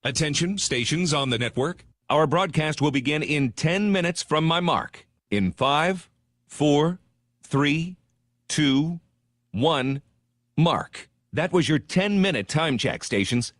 Attention, stations on the network. Our broadcast will begin in 10 minutes from my mark. In 5, 4, 3, 2, 1, mark. That was your 10-minute time check, stations.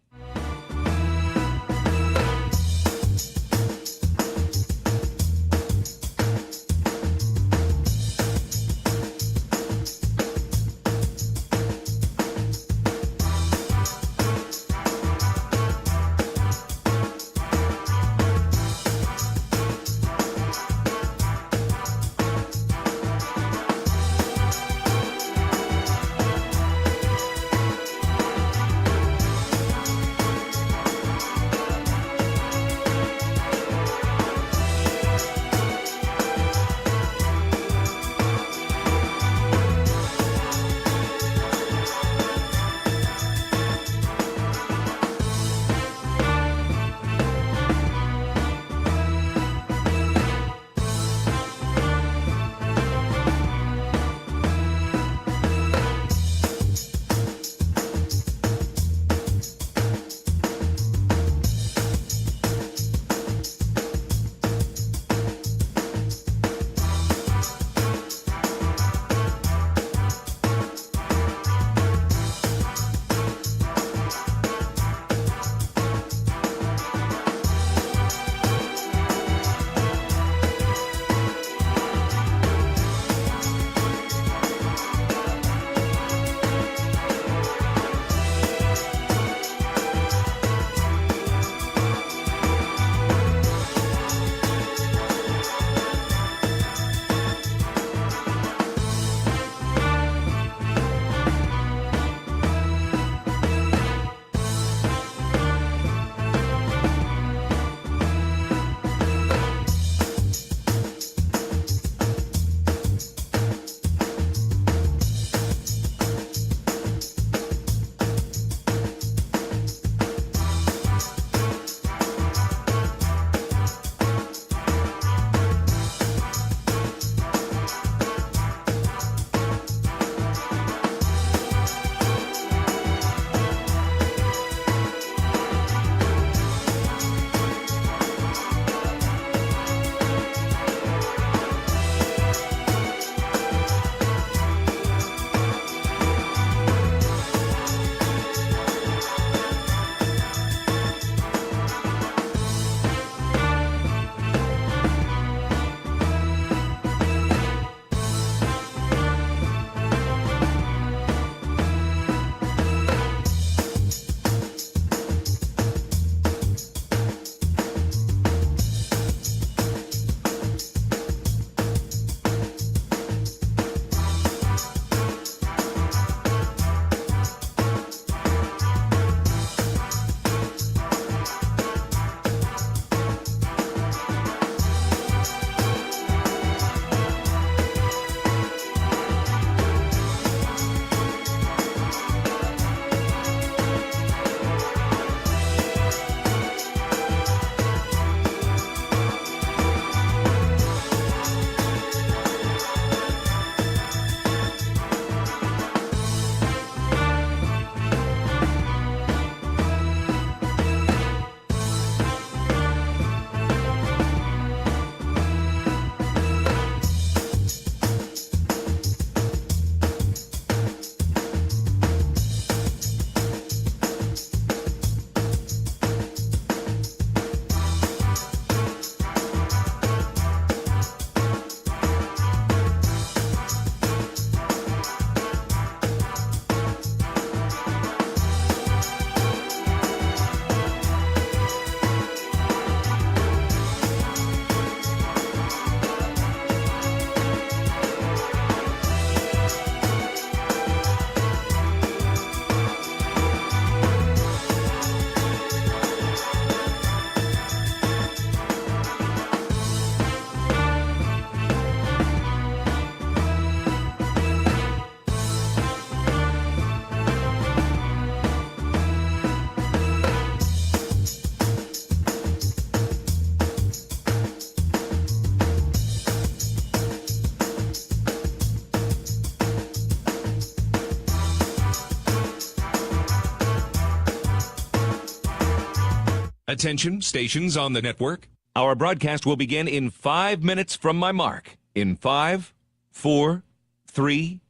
Attention, stations on the network. Our broadcast will begin in 5 minutes from my mark. In 5, 4, 3,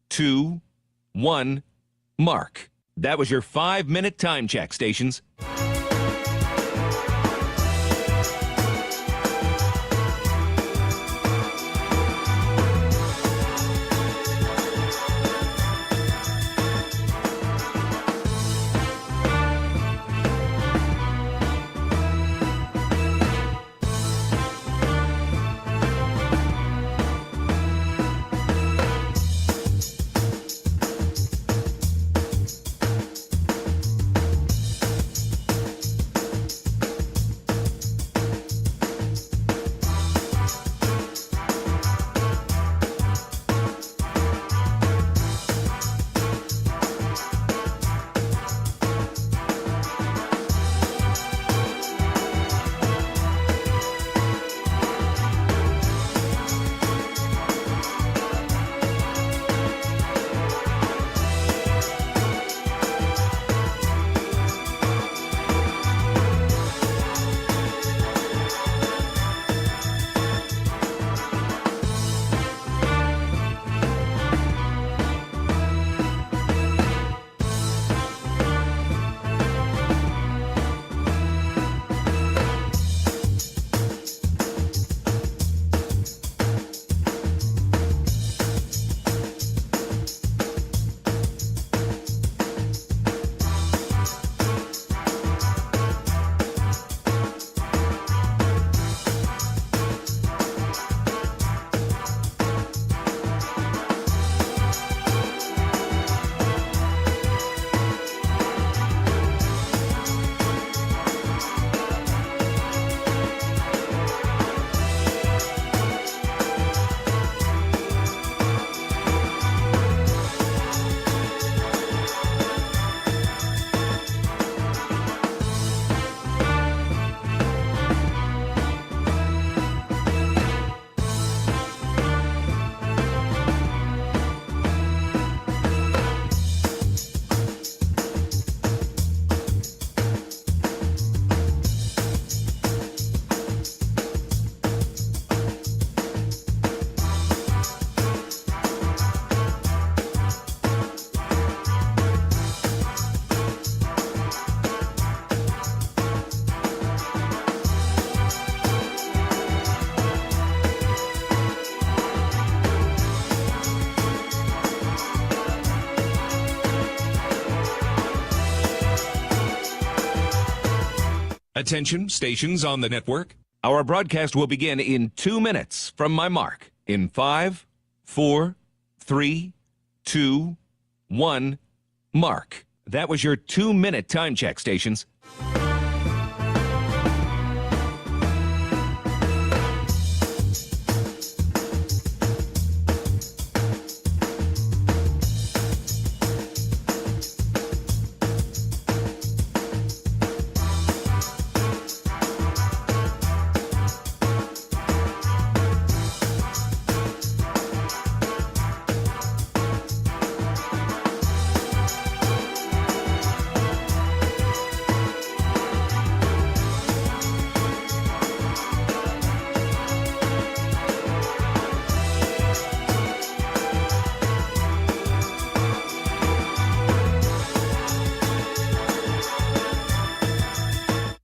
2, 1, mark. That was your 5-minute time check, stations. Attention, stations on the network. Our broadcast will begin in 2 minutes from my mark. In 5, 4, 3, 2, 1, mark. That was your 2-minute time check, stations.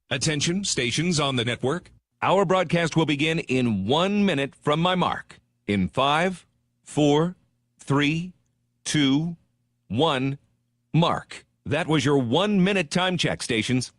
Attention, stations on the network. Our broadcast will begin in 1 minute from my mark. In 5, 4, 3, 2, 1, mark. That was your 1-minute time check, stations.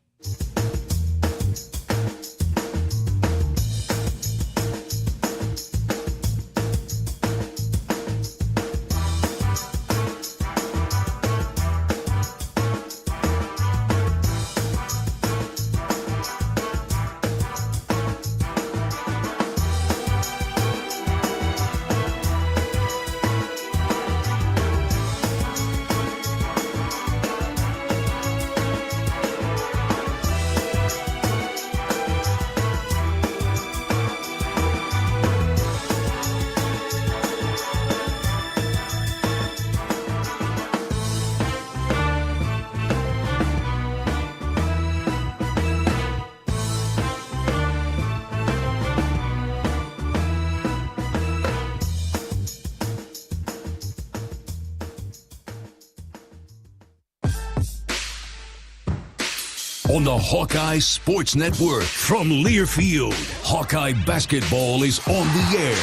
on the Hawkeye Sports Network. From Learfield, Hawkeye Basketball is on the air.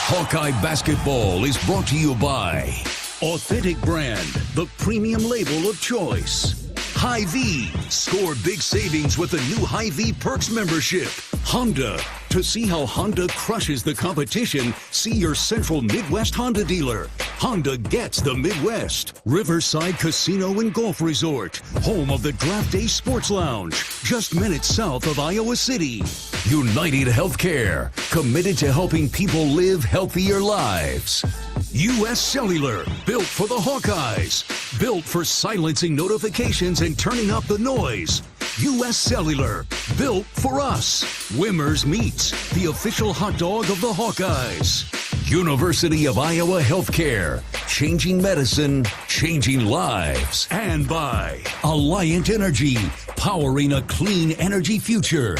Hawkeye Basketball is brought to you by Authentic Brand, the premium label of choice. Hy-Vee, score big savings with the new Hy-Vee Perks membership. Honda, to see how Honda crushes the competition, see your Central Midwest Honda dealer. Honda gets the Midwest. Riverside Casino and Golf Resort, home of the Draft Day Sports Lounge, just minutes south of Iowa City. United Healthcare, committed to helping people live healthier lives. U.S. Cellular, built for the Hawkeyes, built for silencing notifications and turning up the noise. U.S. Cellular, built for us. Wimmer's Meats, the official hot dog of the Hawkeyes. University of Iowa Healthcare, changing medicine, changing lives. And by Alliant Energy, powering a clean energy future.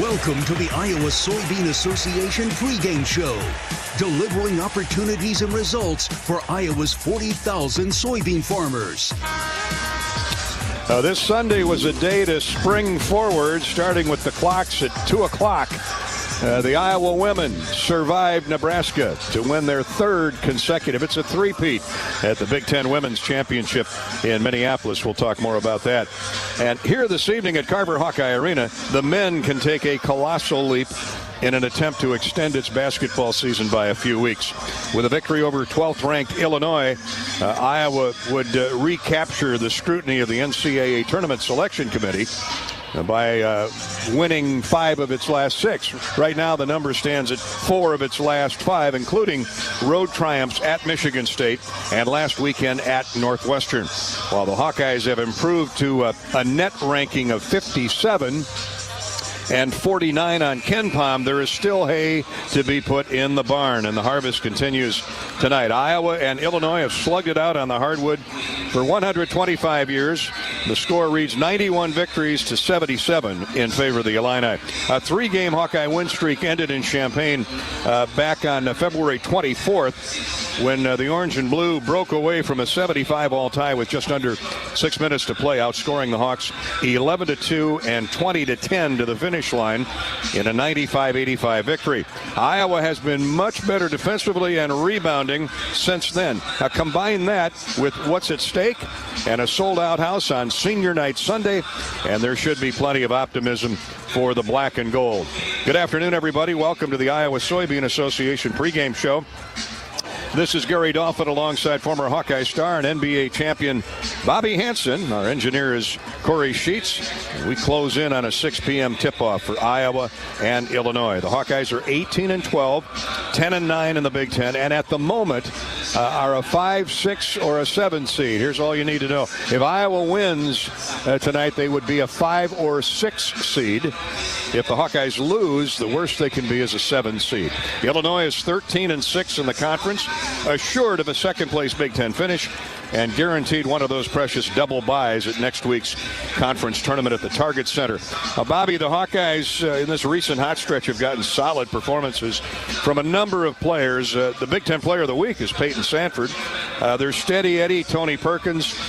Welcome to the Iowa Soybean Association pregame show, delivering opportunities and results for Iowa's 40,000 soybean farmers. This Sunday was a day to spring forward, starting with the clocks at 2 o'clock. The Iowa women survived Nebraska to win their third consecutive. It's a three-peat at the Big Ten Women's Championship in Minneapolis. We'll talk more about that. And here this evening at Carver Hawkeye Arena, the men can take a colossal leap in an attempt to extend its basketball season by a few weeks. With a victory over 12th-ranked Illinois, Iowa would recapture the scrutiny of the NCAA Tournament Selection Committee by winning 5 of its last 6. Right now, the number stands at 4 of its last 5, including road triumphs at Michigan State and last weekend at Northwestern. While the Hawkeyes have improved to a net ranking of 57 and 49 on KenPom, there is still hay to be put in the barn, and the harvest continues tonight. Iowa and Illinois have slugged it out on the hardwood for 125 years. The score reads 91 victories to 77 in favor of the Illini. A 3-game Hawkeye win streak ended in Champaign back on February 24th when the Orange and Blue broke away from a 75-all tie with just under 6 minutes to play, outscoring the Hawks 11-2 and 20-10 to the finish line in a 95-85 victory. Iowa has been much better defensively and rebounding since then. Now combine that with what's at stake and a sold-out house on Senior Night Sunday, and there should be plenty of optimism for the black and gold. Good afternoon, everybody. Welcome to the Iowa Soybean Association pregame show. This is Gary Dolphin alongside former Hawkeye star and NBA champion Bobby Hansen. Our engineer is Corey Sheets. We close in on a 6 p.m. tip-off for Iowa and Illinois. The Hawkeyes are 18-12, 10-9 in the Big Ten, and at the moment are a 5, 6, or a 7 seed. Here's all you need to know. If Iowa wins tonight, they would be a 5 or 6 seed. If the Hawkeyes lose, the worst they can be is a 7 seed. Illinois is 13-6 in the conference, assured of a second-place Big Ten finish, and guaranteed one of those precious double byes at next week's conference tournament at the Target Center. Bobby, the Hawkeyes in this recent hot stretch have gotten solid performances from a number of players. The Big Ten Player of the Week is Peyton Sanford. There's Steady Eddie, Tony Perkins.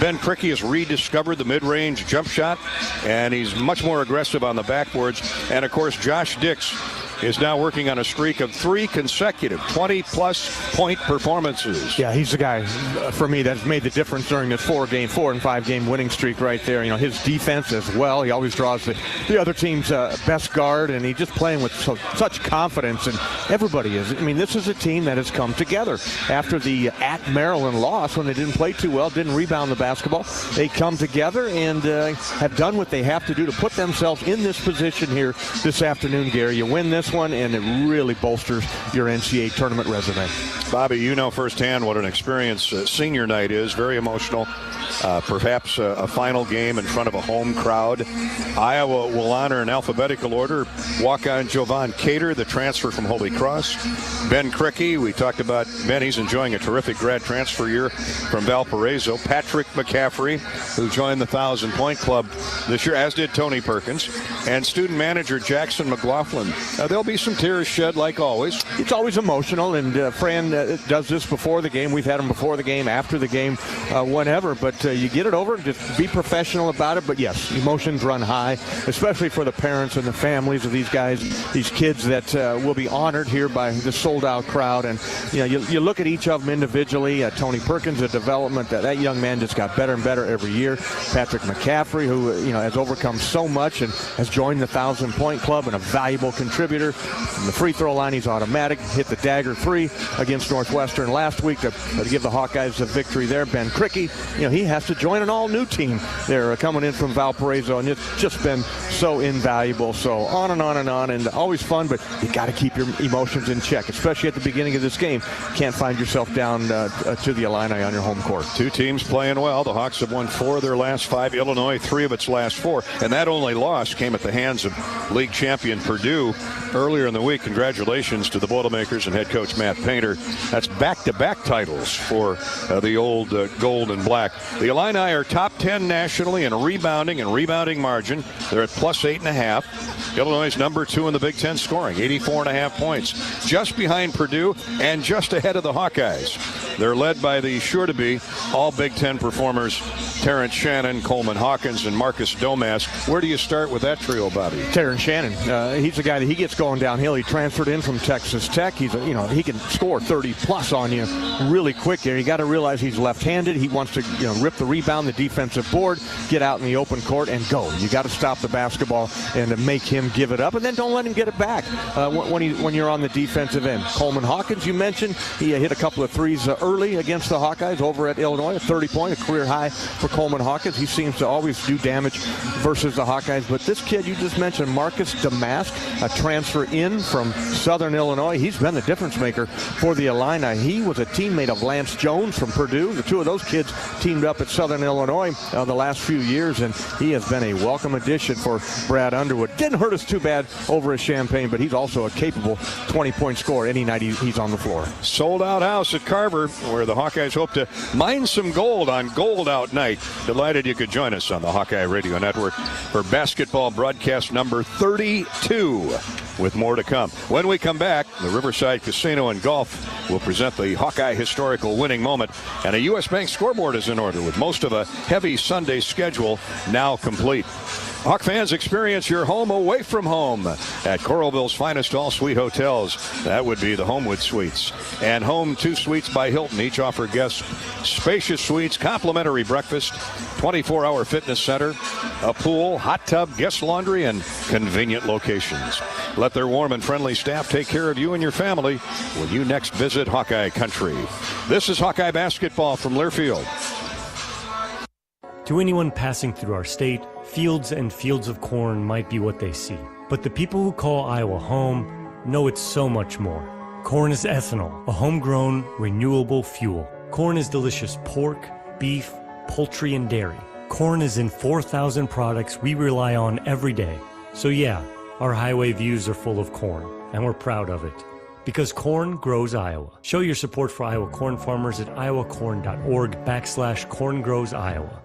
Ben Krikke has rediscovered the mid-range jump shot, and he's much more aggressive on the backboards. And, of course, Josh Dix is now working on a streak of 3 consecutive 20-plus point performances. Yeah, he's the guy, for me, that's made the difference during this 4 and 5-game winning streak right there. You know, his defense as well. He always draws the other team's best guard, and he's just playing with such confidence, and everybody is. I mean, this is a team that has come together after the at Maryland loss when they didn't play too well, didn't rebound the basketball. They come together and have done what they have to do to put themselves in this position here this afternoon, Gary. You win this one, and it really bolsters your NCAA tournament resume. Bobby, you know firsthand what an experience senior night is. Very emotional. perhaps a final game in front of a home crowd. Iowa will honor in alphabetical order walk-on Jovan Cater, the transfer from Holy Cross. Ben Cricky, we talked about Ben. He's enjoying a terrific grad transfer year from Valparaiso. Patrick McCaffrey, who joined the 1,000-point club this year, as did Tony Perkins. And student manager Jackson McLaughlin. There'll be some tears shed, like always. It's always emotional, and Fran does this before the game. We've had him before the game, after the game, whenever. But you get it over, just be professional about it. But yes, emotions run high, especially for the parents and the families of these guys, these kids that will be honored here by the sold-out crowd. And you look at each of them individually. Tony Perkins, the development, that young man just got better and better every year. Patrick McCaffrey, who has overcome so much and has joined the 1,000-point club and a valuable contributor. From the free throw line, he's automatic. Hit the dagger 3 against Northwestern last week to give the Hawkeyes the victory there. Ben Cricky, he has to join an all-new team. They're coming in from Valparaiso, and it's just been so invaluable. So on and on and on, and always fun, but you got to keep your emotions in check, especially at the beginning of this game. Can't find yourself down to the Illini on your home court. Two teams playing well. The Hawks have won 4 of their last 5. Illinois 3 of its last 4, and that only loss came at the hands of league champion Purdue earlier in the week. Congratulations to the Boilermakers and head coach Matt Painter. That's back-to-back titles for the old gold and black. The Illini are top 10 nationally in rebounding margin. They're at plus 8.5. Illinois is number 2 in the Big Ten scoring, 84.5 points, just behind Purdue and just ahead of the Hawkeyes. They're led by the sure-to-be all Big Ten performers, Terrence Shannon, Coleman Hawkins, and Marcus Domas. Where do you start with that trio, Bobby? Terrence Shannon. He's a guy that he gets going downhill. He transferred in from Texas Tech. He's he can score 30-plus on you really quick there. You got to realize he's left-handed. He wants to rip the rebound, the defensive board, get out in the open court, and go. You got to stop the basketball and make him give it up, and then don't let him get it back when you're on the defensive end. Coleman Hawkins, you mentioned, he hit a couple of threes early against the Hawkeyes over at Illinois, a 30-point, a career high for Coleman Hawkins. He seems to always do damage versus the Hawkeyes. But this kid you just mentioned, Marcus Domas, a transfer in from Southern Illinois, he's been the difference maker for the Illini. He was a teammate of Lance Jones from Purdue. The two of those kids teamed up at Southern Illinois the last few years, and he has been a welcome addition for Brad Underwood. Didn't hurt us too bad over at Champaign, but he's also a capable 20-point scorer any night he's on the floor. Sold out house at Carver, where the Hawkeyes hope to mine some gold on Gold Out Night. Delighted you could join us on the Hawkeye Radio Network for basketball broadcast number 32, with more to come. When we come back, the Riverside Casino and Golf will present the Hawkeye historical winning moment, and a U.S. Bank scoreboard is in order with most of a heavy Sunday schedule now complete. Hawk fans, experience your home away from home at Coralville's finest all-suite hotels. That would be the Homewood Suites. And Home 2 Suites by Hilton each offer guests spacious suites, complimentary breakfast, 24-hour fitness center, a pool, hot tub, guest laundry, and convenient locations. Let their warm and friendly staff take care of you and your family when you next visit Hawkeye Country. This is Hawkeye basketball from Learfield. To anyone passing through our state, fields and fields of corn might be what they see. But the people who call Iowa home know it's so much more. Corn is ethanol, a homegrown, renewable fuel. Corn is delicious pork, beef, poultry, and dairy. Corn is in 4,000 products we rely on every day. So yeah, our highway views are full of corn, and we're proud of it. Because corn grows Iowa. Show your support for Iowa corn farmers at iowacorn.org/corngrowsiowa.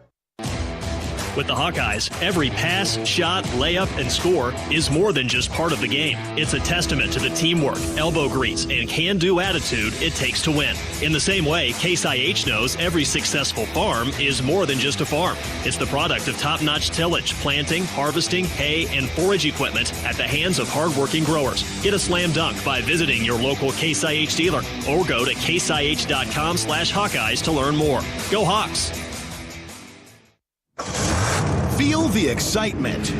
With the Hawkeyes, every pass, shot, layup, and score is more than just part of the game. It's a testament to the teamwork, elbow grease, and can-do attitude it takes to win. In the same way, Case IH knows every successful farm is more than just a farm. It's the product of top-notch tillage, planting, harvesting, hay, and forage equipment at the hands of hardworking growers. Get a slam dunk by visiting your local Case IH dealer or go to caseih.com/Hawkeyes to learn more. Go Hawks! Feel the excitement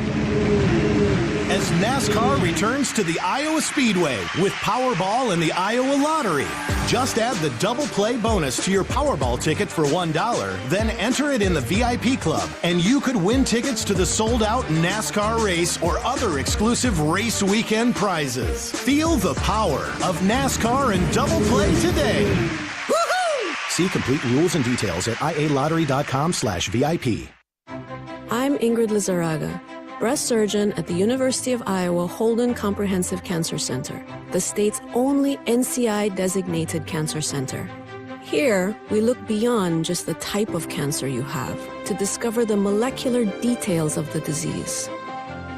as NASCAR returns to the Iowa Speedway with Powerball and the Iowa Lottery. Just add the double play bonus to your Powerball ticket for $1, then enter it in the VIP club, and you could win tickets to the sold-out NASCAR race or other exclusive race weekend prizes. Feel the power of NASCAR and double play today. See complete rules and details at ialottery.com/VIP. I'm Ingrid Lizarraga, breast surgeon at the University of Iowa Holden Comprehensive Cancer Center, the state's only NCI-designated cancer center. Here, we look beyond just the type of cancer you have to discover the molecular details of the disease.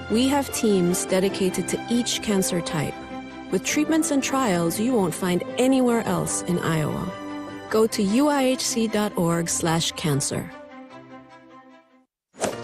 We have teams dedicated to each cancer type, with treatments and trials you won't find anywhere else in Iowa. Go to uihc.org/cancer.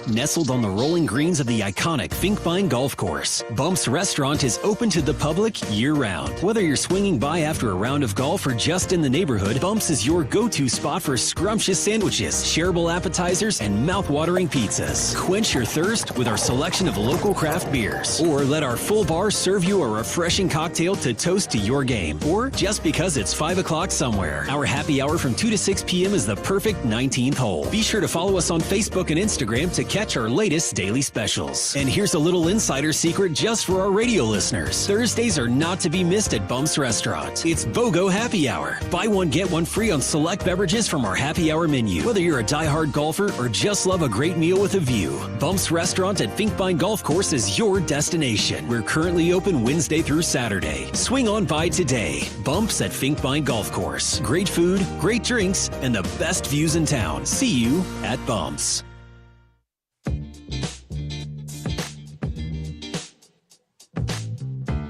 Nestled on the rolling greens of the iconic Finkbine Golf Course, Bumps Restaurant is open to the public year-round. Whether you're swinging by after a round of golf or just in the neighborhood, Bumps is your go-to spot for scrumptious sandwiches, shareable appetizers, and mouth-watering pizzas. Quench your thirst with our selection of local craft beers, or let our full bar serve you a refreshing cocktail to toast to your game, or just because it's 5 o'clock somewhere. Our happy hour from 2 to 6 p.m. is the perfect 19th hole. Be sure to follow us on Facebook and Instagram to catch our latest daily specials. And here's a little insider secret just for our radio listeners. Thursdays are not to be missed at Bumps Restaurant. It's BOGO Happy Hour. Buy one, get one free on select beverages from our happy hour menu. Whether you're a diehard golfer or just love a great meal with a view, Bumps Restaurant at Finkbine Golf Course is your destination. We're currently open Wednesday through Saturday. Swing on by today. Bumps at Finkbine Golf Course. Great food, great drinks, and the best views in town. See you at Bumps.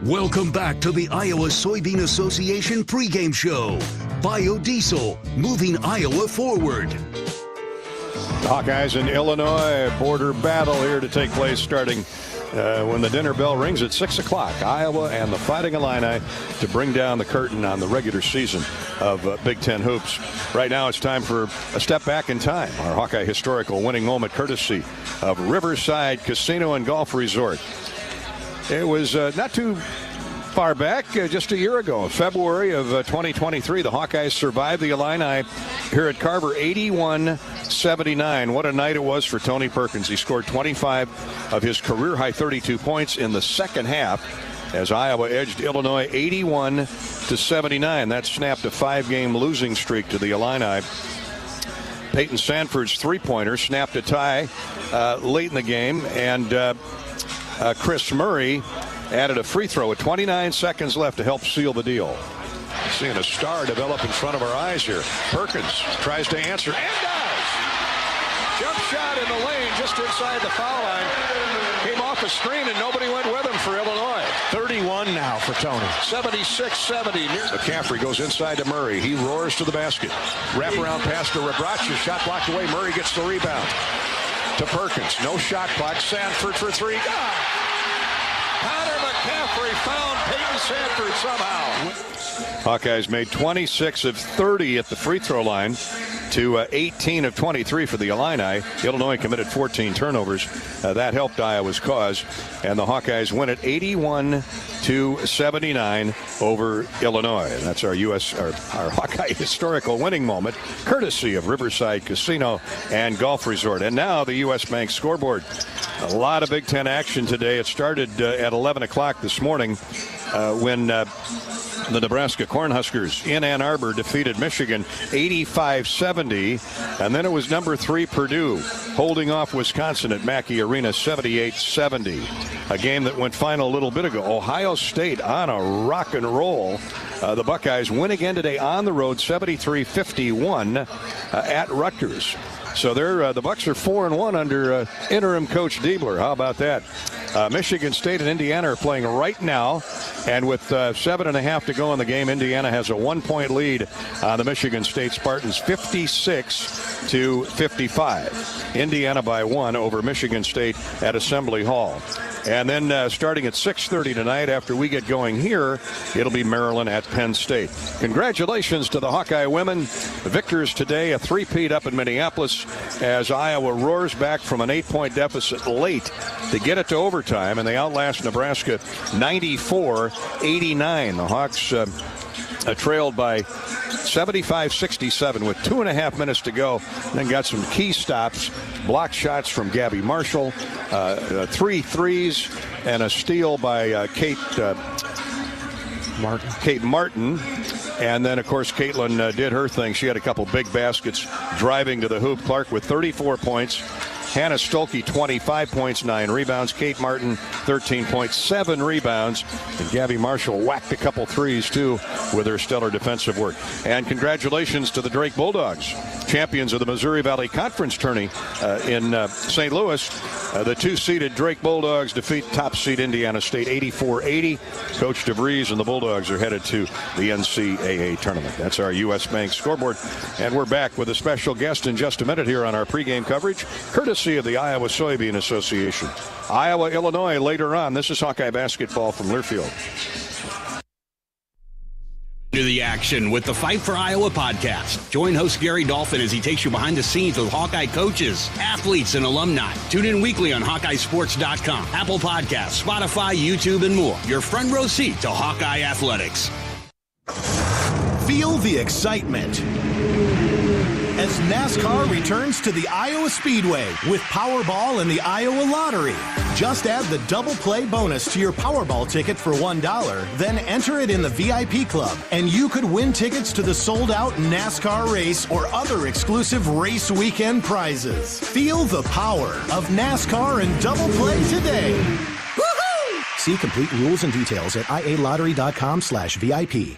Welcome back to the Iowa Soybean Association pregame show. Biodiesel, moving Iowa forward. Hawkeyes in Illinois, border battle here to take place starting when the dinner bell rings at 6 o'clock. Iowa and the Fighting Illini to bring down the curtain on the regular season of Big Ten hoops. Right now it's time for a step back in time. Our Hawkeye historical winning moment courtesy of Riverside Casino and Golf Resort. It was not too far back, just a year ago, February of 2023, the Hawkeyes survived the Illini here at Carver 81-79. What a night it was for Tony Perkins. He scored 25 of his career-high 32 points in the second half as Iowa edged Illinois 81-79. That snapped a 5-game losing streak to the Illini. Peyton Sanford's three-pointer snapped a tie late in the game, and Chris Murray added a free throw with 29 seconds left to help seal the deal. Seeing a star develop in front of our eyes here. Perkins tries to answer and does. Jump shot in the lane just inside the foul line. Came off a screen and nobody went with him for Illinois. 31 now for Tony. 76-70. McCaffrey goes inside to Murray. He roars to the basket. Wraparound pass to Rebracha. Shot blocked away. Murray gets the rebound. To Perkins. No shot clock. Sanford for three. Connor McCaffrey found Peyton Sanford somehow. Hawkeyes made 26 of 30 at the free throw line to 18 of 23 for the Illini. Illinois committed 14 turnovers. That helped Iowa's cause. And the Hawkeyes win it 81-79 over Illinois. And that's our Hawkeye historical winning moment, courtesy of Riverside Casino and Golf Resort. And now the U.S. Bank scoreboard. A lot of Big Ten action today. It started at 11 o'clock this morning when the Nebraska Cornhuskers in Ann Arbor defeated Michigan 85-70. And then it was number 3 Purdue holding off Wisconsin at Mackey Arena 78-70. A game that went final a little bit ago. Ohio State on a rock and roll. The Buckeyes win again today on the road 73-51 at Rutgers. So the Bucks are 4-1 under interim coach Diebler. How about that? Michigan State and Indiana are playing right now, and with 7.5 to go in the game, Indiana has a 1-point lead on the Michigan State Spartans, 56-55. Indiana by 1 over Michigan State at Assembly Hall. And then starting at 6:30 tonight, after we get going here, it'll be Maryland at Penn State. Congratulations to the Hawkeye women. Victors today, a three-peat up in Minneapolis as Iowa roars back from an 8-point deficit late to get it to overtime, and they outlast Nebraska 94-89. The Hawks trailed by 75-67 with 2.5 minutes to go. Then got some key stops, block shots from Gabby Marshall, 3 threes, and a steal by Kate Kate Martin. And then, of course, Caitlin did her thing. She had a couple big baskets driving to the hoop. Clark with 34 points. Hannah Stolke, 25 points, 9 rebounds. Kate Martin, 13 points, 7 rebounds. And Gabby Marshall whacked a couple threes, too, with her stellar defensive work. And congratulations to the Drake Bulldogs, champions of the Missouri Valley Conference tourney in St. Louis. The 2-seeded Drake Bulldogs defeat top-seed Indiana State 84-80. Coach DeVries and the Bulldogs are headed to the NCAA tournament. That's our U.S. Bank scoreboard. And we're back with a special guest in just a minute here on our pregame coverage, courtesy of the Iowa Soybean Association. Iowa, Illinois later on. This is Hawkeye basketball from Learfield. To the action with the Fight for Iowa podcast. Join host Gary Dolphin as he takes you behind the scenes with Hawkeye coaches, athletes, and alumni. Tune in weekly on HawkeyeSports.com, Apple Podcasts, Spotify, YouTube, and more. Your front row seat to Hawkeye athletics. Feel the excitement as NASCAR returns to the Iowa Speedway with Powerball and the Iowa Lottery. Just add the double play bonus to your Powerball ticket for $1, then enter it in the VIP club, and you could win tickets to the sold-out NASCAR race or other exclusive race weekend prizes. Feel the power of NASCAR and double play today. Woohoo! See complete rules and details at ialottery.com/VIP.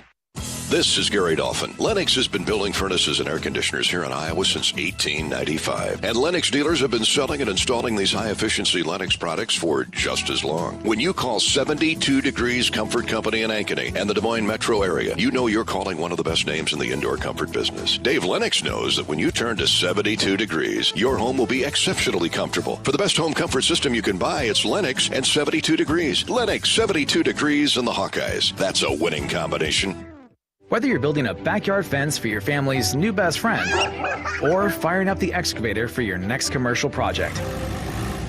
This is Gary Dolphin. Lennox has been building furnaces and air conditioners here in Iowa since 1895. And Lennox dealers have been selling and installing these high-efficiency Lennox products for just as long. When you call 72 Degrees Comfort Company in Ankeny and the Des Moines metro area, you know you're calling one of the best names in the indoor comfort business. Dave Lennox knows that when you turn to 72 degrees, your home will be exceptionally comfortable. For the best home comfort system you can buy, it's Lennox and 72 degrees. Lennox, 72 degrees, and the Hawkeyes. That's a winning combination. Whether you're building a backyard fence for your family's new best friend or firing up the excavator for your next commercial project,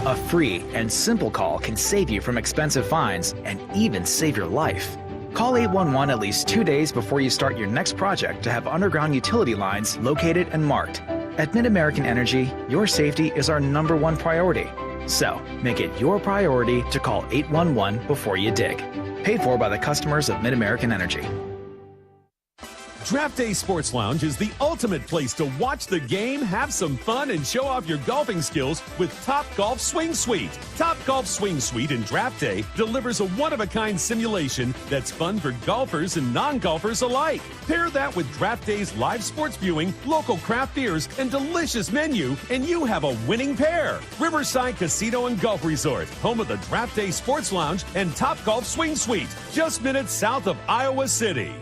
a free and simple call can save you from expensive fines and even save your life. Call 811 at least 2 days before you start your next project to have underground utility lines located and marked. At Mid-American Energy, your safety is our #1 priority. So, make it your priority to call 811 before you dig. Paid for by the customers of Mid-American Energy. Draft Day Sports Lounge is the ultimate place to watch the game, have some fun, and show off your golfing skills with Top Golf Swing Suite. Top Golf Swing Suite in Draft Day delivers a one-of-a-kind simulation that's fun for golfers and non-golfers alike. Pair that with Draft Day's live sports viewing, local craft beers, and delicious menu, and you have a winning pair. Riverside Casino and Golf Resort, home of the Draft Day Sports Lounge and Top Golf Swing Suite, just minutes south of Iowa City.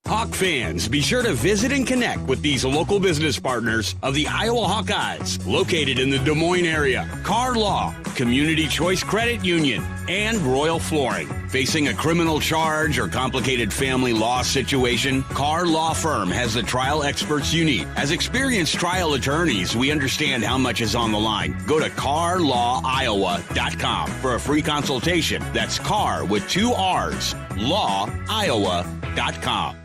Hawk fans, be sure to visit and connect with these local business partners of the Iowa Hawkeyes, located in the Des Moines area. Carr Law, Community Choice Credit Union, and Royal Flooring. Facing a criminal charge or complicated family law situation, Carr Law Firm has the trial experts you need. As experienced trial attorneys, we understand how much is on the line. Go to carlawiowa.com for a free consultation. That's Carr with 2 R's, lawiowa.com.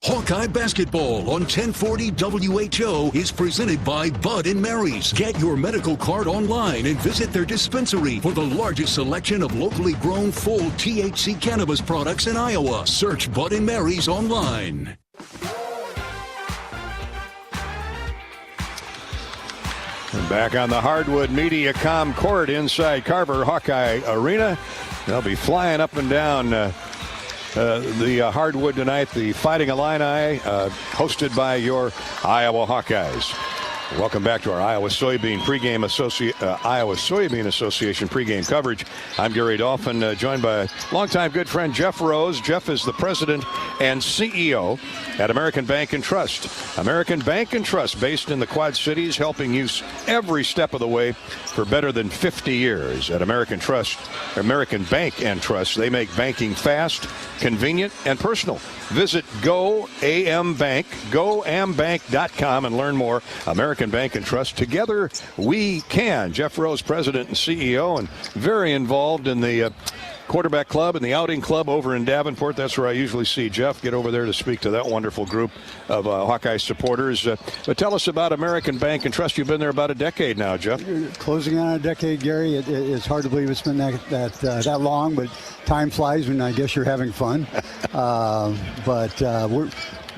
Hawkeye basketball on 1040 WHO is presented by Bud & Mary's. Get your medical card online and visit their dispensary for the largest selection of locally grown full THC cannabis products in Iowa. Search Bud & Mary's online. And back on the hardwood Mediacom court inside Carver Hawkeye Arena. They'll be flying up and down the hardwood tonight, the Fighting Illini, hosted by your Iowa Hawkeyes. Welcome back to our Iowa Soybean Association pregame coverage. I'm Gary Dolphin, joined by longtime good friend Jeff Rose. Jeff is the president and CEO at American Bank and Trust. American Bank and Trust, based in the Quad Cities, helping you every step of the way for better than 50 years. At American Bank and Trust, they make banking fast, convenient, and personal. Visit goambank.com and learn more. American Bank and Trust. Together we can. Jeff Rose, president and CEO, and very involved in the Quarterback Club and the Outing Club over in Davenport. That's where I usually see Jeff. Get over there to speak to that wonderful group of Hawkeye supporters. But tell us about American Bank and Trust. You've been there about a decade now, Jeff. Closing on a decade, Gary. It's hard to believe it's been that long, but time flies when I guess you're having fun.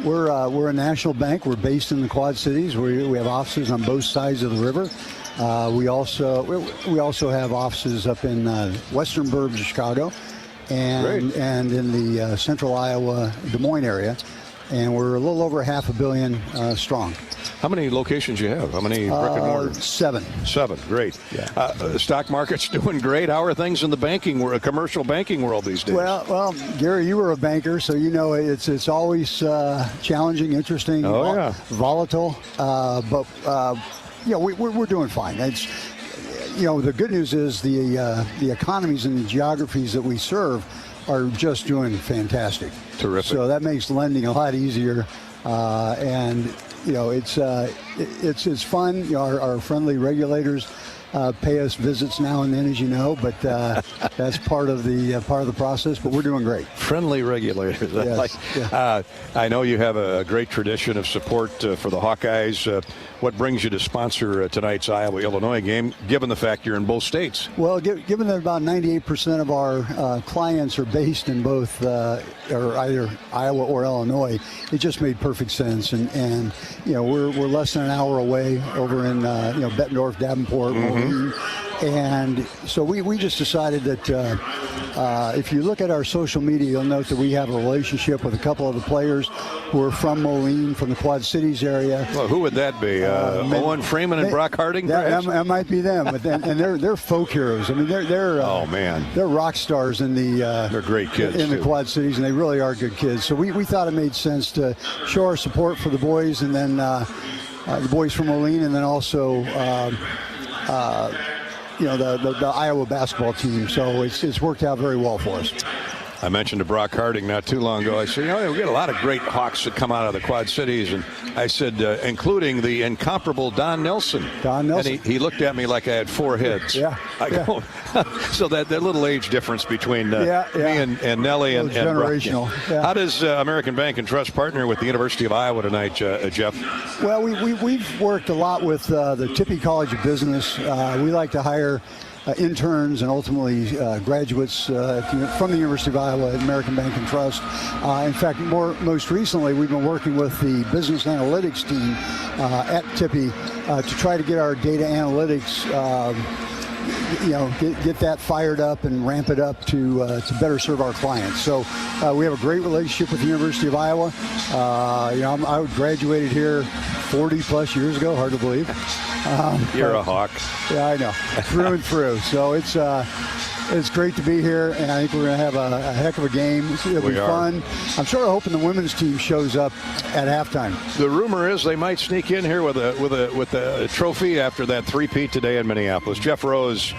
We're a national bank. We're based in the Quad Cities. We have offices on both sides of the river. We also have offices up in western burbs of Chicago, and in the central Iowa, Des Moines area, and we're a little over $500 million strong. How many locations you have? How many brick and mortar? 7. 7, great. Yeah. The stock market's doing great. How are things in the banking world, commercial banking world these days? Well, Gary, you were a banker, so you know it's always challenging, interesting, volatile, but. We're doing fine. It's, the good news is the economies and the geographies that we serve are just doing fantastic. Terrific. So that makes lending a lot easier, and it's fun. Our friendly regulators pay us visits now and then, as you know, but that's part of the process. But we're doing great. Friendly regulators. Yes. I know you have a great tradition of support for the Hawkeyes. What brings you to sponsor tonight's Iowa-Illinois game, given the fact you're in both states? Well, given that about 98% of our clients are based in both or either Iowa or Illinois, it just made perfect sense. And we're less than an hour away over in Bettendorf, Davenport, Moline. And so we just decided that if you look at our social media, you'll note that we have a relationship with a couple of the players who are from Moline, from the Quad Cities area. Well, who would that be? Owen Freeman and Brock Harding, perhaps? That might be them. But they're folk heroes. I mean, they're they're rock stars in the they're great kids in the Quad Cities, and they really are good kids. So we thought it made sense to show our support for the boys, and then the boys from Moline, and then also the Iowa basketball team. So it's worked out very well for us. I mentioned to Brock Harding not too long ago, I said, we get a lot of great Hawks that come out of the Quad Cities. And I said, including the incomparable Don Nelson. Don Nelson. And he looked at me like I had 4 heads. Yeah. Go, so that little age difference between me and Nelly and generational. Brock. Yeah. How does American Bank and Trust partner with the University of Iowa tonight, Jeff? Well, we've worked a lot with the Tippie College of Business. We like to hire interns and ultimately graduates from the University of Iowa at American Bank and Trust. In fact, most recently, we've been working with the business analytics team at Tippie to try to get our data analytics, get that fired up and ramp it up to better serve our clients. So we have a great relationship with the University of Iowa. I graduated here 40 plus years ago, hard to believe. You're a Hawk. Yeah, I know, through and through. So it's great to be here, and I think we're going to have a heck of a game. It'll be fun. I'm sort of hoping the women's team shows up at halftime. The rumor is they might sneak in here with a trophy after that three-peat today in Minneapolis. Jeff Rose,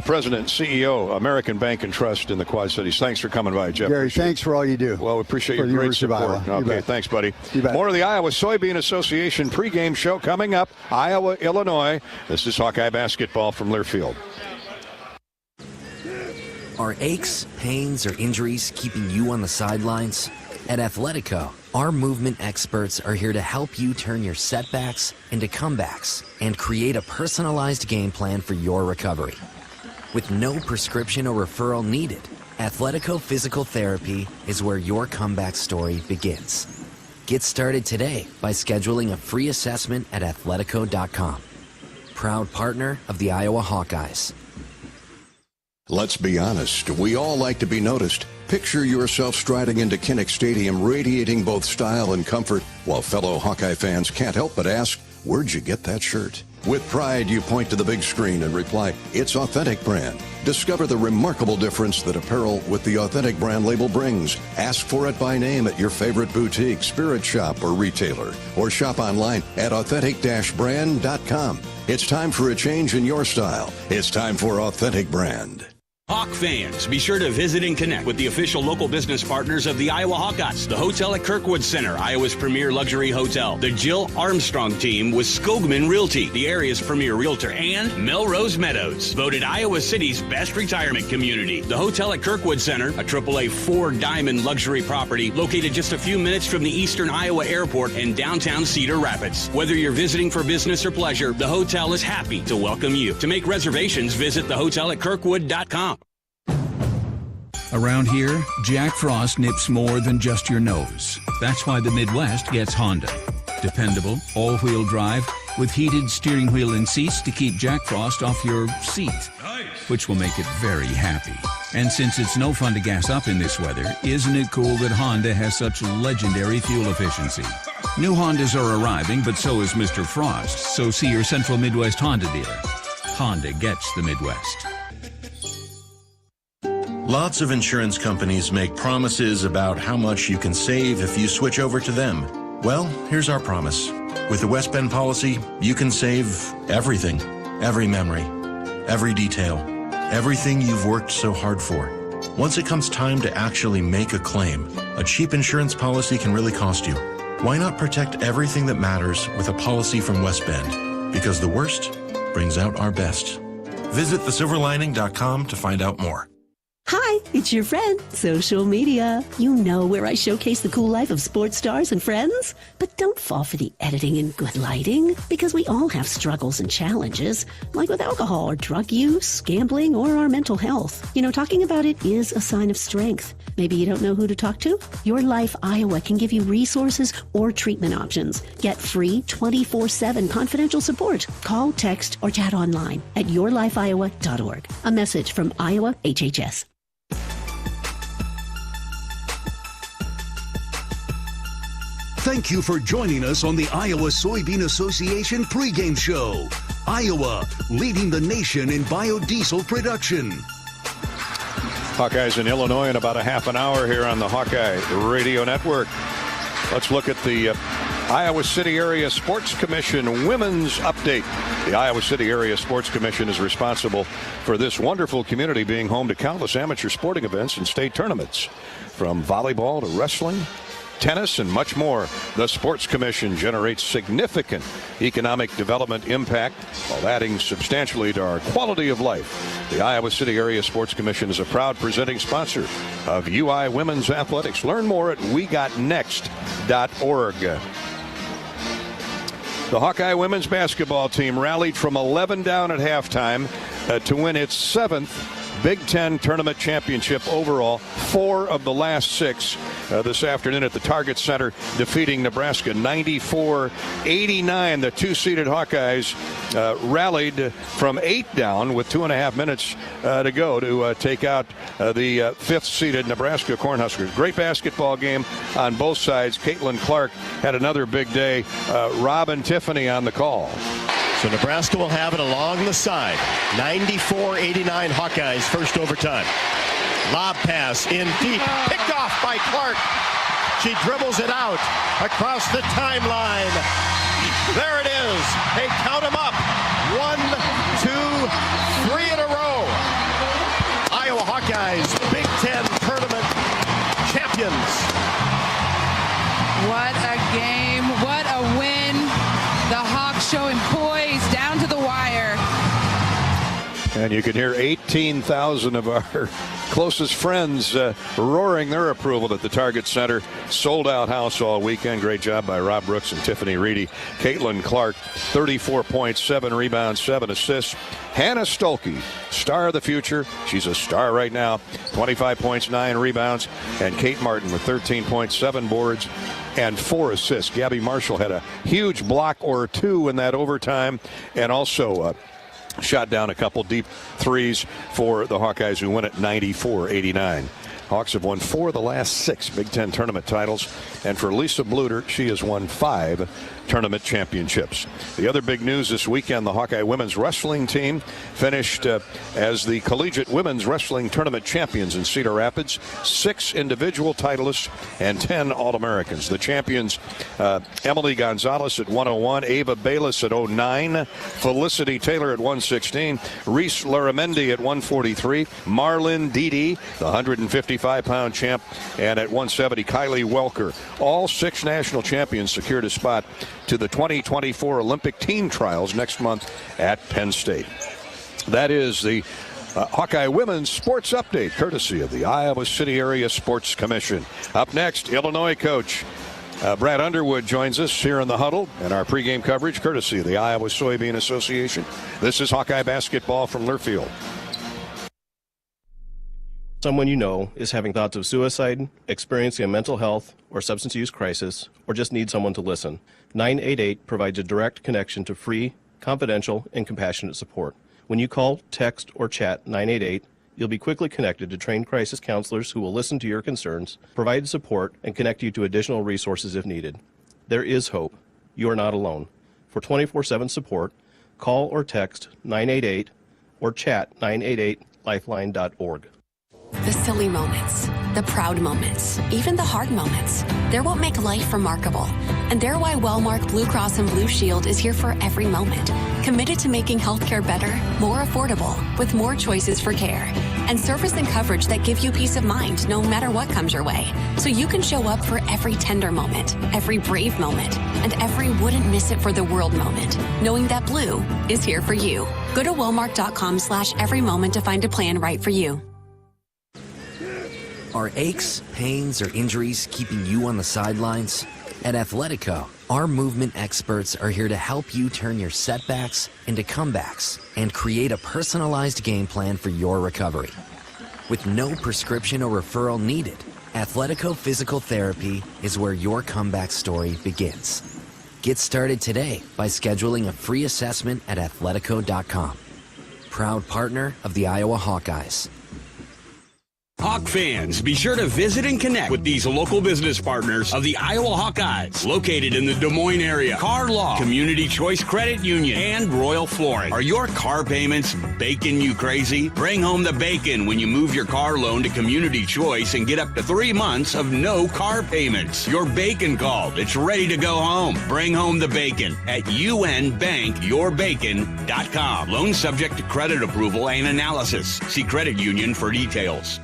President and CEO, American Bank and Trust in the Quad Cities. Thanks for coming by, Jeff. Gary, thanks for all you do. Well, we appreciate your great support. Okay, thanks, buddy. More of the Iowa Soybean Association pregame show coming up. Iowa, Illinois. This is Hawkeye basketball from Learfield. Are aches, pains, or injuries keeping you on the sidelines? At Athletico, our movement experts are here to help you turn your setbacks into comebacks and create a personalized game plan for your recovery. With no prescription or referral needed, Athletico Physical Therapy is where your comeback story begins. Get started today by scheduling a free assessment at athletico.com. Proud partner of the Iowa Hawkeyes. Let's be honest, we all like to be noticed. Picture yourself striding into Kinnick Stadium, radiating both style and comfort, while fellow Hawkeye fans can't help but ask, where'd you get that shirt? With pride, you point to the big screen and reply, it's Authentic Brand. Discover the remarkable difference that apparel with the Authentic Brand label brings. Ask for it by name at your favorite boutique, spirit shop, or retailer, or shop online at authentic-brand.com. It's time for a change in your style. It's time for Authentic Brand. Hawk fans, be sure to visit and connect with the official local business partners of the Iowa Hawkeyes. The hotel at Kirkwood Center, Iowa's premier luxury hotel. The Jill Armstrong team with Skogman Realty, the area's premier realtor. And Melrose Meadows, voted Iowa City's best retirement community. The hotel at Kirkwood Center, a AAA 4-diamond luxury property located just a few minutes from the Eastern Iowa Airport and downtown Cedar Rapids. Whether you're visiting for business or pleasure, the hotel is happy to welcome you. To make reservations, visit thehotelatkirkwood.com. Around here, Jack Frost nips more than just your nose. That's why the Midwest gets Honda. Dependable, all-wheel drive, with heated steering wheel and seats to keep Jack Frost off your seat, which will make it very happy. And since it's no fun to gas up in this weather, isn't it cool that Honda has such legendary fuel efficiency? New Hondas are arriving, but so is Mr. Frost, so see your Central Midwest Honda dealer. Honda gets the Midwest. Lots of insurance companies make promises about how much you can save if you switch over to them. Well, here's our promise. With the West Bend policy, you can save everything, every memory, every detail, everything you've worked so hard for. Once it comes time to actually make a claim, a cheap insurance policy can really cost you. Why not protect everything that matters with a policy from West Bend? Because the worst brings out our best. Visit thesilverlining.com to find out more. Hi, it's your friend, social media. You know where I showcase the cool life of sports stars and friends. But don't fall for the editing and good lighting, because we all have struggles and challenges, like with alcohol or drug use, gambling, or our mental health. You know, talking about it is a sign of strength. Maybe you don't know who to talk to? Your Life Iowa can give you resources or treatment options. Get free 24/7 confidential support. Call, text, or chat online at yourlifeiowa.org. A message from Iowa HHS. Thank you for joining us on the Iowa Soybean Association pregame show. Iowa, leading the nation in biodiesel production. Hawkeyes in Illinois in about a half an hour here on the Hawkeye Radio Network. Let's look at the Iowa City Area Sports Commission Women's Update. The Iowa City Area Sports Commission is responsible for this wonderful community being home to countless amateur sporting events and state tournaments. From volleyball to wrestling, tennis, and much more. The Sports Commission generates significant economic development impact while adding substantially to our quality of life. The Iowa City Area Sports Commission is a proud presenting sponsor of UI Women's Athletics. Learn more at wegotnext.org. The Hawkeye women's basketball team rallied from 11 down at halftime to win its 7th Big Ten Tournament Championship overall, 4 of the last 6 this afternoon at the Target Center, defeating Nebraska 94-89. The 2-seeded Hawkeyes rallied from 8 down with 2.5 minutes to go to take out the 5th-seeded Nebraska Cornhuskers. Great basketball game on both sides. Caitlin Clark had another big day. Rob and Tiffany on the call. So Nebraska will have it along the side. 94-89 Hawkeyes, first overtime. Lob pass in deep, picked off by Clark. She dribbles it out across the timeline. There it is. Hey, count them up. 1, 2, 3 in a row. Iowa Hawkeyes, Big Ten Tournament champions. What a game. What a win. The Hawks showing poise down to the wire. And you can hear 18,000 of our closest friends roaring their approval at the Target Center. Sold out house all weekend. Great job by Rob Brooks and Tiffany Reedy. Caitlin Clark, 34 points, 7 rebounds, 7 assists. Hannah Stolke, star of the future. She's a star right now. 25 points, 9 rebounds. And Kate Martin with 13 points, 7 boards, and 4 assists. Gabby Marshall had a huge block or 2 in that overtime, and also shot down a couple deep threes for the Hawkeyes, who win at 94-89. Hawks have won 4 of the last 6 Big Ten tournament titles. And for Lisa Bluter, she has won 5 tournament championships. The other big news this weekend, the Hawkeye women's wrestling team finished as the collegiate women's wrestling tournament champions in Cedar Rapids. 6 individual titleists and 10 All-Americans. The champions, Emily Gonzalez at 101, Ava Bayless at 09, Felicity Taylor at 116, Reese Laramendi at 143, Marlon Dede, the 155-pound champ, and at 170, Kylie Welker. All 6 national champions secured a spot to the 2024 Olympic team trials next month at Penn State. That is the Hawkeye Women's Sports Update, courtesy of the Iowa City Area Sports Commission. Up next, Illinois coach Brad Underwood joins us here in the huddle and our pregame coverage, courtesy of the Iowa Soybean Association. This is Hawkeye basketball from Learfield. Someone you know is having thoughts of suicide, experiencing a mental health or substance use crisis, or just need someone to listen. 988 provides a direct connection to free, confidential, and compassionate support. When you call, text, or chat 988, you'll be quickly connected to trained crisis counselors who will listen to your concerns, provide support, and connect you to additional resources if needed. There is hope. You are not alone. For 24/7 support, call or text 988 or chat 988lifeline.org. The silly moments, the proud moments, even the hard moments. They're what make life remarkable. And they're why Wellmark Blue Cross and Blue Shield is here for every moment. Committed to making healthcare better, more affordable, with more choices for care. And service and coverage that give you peace of mind no matter what comes your way. So you can show up for every tender moment, every brave moment, and every wouldn't miss it for the world moment, knowing that Blue is here for you. Go to Wellmark.com/every moment to find a plan right for you. Are aches, pains, or injuries keeping you on the sidelines? At Athletico, our movement experts are here to help you turn your setbacks into comebacks and create a personalized game plan for your recovery. With no prescription or referral needed, Athletico Physical Therapy is where your comeback story begins. Get started today by scheduling a free assessment at Athletico.com. Proud partner of the Iowa Hawkeyes. Hawk fans, be sure to visit and connect with these local business partners of the Iowa Hawkeyes, located in the Des Moines area. Car Law, Community Choice Credit Union, and Royal Flooring. Are your car payments baking you crazy? Bring home the bacon when you move your car loan to Community Choice and get up to 3 months of no car payments. Your bacon called. It's ready to go home. Bring home the bacon at unbankyourbacon.com. Loan subject to credit approval and analysis. See credit union for details.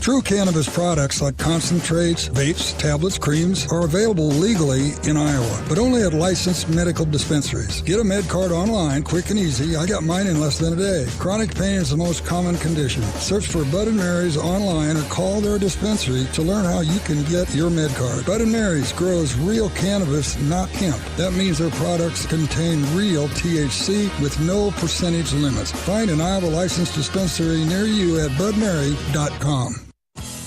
True cannabis products like concentrates, vapes, tablets, creams are available legally in Iowa, but only at licensed medical dispensaries. Get a med card online, quick and easy. I got mine in less than a day. Chronic pain is the most common condition. Search for Bud & Mary's online or call their dispensary to learn how you can get your med card. Bud & Mary's grows real cannabis, not hemp. That means their products contain real THC with no percentage limits. Find an Iowa licensed dispensary near you at budmary.com.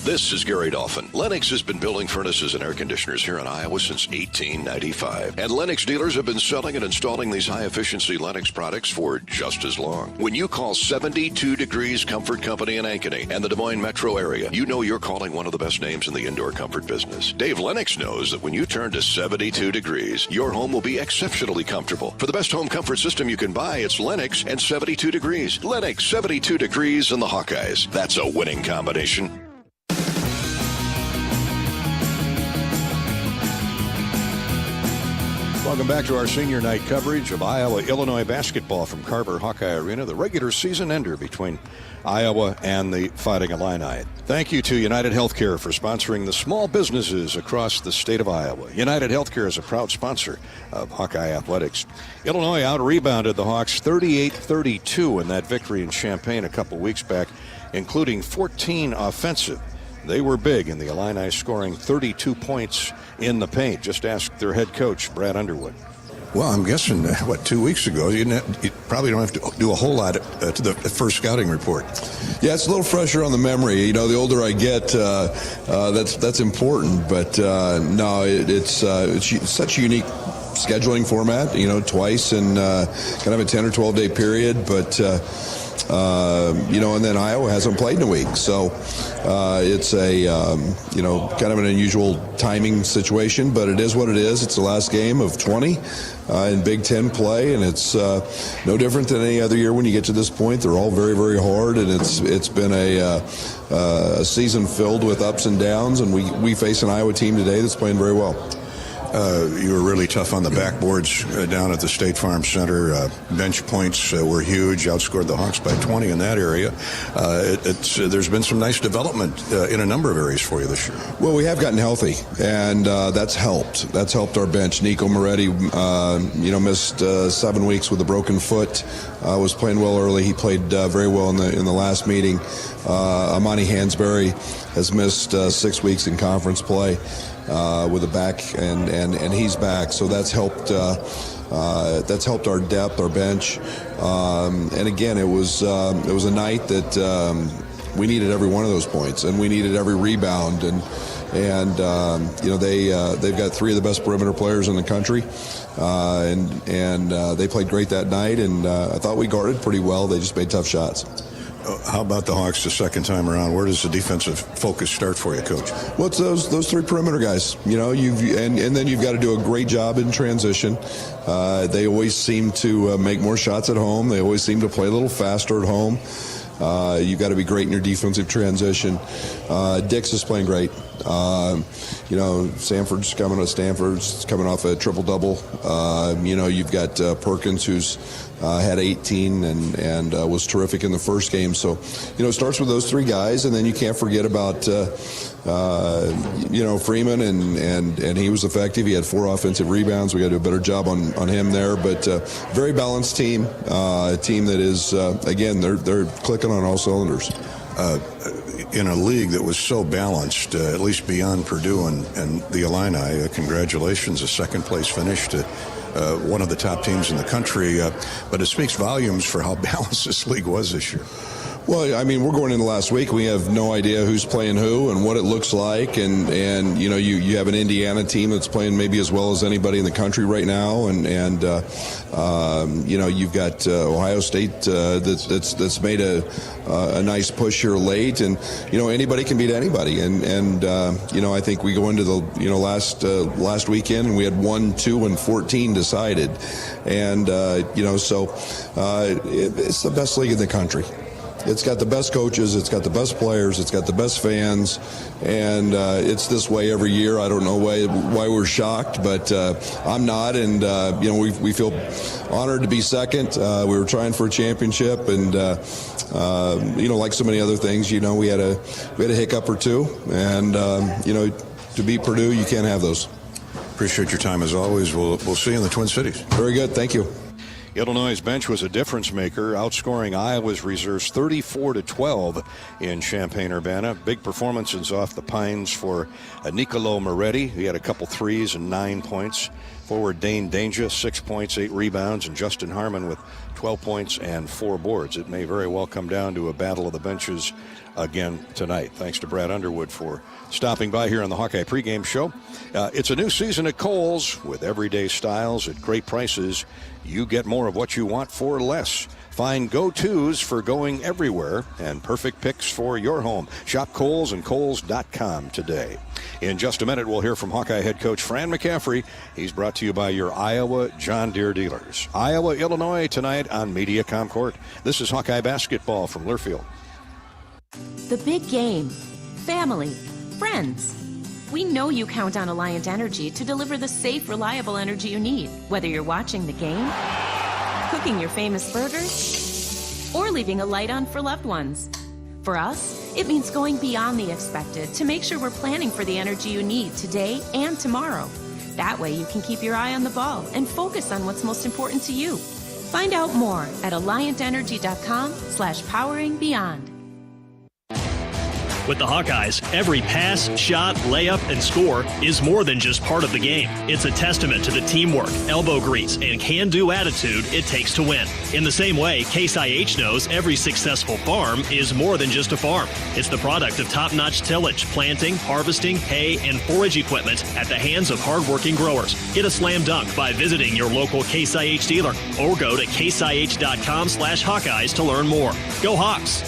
This is Gary Dolphin. Lennox has been building furnaces and air conditioners here in Iowa since 1895. And Lennox dealers have been selling and installing these high-efficiency Lennox products for just as long. When you call 72 Degrees Comfort Company in Ankeny and the Des Moines metro area, you know you're calling one of the best names in the indoor comfort business. Dave Lennox knows that when you turn to 72 degrees, your home will be exceptionally comfortable. For the best home comfort system you can buy, it's Lennox and 72 degrees. Lennox, 72 degrees, and the Hawkeyes. That's a winning combination. Welcome back to our senior night coverage of Iowa-Illinois basketball from Carver Hawkeye Arena, the regular season ender between Iowa and the Fighting Illini. Thank you to United Healthcare for sponsoring the small businesses across the state of Iowa. United Healthcare is a proud sponsor of Hawkeye Athletics. Illinois out-rebounded the Hawks 38-32 in that victory in Champaign a couple weeks back, including 14 offensive. They were big in the Illini, scoring 32 points in the paint. Just ask their head coach, Brad Underwood. Well, I'm guessing, 2 weeks ago, you probably don't have to do a whole lot to the first scouting report. Yeah, it's a little fresher on the memory. You know, the older I get, that's important. But no, it's such a unique scheduling format, you know, twice in kind of a 10 or 12 day period. But And then Iowa hasn't played in a week. So it's a, kind of an unusual timing situation, but it is what it is. It's the last game of 20 in Big Ten play, and it's no different than any other year when you get to this point. They're all very, very hard, and it's been a season filled with ups and downs, and we face an Iowa team today that's playing very well. You were really tough on the backboards down at the State Farm Center. Bench points were huge, outscored the Hawks by 20 in that area. There's been some nice development in a number of areas for you this year. Well, we have gotten healthy, and that's helped. That's helped our bench. Nico Moretti, missed 7 weeks with a broken foot. Was playing well early. He played very well in the last meeting. Amani Hansberry has missed 6 weeks in conference play with a back, and he's back. So that's helped. That's helped our depth, our bench. And again, it was a night that we needed every one of those points, and we needed every rebound. And they've got 3 of the best perimeter players in the country, and they played great that night. And I thought we guarded pretty well. They just made tough shots. How about the Hawks the second time around? Where does the defensive focus start for you, Coach? Well, it's those 3 perimeter guys. And then you've got to do a great job in transition. They always seem to make more shots at home. They always seem to play a little faster at home. You've got to be great in your defensive transition. Dix is playing great. Stanford's coming off a triple-double. You've got Perkins, who's had 18 and was terrific in the first game. So, it starts with those 3 guys, and then you can't forget about, Freeman, and he was effective. He had 4 offensive rebounds. We got to do a better job on him there. But very balanced team, a team that is, again, they're clicking on all cylinders. In a league that was so balanced, at least beyond Purdue and the Illini, congratulations, a second-place finish to one of the top teams in the country. But it speaks volumes for how balanced this league was this year. Well, I mean, we're going into last week. We have no idea who's playing who and what it looks like. And you have an Indiana team that's playing maybe as well as anybody in the country right now. And you've got Ohio State that's made a nice push here late. And, anybody can beat anybody. And I think we go into the, last weekend and we had 1, 2, and 14 decided. And, it's the best league in the country. It's got the best coaches, it's got the best players, it's got the best fans, and it's this way every year. I don't know why we're shocked, but I'm not, and we feel honored to be second. We were trying for a championship, and like so many other things, we had a hiccup or two, and to beat Purdue, you can't have those. Appreciate your time as always. We'll see you in the Twin Cities. Very good, thank you. Illinois' bench was a difference maker, outscoring Iowa's reserves 34-12 in Champaign-Urbana. Big performances off the Pines for Nicolo Moretti. He had a couple threes and 9 points. Forward Dane Danger, 6 points, 8 rebounds, and Justin Harmon with 12 points and 4 boards. It may very well come down to a battle of the benches again tonight. Thanks to Brad Underwood for stopping by here on the Hawkeye pregame show. It's a new season at Kohl's with everyday styles at great prices. You get more of what you want for less. Find go-tos for going everywhere and perfect picks for your home. Shop Kohl's and Kohl's.com today. In just a minute, we'll hear from Hawkeye head coach Fran McCaffrey. He's brought to you by your Iowa John Deere dealers. Iowa, Illinois tonight on Mediacom Court. This is Hawkeye basketball from Learfield. The big game. Family. Friends. We know you count on Alliant Energy to deliver the safe, reliable energy you need, whether you're watching the game, cooking your famous burgers, or leaving a light on for loved ones. For us, it means going beyond the expected to make sure we're planning for the energy you need today and tomorrow. That way you can keep your eye on the ball and focus on what's most important to you. Find out more at AlliantEnergy.com/poweringbeyond. With the Hawkeyes, every pass, shot, layup, and score is more than just part of the game. It's a testament to the teamwork, elbow grease, and can-do attitude it takes to win. In the same way, Case IH knows every successful farm is more than just a farm. It's the product of top-notch tillage, planting, harvesting, hay, and forage equipment at the hands of hardworking growers. Get a slam dunk by visiting your local Case IH dealer or go to caseih.com/Hawkeyes to learn more. Go Hawks!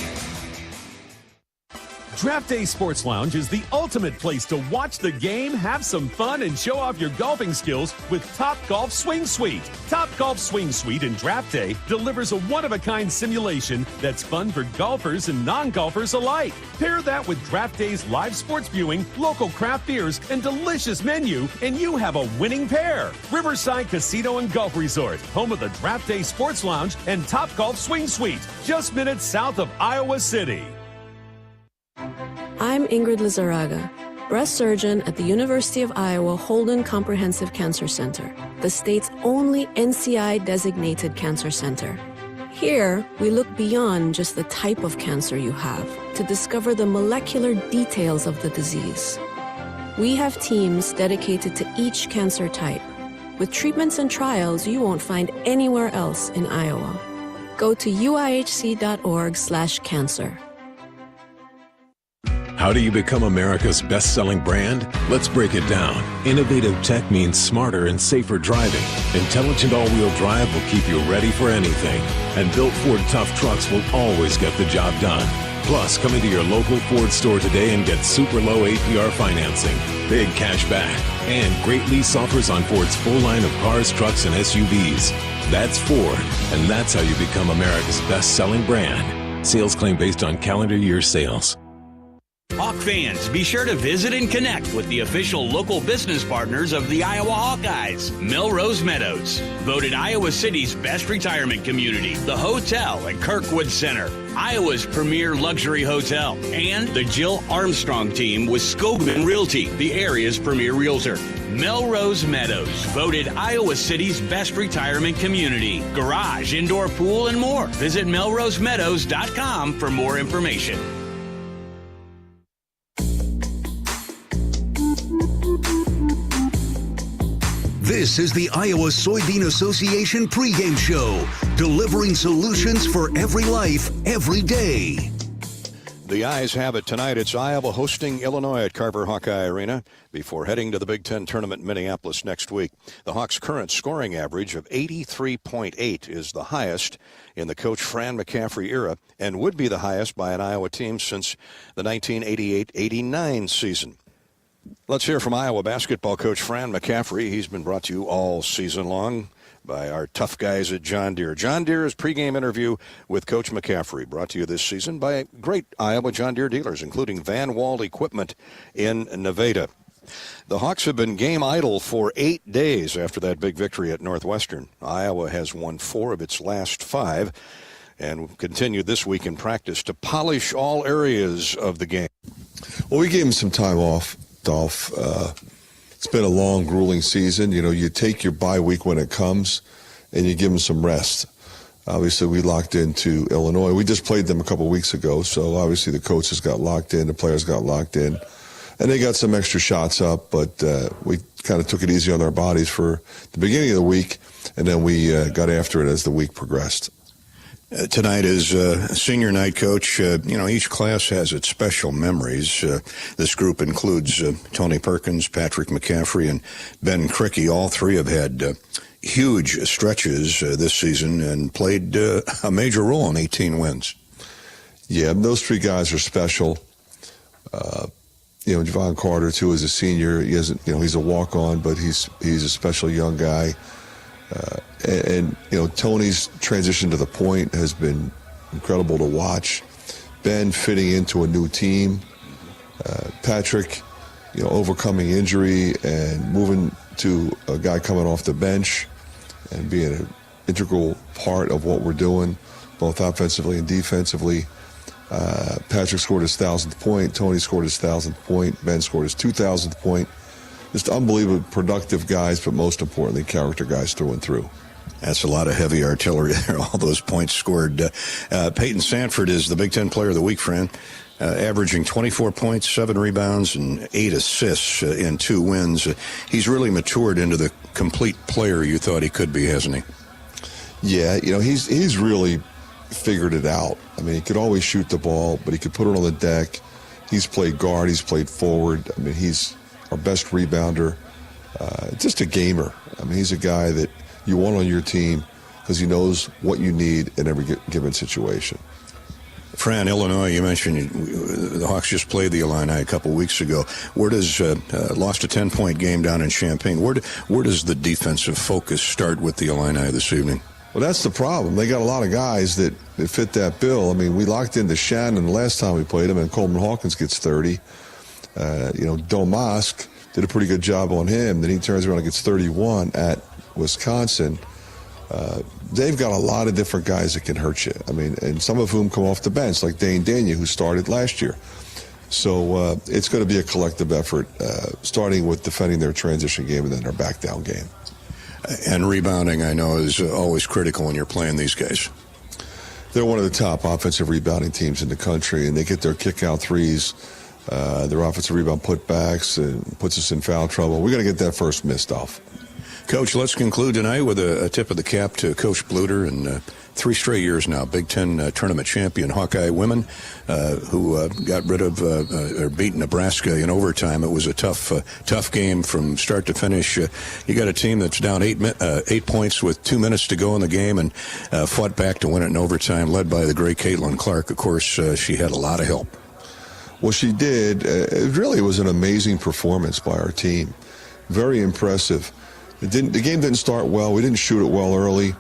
Draft Day Sports Lounge is the ultimate place to watch the game, have some fun, and show off your golfing skills with Top Golf Swing Suite. Top Golf Swing Suite in Draft Day delivers a one-of-a-kind simulation that's fun for golfers and non-golfers alike. Pair that with Draft Day's live sports viewing, local craft beers, and delicious menu, and you have a winning pair. Riverside Casino and Golf Resort, home of the Draft Day Sports Lounge and Top Golf Swing Suite, just minutes south of Iowa City. I'm Ingrid Lizarraga, breast surgeon at the University of Iowa Holden Comprehensive Cancer Center, the state's only NCI-designated cancer center. Here, we look beyond just the type of cancer you have to discover the molecular details of the disease. We have teams dedicated to each cancer type, with treatments and trials you won't find anywhere else in Iowa. Go to uihc.org/cancer. How do you become America's best-selling brand? Let's break it down. Innovative tech means smarter and safer driving. Intelligent all-wheel drive will keep you ready for anything. And built Ford tough trucks will always get the job done. Plus, come into your local Ford store today and get super low APR financing, big cash back, and great lease offers on Ford's full line of cars, trucks, and SUVs. That's Ford, and that's how you become America's best-selling brand. Sales claim based on calendar year sales. Hawk fans, be sure to visit and connect with the official local business partners of the Iowa Hawkeyes. Melrose Meadows, voted Iowa City's best retirement community, the hotel at Kirkwood Center, Iowa's premier luxury hotel, and the Jill Armstrong team with Skogman Realty, the area's premier realtor. Melrose Meadows, voted Iowa City's best retirement community, garage, indoor pool, and more. Visit melrosemeadows.com for more information. This is the Iowa Soybean Association pregame show, delivering solutions for every life, every day. The Eyes have it tonight. It's Iowa hosting Illinois at Carver Hawkeye Arena before heading to the Big Ten tournament in Minneapolis next week. The Hawks' current scoring average of 83.8 is the highest in the coach Fran McCaffrey era and would be the highest by an Iowa team since the 1988-89 season. Let's hear from Iowa basketball coach Fran McCaffrey. He's been brought to you all season long by our tough guys at John Deere. John Deere's pregame interview with Coach McCaffrey, brought to you this season by great Iowa John Deere dealers, including Van Wald Equipment in Nevada. The Hawks have been game idle for 8 days after that big victory at Northwestern. Iowa has won 4 of its last 5 and continued this week in practice to polish all areas of the game. Well, we gave them some time off, Dolph. It's been a long, grueling season. You know, you take your bye week when it comes, and you give them some rest. Obviously, we locked into Illinois. We just played them a couple weeks ago, so obviously the coaches got locked in, the players got locked in, and they got some extra shots up, but we kind of took it easy on our bodies for the beginning of the week, and then we got after it as the week progressed. Tonight is senior night, Coach. Each class has its special memories. This group includes Tony Perkins, Patrick McCaffrey, and Ben Cricky. All three have had huge stretches this season and played a major role in 18 wins. Yeah, those three guys are special. Javon Carter, too, is a senior. He hasn't, he's a walk-on, but he's a special young guy. And Tony's transition to the point has been incredible to watch. Ben fitting into a new team. Patrick, overcoming injury and moving to a guy coming off the bench and being an integral part of what we're doing, both offensively and defensively. Patrick scored his 1,000th point. Tony scored his 1,000th point. Ben scored his 2,000th point. Just unbelievably productive guys, but most importantly, character guys through and through. That's a lot of heavy artillery there, all those points scored. Peyton Sanford is the Big Ten Player of the Week, Fran. averaging 24 points, 7 rebounds, and 8 assists in 2 wins. He's really matured into the complete player you thought he could be, hasn't he? Yeah, he's really figured it out. I mean, he could always shoot the ball, but he could put it on the deck. He's played guard. He's played forward. I mean, he's our best rebounder. Just a gamer. I mean, he's a guy that you want on your team because he knows what you need in every given situation. Fran, Illinois, you mentioned the Hawks just played the Illini a couple weeks ago. Where does lost a 10-point game down in Champaign? Where does the defensive focus start with the Illini this evening? Well, that's the problem. They got a lot of guys that fit that bill. I mean, we locked into Shannon the last time we played him, and Coleman Hawkins gets 30. Domask did a pretty good job on him. Then he turns around and gets 31 at Wisconsin. They've got a lot of different guys that can hurt you. I mean, and some of whom come off the bench, like Dane Dania, who started last year. So it's going to be a collective effort, starting with defending their transition game and then their back down game. And rebounding, I know, is always critical when you're playing these guys. They're one of the top offensive rebounding teams in the country, and they get their kick-out threes, their offensive rebound putbacks, and puts us in foul trouble. We're going to get that first missed off. Coach, let's conclude tonight with a tip of the cap to Coach Bluter, and 3 straight years now, Big Ten tournament champion Hawkeye women, who got rid of or beat Nebraska in overtime. It was a tough game from start to finish. You got a team that's down 8 points with 2 minutes to go in the game, and fought back to win it in overtime, led by the great Caitlin Clark. Of course, she had a lot of help. Well, she did. It really was an amazing performance by our team. Very impressive. The game didn't start well. We didn't shoot it well early.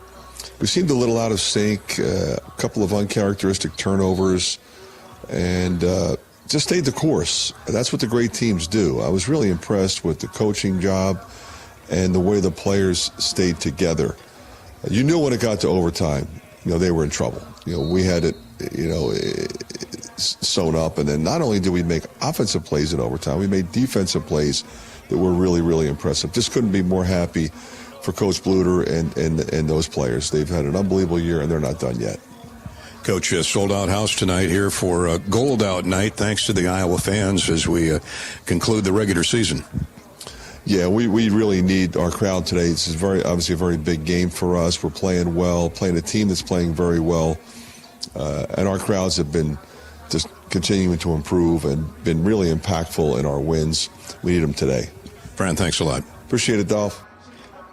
We seemed a little out of sync, a couple of uncharacteristic turnovers, and just stayed the course. That's what the great teams do. I was really impressed with the coaching job and the way the players stayed together. You knew when it got to overtime, they were in trouble. We had it, sewn up, and then not only did we make offensive plays in overtime, we made defensive plays that were really, really impressive. Just couldn't be more happy for Coach Bluter and those players. They've had an unbelievable year, and they're not done yet. Coach, sold-out house tonight here for Gold Out Night, thanks to the Iowa fans as we conclude the regular season. Yeah, we really need our crowd today. This is obviously a very big game for us. We're playing well, playing a team that's playing very well, and our crowds have been just continuing to improve and been really impactful in our wins. We need them today. Fran, thanks a lot. Appreciate it, Dolph.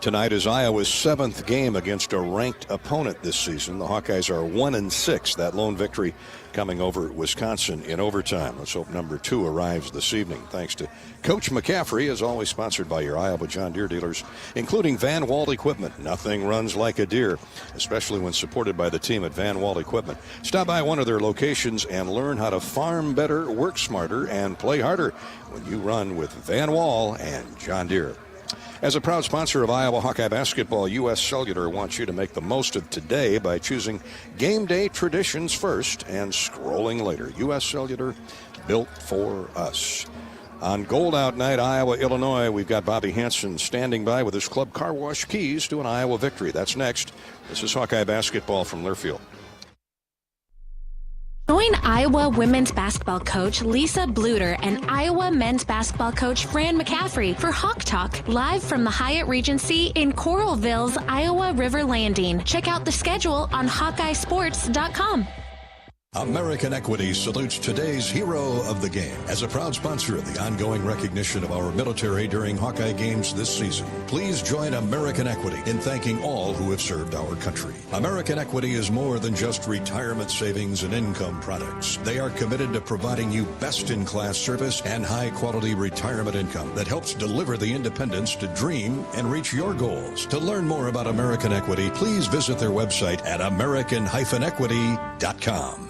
Tonight is Iowa's 7th game against a ranked opponent this season. The Hawkeyes are 1-6. That lone victory coming over Wisconsin in overtime. Let's hope number 2 arrives this evening. Thanks to Coach McCaffrey, as always sponsored by your Iowa John Deere dealers, including Van Walt Equipment. Nothing runs like a Deere, especially when supported by the team at Van Walt Equipment. Stop by one of their locations and learn how to farm better, work smarter, and play harder when you run with Van Walt and John Deere. As a proud sponsor of Iowa Hawkeye basketball, U.S. Cellular wants you to make the most of today by choosing game day traditions first and scrolling later. U.S. Cellular, built for us. On Gold Out Night, Iowa, Illinois, we've got Bobby Hansen standing by with his club car wash keys to an Iowa victory. That's next. This is Hawkeye basketball from Learfield. Join Iowa women's basketball coach Lisa Bluter and Iowa men's basketball coach Fran McCaffrey for Hawk Talk, live from the Hyatt Regency in Coralville's Iowa River Landing. Check out the schedule on HawkeyeSports.com. American Equity salutes today's hero of the game. As a proud sponsor of the ongoing recognition of our military during Hawkeye games this season, please join American Equity in thanking all who have served our country. American Equity is more than just retirement savings and income products. They are committed to providing you best-in-class service and high-quality retirement income that helps deliver the independence to dream and reach your goals. To learn more about American Equity, please visit their website at american-equity.com.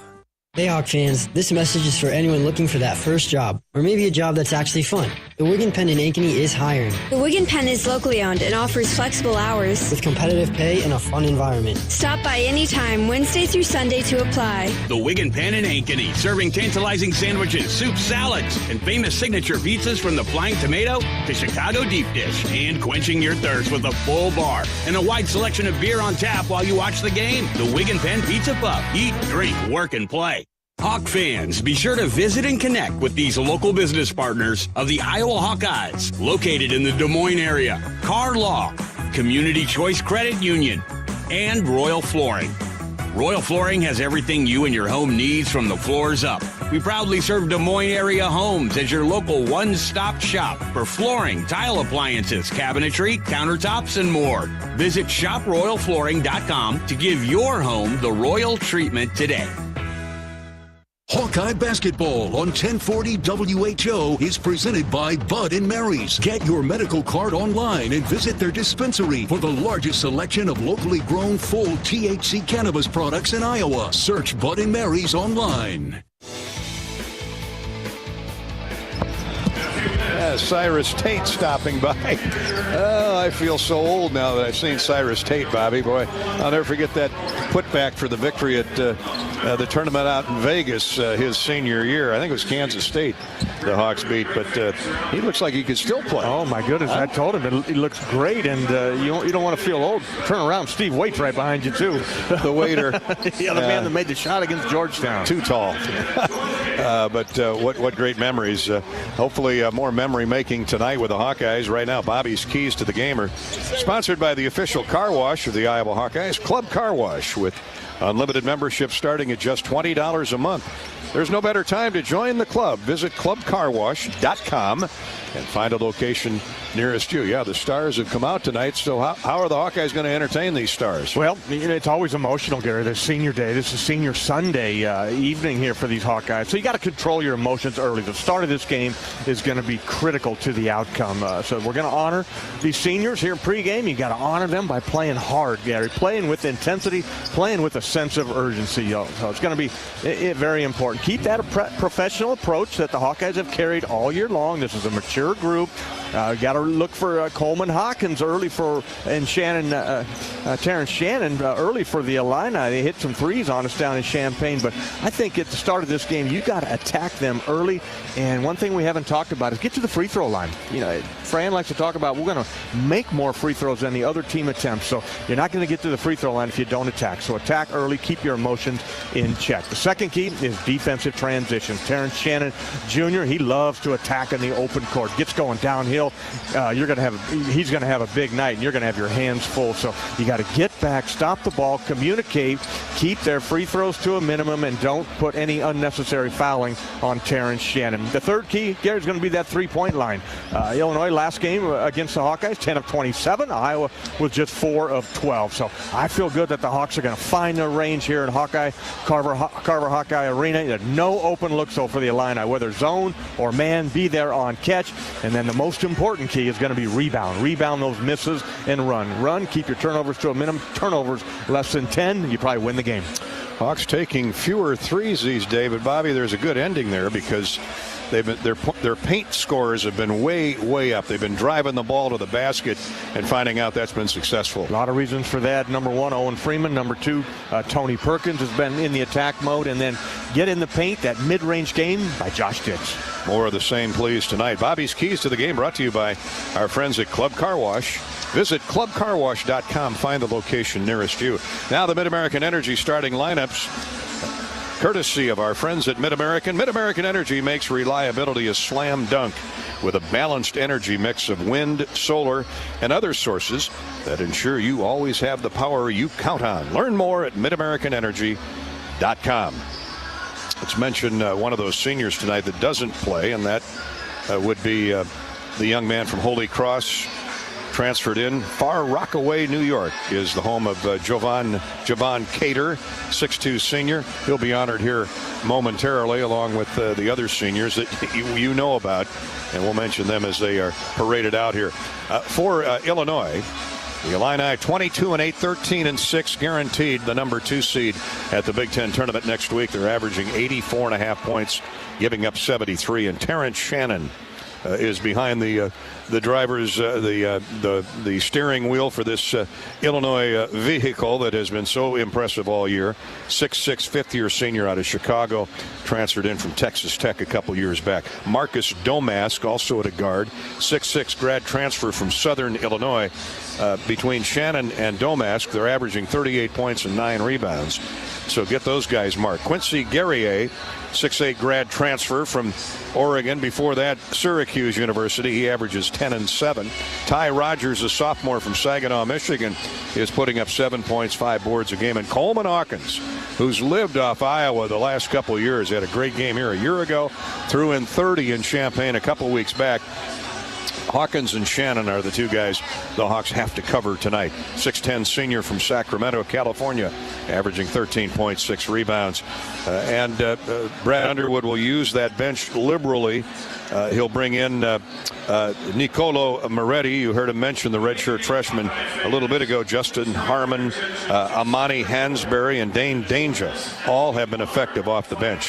Hey Hawk fans, this message is for anyone looking for that first job, or maybe a job that's actually fun. The Wig & Pen in Ankeny is hiring. The Wig & Pen is locally owned and offers flexible hours with competitive pay and a fun environment. Stop by anytime, Wednesday through Sunday to apply. The Wig & Pen in Ankeny, serving tantalizing sandwiches, soup, salads, and famous signature pizzas from the Flying Tomato to Chicago Deep Dish, and quenching your thirst with a full bar and a wide selection of beer on tap while you watch the game. The Wig & Pen Pizza Pub. Eat, drink, work, and play. Hawk fans, be sure to visit and connect with these local business partners of the Iowa Hawkeyes, located in the Des Moines area. Car Law, Community Choice Credit Union, and Royal Flooring. Royal Flooring has everything you and your home needs from the floors up. We proudly serve Des Moines area homes as your local one-stop shop for flooring, tile appliances, cabinetry, countertops, and more. Visit shoproyalflooring.com to give your home the royal treatment today. Hawkeye Basketball on 1040 WHO is presented by Bud & Mary's. Get your medical card online and visit their dispensary for the largest selection of locally grown full THC cannabis products in Iowa. Search Bud & Mary's online. Cyrus Tate stopping by. Oh, I feel so old now that I've seen Cyrus Tate, Bobby. Boy, I'll never forget that putback for the victory at the tournament out in Vegas his senior year. I think it was Kansas State the Hawks beat, but he looks like he could still play. Oh, my goodness. I told him he looks great, and you don't want to feel old. Turn around. Steve Waite's right behind you, too. The waiter. The other man that made the shot against Georgetown. Too tall. But what great memories. Hopefully more memory making tonight with the Hawkeyes. Right now, Bobby's keys to the game are sponsored by the official car wash of the Iowa Hawkeyes, Club Car Wash, with unlimited membership starting at just $20 a month. There's no better time to join the club. Visit clubcarwash.com and find a location nearest you. Yeah, the Stars have come out tonight, so how are the Hawkeyes going to entertain these Stars? Well, it's always emotional, Gary. This senior day, this is senior Sunday evening here for these Hawkeyes. So you got to control your emotions early. The start of this game is going to be critical to the outcome. So we're going to honor these seniors here in pregame. You got to honor them by playing hard, Gary. Playing with intensity, playing with a sense of urgency. So it's going to be very important. Keep that professional approach that the Hawkeyes have carried all year long. This is a mature group. Got to look for Coleman Hawkins early and Terrence Shannon early for the Illini. They hit some threes on us down in Champaign, but I think at the start of this game, you got to attack them early. And one thing we haven't talked about is get to the free throw line. Fran likes to talk about we're going to make more free throws than the other team attempts. So you're not going to get to the free throw line if you don't attack. So attack early, keep your emotions in check. The second key is defensive transitions. Terrence Shannon Jr., he loves to attack in the open court. Gets going downhill. He's going to have a big night, and you're going to have your hands full. So you got to get back, stop the ball, communicate, keep their free throws to a minimum, and don't put any unnecessary fouling on Terrence Shannon. The third key, Gary, is going to be that three-point line. Illinois last game against the Hawkeyes, 10 of 27. Iowa was just 4 of 12. So I feel good that the Hawks are going to find their range here in Carver Hawkeye Arena. There's no open look so for the Illini, whether zone or man, be there on catch. And then the most important key is going to be rebound those misses and run, keep your turnovers to a minimum. Turnovers less than 10, you probably win the game. Hawks taking fewer threes these days, but Bobby, there's a good ending there because their paint scores have been way up. They've been driving the ball to the basket and finding out that's been successful. A lot of reasons for that. Number one, Owen Freeman. Number two, Tony Perkins has been in the attack mode. And then get in the paint, that mid-range game by Josh Ditch. More of the same, please, tonight. Bobby's Keys to the Game brought to you by our friends at Club Car Wash. Visit clubcarwash.com. Find the location nearest you. Now the Mid-American Energy starting lineups, courtesy of our friends at Mid-American. Mid-American Energy makes reliability a slam dunk with a balanced energy mix of wind, solar, and other sources that ensure you always have the power you count on. Learn more at midamericanenergy.com. Let's mention one of those seniors tonight that doesn't play, and that would be the young man from Holy Cross, transferred in. Far Rockaway, New York is the home of Javon Cater, 6'2 senior. He'll be honored here momentarily along with the other seniors that you know about, and we'll mention them as they are paraded out here. For Illinois, the Illini 22-8, 13-6, guaranteed the number 2 seed at the Big Ten tournament next week. They're averaging 84.5 points, giving up 73. And Terrence Shannon is behind the driver's the steering wheel for this Illinois vehicle that has been so impressive all year. 6'6", fifth-year senior out of Chicago, transferred in from Texas Tech a couple years back. Marcus Domask, also at a guard, 6'6", grad transfer from Southern Illinois. Between Shannon and Domask, they're averaging 38 points and 9 rebounds. So get those guys marked. Quincy Guerrier, 6'8", grad transfer from Oregon. Before that, Syracuse University. He averages 10 and 7. Ty Rogers, a sophomore from Saginaw, Michigan, is putting up 7 points, 5 boards a game. And Coleman Hawkins, who's lived off Iowa the last couple of years, had a great game here a year ago, threw in 30 in Champaign a couple weeks back. Hawkins and Shannon are the two guys the Hawks have to cover tonight. 6'10" senior from Sacramento, California, averaging 13 points, 6 rebounds. And Brad Underwood will use that bench liberally. He'll bring in Nicolo Moretti. You heard him mention the redshirt freshman a little bit ago. Justin Harmon, Amani Hansberry, and Dane Danger all have been effective off the bench.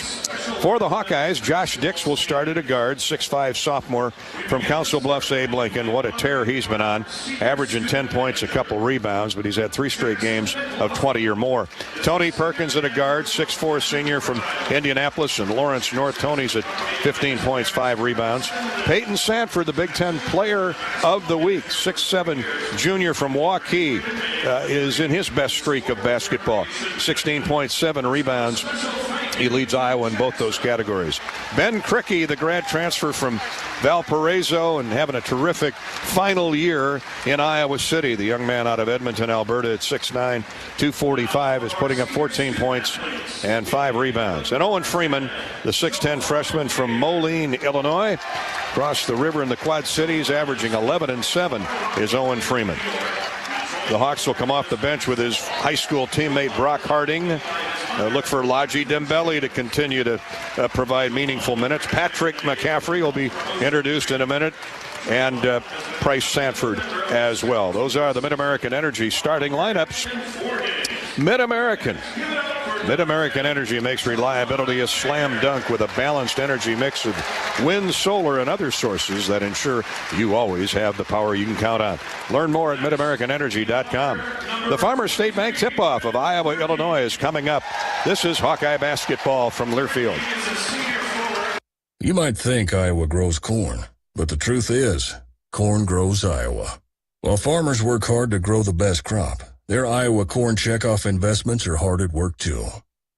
For the Hawkeyes, Josh Dix will start at a guard, 6'5" sophomore from Council Bluffs, Abe Lincoln. What a tear he's been on, averaging 10 points, a couple rebounds, but he's had 3 straight games of 20 or more. Tony Perkins at a guard, 6'4" senior from Indianapolis and Lawrence North. Tony's at 15 points, 5 rebounds. Peyton Sanford, the Big Ten Player of the Week, 6'7" junior from Hawkeyes, is in his best streak of basketball, 16 points, 7 rebounds. He leads Iowa in both those categories. Ben Krikke, the grad transfer from Valparaiso and having a terrific final year in Iowa City. The young man out of Edmonton, Alberta at 6'9", 245, is putting up 14 points and 5 rebounds. And Owen Freeman, the 6'10" freshman from Moline, Illinois, across the river in the Quad Cities, averaging 11 and 7 is Owen Freeman. The Hawks will come off the bench with his high school teammate Brock Harding. Look for Laji Dembele to continue to provide meaningful minutes. Patrick McCaffrey will be introduced in a minute, and Price Sanford as well. Those are the Mid-American Energy starting lineups. Mid-American Energy makes reliability a slam dunk with a balanced energy mix of wind, solar, and other sources that ensure you always have the power you can count on. Learn more at MidAmericanEnergy.com. The Farmers State Bank tip-off of Iowa, Illinois is coming up. This is Hawkeye basketball from Learfield. You might think Iowa grows corn, but the truth is, corn grows Iowa. While farmers work hard to grow the best crop, their Iowa corn checkoff investments are hard at work too.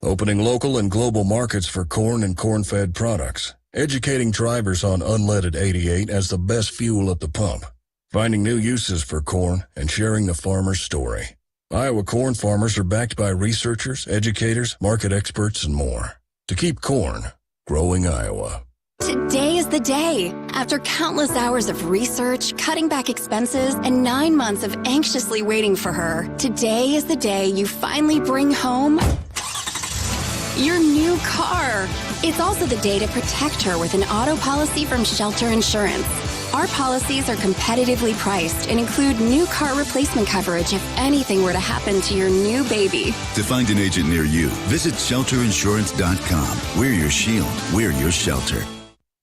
Opening local and global markets for corn and corn-fed products, educating drivers on unleaded 88 as the best fuel at the pump, finding new uses for corn, and sharing the farmer's story. Iowa corn farmers are backed by researchers, educators, market experts, and more. To keep corn growing Iowa. Today is the day. After countless hours of research, cutting back expenses, and 9 months of anxiously waiting for her, today is the day you finally bring home your new car. It's also the day to protect her with an auto policy from Shelter Insurance. Our policies are competitively priced and include new car replacement coverage if anything were to happen to your new baby. To find an agent near you, visit shelterinsurance.com. We're your shield. We're your shelter.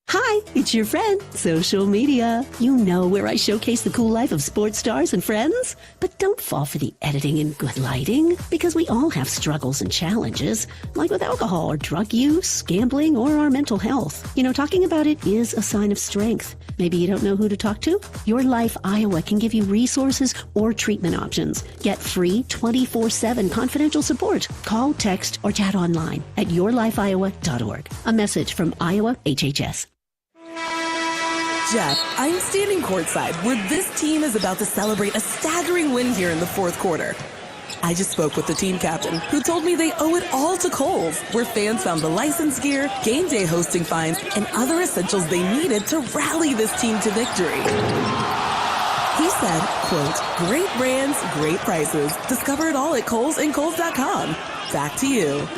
Hi, it's your friend, social media. You know, where I showcase the cool life of sports stars and friends. But don't fall for the editing and good lighting, because we all have struggles and challenges, like with alcohol or drug use, gambling, or our mental health. You know, talking about it is a sign of strength. Maybe you don't know who to talk to? Your Life Iowa can give you resources or treatment options. Get free 24/7 confidential support. Call, text, or chat online at yourlifeiowa.org. A message from Iowa HHS. Jeff, I'm standing courtside where this team is about to celebrate a staggering win here in the fourth quarter. I just spoke with the team captain, who told me they owe it all to Kohl's, where fans found the license gear, game day hosting fines, and other essentials they needed to rally this team to victory. He said, quote, "Great brands, great prices. Discover it all at Kohl's and Kohl's.com. Back to you."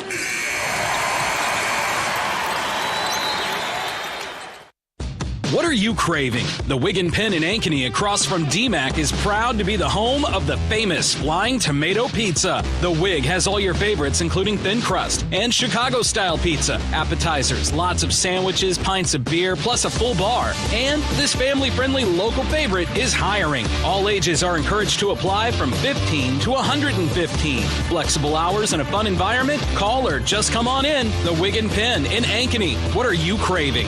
What are you craving? The Wigan Pen in Ankeny across from DMAC is proud to be the home of the famous Flying Tomato Pizza. The Wig has all your favorites, including thin crust and Chicago-style pizza, appetizers, lots of sandwiches, pints of beer, plus a full bar. And this family-friendly local favorite is hiring. All ages are encouraged to apply from 15 to 115. Flexible hours and a fun environment? Call or just come on in. The Wigan Pen in Ankeny. What are you craving?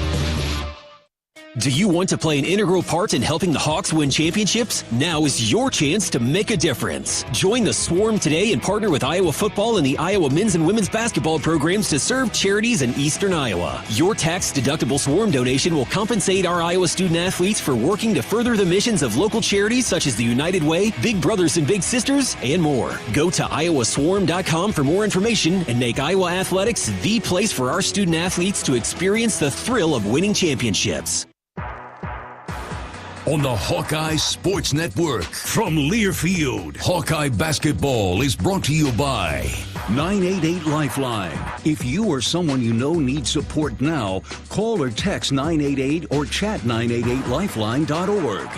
Do you want to play an integral part in helping the Hawks win championships? Now is your chance to make a difference. Join the Swarm today and partner with Iowa football and the Iowa men's and women's basketball programs to serve charities in eastern Iowa. Your tax-deductible Swarm donation will compensate our Iowa student athletes for working to further the missions of local charities such as the United Way, Big Brothers and Big Sisters, and more. Go to iowaswarm.com for more information and make Iowa athletics the place for our student athletes to experience the thrill of winning championships. On the Hawkeye Sports Network from Learfield, Hawkeye basketball is brought to you by 988 Lifeline. If you or someone you know needs support now, call or text 988 or chat 988lifeline.org.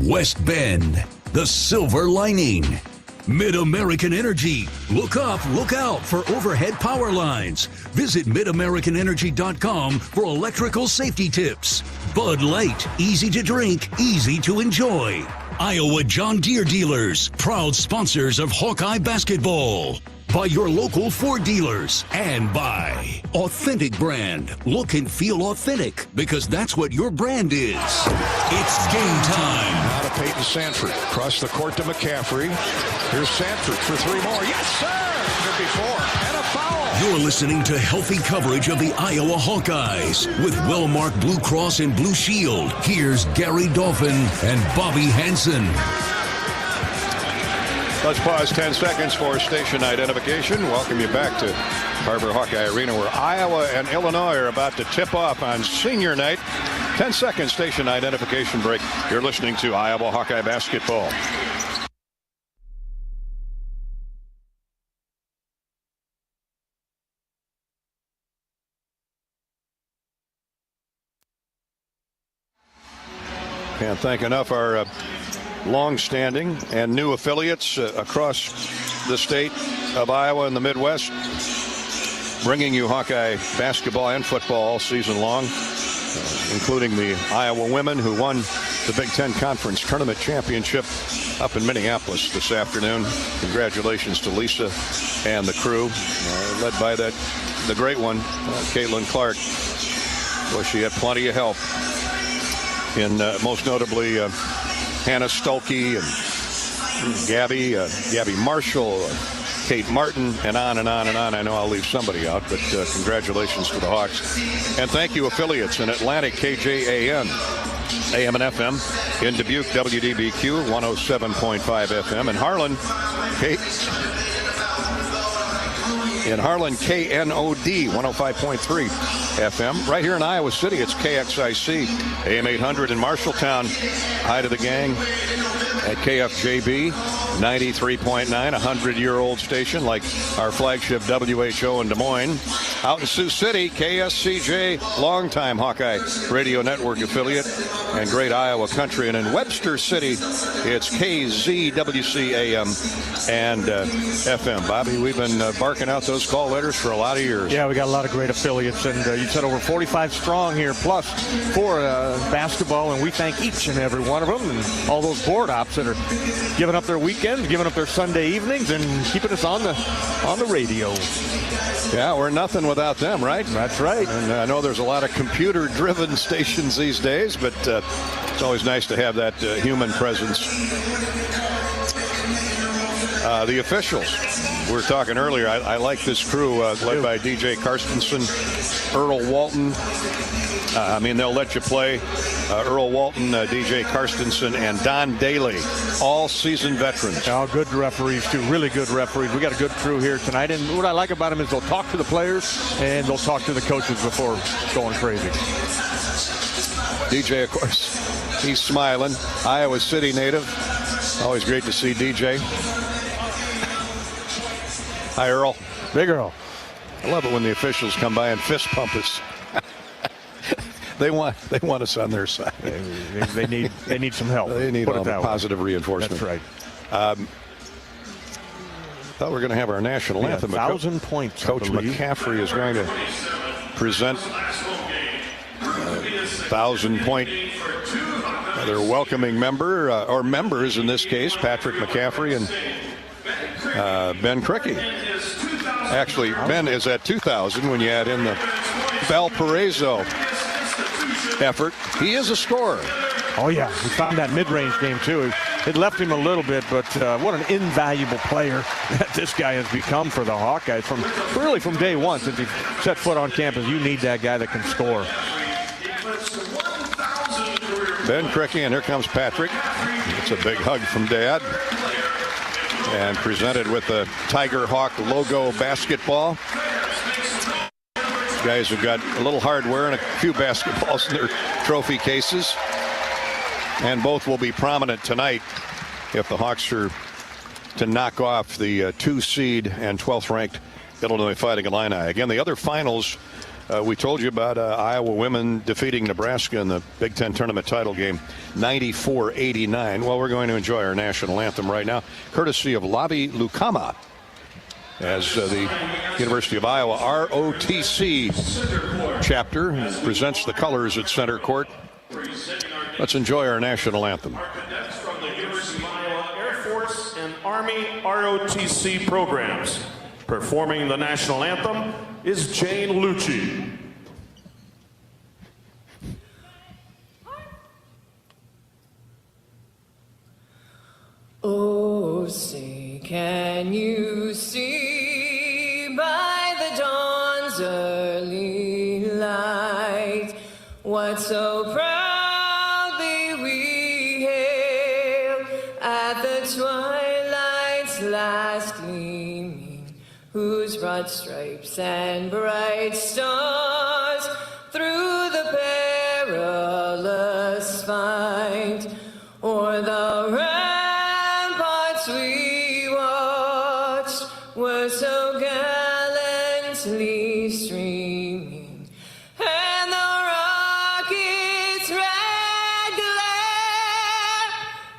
West Bend, the silver lining. Mid-American Energy. Look up, look out for overhead power lines. Visit midamericanenergy.com for electrical safety tips. Bud Light, easy to drink, easy to enjoy. Iowa John Deere dealers, proud sponsors of Hawkeye basketball. By your local Ford dealers, and by Authentic Brand. Look and feel authentic, because that's what your brand is. It's game time. Now to Peyton Sanford. Across the court to McCaffrey. Here's Sanford for three more. Yes, sir! Should be four. And a foul. You're listening to healthy coverage of the Iowa Hawkeyes with well-marked Blue Cross and Blue Shield. Here's Gary Dolphin and Bobby Hansen. Let's pause 10 seconds for station identification. Welcome you back to Harbor Hawkeye Arena, where Iowa and Illinois are about to tip off on senior night. 10 seconds station identification break. You're listening to Iowa Hawkeye basketball. Can't thank enough our long-standing and new affiliates across the state of Iowa and the Midwest, bringing you Hawkeye basketball and football all season long, including the Iowa women who won the Big Ten Conference Tournament Championship up in Minneapolis this afternoon. Congratulations to Lisa and the crew, led by the great one, Caitlin Clark. Well, she had plenty of help in most notably Hannah Stolke and Gabby Marshall, Kate Martin, and on and on and on. I know I'll leave somebody out, but congratulations to the Hawks. And thank you, affiliates in Atlantic, KJAN, AM and FM, in Dubuque, WDBQ, 107.5 FM, in Harlan, KNOD, 105.3 FM. Right here in Iowa City, it's KXIC, AM 800 in Marshalltown. Hi to the gang at KFJB, 93.9, 100-year-old station like our flagship WHO in Des Moines. Out in Sioux City, KSCJ, longtime Hawkeye Radio Network affiliate and great Iowa country. And in Webster City, it's KZWC AM and FM. Bobby, we've been barking out those call letters for a lot of years. Yeah, we got a lot of great affiliates, and you said over 45 strong here, plus for basketball, and we thank each and every one of them, and all those board ops that are giving up their weekends, giving up their Sunday evenings, and keeping us on the radio. Yeah, we're nothing without them, right? That's right. And I know there's a lot of computer-driven stations these days, but it's always nice to have that human presence. The officials, we were talking earlier, I like this crew led by DJ Karstensen, Earl Walton. They'll let you play Earl Walton, DJ Karstensen, and Don Daly, all seasoned veterans. Oh, good referees, too. Really good referees. We got a good crew here tonight. And what I like about them is they'll talk to the players and they'll talk to the coaches before going crazy. DJ, of course, he's smiling. Iowa City native. Always great to see DJ. Hi, Earl. Big Earl. I love it when the officials come by and fist pump us. They want us on their side. They need some help. They need all the positive reinforcement. That's right. Thought we were going to have our national anthem. 1,000 points. Coach McCaffrey is going to present 1,000-point. Their welcoming member, or members in this case, Patrick McCaffrey and Ben Cricky. Actually, Ben is at 2,000 when you add in the Valparaiso effort. He is a scorer. Oh, yeah. We found that mid-range game, too. It left him a little bit, but what an invaluable player that this guy has become for the Hawkeyes. From day one, since he set foot on campus, you need that guy that can score. Ben Cricky, and here comes Patrick. It's a big hug from Dad. And presented with the Tiger Hawk logo basketball. These guys have got a little hardware and a few basketballs in their trophy cases. And both will be prominent tonight if the Hawks are to knock off the 2-seed and 12th-ranked Illinois Fighting Illini. Again, the other finals, we told you about Iowa women defeating Nebraska in the Big Ten tournament title game, 94-89. Well, we're going to enjoy our national anthem right now, courtesy of Lavi Lukama, as the University of Iowa ROTC chapter presents the colors at center court. Let's enjoy our national anthem. Cadets from the University of Iowa Air Force and Army ROTC programs. Performing the national anthem is Jane Lucci. Oh, say, can you see by the dawn's early light what so proudly we hailed at the twilight's last gleaming, whose broad stripes and bright stars through the perilous fight o'er the ramparts we watched were so gallantly streaming, and the rocket's red glare,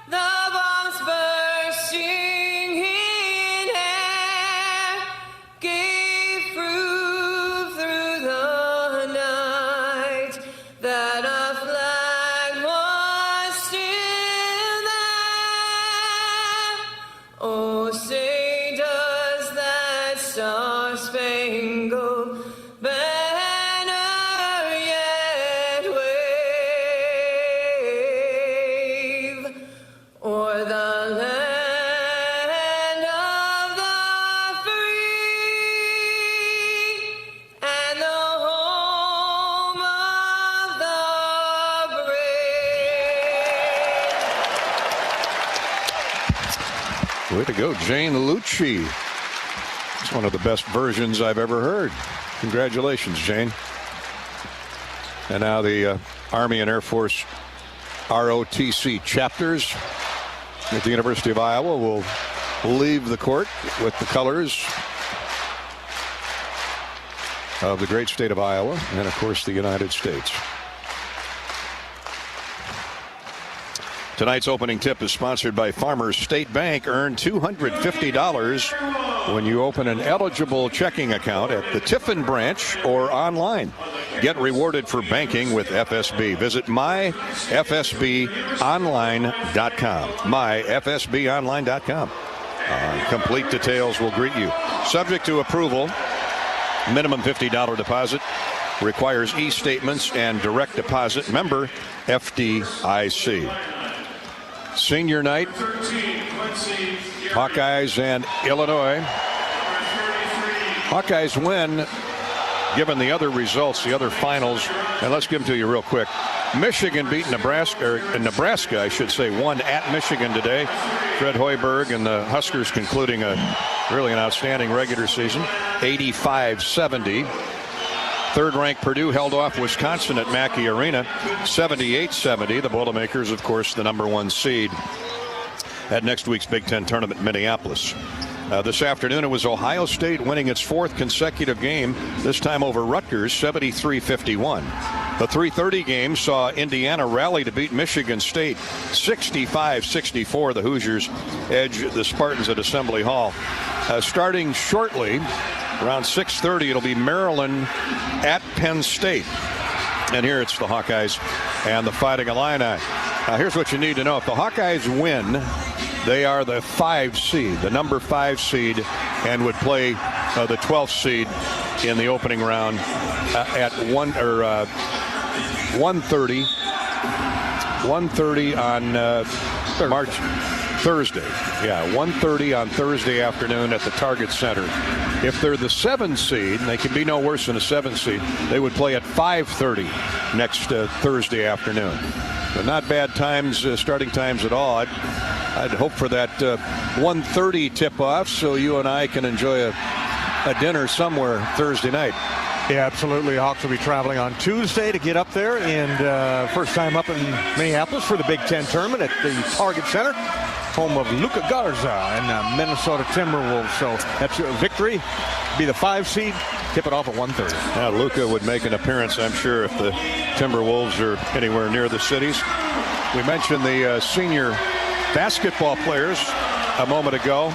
the bombs bursting in air, gave proof through the night that a flag was still there. Oh, say does that star-spangled banner yet wave o'er the land of the free and the home of the brave. Way to go, Jane Lucci. It's one of the best versions I've ever heard. Congratulations, Jane. And now the Army and Air Force ROTC chapters at the University of Iowa will leave the court with the colors of the great state of Iowa and, of course, the United States. Tonight's opening tip is sponsored by Farmers State Bank. Earn $250 when you open an eligible checking account at the Tiffin branch or online. Get rewarded for banking with FSB. Visit myfsbonline.com. myfsbonline.com. Complete details will greet you. Subject to approval, minimum $50 deposit. Requires e-statements and direct deposit. Member FDIC. Senior night, Hawkeyes and Illinois. Hawkeyes win, given the other results, the other finals, and let's give them to you real quick. Michigan beat Nebraska, or Nebraska, I should say, won at Michigan today. Fred Hoiberg and the Huskers concluding really an outstanding regular season, 85-70. Third-ranked Purdue held off Wisconsin at Mackey Arena, 78-70. The Boilermakers, of course, the #1 seed at next week's Big Ten tournament in Minneapolis. This afternoon, it was Ohio State winning its 4th consecutive game, this time over Rutgers, 73-51. The 3:30 game saw Indiana rally to beat Michigan State 65-64. The Hoosiers edge the Spartans at Assembly Hall. Starting shortly, around 6:30, it'll be Maryland at Penn State. And here it's the Hawkeyes and the Fighting Illini. Now here's what you need to know. If the Hawkeyes win, they are the 5 seed, the number 5 seed, and would play the 12th seed in the opening round at 1:30 on Thursday. Yeah, 1:30 on Thursday afternoon at the Target Center. If they're the 7 seed, and they can be no worse than a 7 seed, they would play at 5:30 next Thursday afternoon. But not bad times, starting times at all. I'd hope for that 1:30 tip-off so you and I can enjoy a dinner somewhere Thursday night. Yeah, absolutely. Hawks will be traveling on Tuesday to get up there, and first time up in Minneapolis for the Big Ten tournament at the Target Center, home of Luka Garza and Minnesota Timberwolves. So that's a victory. Be the 5 seed. Tip it off at 1:30. Now Luka would make an appearance, I'm sure, if the Timberwolves are anywhere near the cities. We mentioned the senior basketball players a moment ago.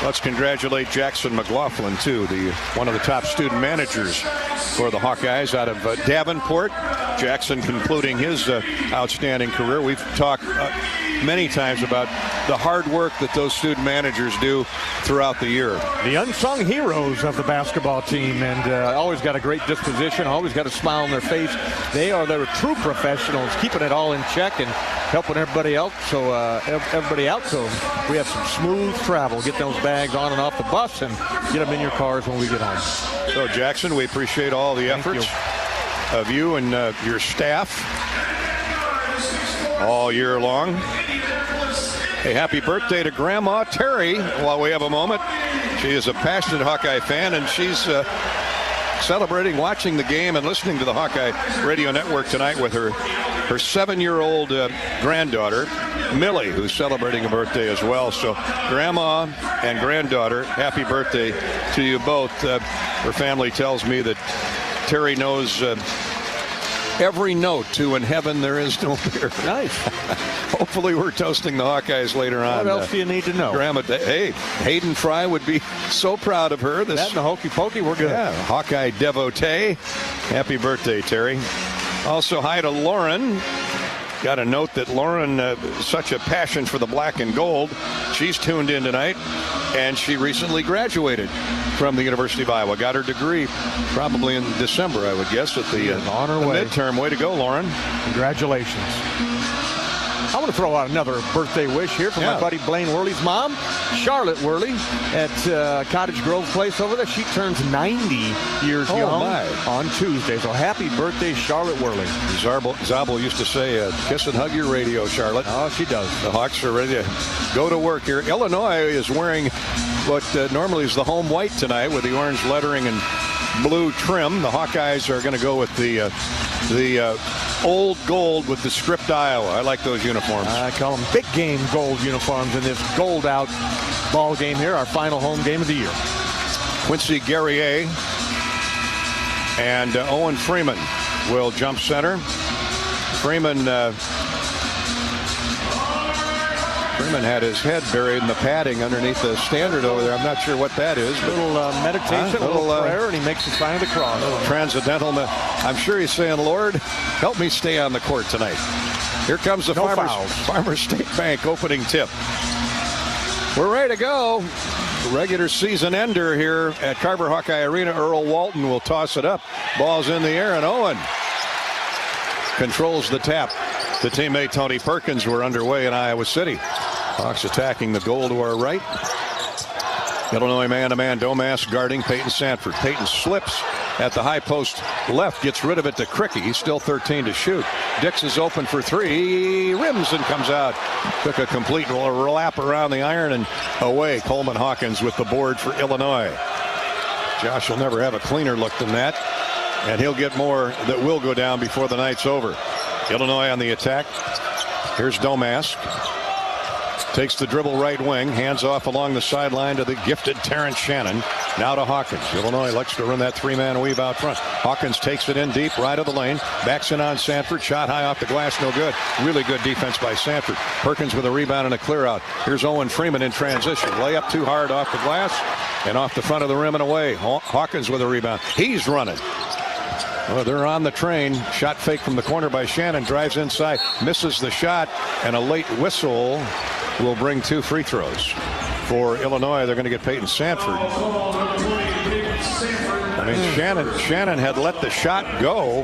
Let's congratulate Jackson McLaughlin, too, one of the top student managers for the Hawkeyes out of Davenport. Jackson concluding his outstanding career. We've talked many times about the hard work that those student managers do throughout the year. The unsung heroes of the basketball team, and always got a great disposition, always got a smile on their face. They are the true professionals, keeping it all in check and helping everybody else. So everybody out. So we have some smooth travel. Get those bags on and off the bus and get them in your cars when we get home. So Jackson, we appreciate all the efforts of you and your staff all year long. Hey, happy birthday to Grandma Terry while we have a moment. She is a passionate Hawkeye fan, and she's celebrating watching the game and listening to the Hawkeye Radio Network tonight with her 7-year-old granddaughter, Millie, who's celebrating a birthday as well. So Grandma and granddaughter, happy birthday to you both. Her family tells me that Terry knows every note to "In Heaven There Is No Fear." Nice. Hopefully we're toasting the Hawkeyes later on. What else do you need to know? Grandma, hey, Hayden Fry would be so proud of her. That and the Hokey Pokey, we're good. Yeah, Hawkeye devotee. Happy birthday, Terry. Also, hi to Lauren. Got a note that Lauren, such a passion for the black and gold. She's tuned in tonight, and she recently graduated from the University of Iowa. Got her degree probably in December, I would guess, at the midterm. Way to go, Lauren. Congratulations. I want to throw out another birthday wish here from my buddy Blaine Worley's mom, Charlotte Worley, at Cottage Grove Place over there. She turns 90 years young on Tuesday. So happy birthday, Charlotte Worley. Zabel used to say, kiss and hug your radio, Charlotte. Oh, she does. The Hawks are ready to go to work here. Illinois is wearing what normally is the home white tonight with the orange lettering and blue trim. The Hawkeyes are going to go with the old gold with the script Iowa. I like those uniforms. I call them big game gold uniforms in this gold out ball game here, our final home game of the year. Quincy Guerrier and Owen Freeman will jump center. Freeman had his head buried in the padding underneath the standard over there. I'm not sure what that is. A little meditation, a little prayer, and he makes the sign of the cross. Transcendental. I'm sure he's saying, Lord, help me stay on the court tonight. Here comes the Farmers State Bank opening tip. We're ready to go. Regular season ender here at Carver Hawkeye Arena. Earl Walton will toss it up. Ball's in the air, and Owen controls the tap. The teammate Tony Perkins were underway in Iowa City. Hawks attacking the goal to our right. Illinois man-to-man. Domas guarding Peyton Sanford. Peyton slips at the high post left. Gets rid of it to Cricky. He's still 13 to shoot. Dix is open for 3. Rims and comes out. Took a complete lap around the iron and away. Coleman Hawkins with the board for Illinois. Josh will never have a cleaner look than that. And he'll get more that will go down before the night's over. Illinois on the attack. Here's Domask. Takes the dribble right wing, hands off along the sideline to the gifted Terrence Shannon. Now to Hawkins. Illinois likes to run that three-man weave out front. Hawkins takes it in deep, right of the lane. Backs in on Sanford. Shot high off the glass, no good. Really good defense by Sanford. Perkins with a rebound and a clear out. Here's Owen Freeman in transition. Layup too hard off the glass and off the front of the rim and away. Hawkins with a rebound. He's running. Well, they're on the train. Shot fake from the corner by Shannon. Drives inside. Misses the shot. And a late whistle will bring 2 free throws. For Illinois, they're going to get Peyton Sanford. I mean, Shannon had let the shot go,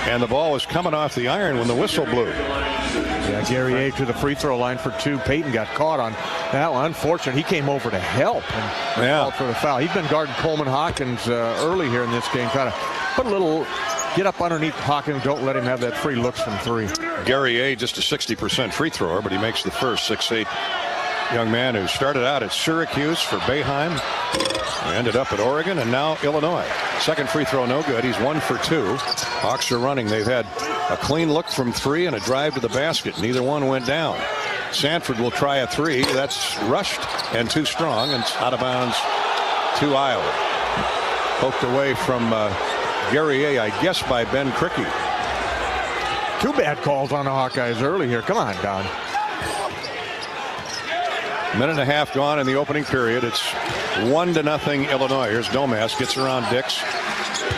and the ball was coming off the iron when the whistle blew. Yeah, Gary A to the free throw line for 2. Peyton got caught on that one. Unfortunate. He came over to help and called for the foul. He's been guarding Coleman Hawkins early here in this game, trying to put a little get up underneath Hawkins. Don't let him have that free looks from 3. Gary A, just a 60% free thrower, but he makes the first. 6'8" young man who started out at Syracuse for Boeheim, ended up at Oregon, and now Illinois. Second free throw no good. He's 1 for 2. Hawks are running. They've had a clean look from 3 and a drive to the basket. Neither one went down. Sanford will try a 3. That's rushed and too strong, and it's out of bounds to Iowa. Poked away from Gary A, I guess, by Ben Cricky. 2 bad calls on the Hawkeyes early here. Come on, Don. Minute and a half gone in the opening period. It's 1-0 Illinois. Here's Domas, gets around Dix.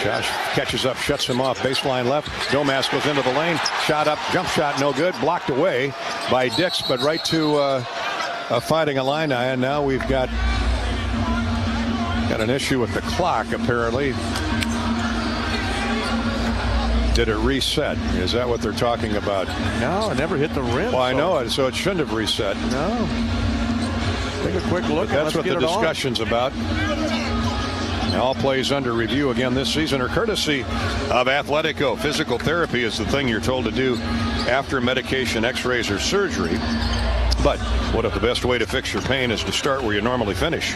Josh catches up, shuts him off, baseline left. Domas goes into the lane, shot up, jump shot, no good, blocked away by Dix, but right to a Fighting Illini. And now we've got an issue with the clock, apparently. Did it reset? Is that what they're talking about? No, it never hit the rim. Well, I know it, so it shouldn't have reset. No. Take a quick look. That's what the discussion's about. All plays under review again this season are courtesy of Athletico. Physical therapy is the thing you're told to do after medication, x-rays, or surgery. But what if the best way to fix your pain is to start where you normally finish?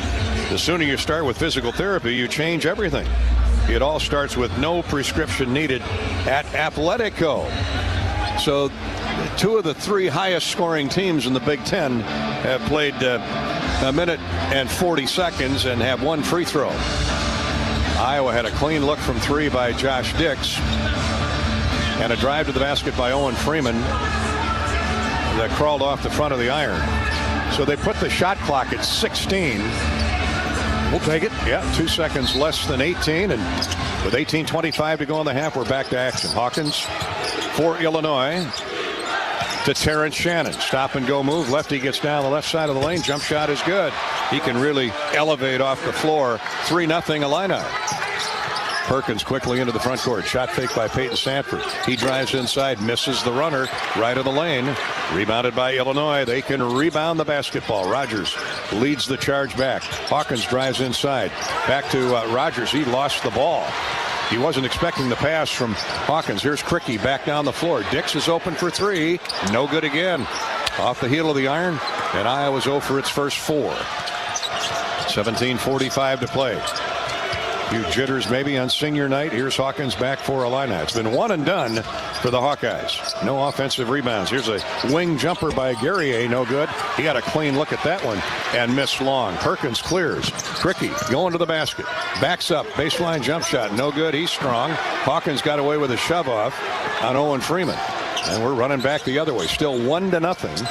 The sooner you start with physical therapy, you change everything. It all starts with no prescription needed at Athletico. So 2 of the 3 highest scoring teams in the Big Ten have played a minute and 40 seconds and have 1 free throw. Iowa had a clean look from 3 by Josh Dix and a drive to the basket by Owen Freeman that crawled off the front of the iron. So they put the shot clock at 16. We'll take it. Yeah, 2 seconds less than 18, and with 18:25 to go in the half, we're back to action. Hawkins for Illinois to Terrence Shannon. Stop and go move. Lefty gets down the left side of the lane. Jump shot is good. He can really elevate off the floor. 3-0 Illini. Perkins quickly into the front court. Shot fake by Peyton Sanford. He drives inside, misses the runner right of the lane. Rebounded by Illinois. They can rebound the basketball. Rogers leads the charge back. Hawkins drives inside. Back to Rogers. He lost the ball. He wasn't expecting the pass from Hawkins. Here's Cricky back down the floor. Dix is open for 3. No good again. Off the heel of the iron, and Iowa's 0 for its first 4. 17:45 to play. A few jitters maybe on senior night. Here's Hawkins back for Illini. It's been 1 and done for the Hawkeyes. No offensive rebounds. Here's a wing jumper by Gary A. No good. He had a clean look at that one and missed long. Perkins clears. Cricky going to the basket. Backs up. Baseline jump shot. No good. He's strong. Hawkins got away with a shove off on Owen Freeman. And we're running back the other way. Still 1-0.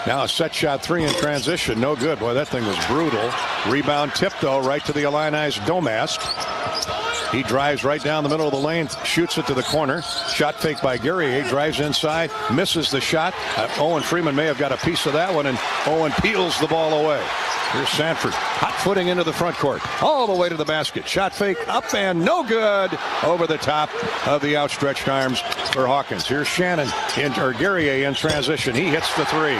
Now a set shot 3 in transition. No good. Boy, that thing was brutal. Rebound tip, though, right to the Illini's Domas. He drives right down the middle of the lane, shoots it to the corner. Shot fake by Gary. He drives inside, misses the shot. Owen Freeman may have got a piece of that one, and Owen peels the ball away. Here's Sanford, hot footing into the front court, all the way to the basket. Shot fake up and no good. Over the top of the outstretched arms for Hawkins. Here's Shannon, or Gary in transition. He hits the 3.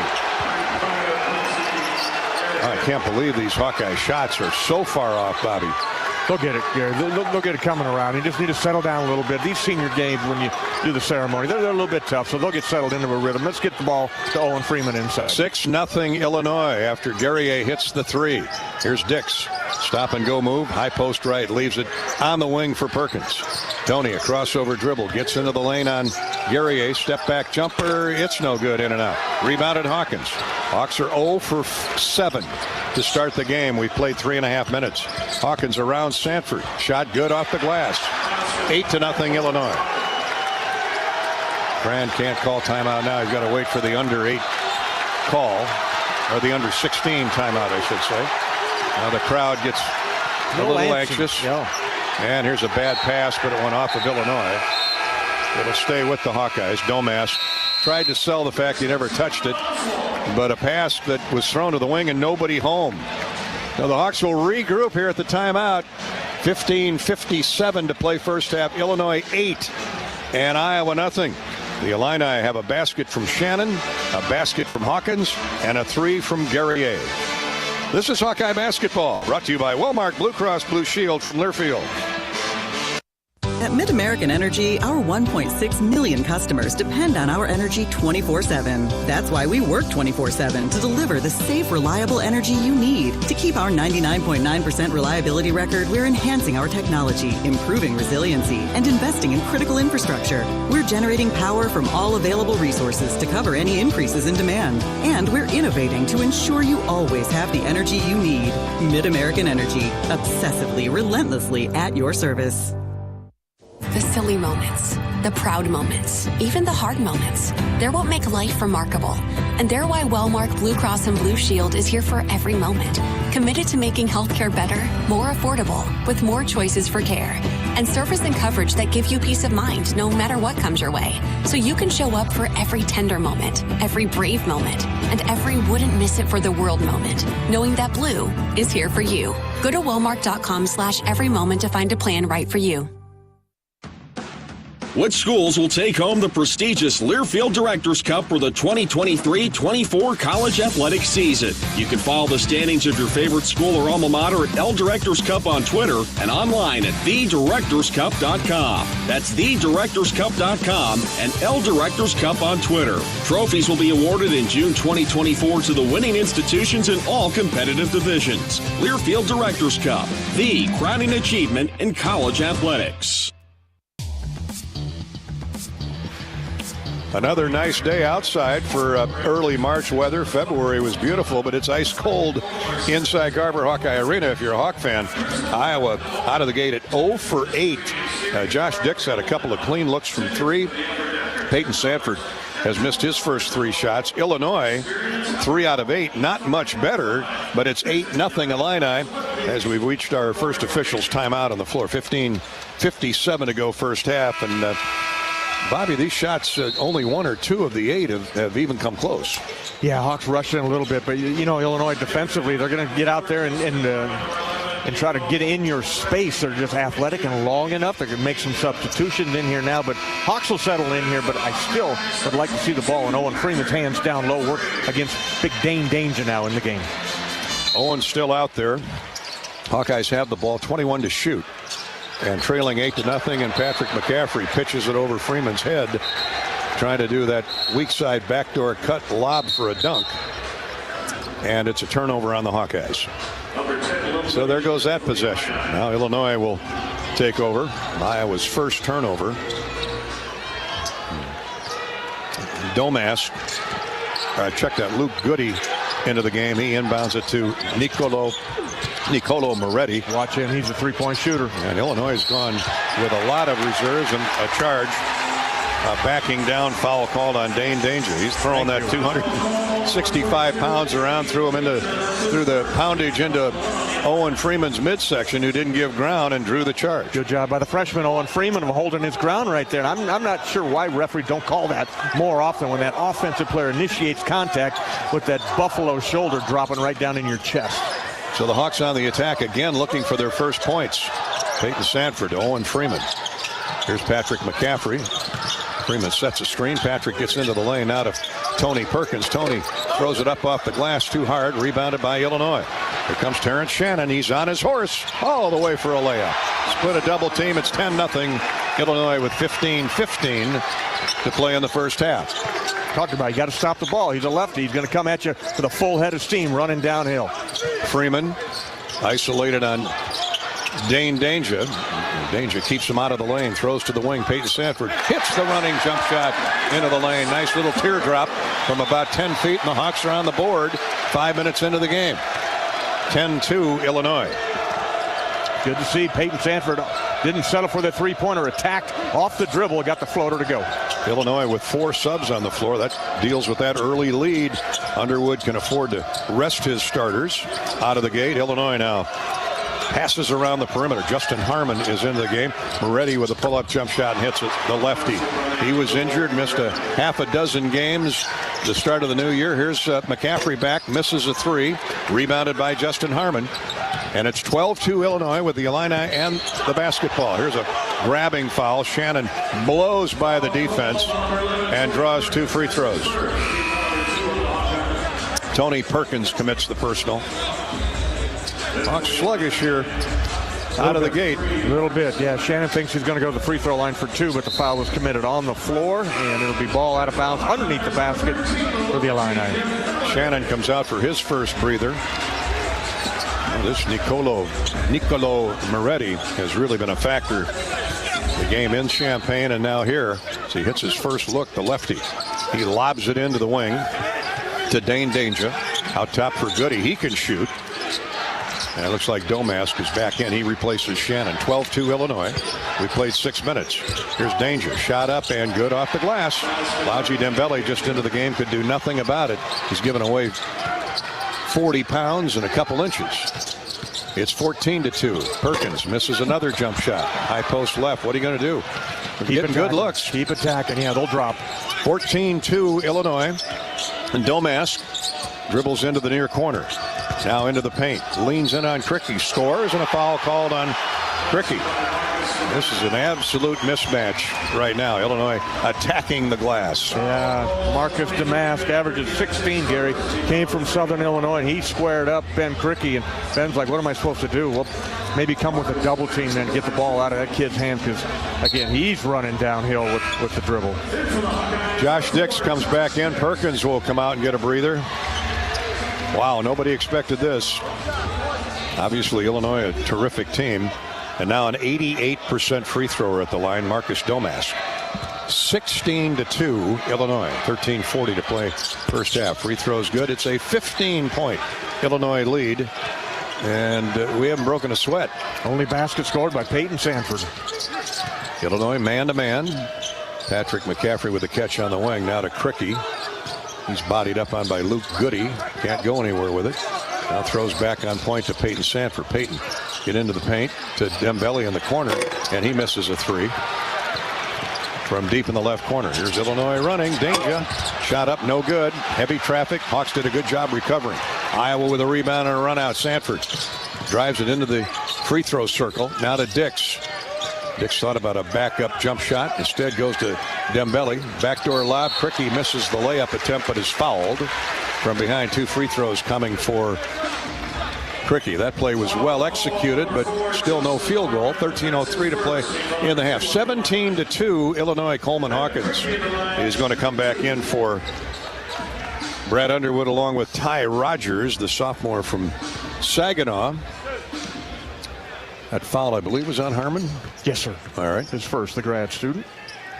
I can't believe these Hawkeye shots are so far off, Bobby. They'll get it, Gary. They'll get it coming around. You just need to settle down a little bit. These senior games, when do the ceremony. They're a little bit tough, so they'll get settled into a rhythm. Let's get the ball to Owen Freeman inside. 6-0 Illinois after Guerrier hits the 3. Here's Dix. Stop and go move. High post right. Leaves it on the wing for Perkins. Tony, a crossover dribble. Gets into the lane on Guerrier. Step back jumper. It's no good. In and out. Rebounded Hawkins. Hawks are 0 for 7 to start the game. We played 3.5 minutes. Hawkins around Sanford. Shot good off the glass. 8-0 Illinois. Fran can't call timeout now. He's got to wait for the under 8 call. Or the under 16 timeout, I should say. Now the crowd gets a little anxious. And here's a bad pass, but it went off of Illinois. It'll stay with the Hawkeyes. Domas tried to sell the fact he never touched it, but a pass that was thrown to the wing and nobody home. Now the Hawks will regroup here at the timeout. 15:57 to play first half. Illinois 8 and Iowa nothing. The Illini have a basket from Shannon, a basket from Hawkins, and a 3 from Guerrier. This is Hawkeye basketball, brought to you by Wellmark Blue Cross Blue Shield from Learfield. At MidAmerican Energy, our 1.6 million customers depend on our energy 24/7. That's why we work 24/7 to deliver the safe, reliable energy you need. To keep our 99.9% reliability record, we're enhancing our technology, improving resiliency, and investing in critical infrastructure. We're generating power from all available resources to cover any increases in demand. And we're innovating to ensure you always have the energy you need. MidAmerican Energy, obsessively, relentlessly at your service. The silly moments, the proud moments, even the hard moments. They're what make life remarkable. And they're why Wellmark Blue Cross and Blue Shield is here for every moment. Committed to making healthcare better, more affordable, with more choices for care. And service and coverage that give you peace of mind no matter what comes your way. So you can show up for every tender moment, every brave moment, and every wouldn't miss it for the world moment. Knowing that Blue is here for you. Go to Wellmark.com/every moment to find a plan right for you. Which schools will take home the prestigious Learfield Directors Cup for the 2023-24 college athletics season? You can follow the standings of your favorite school or alma mater at L Directors Cup on Twitter and online at thedirectorscup.com. That's thedirectorscup.com and L Directors Cup on Twitter. Trophies will be awarded in June 2024 to the winning institutions in all competitive divisions. Learfield Directors Cup, the crowning achievement in college athletics. Another nice day outside for early March weather. February was beautiful, but it's ice cold inside Garber Hawkeye Arena if you're a Hawk fan. Iowa out of the gate at 0 for 8. Josh Dix had a couple of clean looks from 3. Peyton Sanford has missed his first 3 shots. Illinois, 3 out of 8. Not much better, but it's 8-0 Illini as we've reached our first officials timeout on the floor. 15:57 to go first half. And Bobby, these shots, only 1 or 2 of the 8 have even come close. Yeah, Hawks rushed in a little bit, but you know Illinois defensively, they're going to get out there and try to get in your space. They're just athletic and long enough. They're going to make some substitutions in here now, but Hawks will settle in here, but I still would like to see the ball in Owen Freeman's hands down low. Work against Big Dane Danger now in the game. Owen's still out there. Hawkeyes have the ball, 21 to shoot. And trailing 8-0, and Patrick McCaffrey pitches it over Freeman's head, trying to do that weak side backdoor cut lob for a dunk. And it's a turnover on the Hawkeyes. So there goes that possession. Now Illinois will take over. Iowa's first turnover. Domas check that Luke Goody into the game. He inbounds it to Nicolo Moretti. Watch him. He's a three-point shooter. And Illinois has gone with a lot of reserves and a charge. Backing down foul called on Dane Danger. He's throwing that 265 pounds around, through the poundage into Owen Freeman's midsection, who didn't give ground and drew the charge. Good job by the freshman Owen Freeman of holding his ground right there. And I'm not sure why referees don't call that more often when that offensive player initiates contact with that buffalo shoulder dropping right down in your chest. So the Hawks on the attack again, looking for their first points. Peyton Sanford to Owen Freeman. Here's Patrick McCaffrey. Freeman sets a screen. Patrick gets into the lane now to Tony Perkins. Tony throws it up off the glass too hard. Rebounded by Illinois. Here comes Terrence Shannon. He's on his horse all the way for a layup. Split a double team. It's 10-0 Illinois with 15-15 to play in the first half. Talked about, you got to stop the ball. He's a lefty. He's going to come at you with a full head of steam running downhill. Freeman isolated on Dane Danger. Danger keeps him out of the lane, throws to the wing. Peyton Sanford hits the running jump shot into the lane. Nice little teardrop from about 10 feet, and the Hawks are on the board 5 minutes into the game. 10-2 Illinois. Good to see Peyton Sanford didn't settle for the three-pointer, attacked off the dribble, got the floater to go. Illinois with 4 subs on the floor. That deals with that early lead. Underwood can afford to rest his starters out of the gate. Illinois now passes around the perimeter. Justin Harmon is into the game. Moretti with a pull-up jump shot and hits it, the lefty. He was injured, missed a half a dozen games the start of the new year. Here's McCaffrey back, misses a 3, rebounded by Justin Harmon. And it's 12-2 Illinois with the Illini and the basketball. Here's a grabbing foul. Shannon blows by the defense and draws 2 free throws. Tony Perkins commits the personal. Hawks sluggish here out of the gate. A little bit, yeah. Shannon thinks he's going to go to the free throw line for 2, but the foul was committed on the floor, and it'll be ball out of bounds underneath the basket for the Illini. Shannon comes out for his first breather. This Nicolo Moretti has really been a factor. The game in Champaign and now here. So he hits his first look, the lefty. He lobs it into the wing to Dane Danger. Out top for Goody. He can shoot. And it looks like Domask is back in. He replaces Shannon. 12-2 Illinois. We played 6 minutes. Here's Danger. Shot up and good off the glass. Laji Dembele just into the game, could do nothing about it. He's given away 40 pounds and a couple inches. It's 14-2. Perkins misses another jump shot. High post left. What are you going to do? Getting good looks. Keep attacking. Yeah, they'll drop. 14-2 Illinois. And Domask dribbles into the near corner. Now into the paint. Leans in on Cricky. Scores, and a foul called on Cricky. This is an absolute mismatch right now. Illinois attacking the glass. Yeah, Marcus Damask averages 16, Gary. Came from Southern Illinois, and he squared up Ben Cricky. And Ben's like, what am I supposed to do? Well, maybe come with a double team and get the ball out of that kid's hands, because, again, he's running downhill with the dribble. Josh Dix comes back in. Perkins will come out and get a breather. Wow, nobody expected this. Obviously, Illinois, a terrific team. And now an 88% free thrower at the line, Marcus Domask. 16-2 Illinois. 13:40 to play first half. Free throws good. It's a 15-point Illinois lead. And we haven't broken a sweat. Only basket scored by Peyton Sanford. Illinois man-to-man. Patrick McCaffrey with a catch on the wing. Now to Cricky. He's bodied up on by Luke Goody. Can't go anywhere with it. Now throws back on point to Peyton Sanford. Peyton get into the paint to Dembele in the corner, and he misses a 3 from deep in the left corner. Here's Illinois running. Danger. Shot up, no good. Heavy traffic. Hawks did a good job recovering. Iowa with a rebound and a run out. Sanford drives it into the free throw circle. Now to Dix. Dix thought about a backup jump shot. Instead goes to Dembele. Backdoor lob. Cricky misses the layup attempt, but is fouled from behind. 2 free throws coming for Cricky. That play was well executed, but still no field goal. 13:03 to play in the half. 17-2 Illinois. Coleman Hawkins is going to come back in for Brad Underwood along with Ty Rogers, the sophomore from Saginaw. That foul, I believe, was on Harmon? Yes, sir. All right. His first, the grad student.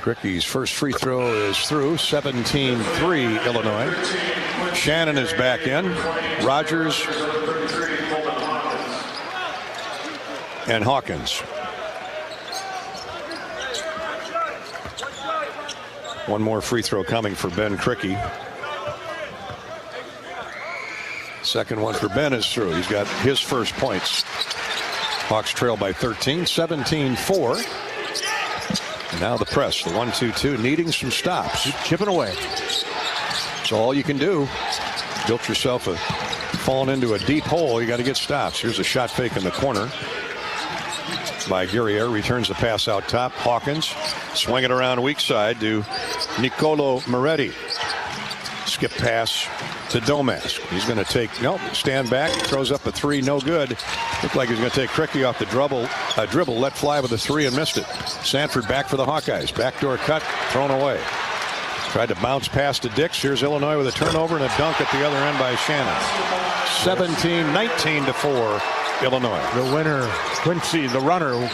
Cricky's first free throw is through. 17-3 Illinois. Shannon is back in. Rogers and Hawkins. One more free throw coming for Ben Cricky. Second one for Ben is through. He's got his first points. Hawks trail by 13, 17-4. Now the press, the 1-2-2, needing some stops. Keep chipping away. That's all you can do. Built yourself falling into a deep hole. You got to get stops. Here's a shot fake in the corner by Guerrier. Returns the pass out top. Hawkins swing it around weak side to Nicolo Moretti. skip pass to Domask. He's going to stand back, throws up a three, no good. Looked like he's going to take Krikke off the dribble, let fly with a three and missed it. Sanford back for the Hawkeyes. Backdoor cut, thrown away. Tried to bounce pass to Dix. Here's Illinois with a turnover and a dunk at the other end by Shannon. 19-4. Illinois. The winner,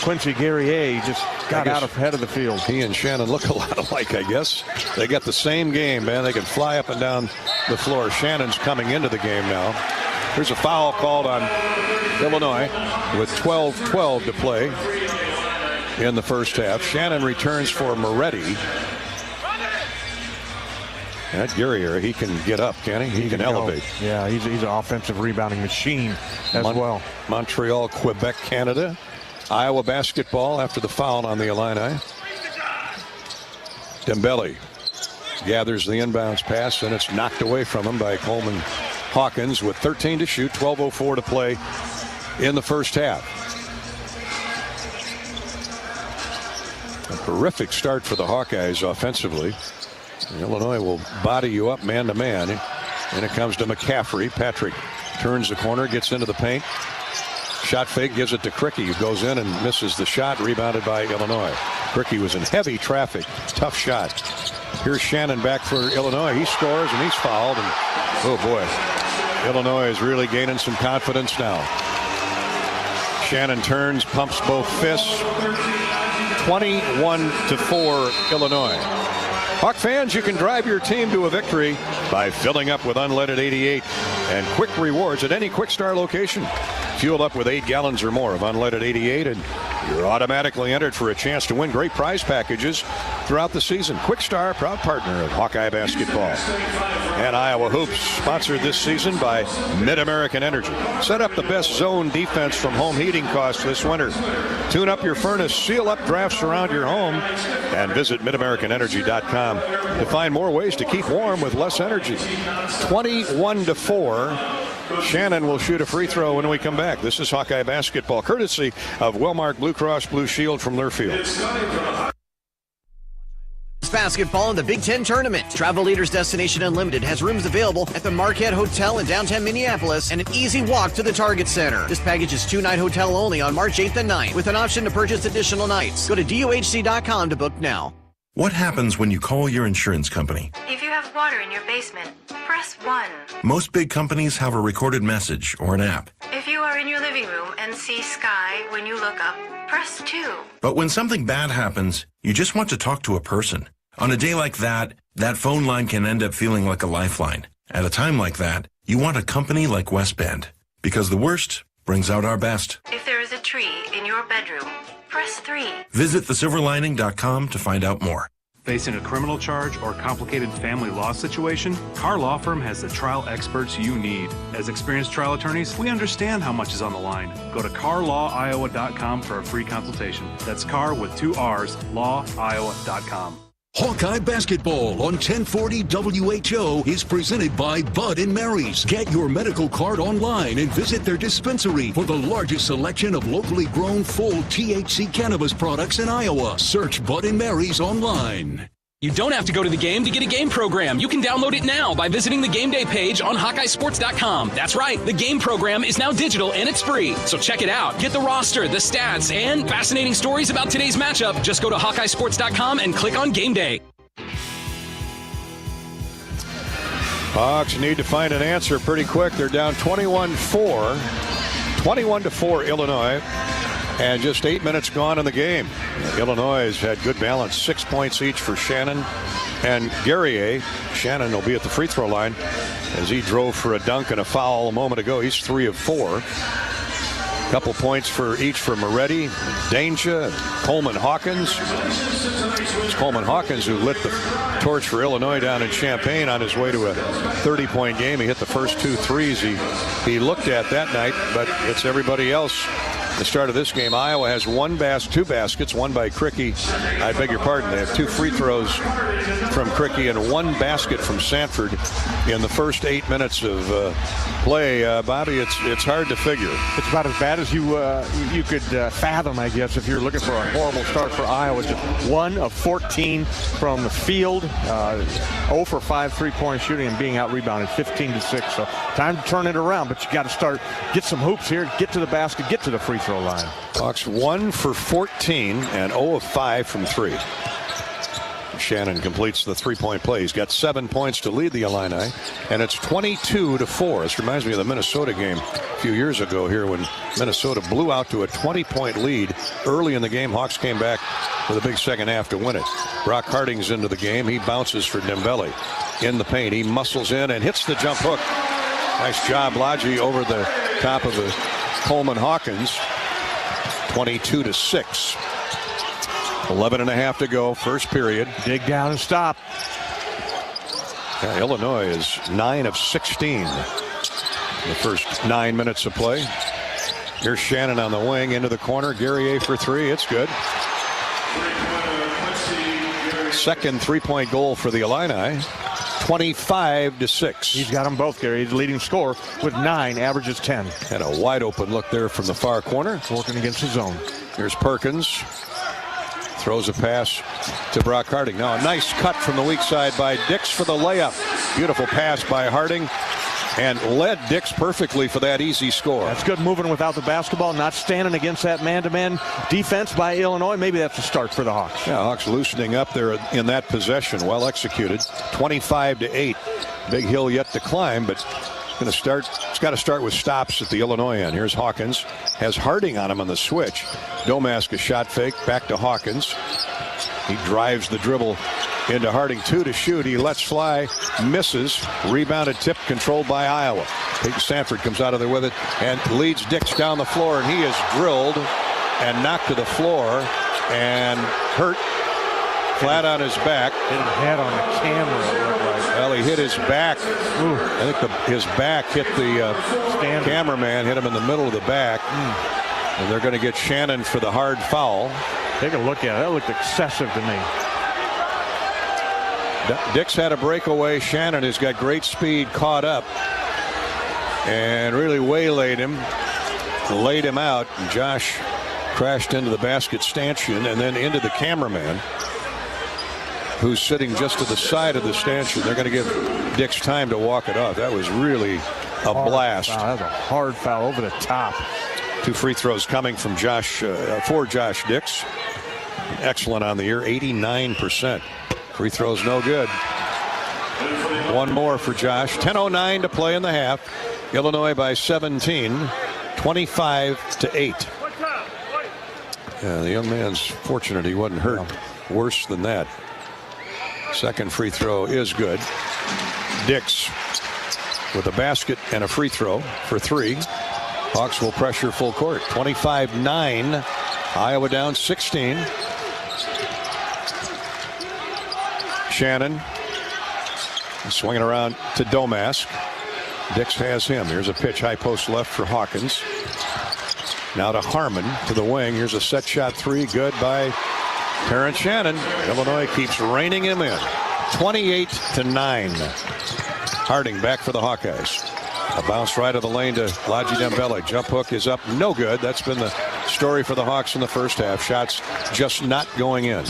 Quincy Guerrier, just got out ahead of the field. He and Shannon look a lot alike, I guess. They got the same game, man. They can fly up and down the floor. Shannon's coming into the game now. Here's a foul called on Illinois with 12:12 to play in the first half. Shannon returns for Moretti. That Guerrier, he can get up, can he? He can elevate. Yeah, he's an offensive rebounding machine as well. Montreal, Quebec, Canada. Iowa basketball after the foul on the Illini. Dembele gathers the inbounds pass, and it's knocked away from him by Coleman Hawkins with 13 to shoot, 12:04 to play in the first half. A terrific start for the Hawkeyes offensively. Illinois will body you up man to man. And it comes to McCaffrey. Patrick turns the corner, gets into the paint. Shot fake, gives it to Krikke, who goes in and misses the shot, rebounded by Illinois. Krikke was in heavy traffic. Tough shot. Here's Shannon back for Illinois. He scores and he's fouled. And oh boy, Illinois is really gaining some confidence now. Shannon turns, pumps both fists. 21-4 Illinois. Hawk fans, you can drive your team to a victory by filling up with unleaded 88 and quick rewards at any Quick Star location. Fuel up with 8 gallons or more of unleaded 88 and you're automatically entered for a chance to win great prize packages throughout the season. Quick Star, proud partner of Hawkeye basketball. And Iowa Hoops, sponsored this season by Mid-American Energy. Set up the best zone defense from home heating costs this winter. Tune up your furnace, seal up drafts around your home, and visit MidAmericanEnergy.com to find more ways to keep warm with less energy. 21-4. Shannon will shoot a free throw when we come back. This is Hawkeye basketball, courtesy of Wellmark Blue Cross Blue Shield from Learfield. Basketball in the Big Ten Tournament. Travel Leaders Destination Unlimited has rooms available at the Marquette Hotel in downtown Minneapolis and an easy walk to the Target Center. This package is 2-night hotel only on March 8th and 9th with an option to purchase additional nights. Go to DOHC.com to book now. What happens when you call your insurance company? If you have water in your basement, press 1. Most big companies have a recorded message or an app. If you are in your living room and see sky when you look up, press 2. But when something bad happens, you just want to talk to a person. On a day like that, that phone line can end up feeling like a lifeline. At a time like that, you want a company like West Bend. Because the worst brings out our best. If there is a tree in your bedroom, press 3. Visit thesilverlining.com to find out more. Facing a criminal charge or complicated family law situation, Carr Law Firm has the trial experts you need. As experienced trial attorneys, we understand how much is on the line. Go to carlawiowa.com for a free consultation. That's Carr with 2 R's, lawiowa.com. Hawkeye basketball on 1040 WHO is presented by Bud & Mary's. Get your medical card online and visit their dispensary for the largest selection of locally grown full THC cannabis products in Iowa. Search Bud & Mary's online. You don't have to go to the game to get a game program. You can download it now by visiting the game day page on HawkeyeSports.com. That's right, the game program is now digital and it's free. So check it out. Get the roster, the stats, and fascinating stories about today's matchup. Just go to HawkeyeSports.com and click on Game Day. Hawks need to find an answer pretty quick. They're down 21-4. 21-4 Illinois. And just 8 minutes gone in the game. Illinois has had good balance. 6 points each for Shannon and Guerrier. Shannon will be at the free throw line as he drove for a dunk and a foul a moment ago. He's 3 of 4. Couple points for each for Moretti, Danger, and Coleman Hawkins. It's Coleman Hawkins who lit the torch for Illinois down in Champaign on his way to a 30-point game. He hit the first 2 threes he looked at that night, but it's everybody else The start of this game, Iowa has two baskets, one by Cricky. I beg your pardon. They have 2 free throws from Cricky and 1 basket from Sanford in the first 8 minutes of play. Bobby, it's hard to figure. It's about as bad as you could fathom, I guess, if you're looking for a horrible start for Iowa. Just 1 of 14 from the field, 0 for 5 3-point shooting, and being out-rebounded 15-6. So time to turn it around, but you got to start, get some hoops here, get to the basket, get to the free throw line. Hawks 1 for 14 and 0 of 5 from 3. Shannon completes the 3-point play. He's got 7 points to lead the Illini, and it's 22-4. This reminds me of the Minnesota game a few years ago here when Minnesota blew out to a 20-point lead early in the game. Hawks came back with a big second half to win it. Brock Harding's into the game. He bounces for Dembele in the paint. He muscles in and hits the jump hook. Nice job, Lodgy, over the top of the Coleman Hawkins. 22-6. 11.5 to go, first period. Dig down and stop. Yeah, Illinois is 9 of 16 in the first 9 minutes of play. Here's Shannon on the wing into the corner. Guerrier for 3. It's good. Second 3-point goal for the Illini. 25-6. He's got them both, Gary. He's the leading scorer with 9, averages 10. And a wide open look there from the far corner. Working against his zone. Here's Perkins. Throws a pass to Brock Harding. Now a nice cut from the weak side by Dix for the layup. Beautiful pass by Harding. And led Dix perfectly for that easy score. That's good moving without the basketball, not standing against that man-to-man defense by Illinois. Maybe that's a start for the Hawks. Yeah, Hawks loosening up there in that possession. Well executed. 25-8. Big hill yet to climb, but it's got to start with stops at the Illinois end. Here's Hawkins. Has Harding on him on the switch. Domask a shot fake. Back to Hawkins. He drives the dribble into Harding. 2 to shoot. He lets fly. Misses. Rebounded tip controlled by Iowa. Peyton Sanford comes out of there with it and leads Dix down the floor. And he is drilled and knocked to the floor and hurt flat on his back. Hit his head on the camera, it looked like. Well, he hit his back. Ooh. I think his back hit the cameraman, hit him in the middle of the back. And they're going to get Shannon for the hard foul. Take a look at it. That looked excessive to me. Dix had a breakaway. Shannon has got great speed, caught up, and really waylaid him, laid him out. And Josh crashed into the basket stanchion and then into the cameraman, who's sitting just to the side of the stanchion. They're going to give Dix time to walk it off. That was really a blast. That was a hard foul over the top. 2 free throws coming from Josh, for Josh Dix. Excellent on the year, 89%. Free throws no good. 1 more for Josh. 10:09 to play in the half. Illinois by 17, 25-8. Yeah, the young man's fortunate he wasn't hurt worse than that. Second free throw is good. Dix with a basket and a free throw for 3. Hawks will pressure full court. 25-9. Iowa down 16. Shannon swinging around to Domask. Dix has him. Here's a pitch high post left for Hawkins. Now to Harmon to the wing. Here's a set shot 3. Good by Terrence Shannon. Illinois keeps reining him in. 28-9. Harding back for the Hawkeyes. A bounce right of the lane to Lodgy Dembele. Jump hook is up. No good. That's been the story for the Hawks in the first half. Shots just not going in.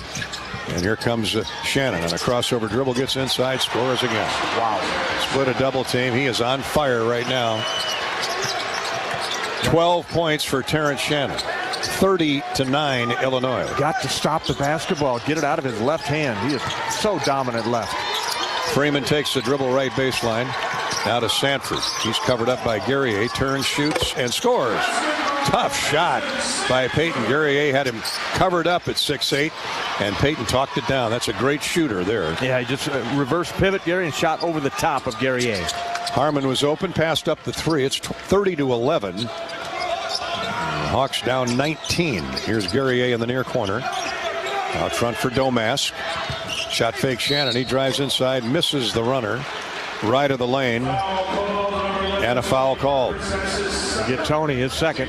And here comes Shannon on a crossover dribble. Gets inside. Scores again. Wow. Split a double team. He is on fire right now. 12 points for Terrence Shannon. 30-9 Illinois. Got to stop the basketball. Get it out of his left hand. He is so dominant left. Freeman takes the dribble right baseline. Now to Sanford. He's covered up by Guerrier. Turns, shoots, and scores. Tough shot by Peyton. Guerrier had him covered up at 6'8", and Peyton talked it down. That's a great shooter there. Yeah, he just reverse pivot, Gary, and shot over the top of Guerrier. Harmon was open, passed up the 3. It's 30-11. Hawks down 19. Here's Guerrier in the near corner. Out front for Domask. Shot fake Shannon. He drives inside, misses the runner. Right of the lane. And a foul called. Get Tony his second.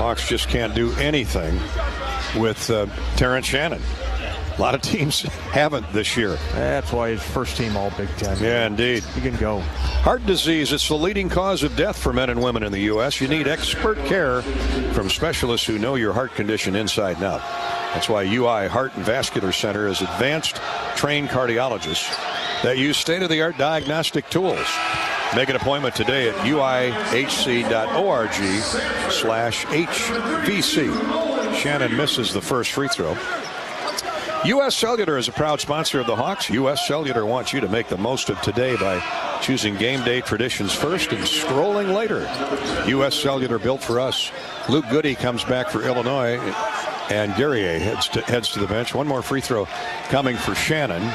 Hawks just can't do anything with Terrence Shannon. A lot of teams haven't this year. That's why he's first team all Big Ten. Yeah, indeed. He can go. Heart disease, it's the leading cause of death for men and women in the U.S. You need expert care from specialists who know your heart condition inside and out. That's why UI Heart and Vascular Center is advanced trained cardiologists that use state-of-the-art diagnostic tools. Make an appointment today at uihc.org/HVC. Shannon misses the first free throw. U.S. Cellular is a proud sponsor of the Hawks. U.S. Cellular wants you to make the most of today by choosing game day traditions first and scrolling later. U.S. Cellular built for us. Luke Goody comes back for Illinois, and Guerrier heads to the bench. One more free throw coming for Shannon.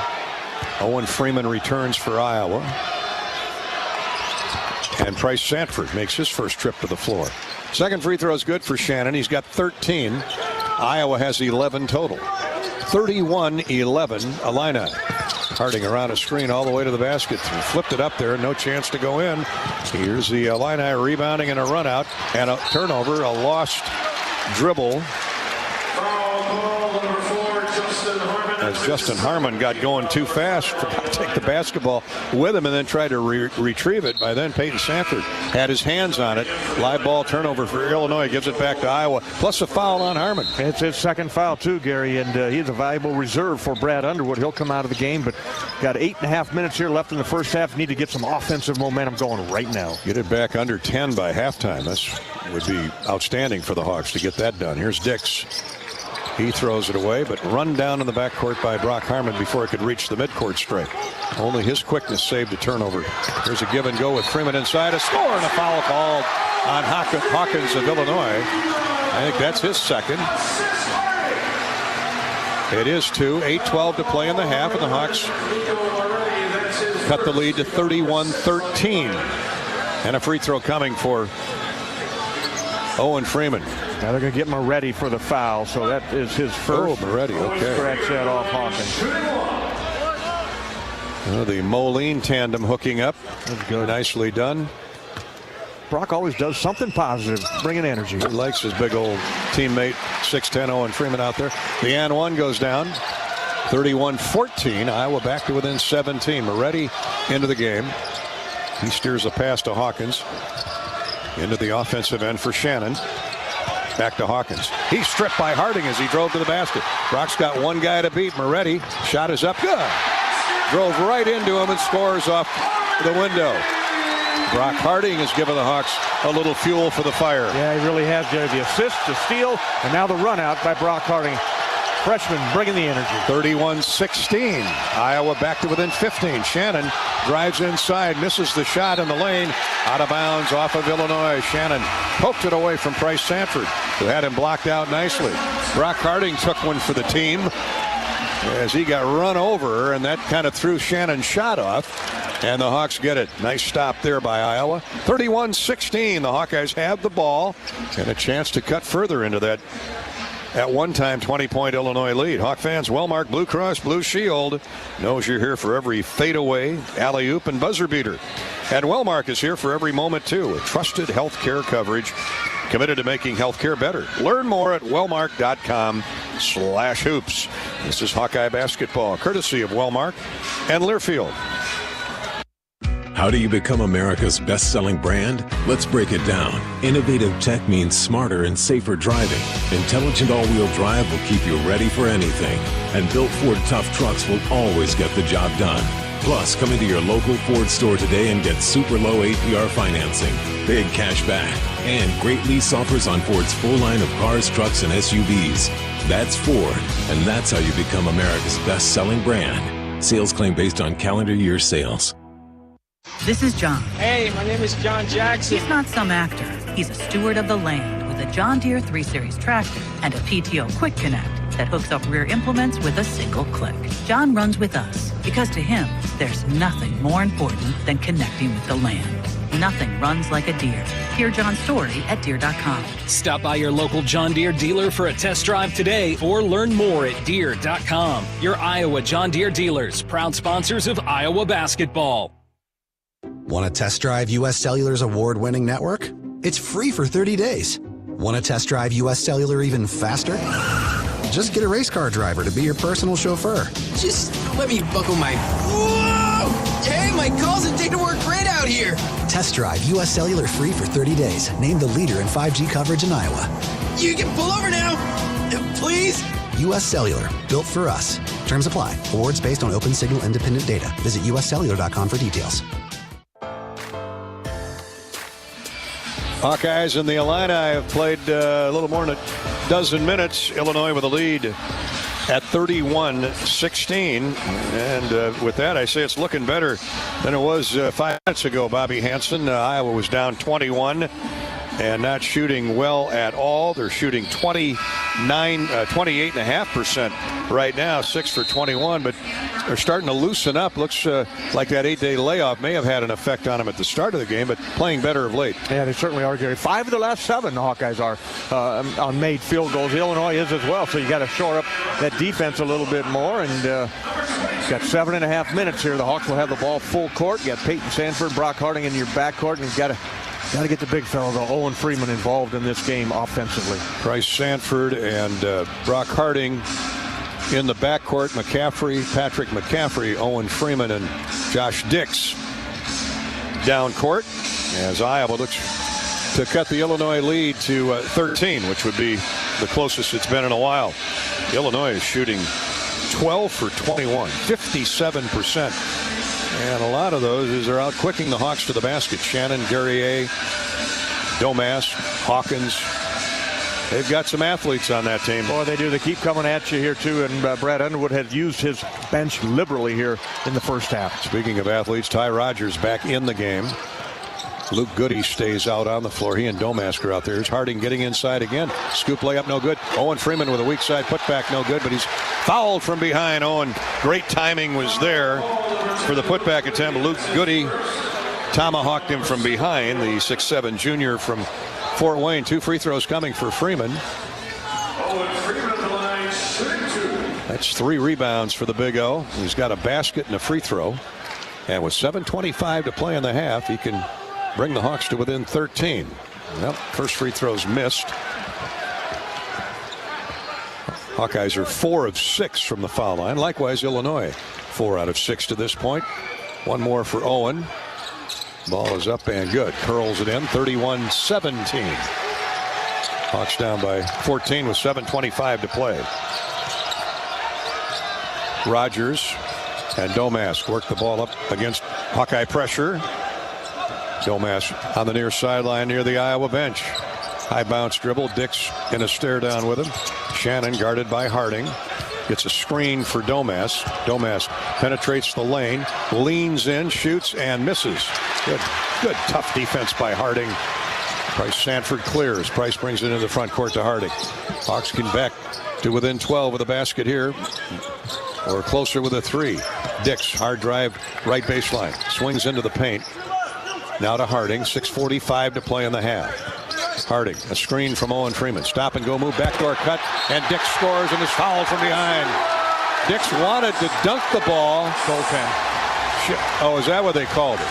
Owen Freeman returns for Iowa. And Price Sanford makes his first trip to the floor. Second free throw is good for Shannon. He's got 13. Iowa has 11 total. 31-11 Illini. Harding around a screen all the way to the basket. Flipped it up there. No chance to go in. Here's the Illini rebounding and a run out. And a turnover. A lost dribble. As Justin Harmon got going too fast, forgot to take the basketball with him and then tried to retrieve it. By then, Peyton Sanford had his hands on it. Live ball turnover for Illinois. Gives it back to Iowa. Plus a foul on Harmon. It's his second foul, too, Gary, and he's a valuable reserve for Brad Underwood. He'll come out of the game, but got 8.5 minutes here left in the first half. Need to get some offensive momentum going right now. Get it back under 10 by halftime. This would be outstanding for the Hawks to get that done. Here's Dix. He throws it away, but run down in the backcourt by Brock Harmon before it could reach the midcourt stripe. Only his quickness saved a turnover. Here's a give and go with Freeman inside. A score and a foul called on Hawkins of Illinois. I think that's his second. It is 2. 8:12 to play in the half, and the Hawks cut the lead to 31-13. And a free throw coming for Owen Freeman. Now they're going to get Moretti for the foul, so that is his first. Oh, Moretti, okay. Scratch that off Hawkins. Well, the Moline tandem hooking up. That's good. Nicely done. Brock always does something positive, bringing energy. He likes his big old teammate, 6'10" Owen Freeman out there. The and one goes down. 31-14. Iowa back to within 17. Moretti into the game. He steers a pass to Hawkins. Into the offensive end for Shannon. Back to Hawkins. He's stripped by Harding as he drove to the basket. Brock's got one guy to beat. Moretti. Shot is up. Good. Drove right into him and scores off the window. Brock Harding has given the Hawks a little fuel for the fire. Yeah, he really has, Jerry. The assist, the steal, and now the run out by Brock Harding. Freshman bringing the energy. 31-16. Iowa back to within 15. Shannon drives inside, misses the shot in the lane. Out of bounds off of Illinois. Shannon poked it away from Price Sanford, who had him blocked out nicely. Brock Harding took one for the team as he got run over, and that kind of threw Shannon's shot off. And the Hawks get it. Nice stop there by Iowa. 31-16. The Hawkeyes have the ball and a chance to cut further into that at one time 20-point Illinois lead. Hawk fans, Wellmark Blue Cross Blue Shield knows you're here for every fadeaway, alley-oop, and buzzer beater. And Wellmark is here for every moment, too. A trusted health care coverage committed to making health care better. Learn more at wellmark.com/hoops. This is Hawkeye basketball, courtesy of Wellmark and Learfield. How do you become America's best-selling brand? Let's break it down. Innovative tech means smarter and safer driving. Intelligent all-wheel drive will keep you ready for anything. And built Ford tough trucks will always get the job done. Plus, come into your local Ford store today and get super low APR financing, big cash back, and great lease offers on Ford's full line of cars, trucks, and SUVs. That's Ford, and that's how you become America's best-selling brand. Sales claim based on calendar year sales. This is John. Hey, my name is John Jackson. He's not some actor. He's a steward of the land with a John Deere 3 Series tractor and a PTO Quick Connect that hooks up rear implements with a single click. John runs with us because to him, there's nothing more important than connecting with the land. Nothing runs like a Deere. Hear John's story at Deere.com. Stop by your local John Deere dealer for a test drive today or learn more at Deere.com. Your Iowa John Deere dealers, proud sponsors of Iowa basketball. Want to test drive U.S. Cellular's award-winning network? It's free for 30 days. Want to test drive U.S. Cellular even faster? Just get a race car driver to be your personal chauffeur. Just let me buckle my... Whoa! Hey, my calls and data work great out here. Test drive U.S. Cellular free for 30 days. Named the leader in 5G coverage in Iowa. You can pull over now. Please? U.S. Cellular. Built for us. Terms apply. Awards based on open signal independent data. Visit uscellular.com for details. Hawkeyes and the Illini have played a little more than a dozen minutes. Illinois with a lead at 31-16. And with that, I say it's looking better than it was 5 minutes ago, Bobby Hansen. Iowa was down 21 and not shooting well at all. They're shooting 28.5% right now, 6 for 21, but they're starting to loosen up. Looks like that 8-day layoff may have had an effect on them at the start of the game, but playing better of late. Yeah, they certainly are, Gary. 5 of the last 7 Hawkeyes are on made field goals. Illinois is as well, so you got to shore up that defense a little bit more. And got 7.5 minutes here. The Hawks will have the ball full court. You got Peyton Sanford, Brock Harding in your backcourt, and you've got to get the big fellow, the Owen Freeman, involved in this game offensively. Bryce Sanford and Brock Harding in the backcourt. Patrick McCaffrey, Owen Freeman, and Josh Dix down court as Iowa looks to cut the Illinois lead to 13, which would be the closest it's been in a while. Illinois is shooting 12 for 21, 57%. And a lot of those is they're out-quicking the Hawks to the basket. Shannon, Guerrier, Domas, Hawkins. They've got some athletes on that team. Boy, they do. They keep coming at you here, too. And Brad Underwood has used his bench liberally here in the first half. Speaking of athletes, Ty Rodgers back in the game. Luke Goody stays out on the floor. He and Domask are out there. Here's Harding getting inside again. Scoop layup, no good. Owen Freeman with a weak side putback, no good, but he's fouled from behind. Owen, great timing was there for the putback attempt. Luke Goody tomahawked him from behind. The 6'7" junior from Fort Wayne. 2 free throws coming for Freeman. That's 3 rebounds for the Big O. He's got a basket and a free throw. And with 7:25 to play in the half, he can bring the Hawks to within 13. Well, first free throw's missed. Hawkeyes are 4 of 6 from the foul line. Likewise, Illinois 4 out of 6 to this point. One more for Owen. Ball is up and good. Curls it in. 31-17. Hawks down by 14 with 7:25 to play. Rodgers and Domas work the ball up against Hawkeye pressure. Domas on the near sideline near the Iowa bench. High bounce dribble. Dix in a stare down with him. Shannon guarded by Harding. Gets a screen for Domas. Domas penetrates the lane, leans in, shoots, and misses. Good tough defense by Harding. Bryce Sanford clears. Price brings it into the front court to Harding. Hawks can back to within 12 with a basket here. Or closer with a 3. Dix, hard drive, right baseline. Swings into the paint. Now to Harding. 6:45 to play in the half. Harding, a screen from Owen Freeman. Stop and go move, backdoor cut, and Dix scores and is fouled from behind. Dix wanted to dunk the ball. Goaltend. Oh, is that what they called it?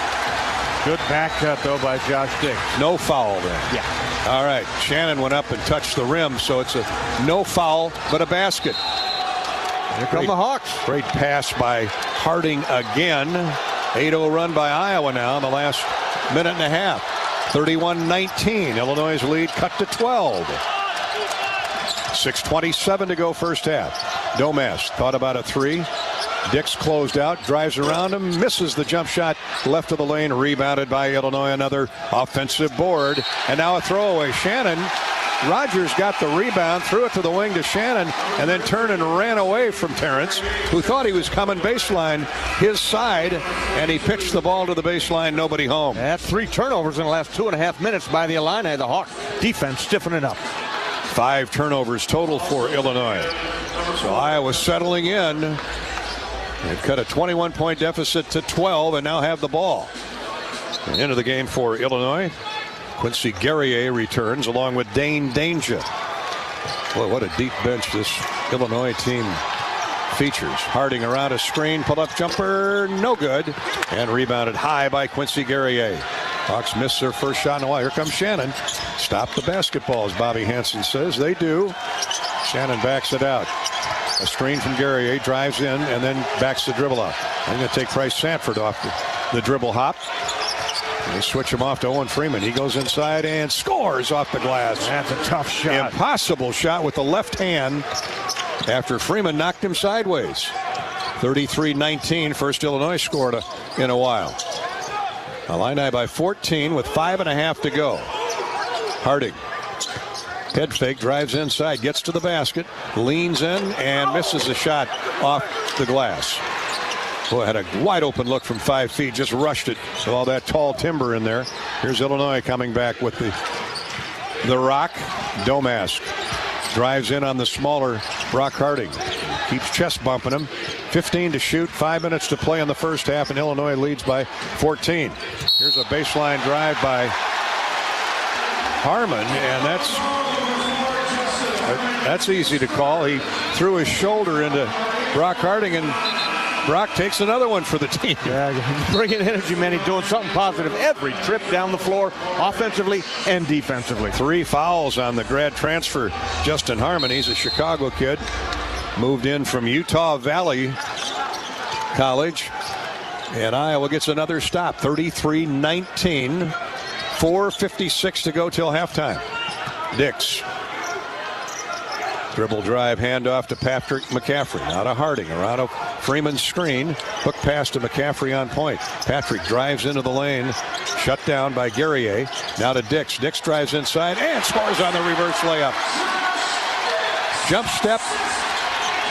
Good back cut, though, by Josh Dix. No foul then. Yeah. All right. Shannon went up and touched the rim, so it's a no foul, but a basket. Here come the Hawks. Great pass by Harding again. 8-0 run by Iowa now in the last minute and a half. 31-19. Illinois' lead cut to 12. 6:27 to go first half. Domas thought about a 3. Dix closed out, drives around him, misses the jump shot left of the lane, rebounded by Illinois. Another offensive board, and now a throwaway. Shannon. Rodgers got the rebound, threw it to the wing to Shannon, and then turned and ran away from Terrence, who thought he was coming baseline his side, and he pitched the ball to the baseline. Nobody home. That's 3 turnovers in the last 2.5 minutes by the Illini. The Hawk defense stiffening up. 5 turnovers total for Illinois. So Iowa settling in. They've cut a 21-point deficit to 12 and now have the ball. And into the game for Illinois. Quincy Guerrier returns along with Dane Danger. Boy, what a deep bench this Illinois team features. Harding around a screen, pull-up jumper, no good, and rebounded high by Quincy Guerrier. Hawks miss their first shot in a while. Here comes Shannon. Stop the basketball, as Bobby Hansen says. They do. Shannon backs it out. A screen from Guerrier, drives in, and then backs the dribble out. I'm going to take Price Sanford off the dribble hop. They switch him off to Owen Freeman. He goes inside and scores off the glass. That's a tough shot. Impossible shot with the left hand after Freeman knocked him sideways. 33-19, first Illinois scored in a while. Illini by 14 with 5.5 to go. Harding. Head fake, drives inside, gets to the basket, leans in, and misses the shot off the glass. Boy, had a wide open look from 5 feet, just rushed it with all that tall timber in there. Here's Illinois coming back with the rock. Domask drives in on the smaller Brock Harding. Keeps chest bumping him. 15 to shoot, 5 minutes to play in the first half, and Illinois leads by 14. Here's a baseline drive by Harmon, and that's easy to call. He threw his shoulder into Brock Harding, and Brock takes another one for the team. Yeah, he's bringing energy, man. He's doing something positive every trip down the floor, offensively and defensively. 3 fouls on the grad transfer, Justin Harmon. He's a Chicago kid. Moved in from Utah Valley College. And Iowa gets another stop. 33-19. 4:56 to go till halftime. Dix. Dribble drive, handoff to Patrick McCaffrey. Out of Harding, around a Freeman screen. Hook pass to McCaffrey on point. Patrick drives into the lane. Shut down by Guerrier. Now to Dix. Dix drives inside and scores on the reverse layup. Jump step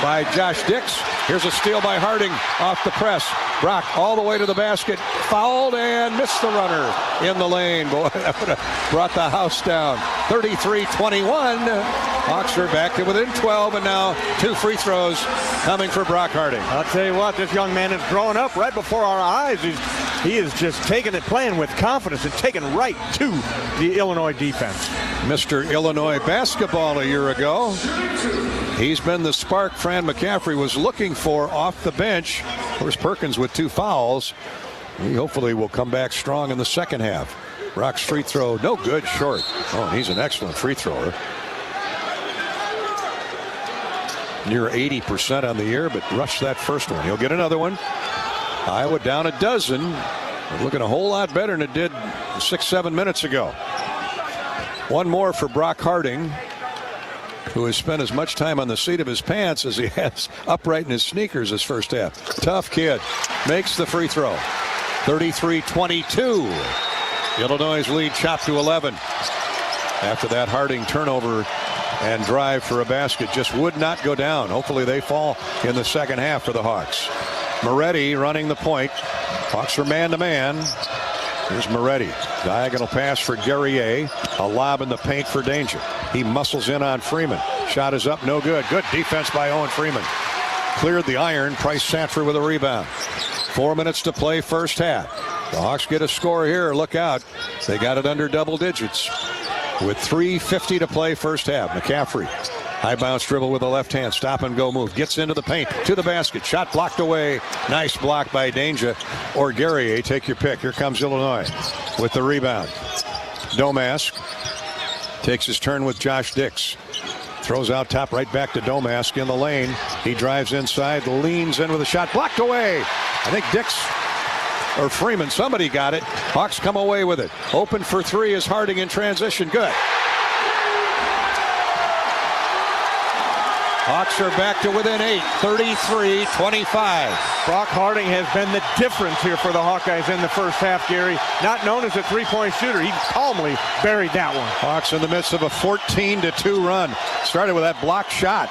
by Josh Dix. Here's a steal by Harding off the press. Brock all the way to the basket. Fouled and missed the runner in the lane. Boy, that would have brought the house down. 33-21. Hawks are back to within 12, and now 2 free throws coming for Brock Harding. I'll tell you what, this young man is growing up right before our eyes. He is just taking it, playing with confidence, and taking right to the Illinois defense. Mr. Illinois basketball a year ago. He's been the spark Fran McCaffrey was looking for off the bench. Of course, Perkins with 2 fouls. He hopefully will come back strong in the second half. Brock's free throw, no good, short. Oh, and he's an excellent free thrower. Near 80% on the year, but rushed that first one. He'll get another one. Iowa down a dozen. Looking a whole lot better than it did 6-7 minutes ago. One more for Brock Harding, who has spent as much time on the seat of his pants as he has upright in his sneakers this first half. Tough kid. Makes the free throw. 33-22. Illinois' lead chopped to 11. After that Harding turnover and drive for a basket just would not go down. Hopefully they fall in the second half for the Hawks. Moretti running the point. Hawks are man-to-man. Here's Moretti. Diagonal pass for Guerrier. A lob in the paint for Danger. He muscles in on Freeman. Shot is up, no good. Good defense by Owen Freeman. Cleared the iron. Price Sanford with a rebound. 4 minutes to play first half. The Hawks get a score here. Look out. They got it under double digits with 3:50 to play first half. McCaffrey. High bounce dribble with the left hand. Stop and go move. Gets into the paint. To the basket. Shot blocked away. Nice block by Danger or Guerrier. Take your pick. Here comes Illinois with the rebound. Domask takes his turn with Josh Dix. Throws out top right back to Domask in the lane. He drives inside. Leans in with a shot. Blocked away. I think Dix or Freeman. Somebody got it. Hawks come away with it. Open for 3 is Harding in transition. Good. Hawks are back to within 8, 33-25. Brock Harding has been the difference here for the Hawkeyes in the first half, Gary. Not known as a three-point shooter. He calmly buried that one. Hawks in the midst of a 14-2 run. Started with that blocked shot.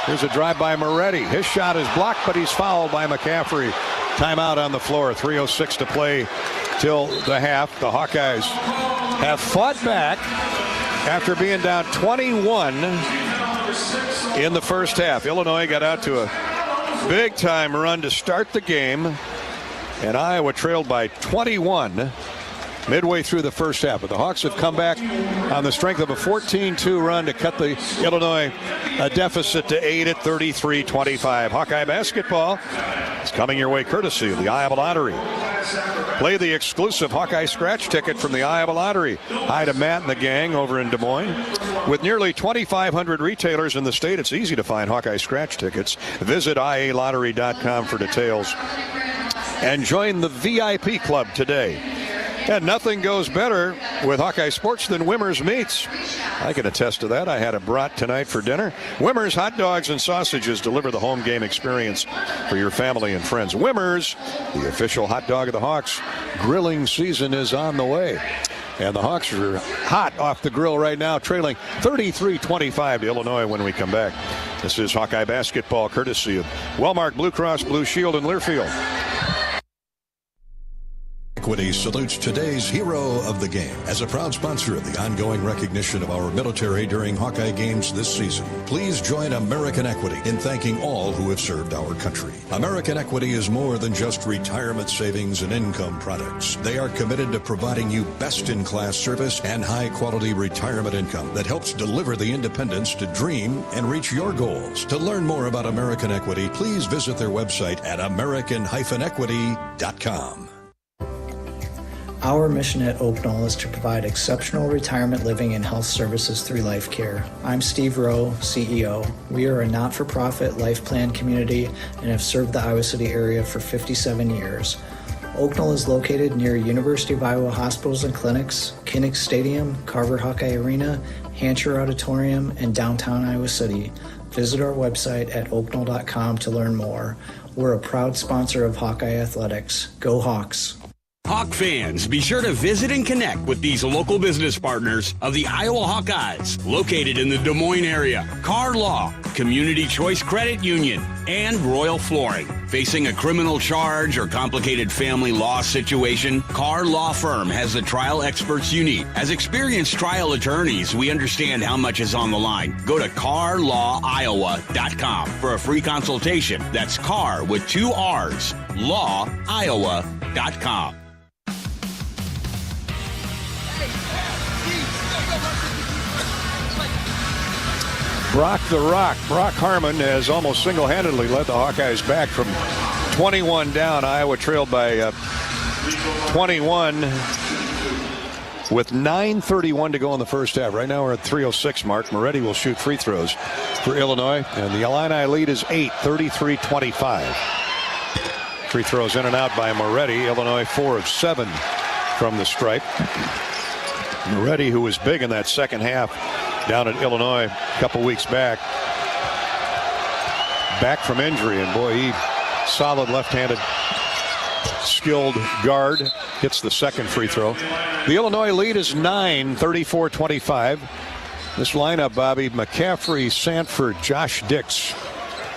Here's a drive by Moretti. His shot is blocked, but he's fouled by McCaffrey. Timeout on the floor. 3:06 to play till the half. The Hawkeyes have fought back after being down 21 in the first half. Illinois got out to a big-time run to start the game, and Iowa trailed by 21 midway through the first half. But the Hawks have come back on the strength of a 14-2 run to cut the Illinois deficit to 8 at 33-25. Hawkeye basketball is coming your way courtesy of the Iowa Lottery. Play the exclusive Hawkeye scratch ticket from the Iowa Lottery. Hi to Matt and the gang over in Des Moines. With nearly 2,500 retailers in the state, it's easy to find Hawkeye scratch tickets. Visit ialottery.com for details. And join the VIP club today. And nothing goes better with Hawkeye Sports than Wimmer's Meats. I can attest to that. I had a brat tonight for dinner. Wimmer's hot dogs and sausages deliver the home game experience for your family and friends. Wimmer's, the official hot dog of the Hawks. Grilling season is on the way. And the Hawks are hot off the grill right now, trailing 33-25 to Illinois when we come back. This is Hawkeye basketball, courtesy of Wellmark Blue Cross Blue Shield in Learfield. Equity salutes today's hero of the game. As a proud sponsor of the ongoing recognition of our military during Hawkeye games this season, please join American Equity in thanking all who have served our country. American Equity is more than just retirement savings and income products. They are committed to providing you best-in-class service and high-quality retirement income that helps deliver the independence to dream and reach your goals. To learn more about American Equity, please visit their website at american-equity.com. Our mission at Oak Knoll is to provide exceptional retirement living and health services through life care. I'm Steve Rowe, CEO. We are a not-for-profit life plan community and have served the Iowa City area for 57 years. Oak Knoll is located near University of Iowa hospitals and clinics, Kinnick Stadium, Carver Hawkeye Arena, Hancher Auditorium, and downtown Iowa City. Visit our website at oakknoll.com to learn more. We're a proud sponsor of Hawkeye Athletics. Go Hawks! Hawk fans, be sure to visit and connect with these local business partners of the Iowa Hawkeyes, located in the Des Moines area. Carr Law, Community Choice Credit Union, and Royal Flooring. Facing a criminal charge or complicated family law situation, Carr Law Firm has the trial experts you need. As experienced trial attorneys, we understand how much is on the line. Go to carlawiowa.com for a free consultation. That's Carr with 2 R's, lawiowa.com. Brock the Rock. Brock Harmon has almost single-handedly led the Hawkeyes back from 21 down. Iowa trailed by 21 with 9:31 to go in the first half. Right now we're at 3:06 mark. Moretti will shoot free throws for Illinois. And the Illini lead is 8, 33-25. Free throws in and out by Moretti. Illinois 4 of 7 from the stripe. Moretti, who was big in that second half down at Illinois a couple weeks back from injury, and boy, he solid left-handed skilled guard, hits the second free throw. The Illinois lead is 9, 34-25. This lineup, Bobby, McCaffrey, Sanford, Josh Dix,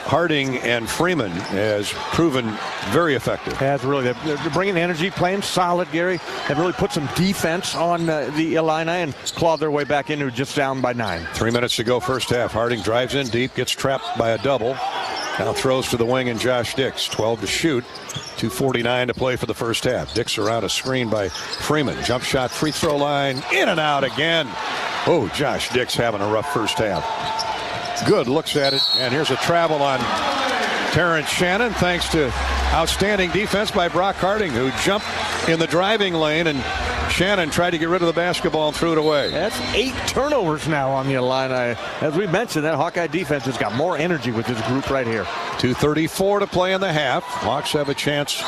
Harding, and Freeman has proven very effective. That's really, they're bringing energy, playing solid, Gary. They've really put some defense on the Illini and clawed their way back into just down by 9. 3 minutes to go first half. Harding drives in deep, gets trapped by a double. Now throws to the wing and Josh Dix. 12 to shoot. 2:49 to play for the first half. Dix around a screen by Freeman. Jump shot, free throw line, in and out again. Oh, Josh Dix having a rough first half. Good looks at it, and here's a travel on Terrence Shannon thanks to outstanding defense by Brock Harding, who jumped in the driving lane, and Shannon tried to get rid of the basketball and threw it away. That's 8 turnovers now on the Illini. As we mentioned, that Hawkeye defense has got more energy with this group right here. 2:34 to play in the half. Hawks have a chance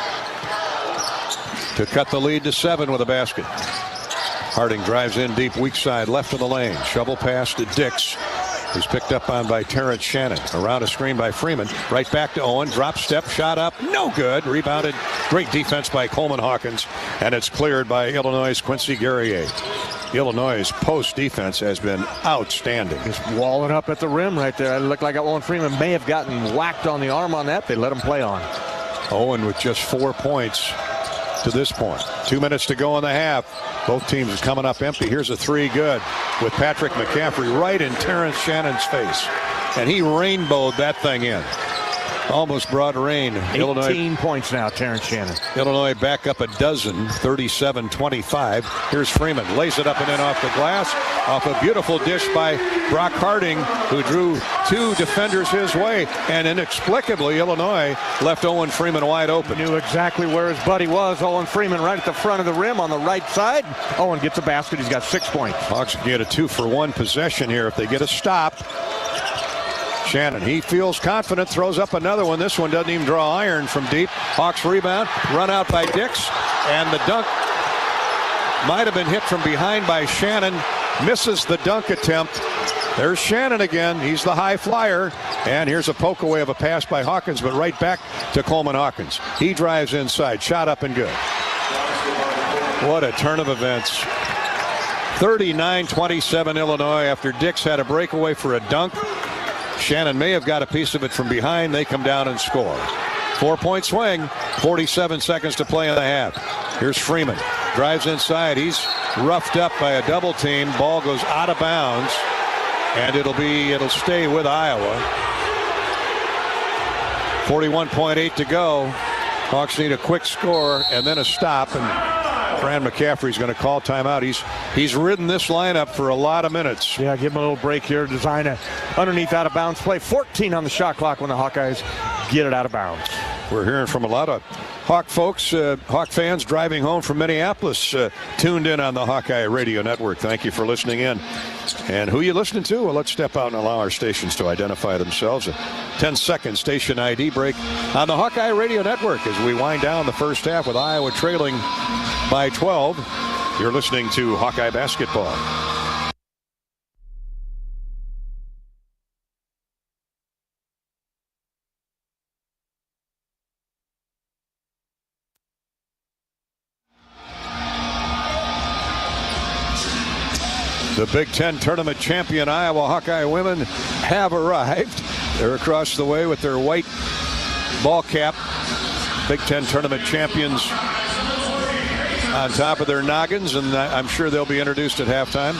to cut the lead to 7 with a basket. Harding drives in deep, weak side, left of the lane. Shovel pass to Dix. He's picked up on by Terrence Shannon. Around a screen by Freeman. Right back to Owen. Drop step, shot up. No good. Rebounded. Great defense by Coleman Hawkins. And it's cleared by Illinois' Quincy Guerrier. Illinois' post defense has been outstanding. Just walling up at the rim right there. It looked like Owen Freeman may have gotten whacked on the arm on that. They let him play on. Owen with just 4 points to this point. 2 minutes to go in the half. Both teams are coming up empty. Here's a 3 good with Patrick McCaffrey right in Terrence Shannon's face. And he rainbowed that thing in. Almost brought rain. 18 points now, Terrence Shannon. Illinois back up a dozen, 37-25. Here's Freeman, lays it up and in off the glass, off a beautiful dish by Brock Harding, who drew two defenders his way, and inexplicably Illinois left Owen Freeman wide open. Knew exactly where his buddy was. Owen Freeman right at the front of the rim on the right side. Owen gets a basket. He's got 6 points. Hawks can get a 2-for-1 possession here if they get a stop. Shannon, he feels confident, throws up another one. This one doesn't even draw iron from deep. Hawks rebound, run out by Dix, and the dunk might have been hit from behind by Shannon. Misses the dunk attempt. There's Shannon again. He's the high flyer. And here's a poke away of a pass by Hawkins, but right back to Coleman Hawkins. He drives inside, shot up and good. What a turn of events. 39-27 Illinois after Dix had a breakaway for a dunk. Shannon may have got a piece of it from behind. They come down and score. 4-point swing, 47 seconds to play in the half. Here's Freeman, drives inside. He's roughed up by a double team. Ball goes out of bounds, and it'll stay with Iowa. 41.8 to go. Hawks need a quick score and then a stop, and Fran McCaffrey's going to call timeout. He's ridden this lineup for a lot of minutes. Yeah, give him a little break here. Design a underneath out of bounds play. 14 on the shot clock when the Hawkeyes get it out of bounds. We're hearing from a lot of Hawk folks, Hawk fans driving home from Minneapolis, tuned in on the Hawkeye Radio Network. Thank you for listening in. And who you listening to? Well, let's step out and allow our stations to identify themselves. A 10-second station ID break on the Hawkeye Radio Network as we wind down the first half with Iowa trailing by 12. You're listening to Hawkeye Basketball. The Big Ten tournament champion Iowa Hawkeye women have arrived. They're across the way with their white ball cap. Big Ten tournament champions on top of their noggins, and I'm sure they'll be introduced at halftime.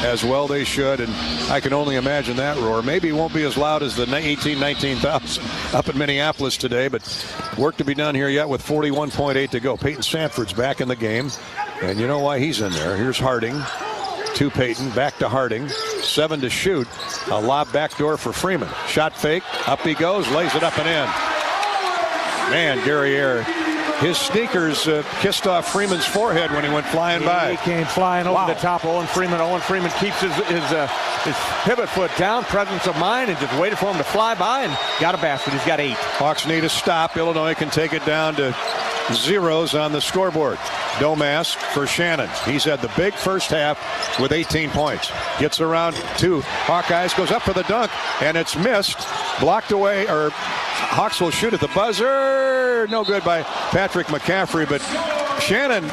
As well they should, and I can only imagine that roar. Maybe it won't be as loud as the 19,000 up in Minneapolis today, but work to be done here yet with 41.8 to go. Peyton Sanford's back in the game, and you know why he's in there. Here's Harding to Peyton, back to Harding, 7 to shoot. A lob backdoor for Freeman. Shot fake, up he goes, lays it up and in. Man, Gary Ayer, his sneakers kissed off Freeman's forehead when he went flying by. He came flying over the top of Owen Freeman. Owen Freeman keeps his pivot foot down, presence of mind, and just waited for him to fly by and got a basket. He's got 8. Hawks need a stop. Illinois can take it down to zeros on the scoreboard. Domas for Shannon. He's had the big first half with 18 points. Gets around 2 Hawkeyes, goes up for the dunk, and it's missed. Blocked away, or Hawks will shoot at the buzzer. No good by Patrick McCaffrey, but Shannon,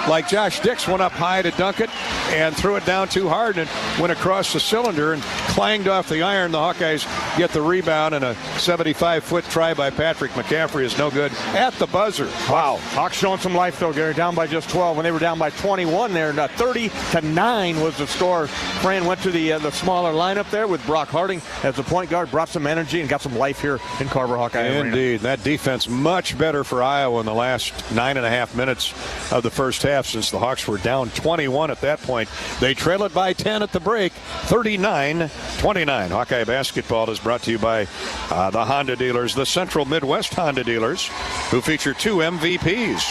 like Josh Dix, went up high to dunk it and threw it down too hard and went across the cylinder and clanged off the iron. The Hawkeyes get the rebound, and a 75-foot try by Patrick McCaffrey is no good at the buzzer. Wow. Hawks showing some life, though, Gary. Down by just 12 when they were down by 21 there. 30-9 was the score. Fran went to the smaller lineup there with Brock Harding as the point guard, brought some energy and got some life here in Carver Hawkeye Arena. Indeed. That defense much better for Iowa in the last 9.5 minutes of the first half, since the Hawks were down 21 at that point. They trail it by 10 at the break, 39-29. Hawkeye basketball is brought to you by the Honda dealers, the Central Midwest Honda dealers, who feature 2 MVPs.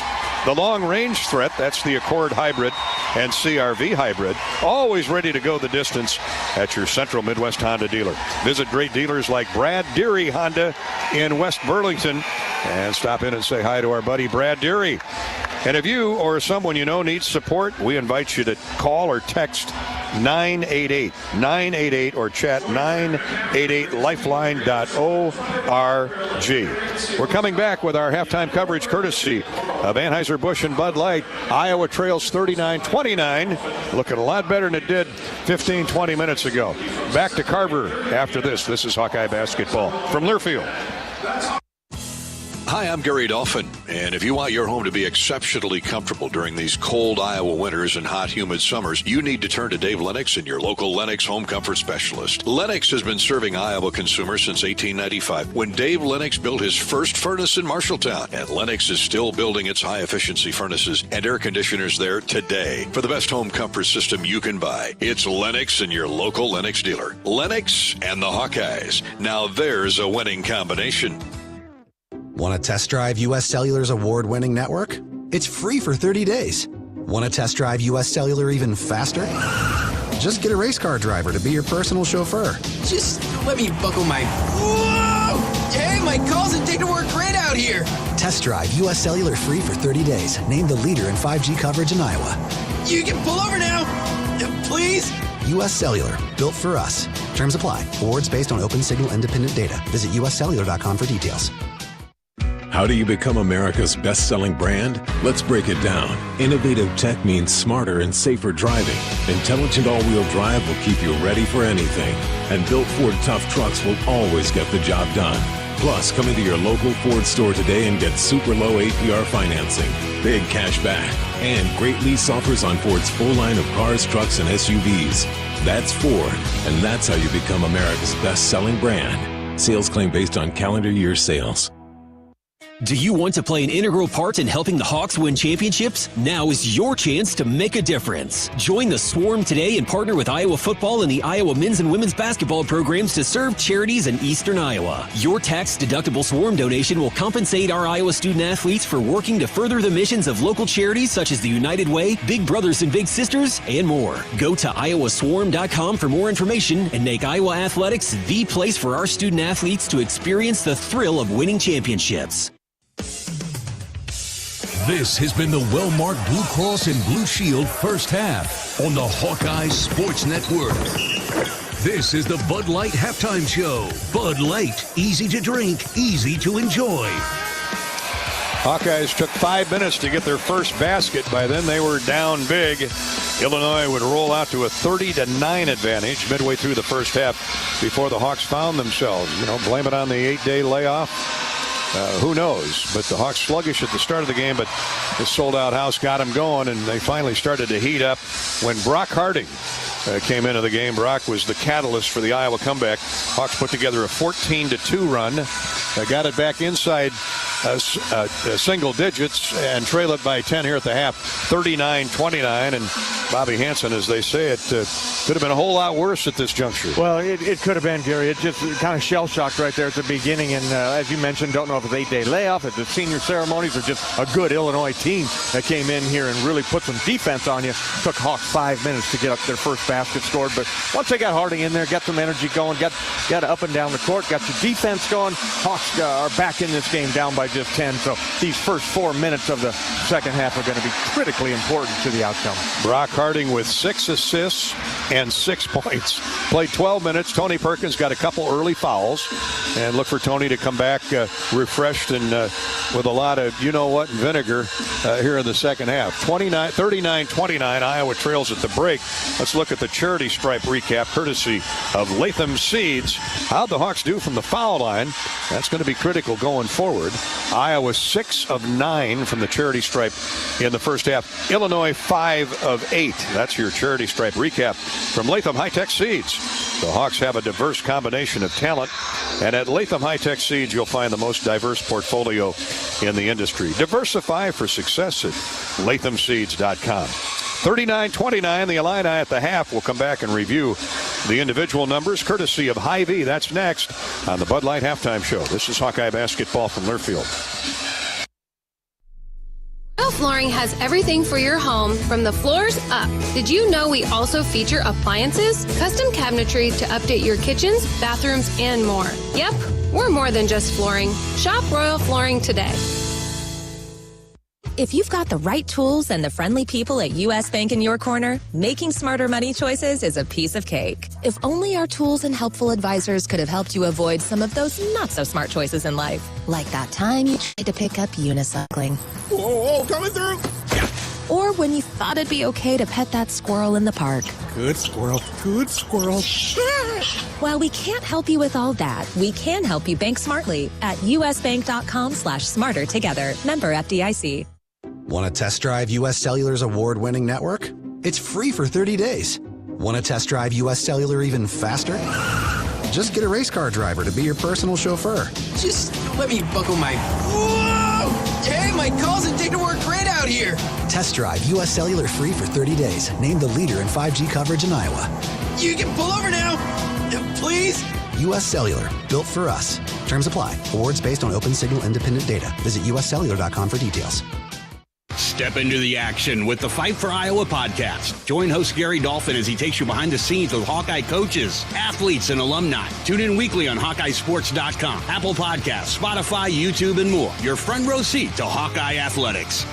The long-range threat, that's the Accord Hybrid and CRV Hybrid, always ready to go the distance at your Central Midwest Honda dealer. Visit great dealers like Brad Deary Honda in West Burlington and stop in and say hi to our buddy Brad Deary. And if you or someone you know needs support, we invite you to call or text 988 or chat 988lifeline.org. We're coming back with our halftime coverage courtesy of Anheuser-Busch and Bud Light. Iowa trails 39-29, looking a lot better than it did 15-20 minutes ago. Back to Carver after this. This is Hawkeye basketball from Learfield. Hi, I'm Gary Dolphin, and if you want your home to be exceptionally comfortable during these cold Iowa winters and hot, humid summers, you need to turn to Dave Lennox and your local Lennox home comfort specialist. Lennox has been serving Iowa consumers since 1895, when Dave Lennox built his first furnace in Marshalltown, and Lennox is still building its high-efficiency furnaces and air conditioners there today. For the best home comfort system you can buy, it's Lennox and your local Lennox dealer. Lennox and the Hawkeyes. Now there's a winning combination. Want to test drive U.S. Cellular's award-winning network? It's free for 30 days. Want to test drive U.S. Cellular even faster? Just get a race car driver to be your personal chauffeur. Just let me buckle my... Whoa! Hey, my calls and data work great out here. Test drive U.S. Cellular free for 30 days. Named the leader in 5G coverage in Iowa. You can pull over now. Please? U.S. Cellular. Built for us. Terms apply. Awards based on open signal independent data. Visit uscellular.com for details. How do you become America's best-selling brand? Let's break it down. Innovative tech means smarter and safer driving. Intelligent all-wheel drive will keep you ready for anything. And built Ford tough trucks will always get the job done. Plus, come into your local Ford store today and get super low APR financing, big cash back, and great lease offers on Ford's full line of cars, trucks, and SUVs. That's Ford, and that's how you become America's best-selling brand. Sales claim based on calendar year sales. Do you want to play an integral part in helping the Hawks win championships? Now is your chance to make a difference. Join the Swarm today and partner with Iowa football and the Iowa men's and women's basketball programs to serve charities in eastern Iowa. Your tax-deductible Swarm donation will compensate our Iowa student athletes for working to further the missions of local charities such as the United Way, Big Brothers and Big Sisters, and more. Go to iowaswarm.com for more information and make Iowa athletics the place for our student athletes to experience the thrill of winning championships. This has been the Wellmark Blue Cross and Blue Shield first half on the Hawkeyes Sports Network. This is the Bud Light Halftime Show. Bud Light, easy to drink, easy to enjoy. Hawkeyes took 5 minutes to get their first basket. By then they were down big. Illinois would roll out to a 30-9 advantage midway through the first half before the Hawks found themselves. Blame it on the 8-day layoff. Who knows? But the Hawks sluggish at the start of the game, but this sold-out house got them going, and they finally started to heat up when Brock Harding came into the game. Brock was the catalyst for the Iowa comeback. Hawks put together a 14-2 run. Got it back inside single digits and trail it by 10 here at the half, 39-29. And Bobby Hansen, as they say, it could have been a whole lot worse at this juncture. Well, it could have been, Gary. It just kind of shell-shocked right there at the beginning. And as you mentioned, don't know if it's 8-day layoff, if the senior ceremonies, or just a good Illinois team that came in here and really put some defense on you. Took Hawks 5 minutes to get up their first basket scored. But once they got Harding in there, got some energy going, got up and down the court, got your defense going, Hawks are back in this game down by just 10. So these first 4 minutes of the second half are going to be critically important to the outcome. Brock Harding with 6 assists and 6 points. Played 12 minutes. Tony Perkins got a couple early fouls. And look for Tony to come back refreshed and with a lot of you-know-what and vinegar here in the second half. 39-29, Iowa trails at the break. Let's look at the charity stripe recap courtesy of Latham Seeds. How'd the Hawks do from the foul line? That's going to be critical going forward. Iowa 6 of 9 from the charity stripe in the first half. Illinois 5 of 8. That's your charity stripe recap from Latham High-Tech Seeds. The Hawks have a diverse combination of talent, and at Latham High-Tech Seeds you'll find the most diverse portfolio in the industry. Diversify for success at lathamseeds.com. 39-29, the Illini at the half. We'll come back and review the individual numbers courtesy of Hy-Vee. That's next on the Bud Light Halftime Show. This is Hawkeye basketball from Learfield. Royal Flooring has everything for your home from the floors up. Did you know we also feature appliances, custom cabinetry to update your kitchens, bathrooms, and more? Yep, we're more than just flooring. Shop Royal Flooring today. If you've got the right tools and the friendly people at U.S. Bank in your corner, making smarter money choices is a piece of cake. If only our tools and helpful advisors could have helped you avoid some of those not-so-smart choices in life. Like that time you tried to pick up unicycling. Whoa, coming through. Or when you thought it'd be okay to pet that squirrel in the park. Good squirrel, good squirrel. While we can't help you with all that, we can help you bank smartly at usbank.com/smarter together. Member FDIC. Want to test drive U.S. Cellular's award-winning network? It's free for 30 days. Want to test drive U.S. Cellular even faster? Just get a race car driver to be your personal chauffeur. Just let me buckle my... Whoa! Hey, my calls and data work great out here. Test drive U.S. Cellular free for 30 days. Named the leader in 5G coverage in Iowa. You can pull over now. Please? U.S. Cellular. Built for us. Terms apply. Awards based on open signal independent data. Visit uscellular.com for details. Step into the action with the Fight for Iowa podcast. Join host Gary Dolphin as he takes you behind the scenes with Hawkeye coaches, athletes, and alumni. Tune in weekly on HawkeyeSports.com, Apple Podcasts, Spotify, YouTube, and more. Your front row seat to Hawkeye athletics.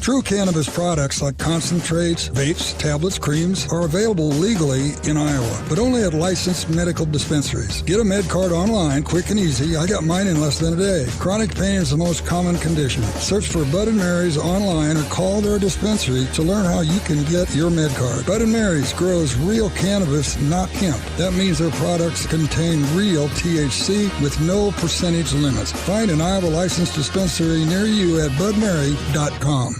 True cannabis products like concentrates, vapes, tablets, creams are available legally in Iowa, but only at licensed medical dispensaries. Get a med card online, quick and easy. I got mine in less than a day. Chronic pain is the most common condition. Search for Bud & Mary's online or call their dispensary to learn how you can get your med card. Bud & Mary's grows real cannabis, not hemp. That means their products contain real THC with no percentage limits. Find an Iowa licensed dispensary near you at budmary.com.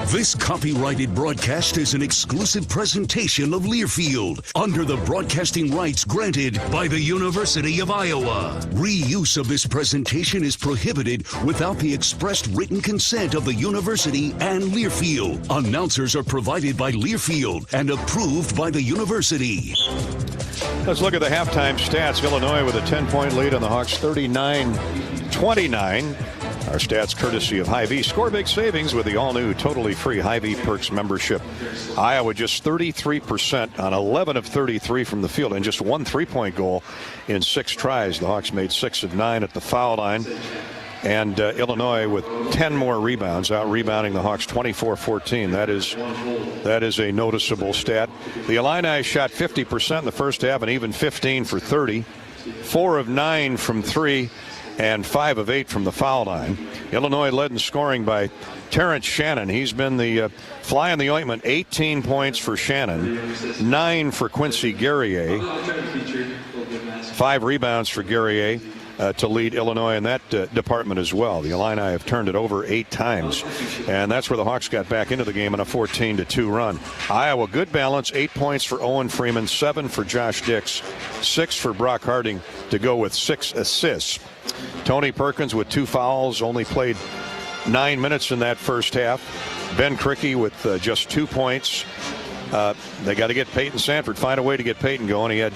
This copyrighted broadcast is an exclusive presentation of Learfield under the broadcasting rights granted by the University of Iowa. Reuse of this presentation is prohibited without the expressed written consent of the university and Learfield. Announcers are provided by Learfield and approved by the university. Let's look at the halftime stats. Illinois with a 10-point lead on the Hawks, 39-29. Our stats courtesy of Hy-Vee. Score big savings with the all-new, totally free Hy-Vee Perks membership. Iowa just 33% on 11 of 33 from the field and just one three-point goal in 6 tries. The Hawks made 6 of 9 at the foul line. And Illinois with 10 more rebounds, out-rebounding the Hawks 24-14. That is a noticeable stat. The Illini shot 50% in the first half and even 15 for 30. 4 of 9 from 3. And 5 of 8 from the foul line. Illinois led in scoring by Terrence Shannon. He's been the fly in the ointment. 18 points for Shannon, 9 for Quincy Guerrier, 5 rebounds for Guerrier to lead Illinois in that department as well. The Illini have turned it over 8 times, and that's where the Hawks got back into the game in a 14-2 run. Iowa, good balance, 8 points for Owen Freeman, 7 for Josh Dix, 6 for Brock Harding to go with 6 assists. Tony Perkins with 2 fouls, only played 9 minutes in that first half. Ben Krikke with just 2 points. They got to get Peyton Sanford, find a way to get Peyton going. He had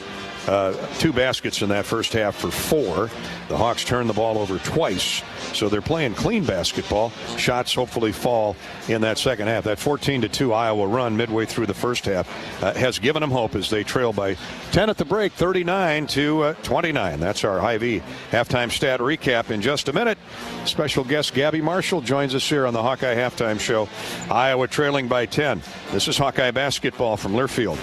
2 baskets in that first half for 4. The Hawks turned the ball over twice, so they're playing clean basketball. Shots hopefully fall in that second half. That 14-2 Iowa run midway through the first half has given them hope as they trail by 10 at the break, 39-29. That's our Hy-Vee halftime stat recap in just a minute. Special guest Gabby Marshall joins us here on the Hawkeye Halftime Show. Iowa trailing by 10. This is Hawkeye basketball from Learfield.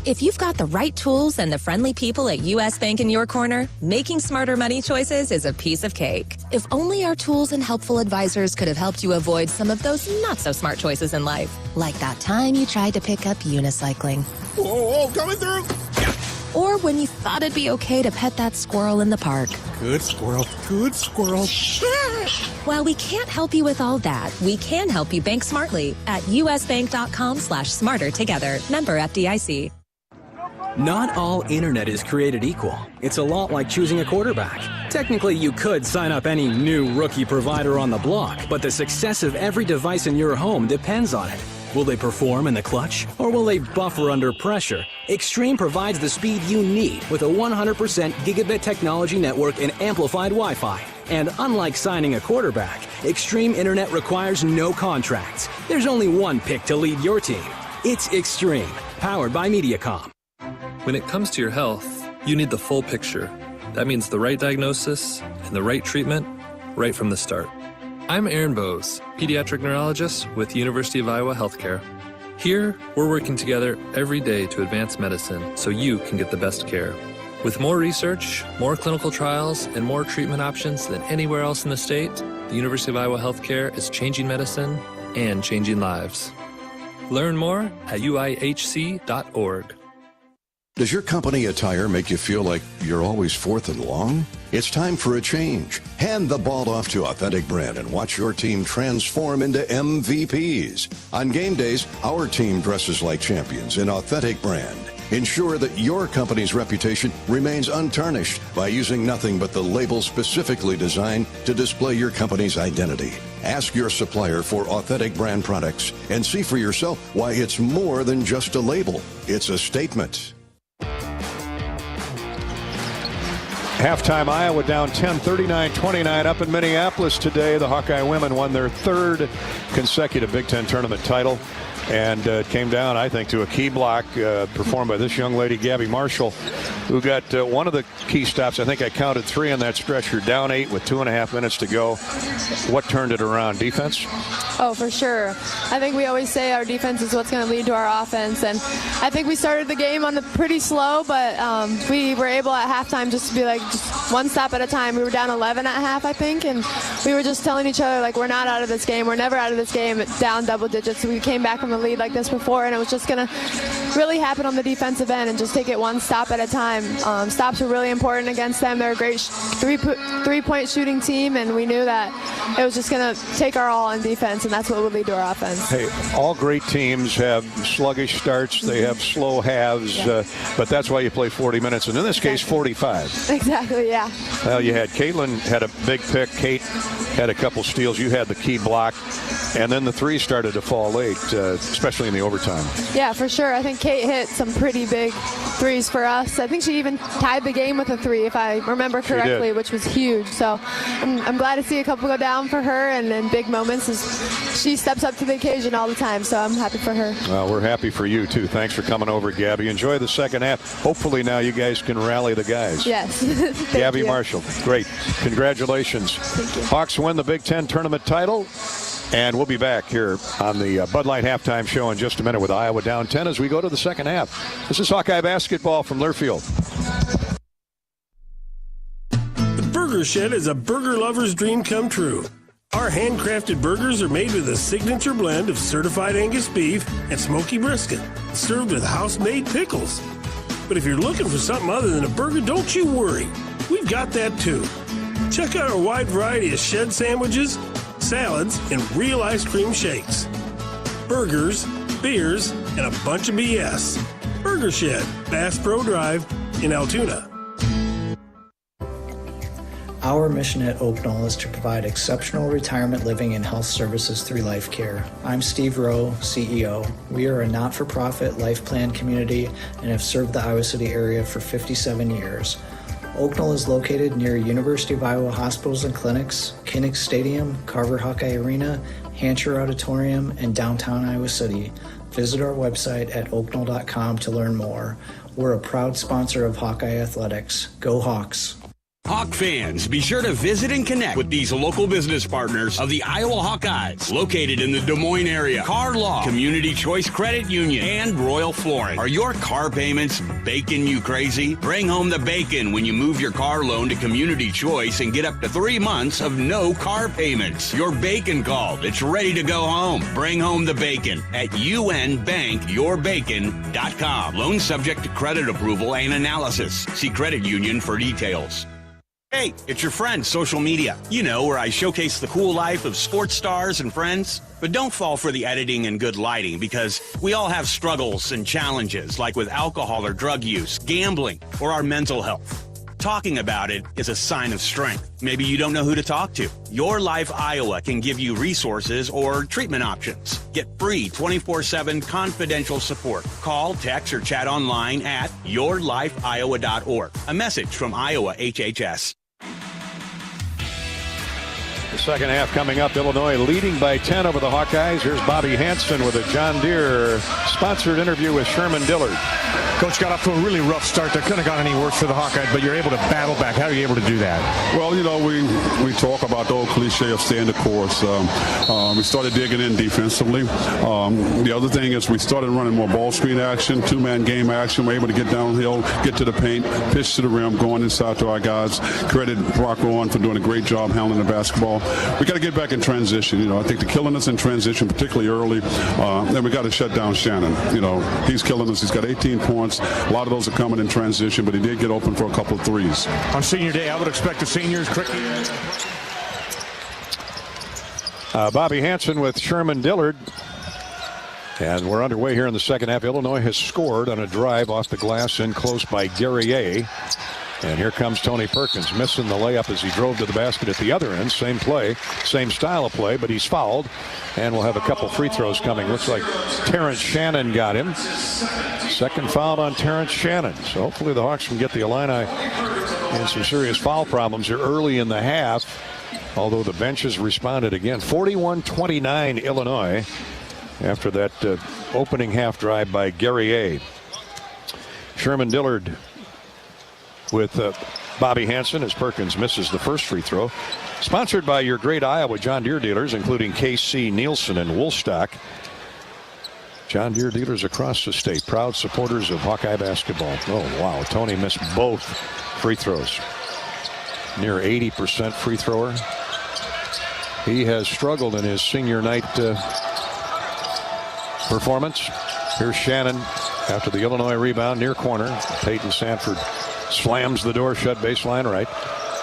If you've got the right tools and the friendly people at U.S. Bank in your corner, making smarter money choices is a piece of cake. If only our tools and helpful advisors could have helped you avoid some of those not-so-smart choices in life. Like that time you tried to pick up unicycling. Whoa, coming through! Or when you thought it'd be okay to pet that squirrel in the park. Good squirrel, good squirrel. While we can't help you with all that, we can help you bank smartly at usbank.com/smarter together. Member FDIC. Not all internet is created equal. It's a lot like choosing a quarterback. Technically, you could sign up any new rookie provider on the block, but the success of every device in your home depends on it. Will they perform in the clutch, or will they buffer under pressure? Extreme provides the speed you need with a 100% gigabit technology network and amplified Wi-Fi. And unlike signing a quarterback, Extreme Internet requires no contracts. There's only one pick to lead your team. It's Extreme, powered by Mediacom. When it comes to your health, you need the full picture. That means the right diagnosis and the right treatment right from the start. I'm Aaron Bose, pediatric neurologist with University of Iowa Healthcare. Here, we're working together every day to advance medicine so you can get the best care. With more research, more clinical trials, and more treatment options than anywhere else in the state, the University of Iowa Healthcare is changing medicine and changing lives. Learn more at uihc.org. Does your company attire make you feel like you're always fourth and long? It's time for a change. Hand the ball off to Authentic Brand and watch your team transform into MVPs. On game days, our team dresses like champions in Authentic Brand. Ensure that your company's reputation remains untarnished by using nothing but the label specifically designed to display your company's identity. Ask your supplier for Authentic Brand products and see for yourself why it's more than just a label. It's a statement. Halftime, Iowa down 10, 39-29 up in Minneapolis today. The Hawkeye women won their third consecutive Big Ten tournament title. And it came down, I think, to a key block performed by this young lady, Gabby Marshall, who got one of the key stops. I think I counted 3 on that stretch. You're down 8 with 2.5 minutes to go. What turned it around? Defense? Oh, for sure. I think we always say our defense is what's going to lead to our offense. And I think we started the game on the pretty slow, but we were able at halftime just to be like just one stop at a time. We were down 11 at half, I think, and we were just telling each other, like, we're not out of this game. We're never out of this game. It's down double digits. We came back from the lead like this before, and it was just going to really happen on the defensive end and just take it one stop at a time. Stops are really important against them. They're a great three-point shooting team, and we knew that it was just going to take our all on defense, and that's what would lead to our offense. Hey, all great teams have sluggish starts. They have slow halves, but that's why you play 40 minutes, and in this case, 45. Exactly, yeah. Well, you had Caitlin had a big pick. Kate had a couple steals. You had the key block, and then the threes started to fall late, especially in the overtime. Yeah, for sure. I think Kate hit some pretty big threes for us. I think she even tied the game with a 3, if I remember correctly, which was huge. So I'm glad to see a couple go down for her, and in big moments as she steps up to the occasion all the time. So I'm happy for her. Well, we're happy for you, too. Thanks for coming over, Gabby. Enjoy the second half. Hopefully now you guys can rally the guys. Yes. Gabby Marshall, great. Congratulations. Thank you. Hawks win the Big Ten tournament title. And we'll be back here on the Bud Light halftime show in just a minute with Iowa down 10 as we go to the second half. This is Hawkeye basketball from Learfield. The Burger Shed is a burger lover's dream come true. Our handcrafted burgers are made with a signature blend of certified Angus beef and smoky brisket, served with house-made pickles. But if you're looking for something other than a burger, don't you worry. We've got that too. Check out our wide variety of shed sandwiches, salads, and real ice cream shakes. Burgers, beers, and a bunch of BS. Burger Shed, Bass Pro Drive in Altoona. Our mission at Oak Knoll is to provide exceptional retirement living and health services through life care. I'm Steve Rowe, CEO. We are a not-for-profit life plan community and have served the Iowa City area for 57 years. Oak Knoll is located near University of Iowa hospitals and clinics, Kinnick Stadium, Carver Hawkeye Arena, Hancher Auditorium, and downtown Iowa City. Visit our website at oakknoll.com to learn more. We're a proud sponsor of Hawkeye Athletics. Go Hawks! Hawk fans, be sure to visit and connect with these local business partners of the Iowa Hawkeyes, located in the Des Moines area. Car Law, Community Choice Credit Union, and Royal Flooring. Are your car payments baking you crazy? Bring home the bacon when you move your car loan to Community Choice and get up to 3 months of no car payments. Your bacon called. It's ready to go home. Bring home the bacon at unbankyourbacon.com. Loan subject to credit approval and analysis. See credit union for details. Hey, it's your friend, social media. You know, where I showcase the cool life of sports stars and friends. But don't fall for the editing and good lighting, because we all have struggles and challenges, like with alcohol or drug use, gambling, or our mental health. Talking about it is a sign of strength. Maybe you don't know who to talk to. Your Life Iowa can give you resources or treatment options. Get free 24/7 confidential support. Call, text, or chat online at yourlifeiowa.org. A message from Iowa HHS. The second half coming up. Illinois leading by 10 over the Hawkeyes. Here's Bobby Hansen with a John Deere sponsored interview with Sherman Dillard. Coach got off to a really rough start. That couldn't have gone any worse for the Hawkeyes, but you're able to battle back. How are you able to do that? Well, we talk about the old cliche of staying the course. We started digging in defensively. The other thing is we started running more ball screen action, two-man game action. We're able to get downhill, get to the paint, pitch to the rim, going inside to our guys. Credit Brock Rowan for doing a great job handling the basketball. We got to get back in transition. I think they're killing us in transition, particularly early. Then we got to shut down Shannon. He's killing us. He's got 18 points. A lot of those are coming in transition, but he did get open for a couple of threes. On senior day, I would expect the seniors quickly. Bobby Hansen with Sherman Dillard. And we're underway here in the second half. Illinois has scored on a drive off the glass in close by Guerrier. And here comes Tony Perkins, missing the layup as he drove to the basket at the other end. Same play, same style of play, but he's fouled. And we'll have a couple free throws coming. Looks like Terrence Shannon got him. Second foul on Terrence Shannon. So hopefully the Hawks can get the Illini in some serious foul problems here early in the half. Although the bench has responded again. 41-29 Illinois after that opening half drive by Guerrier. Sherman Dillard with Bobby Hansen as Perkins misses the first free throw. Sponsored by your great Iowa John Deere dealers, including KC, Nielsen, and Woolstock. John Deere dealers across the state, proud supporters of Hawkeye basketball. Oh, wow. Tony missed both free throws. Near 80% free thrower. He has struggled in his senior night performance. Here's Shannon after the Illinois rebound near corner. Peyton Sanford slams the door shut, baseline right.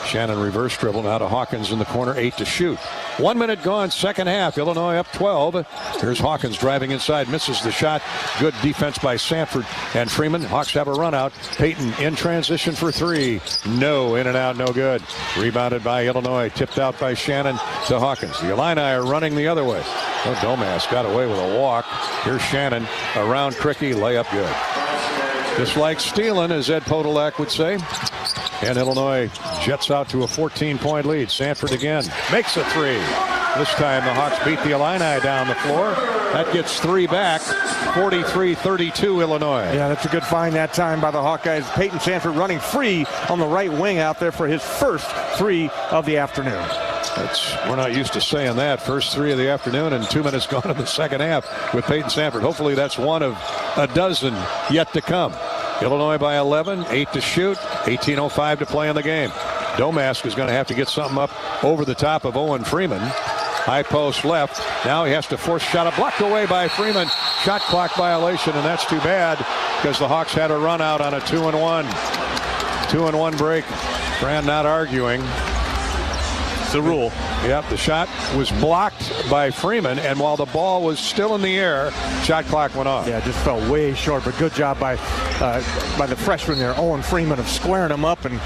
Shannon reverse dribble now to Hawkins in the corner, 8 to shoot. 1 minute gone, second half. Illinois up 12. Here's Hawkins driving inside, misses the shot. Good defense by Sanford and Freeman. Hawks have a run out. Peyton in transition for three. No, in and out, no good. Rebounded by Illinois, tipped out by Shannon to Hawkins. The Illini are running the other way. Oh, Domas got away with a walk. Here's Shannon around Cricky, layup good. Just like stealing, as Ed Podolak would say. And Illinois jets out to a 14-point lead. Sanford again makes a three. This time the Hawks beat the Illini down the floor. That gets three back. 43-32 Illinois. Yeah, that's a good find that time by the Hawkeyes. Peyton Sanford running free on the right wing out there for his first three of the afternoon. We're not used to saying that. First three of the afternoon and 2 minutes gone in the second half with Peyton Sanford. Hopefully that's one of a dozen yet to come. Illinois by 11, 8 to shoot, 18:05 to play in the game. Domask is going to have to get something up over the top of Owen Freeman. High post left. Now he has to force a shot. Blocked away by Freeman. Shot clock violation, and that's too bad because the Hawks had a run out on a 2-and-1. 2-and-1 break. Fran not arguing. The rule. Yep, the shot was blocked by Freeman, and while the ball was still in the air, shot clock went off. Yeah, just fell way short, but good job by the freshman there, Owen Freeman, of squaring him up and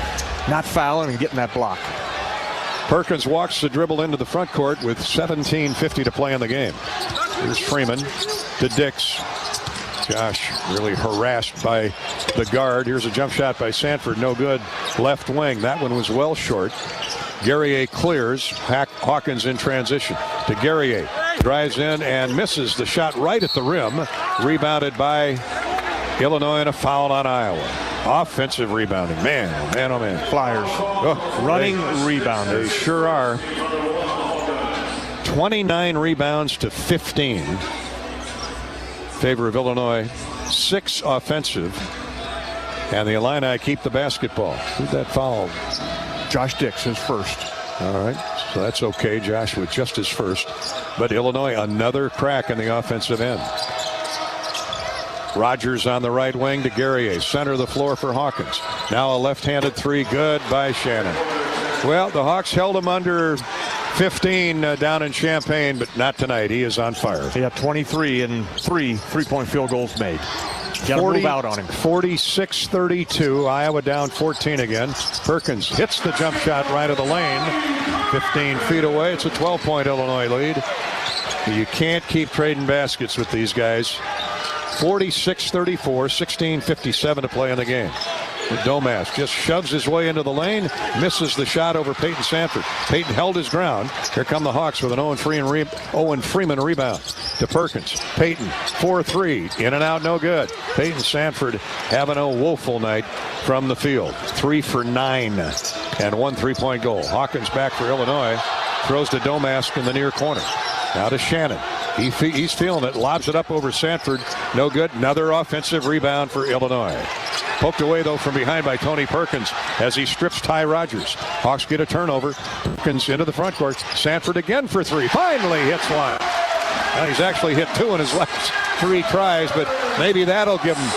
not fouling and getting that block. Perkins walks the dribble into the front court with 17:50 to play in the game. Here's Freeman to Dix. Josh really harassed by the guard. Here's a jump shot by Sanford, no good. Left wing, that one was well short. Guerrier clears. Hawkins in transition to Guerrier. Drives in and misses the shot right at the rim. Rebounded by Illinois and a foul on Iowa. Offensive rebounding. Man, oh man, oh man. Flyers. Running rebounders. They sure are. 29 rebounds to 15. In favor of Illinois. 6 offensive. And the Illini keep the basketball. Who'd that foul? Josh Dix, his first. All right, so that's okay. Josh with just his first. But Illinois, another crack in the offensive end. Rogers on the right wing to Guerrier. Center of the floor for Hawkins. Now a left-handed three. Good by Shannon. Well, the Hawks held him under 15 down in Champaign, but not tonight. He is on fire. He had 23 and 3 three-point field goals made. Got to move out on him. 46-32. Iowa down 14 again. Perkins hits the jump shot right of the lane. 15 feet away. It's a 12-point Illinois lead. You can't keep trading baskets with these guys. 46-34. 16:57 to play in the game. Domas just shoves his way into the lane, misses the shot over Peyton Sanford. Peyton held his ground. Here come the Hawks with an Owen Freeman rebound to Perkins. Peyton, 4-3, in and out, no good. Peyton Sanford having a woeful night from the field. 3 for 9 and 1 3-point goal. Hawkins back for Illinois. Throws to Domas in the near corner. Now to Shannon. He's feeling it. Lobs it up over Sanford. No good. Another offensive rebound for Illinois. Poked away, though, from behind by Tony Perkins as he strips Ty Rogers. Hawks get a turnover. Perkins into the front court. Sanford again for 3. Finally hits one. Now he's actually hit 2 in his last 3 tries, but maybe that'll give him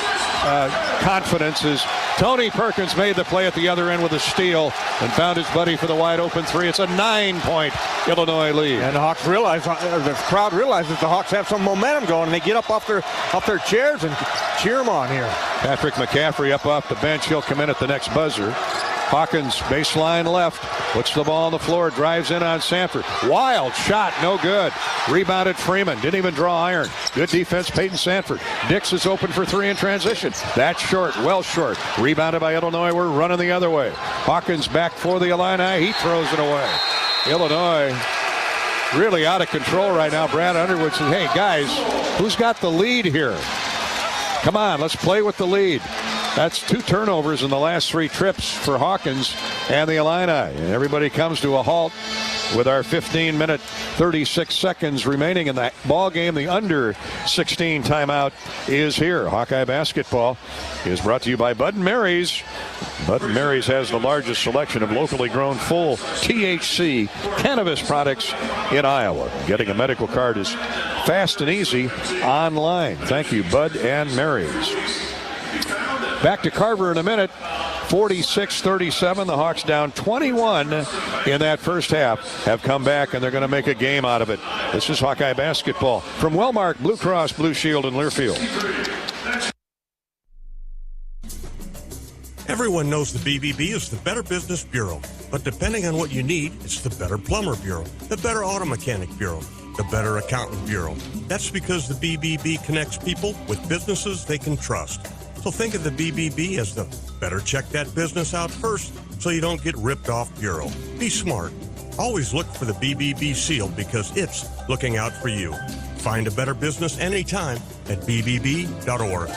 confidence as Tony Perkins made the play at the other end with a steal and found his buddy for the wide open 3. It's a 9-point Illinois lead. And the Hawks realize, the crowd realizes the Hawks have some momentum going, and they get up off their chairs and cheer them on here. Patrick McCaffrey up off the bench. He'll come in at the next buzzer. Hawkins baseline left, puts the ball on the floor, drives in on Sanford. Wild shot, no good. Rebounded Freeman, didn't even draw iron. Good defense, Peyton Sanford. Dix is open for 3 in transition. That's short, well short. Rebounded by Illinois, we're running the other way. Hawkins back for the Illini, he throws it away. Illinois really out of control right now. Brad Underwood says, hey guys, who's got the lead here? Come on, let's play with the lead. That's 2 turnovers in the last 3 trips for Hawkins and the Illini. And everybody comes to a halt with our 15-minute, 36 seconds remaining in the ball game. The under 16 timeout is here. Hawkeye basketball is brought to you by Bud & Mary's. Bud & Mary's has the largest selection of locally grown full THC cannabis products in Iowa. Getting a medical card is fast and easy online. Thank you, Bud & Mary's. Back to Carver in a minute. 46-37. The Hawks down 21 in that first half. Have come back, and they're going to make a game out of it. This is Hawkeye basketball from Wellmark Blue Cross Blue Shield in Learfield. Everyone knows the BBB is the Better Business Bureau. But depending on what you need, it's the Better Plumber Bureau, the Better Auto Mechanic Bureau, the Better Accountant Bureau. That's because the BBB connects people with businesses they can trust. So think of the BBB as the better check that business out first so you don't get ripped off bureau. Be smart. Always look for the BBB seal because it's looking out for you. Find a better business anytime at bbb.org.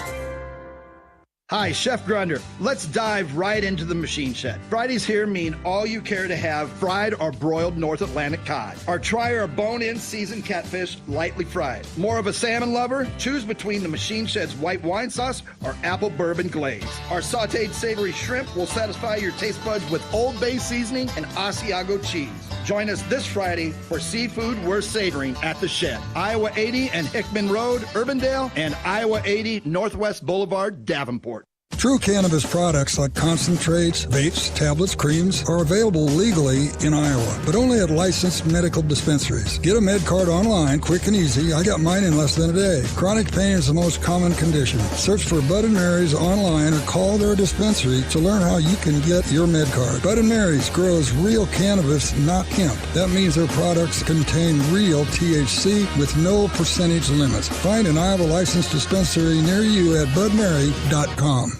Hi, Chef Grunder. Let's dive right into the machine shed. Fridays here mean all you care to have fried or broiled North Atlantic cod. Or try our bone-in seasoned catfish lightly fried. More of a salmon lover? Choose between the machine shed's white wine sauce or apple bourbon glaze. Our sauteed savory shrimp will satisfy your taste buds with Old Bay seasoning and Asiago cheese. Join us this Friday for seafood worth savoring at the Shed. Iowa 80 and Hickman Road, Urbandale, and Iowa 80 Northwest Boulevard, Davenport. True cannabis products like concentrates, vapes, tablets, creams are available legally in Iowa, but only at licensed medical dispensaries. Get a med card online, quick and easy. I got mine in less than a day. Chronic pain is the most common condition. Search for Bud & Mary's online or call their dispensary to learn how you can get your med card. Bud & Mary's grows real cannabis, not hemp. That means their products contain real THC with no percentage limits. Find an Iowa licensed dispensary near you at budmary.com.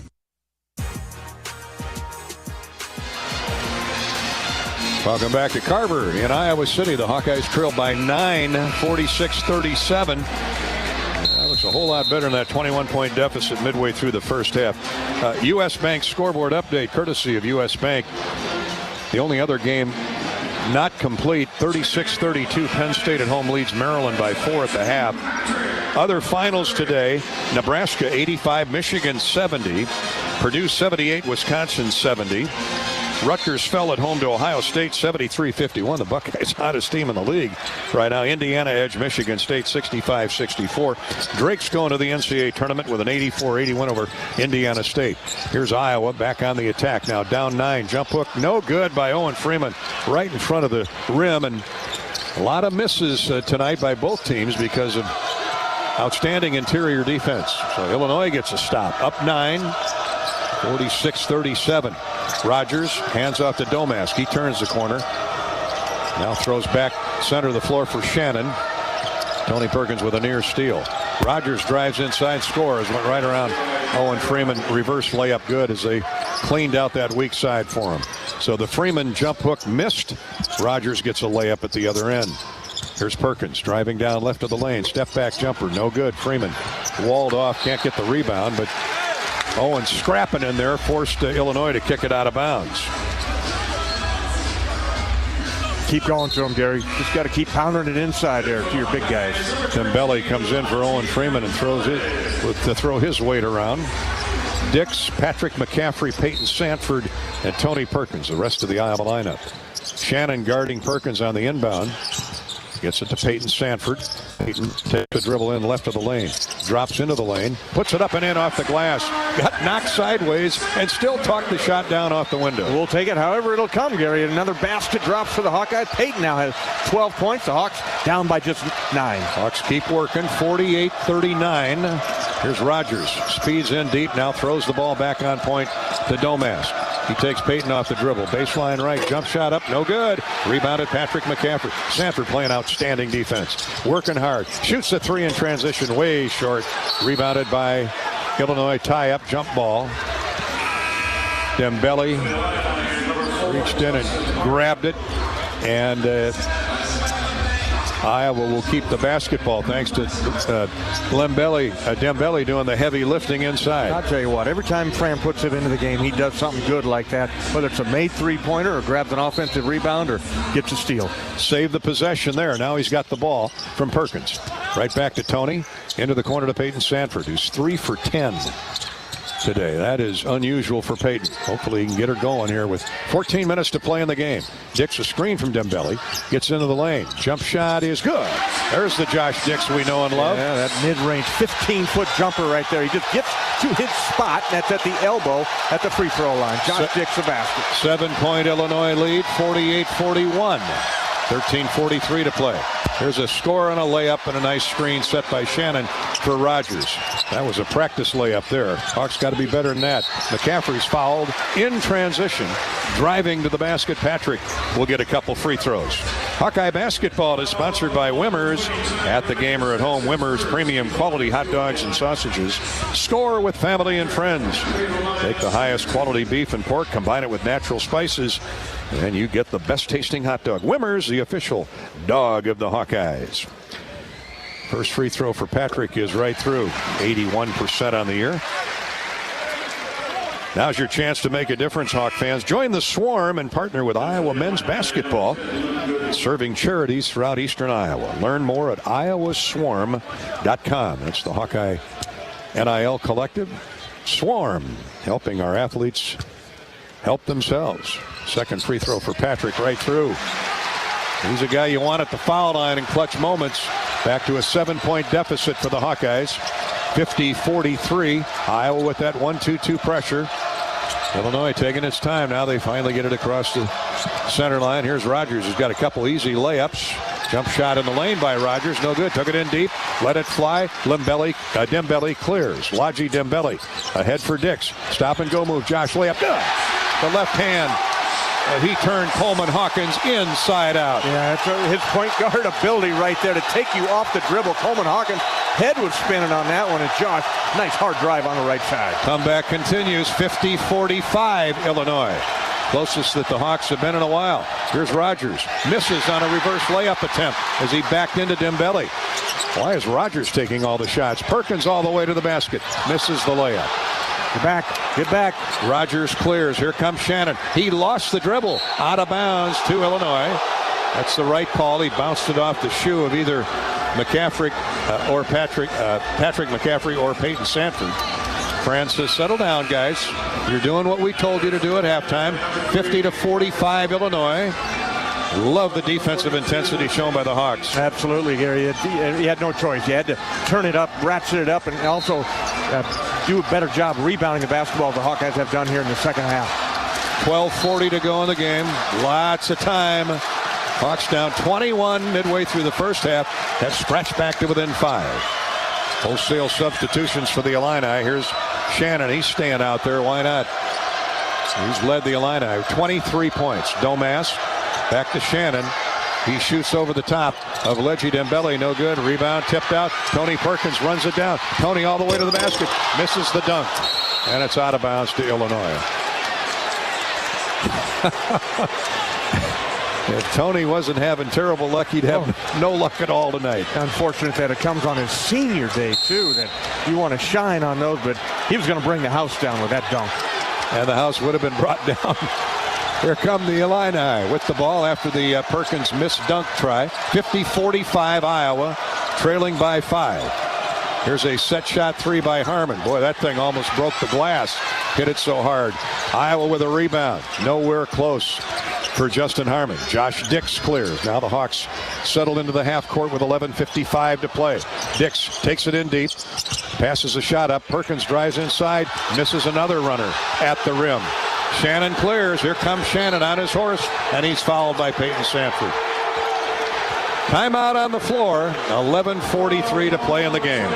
Welcome back to Carver in Iowa City. The Hawkeyes trailed by 9, 46-37. That looks a whole lot better than that 21-point deficit midway through the first half. U.S. Bank scoreboard update courtesy of U.S. Bank. The only other game not complete, 36-32. Penn State at home leads Maryland by 4 at the half. Other finals today, Nebraska 85, Michigan 70, Purdue 78, Wisconsin 70. Rutgers fell at home to Ohio State 73-51. The Buckeyes hottest team in the league right now. Indiana edged Michigan State 65-64. Drake's going to the NCAA tournament with an 84-80 win over Indiana State. Here's Iowa back on the attack now, down 9. Jump hook no good by Owen Freeman right in front of the rim, and a lot of misses tonight by both teams because of outstanding interior defense. So Illinois gets a stop, up 9, 46-37. Rogers hands off to Domas. He turns the corner. Now throws back center of the floor for Shannon. Tony Perkins with a near steal. Rogers drives inside, scores. Went right around Owen Freeman. Reverse layup good as they cleaned out that weak side for him. So the Freeman jump hook missed. Rogers gets a layup at the other end. Here's Perkins driving down left of the lane. Step back jumper, no good. Freeman walled off, can't get the rebound, but Owen scrapping in there, forced Illinois to kick it out of bounds. Keep going to him, Gary. Just got to keep pounding it inside there to your big guys. Dembele comes in for Owen Freeman and throws it to throw his weight around. Dix, Patrick McCaffrey, Peyton Sanford, and Tony Perkins, the rest of the Iowa lineup. Shannon guarding Perkins on the inbound. Gets it to Peyton Sanford. Peyton takes the dribble in left of the lane. Drops into the lane. Puts it up and in off the glass. Got knocked sideways and still talked the shot down off the window. We'll take it however it'll come, Gary. Another basket drops for the Hawkeyes. Peyton now has 12 points. The Hawks down by just 9. Hawks keep working. 48-39. Here's Rogers. Speeds in deep. Now throws the ball back on point to Domas. He takes Peyton off the dribble. Baseline right. Jump shot up. No good. Rebounded Patrick McCaffrey. Sanford playing outstanding defense. Working hard. Shoots the 3 in transition. Way short. Rebounded by Illinois. Tie-up. Jump ball. Dembele reached in and grabbed it. And Iowa will keep the basketball thanks to Dembele doing the heavy lifting inside. I'll tell you what, every time Fran puts it into the game, he does something good like that, whether it's a made three-pointer or grabs an offensive rebound or gets a steal. Save the possession there. Now he's got the ball from Perkins. Right back to Tony. Into the corner to Peyton Sanford, who's 3 for 10 today. That is unusual for Peyton. Hopefully he can get her going here with 14 minutes to play in the game. Dix a screen from Dembele. Gets into the lane. Jump shot is good. There's the Josh Dix we know and love. Yeah, that mid-range 15-foot jumper right there. He just gets to his spot. That's at the elbow at the free throw line. Josh Dix the basket. 7-point Illinois lead, 48-41. 13:43 to play. There's a score on a layup and a nice screen set by Shannon for Rogers. That was a practice layup there. Hawks got to be better than that. McCaffrey's fouled in transition. Driving to the basket, Patrick will get a couple free throws. Hawkeye basketball is sponsored by Wimmers. At the game or at home, Wimmers premium quality hot dogs and sausages. Score with family and friends. Take the highest quality beef and pork, combine it with natural spices, and you get the best tasting hot dog. Wimmers, the official dog of the Hawkeyes. First free throw for Patrick is right through. 81% on the year. Now's your chance to make a difference, Hawk fans. Join the Swarm and partner with Iowa men's basketball, serving charities throughout eastern Iowa. Learn more at iowaswarm.com. That's the Hawkeye NIL Collective. Swarm, helping our athletes help themselves. Second free throw for Patrick, right through. He's a guy you want at the foul line in clutch moments. Back to a 7-point deficit for the Hawkeyes. 50-43. Iowa with that 1-2-2 pressure. Illinois taking its time. Now they finally get it across the center line. Here's Rogers, who's got a couple easy layups. Jump shot in the lane by Rogers. No good. Took it in deep. Let it fly. Dembele clears. Wadji Dembele ahead for Dix. Stop and go move. Josh layup. Good. The left hand. He turned Coleman Hawkins inside out. Yeah, that's his point guard ability right there to take you off the dribble. Coleman Hawkins' head was spinning on that one. And Josh, nice hard drive on the right side. Comeback continues. 50-45 Illinois. Closest that the Hawks have been in a while. Here's Rogers. Misses on a reverse layup attempt as he backed into Dembele. Why is Rogers taking all the shots? Perkins all the way to the basket. Misses the layup. Get back. Rogers clears. Here comes Shannon. He lost the dribble. Out of bounds to Illinois. That's the right call. He bounced it off the shoe of either McCaffrey or Patrick McCaffrey or Peyton Sanford. Fran says, settle down, guys. You're doing what we told you to do at halftime. 50-45 Illinois. Love the defensive intensity shown by the Hawks. Absolutely, Gary. You had no choice. You had to turn it up, ratchet it up, and also do a better job rebounding the basketball the Hawkeyes have done here in the second half. 12:40 to go in the game. Lots of time. Hawks down 21 midway through the first half. Have scratched back to within 5. Wholesale substitutions for the Illini. Here's Shannon. He's staying out there. Why not? He's led the Illini. 23 points. Domas. Back to Shannon. He shoots over the top of Wadji Dembele. No good. Rebound tipped out. Tony Perkins runs it down. Tony all the way to the basket. Misses the dunk. And it's out of bounds to Illinois. If Tony wasn't having terrible luck, he'd have no luck at all tonight. Unfortunate that it comes on his senior day, too, that you want to shine on those, but he was going to bring the house down with that dunk. And the house would have been brought down. Here come the Illini with the ball after the Perkins missed dunk try. 50-45 Iowa, trailing by 5. Here's a set shot three by Harmon. Boy, that thing almost broke the glass. Hit it so hard. Iowa with a rebound. Nowhere close for Justin Harmon. Josh Dix clears. Now the Hawks settle into the half court with 11:55 to play. Dix takes it in deep. Passes a shot up. Perkins drives inside. Misses another runner at the rim. Shannon clears. Here comes Shannon on his horse. And he's fouled by Peyton Sanford. Timeout on the floor. 11:43 to play in the game.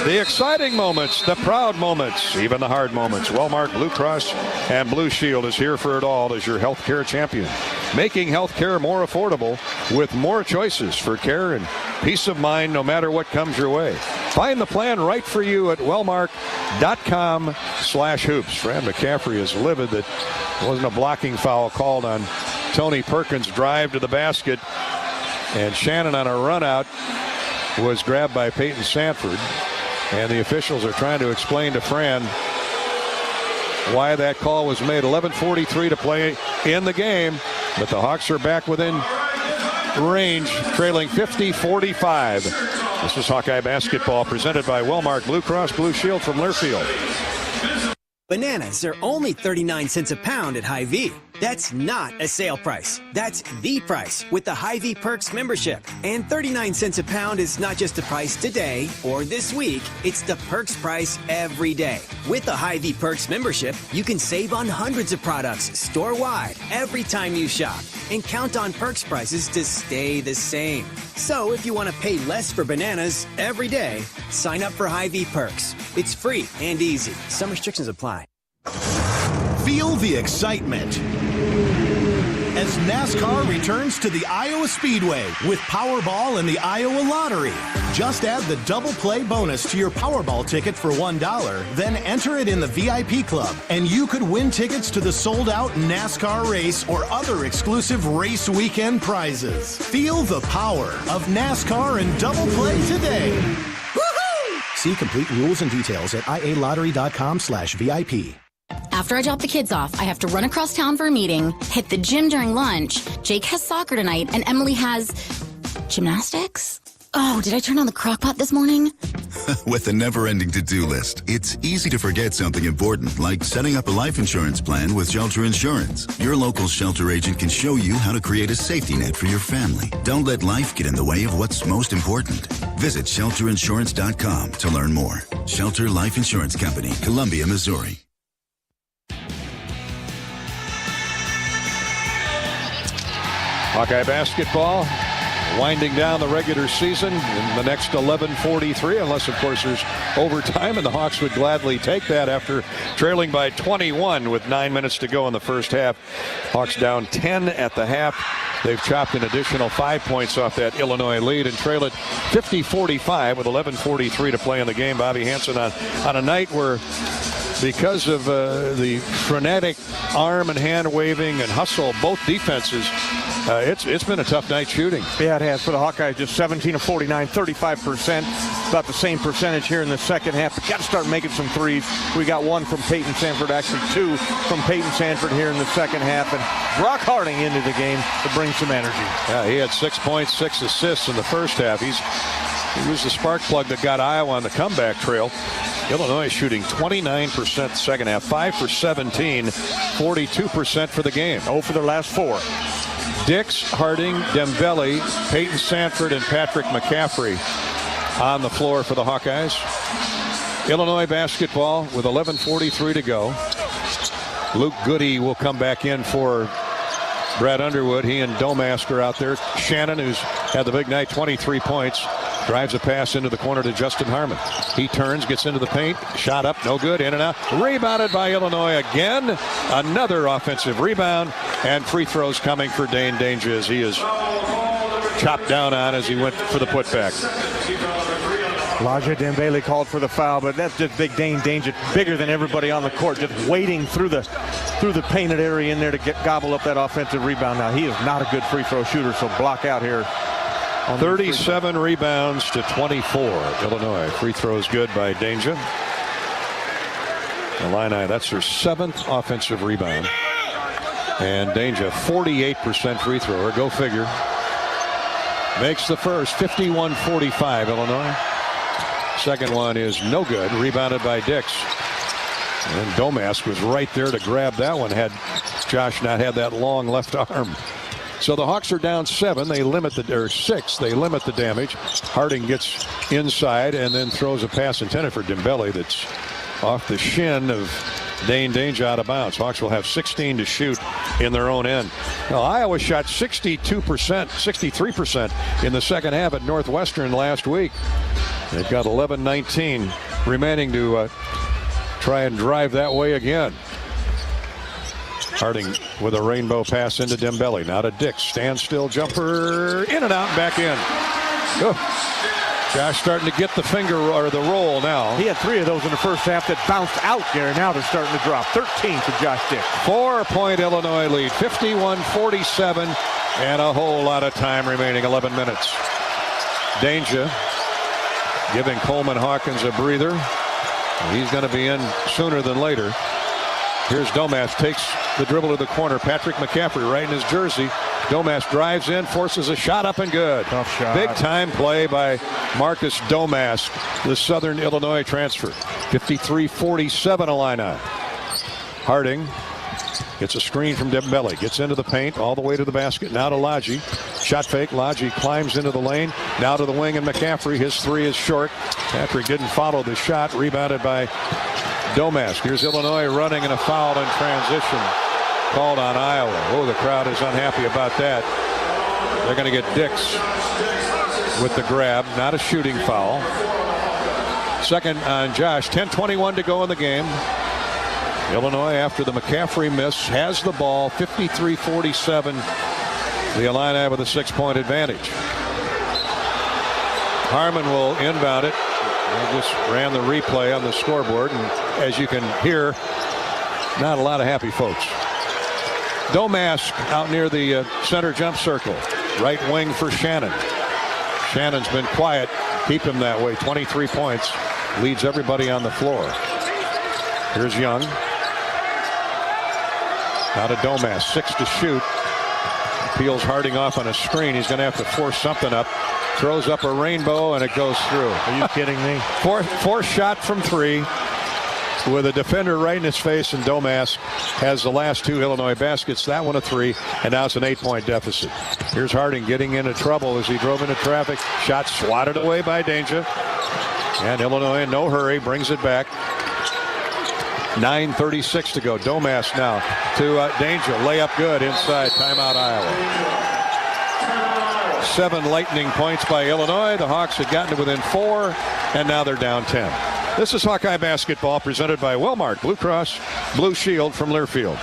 The exciting moments, the proud moments, even the hard moments. Wellmark Blue Cross and Blue Shield is here for it all as your healthcare champion. Making healthcare more affordable with more choices for care and peace of mind no matter what comes your way. Find the plan right for you at wellmark.com/hoops. Fran McCaffrey is livid that there wasn't a blocking foul called on Tony Perkins' drive to the basket. And Shannon on a run out was grabbed by Peyton Sanford. And the officials are trying to explain to Fran why that call was made. 11:43 to play in the game, but the Hawks are back within range, trailing 50-45. This is Hawkeye basketball presented by Wellmark Blue Cross Blue Shield from Learfield. Bananas are only 39 cents a pound at Hy-Vee. That's not a sale price. That's the price with the Hy-Vee Perks membership. And 39 cents a pound is not just the price today or this week. It's the Perks price every day. With the Hy-Vee Perks membership, you can save on hundreds of products store-wide every time you shop. And count on Perks prices to stay the same. So if you want to pay less for bananas every day, sign up for Hy-Vee Perks. It's free and easy. Some restrictions apply. Feel the excitement as NASCAR returns to the Iowa Speedway with Powerball and the Iowa Lottery. Just add the double play bonus to your Powerball ticket for $1, then enter it in the VIP club, and you could win tickets to the sold-out NASCAR race or other exclusive race weekend prizes. Feel the power of NASCAR and double play today. Woohoo! See complete rules and details at ialottery.com/VIP. After I drop the kids off, I have to run across town for a meeting, hit the gym during lunch. Jake has soccer tonight, and Emily has gymnastics? Oh, did I turn on the crock pot this morning? With a never-ending to-do list, it's easy to forget something important, like setting up a life insurance plan with Shelter Insurance. Your local Shelter agent can show you how to create a safety net for your family. Don't let life get in the way of what's most important. Visit shelterinsurance.com to learn more. Shelter Life Insurance Company, Columbia, Missouri. Hawkeye basketball winding down the regular season in the next 11:43, unless, of course, there's overtime, and the Hawks would gladly take that after trailing by 21 with 9 minutes to go in the first half. Hawks down 10 at the half. They've chopped an additional 5 points off that Illinois lead and trail it 50-45 with 11:43 to play in the game. Bobby Hansen on a night where, because of the frenetic arm and hand waving and hustle, both defenses, it's been a tough night shooting. Yeah, it has for the Hawkeyes. Just 17 of 49, 35%. About the same percentage here in the second half. But got to start making some threes. We got one from Peyton Sanford, actually two from Peyton Sanford here in the second half. And Brock Harding into the game to bring some energy. Yeah, he had 6 points, 6 assists in the first half. He was the spark plug that got Iowa on the comeback trail. Illinois shooting 29% second half, 5 for 17, 42% for the game. 0 for their last 4. Dix, Harding, Dembele, Peyton Sanford, and Patrick McCaffrey on the floor for the Hawkeyes. Illinois basketball with 11:43 to go. Luke Goody will come back in for Brad Underwood. He and Domask are out there. Shannon, who's had the big night, 23 points. Drives a pass into the corner to Justin Harmon. He turns, gets into the paint. Shot up, no good, in and out. Rebounded by Illinois again. Another offensive rebound. And free throws coming for Dane Danger as he is chopped down on as he went for the putback. Elijah Dembele called for the foul, but that's just big Dane Danger, bigger than everybody on the court, just wading through the through the painted area in there to gobble up that offensive rebound. Now, he is not a good free throw shooter, so block out here. 37 rebounds to 24. Illinois. Free throws good by Danger. Illini, that's her 7th offensive rebound. And Danger, 48% free thrower. Go figure. Makes the first. 51-45 Illinois. Second one is no good. Rebounded by Dix. And Domask was right there to grab that one had Josh not had that long left arm. So the Hawks are down 7. They limit the 6. They limit the damage. Harding gets inside and then throws a pass intended for Dembele that's off the shin of Dane Danger out of bounds. Hawks will have 16 to shoot in their own end. Now, Iowa shot 63% in the second half at Northwestern last week. They've got 11-19 remaining to try and drive that way again. Harding with a rainbow pass into Dembele. Now to Dix. Standstill jumper. In and out and back in. Oh. Josh starting to get the finger or the roll now. He had 3 of those in the first half that bounced out there. Now they're starting to drop. 13 for Josh Dix. 4-point Illinois lead. 51-47 and a whole lot of time remaining. 11 minutes. Danger giving Coleman Hawkins a breather. He's going to be in sooner than later. Here's Domas, takes the dribble to the corner. Patrick McCaffrey right in his jersey. Domas drives in, forces a shot up and good. Tough shot. Big time play by Marcus Domas, the Southern Illinois transfer. 53-47 Illini. Harding gets a screen from Dembele. Gets into the paint all the way to the basket. Now to Lodgy. Shot fake. Lodgy climbs into the lane. Now to the wing and McCaffrey. His 3 is short. Patrick didn't follow the shot. Rebounded by Domas. Here's Illinois running in a foul in transition called on Iowa. Oh, the crowd is unhappy about that. They're going to get Dix with the grab. Not a shooting foul. Second on Josh. 10:21 to go in the game. Illinois, after the McCaffrey miss, has the ball. 53-47. The Illini with a 6-point advantage. Harmon will inbound it. I just ran the replay on the scoreboard, and as you can hear, not a lot of happy folks. Domask out near the center jump circle. Right wing for Shannon. Shannon's been quiet. Keep him that way. 23 points. Leads everybody on the floor. Here's Young. Now to Domas. 6 to shoot. Peels Harding off on a screen. He's going to have to force something up. Throws up a rainbow and it goes through. Are you kidding me? Fourth shot from 3 with a defender right in his face, and Domas has the last 2 Illinois baskets. That one a 3, and now it's an 8-point deficit. Here's Harding getting into trouble as he drove into traffic. Shot swatted away by Danger. And Illinois in no hurry brings it back. 9:36 to go. Domas now to Danger. Layup good inside. Timeout Iowa. 7 lightning points by Illinois. The Hawks had gotten to within 4, and now they're down 10. This is Hawkeye basketball presented by Walmart Blue Cross Blue Shield from Learfield.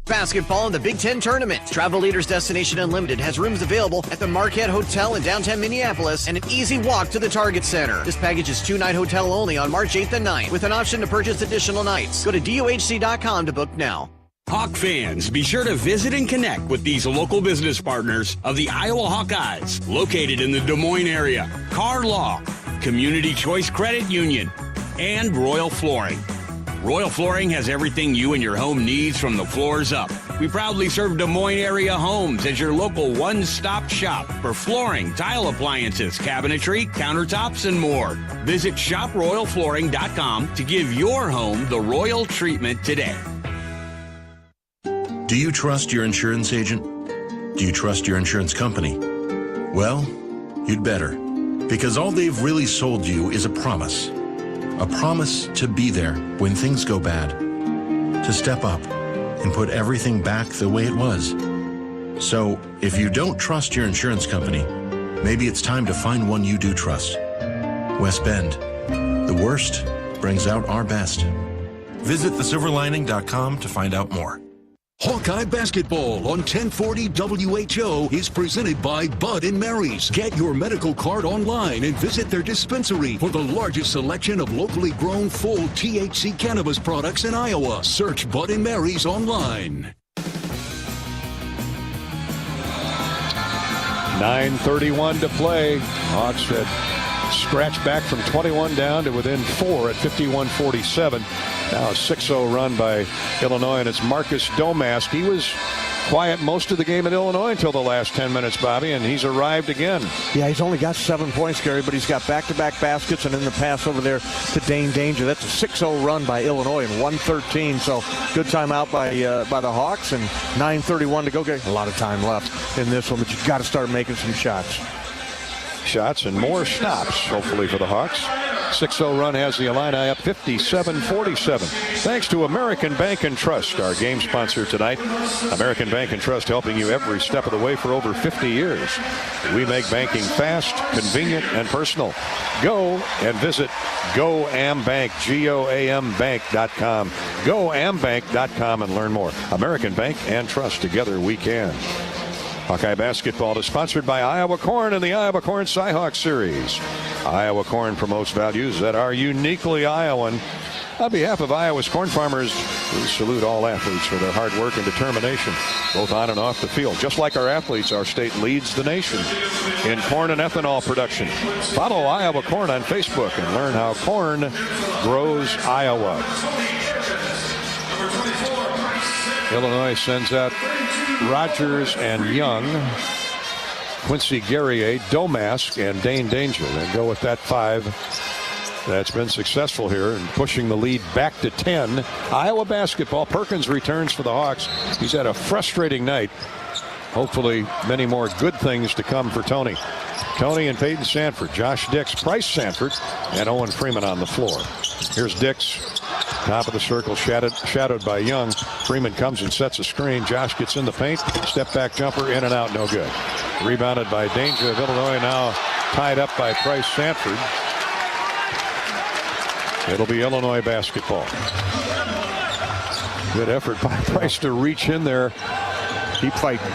Basketball in the Big Ten Tournament. Travel Leaders Destination Unlimited has rooms available at the Marquette Hotel in downtown Minneapolis and an easy walk to the Target Center. This package is 2-night hotel only on March 8th and 9th with an option to purchase additional nights. Go to DOHC.com to book now. Hawk fans, be sure to visit and connect with these local business partners of the Iowa Hawkeyes, located in the Des Moines area. Carr Law, Community Choice Credit Union, and Royal Flooring. Royal Flooring has everything you and your home needs from the floors up. We proudly serve Des Moines area homes as your local one-stop shop for flooring, tile appliances, cabinetry, countertops, and more. Visit shoproyalflooring.com to give your home the royal treatment today. Do you trust your insurance agent? Do you trust your insurance company? Well, you'd better, because all they've really sold you is a promise. A promise to be there when things go bad, to step up and put everything back the way it was. So, if you don't trust your insurance company, maybe it's time to find one you do trust. West Bend. The worst brings out our best. Visit thesilverlining.com to find out more. Hawkeye Basketball on 1040 WHO is presented by Bud & Mary's. Get your medical card online and visit their dispensary for the largest selection of locally grown full THC cannabis products in Iowa. Search Bud & Mary's online. 9:31 to play. Hawks had scratched back from 21 down to within 4 at 51-47. Now a 6-0 run by Illinois, and it's Marcus Domask. He was quiet most of the game at Illinois until the last 10 minutes, Bobby, and he's arrived again. Yeah, he's only got 7 points, Gary, but he's got back-to-back baskets, and then the pass over there to Dane Danger. That's a 6-0 run by Illinois in 1:13. So good timeout by the Hawks, and 9:31 to go. A lot of time left in this one, but you've got to start making some shots. Shots and more stops, hopefully, for the Hawks. 6-0 run has the Illini up 57-47. Thanks to American Bank and Trust, our game sponsor tonight. American Bank and Trust helping you every step of the way for over 50 years. We make banking fast, convenient, and personal. Go and visit GoAmBank, GoAmBank.com. GoAmBank.com and learn more. American Bank and Trust, together we can. Hawkeye Basketball is sponsored by Iowa Corn and the Iowa Corn Cyhawk Series. Iowa Corn promotes values that are uniquely Iowan. On behalf of Iowa's corn farmers, we salute all athletes for their hard work and determination, both on and off the field. Just like our athletes, our state leads the nation in corn and ethanol production. Follow Iowa Corn on Facebook and learn how corn grows Iowa. Illinois sends out Rogers and Young, Quincy Guerrier, Domask, and Dane Danger. They go with that 5 that's been successful here and pushing the lead back to 10. Iowa basketball. Perkins returns for the Hawks. He's had a frustrating night. Hopefully many more good things to come for Tony. Tony and Peyton Sanford, Josh Dix, Price Sanford, and Owen Freeman on the floor. Here's Dix, top of the circle, shadowed by Young. Freeman comes and sets a screen. Josh gets in the paint. Step back jumper, in and out, no good. Rebounded by Danger of Illinois, now tied up by Price Sanford. It'll be Illinois basketball. Good effort by Price to reach in there. Keep fighting.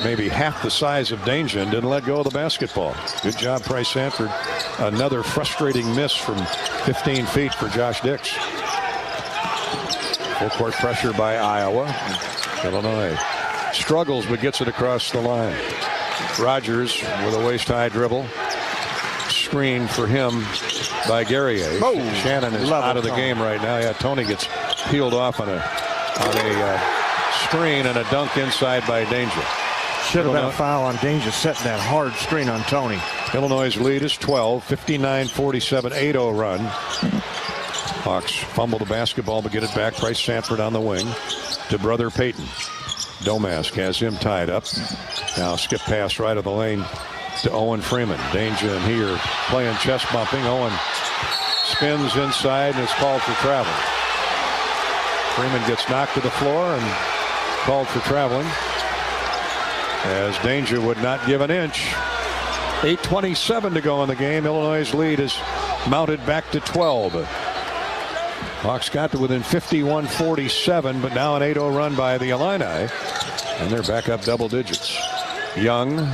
Maybe half the size of Danger and didn't let go of the basketball. Good job, Price Sanford. Another frustrating miss from 15 feet for Josh Dix. Full court pressure by Iowa. Illinois struggles but gets it across the line. Rogers with a waist-high dribble. Screen for him by Guerrier. Oh, Shannon is out of the game right now. Yeah, Tony gets peeled off on a screen and a dunk inside by Danger. Should have been a foul on Danger setting that hard screen on Tony. Illinois' lead is 12, 59-47, 8-0 run. Hawks fumble the basketball but get it back. Price Sanford on the wing to brother Peyton. Domask has him tied up. Now skip pass right of the lane to Owen Freeman. Danger and he are playing chest bumping. Owen spins inside and is called for travel. Freeman gets knocked to the floor and called for traveling, as Danger would not give an inch. 8:27 to go in the game. Illinois' lead is mounted back to 12. Hawks got to within 51-47, but now an 8-0 run by the Illini, and they're back up double digits. Young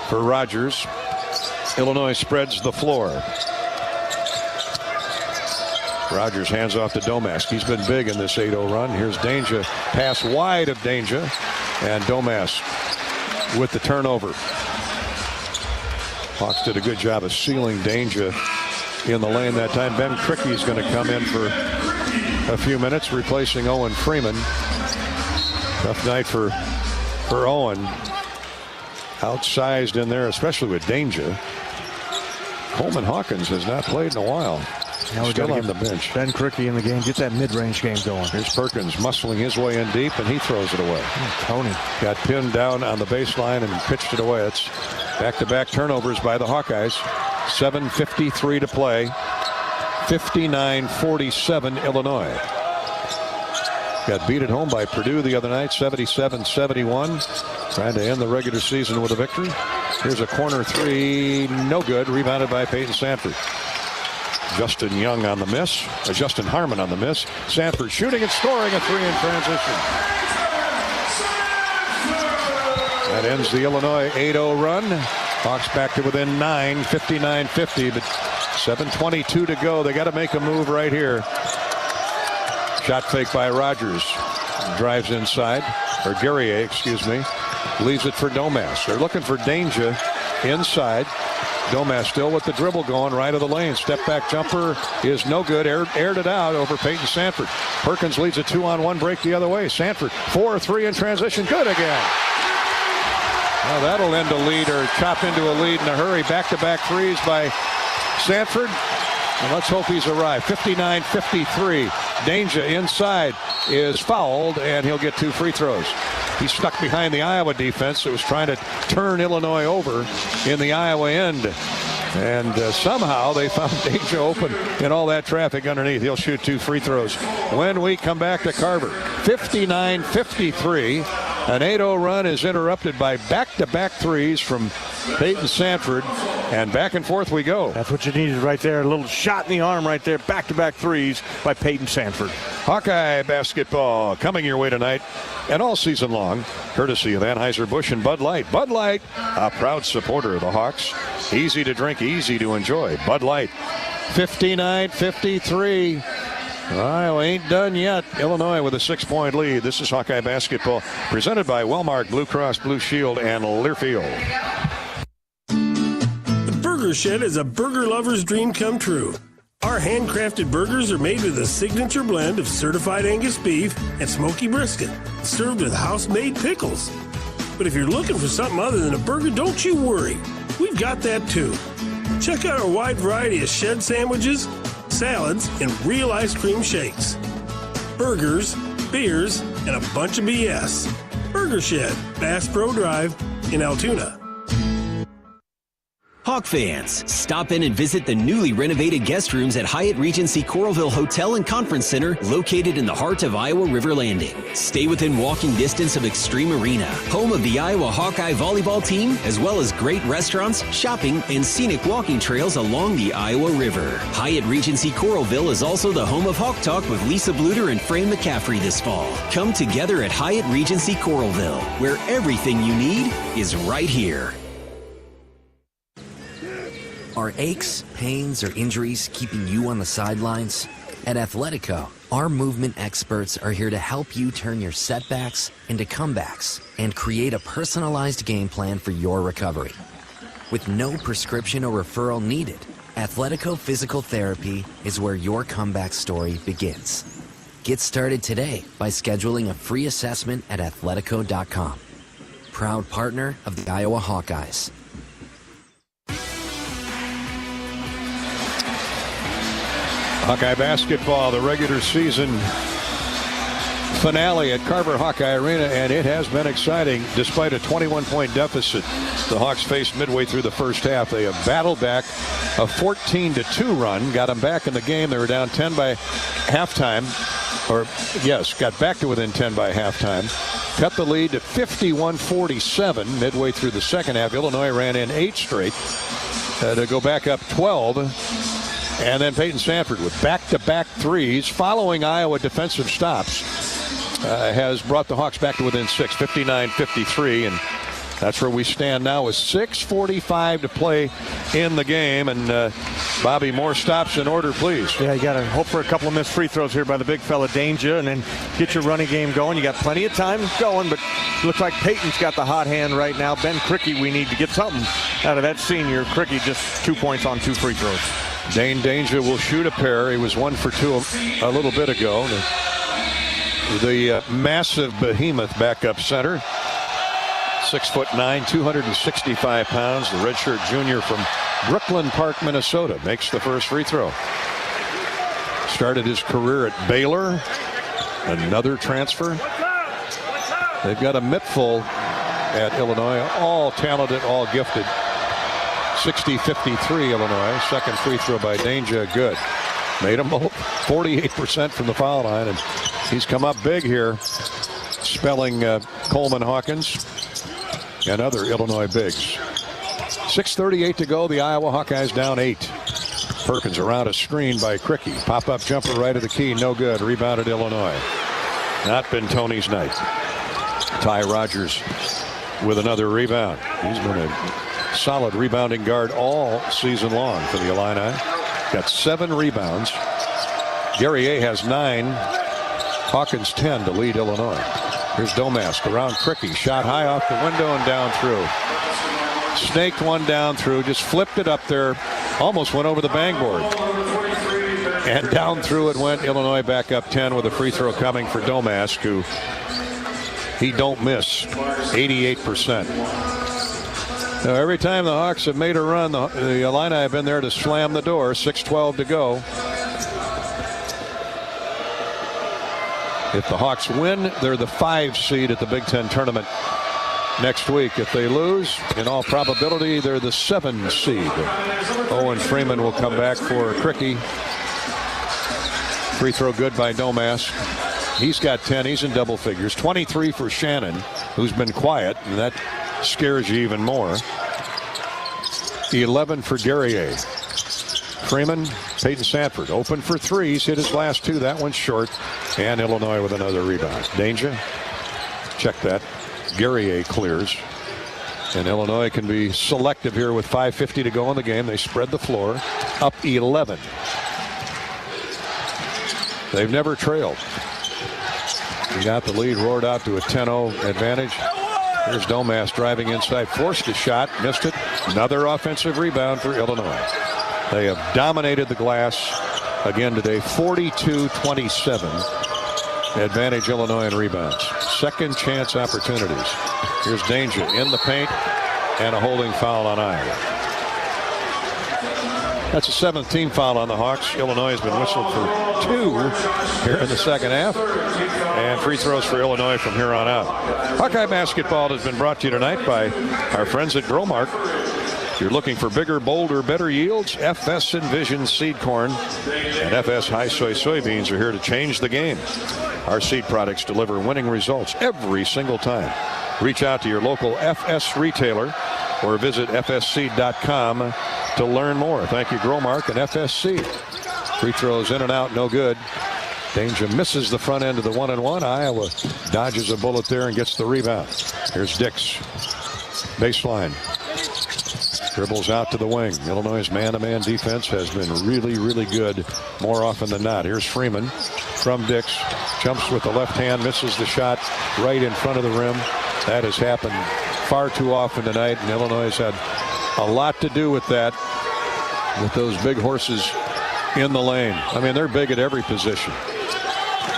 for Rogers. Illinois spreads the floor. Rogers hands off to Domask. He's been big in this 8-0 run. Here's Danger. Pass wide of Danger. And Domask with the turnover. Hawks did a good job of sealing Danger in the lane that time. Ben Crickey is going to come in for a few minutes, replacing Owen Freeman. Tough night for Owen. Outsized in there, especially with Danger. Coleman Hawkins has not played in a while. Now we got on the bench. Ben Crickey in the game. Get that mid-range game going. Here's Perkins muscling his way in deep, and he throws it away. Tony got pinned down on the baseline and pitched it away. It's back-to-back turnovers by the Hawkeyes. 7:53 to play. 59-47 Illinois. Got beat at home by Purdue the other night, 77-71. Trying to end the regular season with a victory. Here's a corner three, no good. Rebounded by Peyton Sanford. Justin Young on the miss. Justin Harmon on the miss. Sanford shooting and scoring a 3 in transition. That ends the Illinois 8-0 run. Hawks back to within 9, 59-50, but 7:22 to go. They got to make a move right here. Shot fake by Rogers. Drives inside, or Guerrier, excuse me. Leaves it for Domas. They're looking for Danger inside. Domas still with the dribble going right of the lane. Step back jumper is no good. Aired it out over Peyton Sanford. Perkins leads a 2-on-1 break the other way. Sanford 4-3 in transition. Good again. Well, that'll end a lead or chop into a lead in a hurry. Back-to-back threes by Sanford. And let's hope he's arrived. 59-53. Danger inside is fouled, and he'll get 2 free throws. He's stuck behind the Iowa defense that was trying to turn Illinois over in the Iowa end. And somehow they found Danger open in all that traffic underneath. He'll shoot 2 free throws. When we come back to Carver, 59-53. An 8-0 run is interrupted by back-to-back threes from Peyton Sanford, and back and forth we go. That's what you needed right there. A little shot in the arm right there. Back-to-back threes by Peyton Sanford. Hawkeye basketball coming your way tonight and all season long, courtesy of Anheuser-Busch and Bud Light. Bud Light, a proud supporter of the Hawks. Easy to drink, easy to enjoy. Bud Light, 59-53. Iowa ain't done yet. Illinois with a 6-point lead. This is Hawkeye basketball presented by Wellmark, Blue Cross Blue Shield, and Learfield. The Burger Shed is a burger lover's dream come true. Our handcrafted burgers are made with a signature blend of certified Angus beef and smoky brisket, served with house-made pickles. But if you're looking for something other than a burger, don't you worry. We've got that too. Check out our wide variety of shed sandwiches, salads, and real ice cream shakes. Burgers, beers, and a bunch of BS. Burger Shed, Bass Pro Drive in Altoona. Hawk fans, stop in and visit the newly renovated guest rooms at Hyatt Regency Coralville Hotel and Conference Center, located in the heart of Iowa River Landing. Stay within walking distance of Extreme Arena, home of the Iowa Hawkeye volleyball team, as well as great restaurants, shopping, and scenic walking trails along the Iowa River. Hyatt Regency Coralville is also the home of Hawk Talk with Lisa Bluter and Fran McCaffrey this fall. Come together at Hyatt Regency Coralville, where everything you need is right here. Are aches, pains, or injuries keeping you on the sidelines? At Athletico, our movement experts are here to help you turn your setbacks into comebacks and create a personalized game plan for your recovery. With no prescription or referral needed, Athletico Physical Therapy is where your comeback story begins. Get started today by scheduling a free assessment at athletico.com. Proud partner of the Iowa Hawkeyes. Hawkeye basketball, the regular season finale at Carver Hawkeye Arena, and it has been exciting. Despite a 21-point deficit the Hawks faced midway through the first half, they have battled back a 14-2 run, got them back in the game. They were down 10 by halftime, got back to within 10 by halftime. Cut the lead to 51-47 midway through the second half. Illinois ran in 8 straight to go back up 12. And then Peyton Sanford with back-to-back threes following Iowa defensive stops has brought the Hawks back to within 6, 59-53. And that's where we stand now with 6:45 to play in the game. And Bobby, more stops in order, please. Yeah, you got to hope for a couple of missed free throws here by the big fella Danger, and then get your running game going. You got plenty of time going, but it looks like Peyton's got the hot hand right now. Ben Cricky, we need to get something out of that senior. Cricky just 2 points on 2 free throws. Dane Danger will shoot a pair. He was 1 for 2 a little bit ago. The massive behemoth backup center, 6'9", 265 pounds. The redshirt junior from Brooklyn Park, Minnesota, makes the first free throw. Started his career at Baylor. Another transfer. They've got a mittful at Illinois, all talented, all gifted. 60-53 Illinois. Second free throw by Danger, good. Made them both 48% from the foul line, and he's come up big here, spelling Coleman Hawkins and other Illinois bigs. 6:38 to go. The Iowa Hawkeyes down 8. Perkins around a screen by Cricky. Pop-up jumper right of the key, no good. Rebounded Illinois. Not been Tony's night. Ty Rogers with another rebound. He's been a solid rebounding guard all season long for the Illini. Got 7 rebounds. Guerrier has 9. Hawkins 10 to lead Illinois. Here's Domask around Cricky. Shot high off the window and down through. Snaked one down through. Just flipped it up there. Almost went over the bangboard. And down through it went. Illinois back up 10 with a free throw coming for Domask, who he don't miss. 88%. Now, every time the Hawks have made a run, the Illini have been there to slam the door. 6:12 to go. If the Hawks win, they're the 5 seed at the Big Ten tournament next week. If they lose, in all probability, they're the 7 seed. Owen Freeman will come back for Cricky. Free throw good by Domask. He's got 10. He's in double figures. 23 for Shannon, who's been quiet, and that scares you even more. 11 for Guerrier. Freeman, Peyton Sanford open for 3. He's hit his last 2. That one's short. And Illinois with another rebound. Danger. Check that. Guerrier clears. And Illinois can be selective here with 5:50 to go in the game. They spread the floor. Up 11. They've never trailed. He got the lead, roared out to a 10-0 advantage. Here's Domask driving inside. Forced a shot. Missed it. Another offensive rebound for Illinois. They have dominated the glass again today. 42-27. Advantage Illinois in rebounds. Second chance opportunities. Here's Danger in the paint and a holding foul on Iowa. That's a 7th team foul on the Hawks. Illinois has been whistled for 2 here in the second half. And free throws for Illinois from here on out. Hawkeye basketball has been brought to you tonight by our friends at Growmark. If you're looking for bigger, bolder, better yields, FS Envision seed corn and FS High Soy soybeans are here to change the game. Our seed products deliver winning results every single time. Reach out to your local FS retailer or visit fsseed.com to learn more. Thank you, Growmark and FSC. Free throws in and out, no good. Danger misses the front end of the 1-and-1. Iowa dodges a bullet there and gets the rebound. Here's Dix. Baseline. Dribbles out to the wing. Illinois' man-to-man defense has been really, really good more often than not. Here's Freeman from Dix. Jumps with the left hand, misses the shot right in front of the rim. That has happened far too often tonight, and Illinois has had a lot to do with that, with those big horses in the lane. I mean, they're big at every position.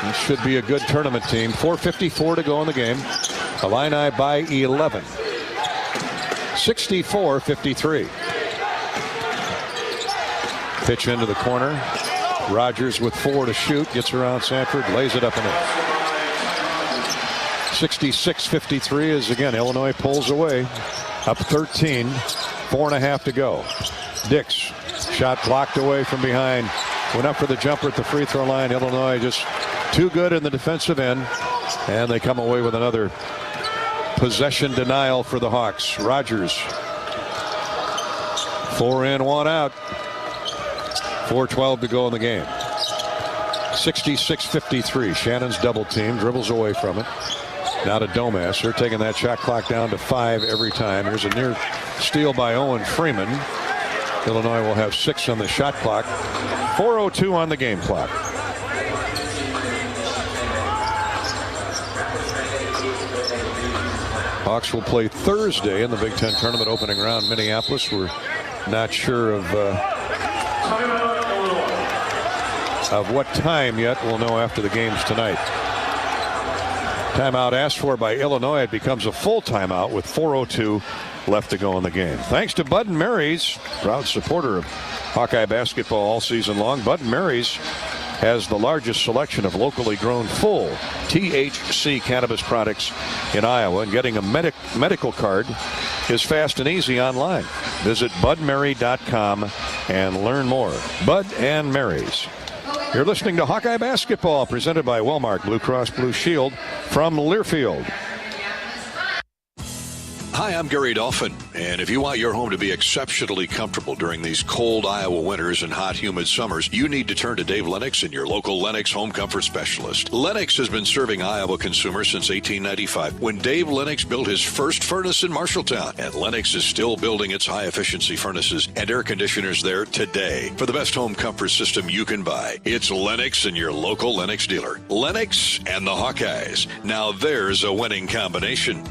This should be a good tournament team. 4:54 to go in the game. Illini by 11. 64-53. Pitch into the corner. Rogers with 4 to shoot. Gets around Sanford. Lays it up and in. 66-53 as again Illinois pulls away. Up 13. 4.5 to go. Dix. Shot blocked away from behind. Went up for the jumper at the free throw line. Illinois just too good in the defensive end. And they come away with another possession denial for the Hawks. Rogers. 4 in, 1 out. 4:12 to go in the game. 66-53. Shannon's double team. Dribbles away from it. Now to Domask. They're taking that shot clock down to 5 every time. Here's a near steal by Owen Freeman. Illinois will have 6 on the shot clock. 4:02 on the game clock. Hawks will play Thursday in the Big Ten tournament opening round. Minneapolis. We're not sure of what time yet. We'll know after the games tonight. Timeout asked for by Illinois. It becomes a full timeout with 4:02 left to go in the game. Thanks to Bud & Mary's, proud supporter of Hawkeye basketball all season long. Bud & Mary's has the largest selection of locally grown full THC cannabis products in Iowa, and getting a medical card is fast and easy online. Visit budmary.com and learn more. Bud & Mary's. You're listening to Hawkeye basketball presented by Wellmark Blue Cross Blue Shield from Learfield. Hi, I'm Gary Dolphin, and if you want your home to be exceptionally comfortable during these cold Iowa winters and hot, humid summers, you need to turn to Dave Lennox and your local Lennox home comfort specialist. Lennox has been serving Iowa consumers since 1895, when Dave Lennox built his first furnace in Marshalltown, and Lennox is still building its high-efficiency furnaces and air conditioners there today. For the best home comfort system you can buy, it's Lennox and your local Lennox dealer. Lennox and the Hawkeyes. Now there's a winning combination.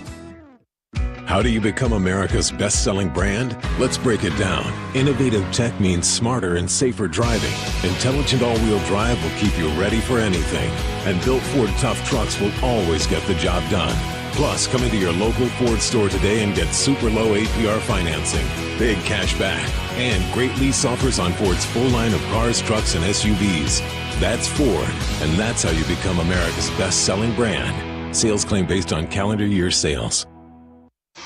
How do you become America's best-selling brand? Let's break it down. Innovative tech means smarter and safer driving. Intelligent all-wheel drive will keep you ready for anything. And built Ford tough trucks will always get the job done. Plus, come into your local Ford store today and get super low APR financing, big cash back, and great lease offers on Ford's full line of cars, trucks, and SUVs. That's Ford, and that's how you become America's best-selling brand. Sales claim based on calendar year sales.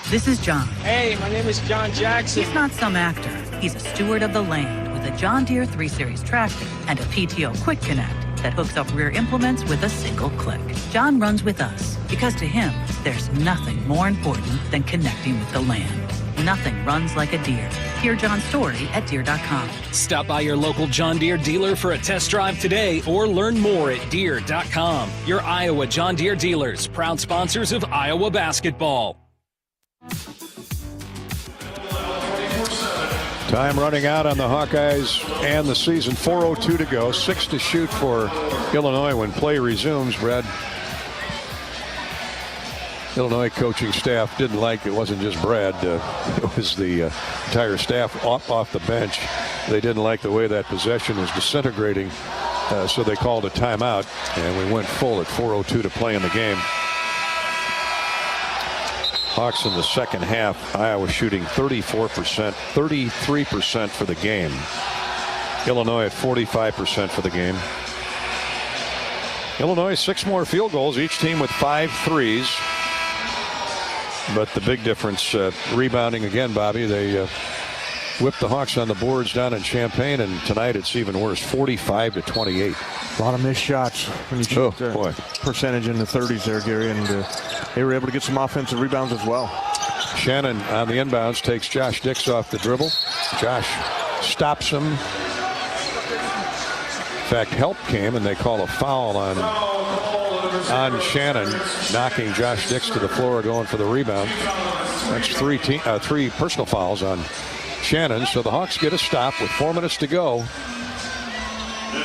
This is John. Hey, my name is John Jackson. He's not some actor. He's a steward of the land with a John Deere 3 Series tractor and a PTO Quick Connect that hooks up rear implements with a single click. John runs with us because to him, there's nothing more important than connecting with the land. Nothing runs like a Deere. Hear John's story at Deere.com. Stop by your local John Deere dealer for a test drive today or learn more at Deere.com. Your Iowa John Deere dealers, proud sponsors of Iowa basketball. Time running out on the Hawkeyes and the season. 4:02 to go. 6 to shoot for Illinois when play resumes. Brad, Illinois coaching staff didn't like, it wasn't just Brad, it was the entire staff off the bench. They didn't like the way that possession was disintegrating, so they called a timeout, and we went full at 4:02 to play in the game. Hawks in the second half, Iowa shooting 34%, 33% for the game. Illinois at 45% for the game. Illinois 6 more field goals, each team with 5 threes. But the big difference, rebounding again, Bobby. They whipped the Hawks on the boards down in Champaign, and tonight it's even worse, 45-28. A lot of missed shots when you shoot percentage in the 30s there, Gary, and they were able to get some offensive rebounds as well. Shannon on the inbounds takes Josh Dix off the dribble. Josh stops him. In fact, help came, and they call a foul on Shannon, knocking Josh Dix to the floor, going for the rebound. That's 3 personal fouls on Shannon, so the Hawks get a stop with 4 minutes to go.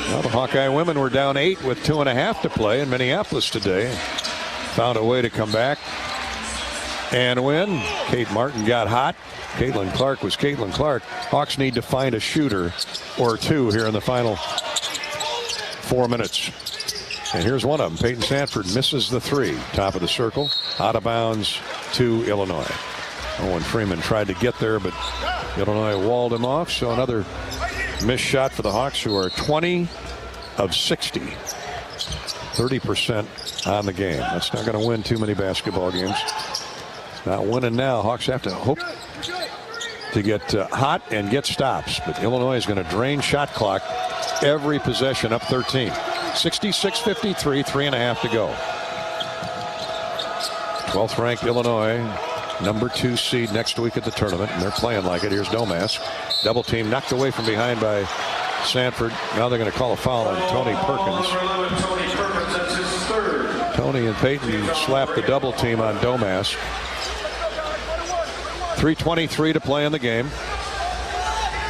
Well, the Hawkeye women were down 8 with 2.5 to play in Minneapolis today. Found a way to come back and win. Kate Martin got hot. Caitlin Clark was Caitlin Clark. Hawks need to find a shooter or two here in the final 4 minutes. And here's one of them. Peyton Sanford misses the 3. Top of the circle. Out of bounds to Illinois. Owen Freeman tried to get there, but Illinois walled him off. So another missed shot for the Hawks, who are 20 of 60. 30% on the game. That's not going to win too many basketball games. Not winning now. Hawks have to hope to get hot and get stops. But Illinois is going to drain shot clock every possession, up 13. 66-53, 3.5 to go. 12th ranked Illinois, number 2 seed next week at the tournament, and they're playing like it. Here's Domas. Double team knocked away from behind by Sanford. Now they're going to call a foul on Tony Perkins. Tony and Peyton slapped the double team on Domas. 3:23 to play in the game.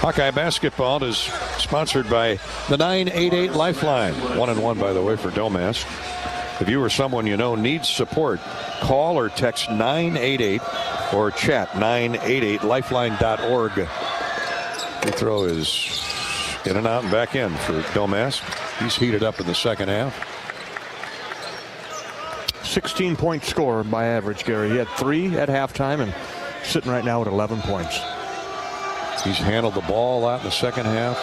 Hawkeye basketball is sponsored by the 988 Lifeline. 1-1, by the way, for Domas. If you or someone you know needs support, call or text 988 or chat 988lifeline.org. Free throw is in and out and back in for Domas. He's heated up in the second half. 16-point score by average, Gary. He had 3 at halftime and sitting right now at 11 points. He's handled the ball a lot in the second half,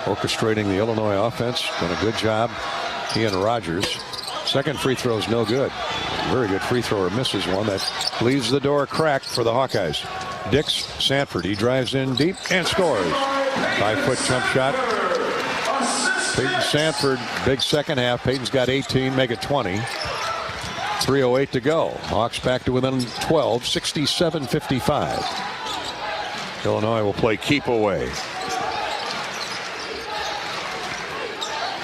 orchestrating the Illinois offense. Done a good job. He and Rogers. Second free throw is no good. Very good free thrower misses one. That leaves the door cracked for the Hawkeyes. Dix Sanford. He drives in deep and scores. 5-foot jump shot. Peyton Sanford, big second half. Peyton's got 18, make it 20. 3:08 to go. Hawks back to within 12, 67-55. Illinois will play keep away.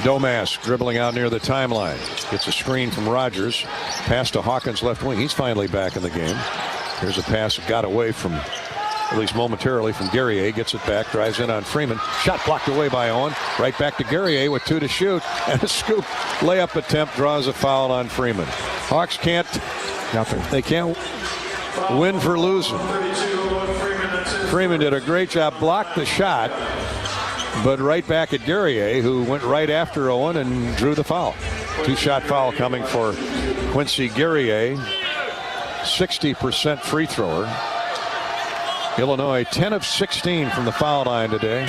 Domas dribbling out near the timeline. Gets a screen from Rogers. Pass to Hawkins left wing. He's finally back in the game. Here's a pass that got away from, at least momentarily, from Guerrier. Gets it back, drives in on Freeman. Shot blocked away by Owen. Right back to Guerrier with 2 to shoot. And a scoop layup attempt draws a foul on Freeman. Hawks can't, nothing. They can't win for losing. Freeman did a great job, blocked the shot, but right back at Guerrier, who went right after Owen and drew the foul. 2-shot foul coming for Quincy Guerrier, 60% free thrower. Illinois 10 of 16 from the foul line today,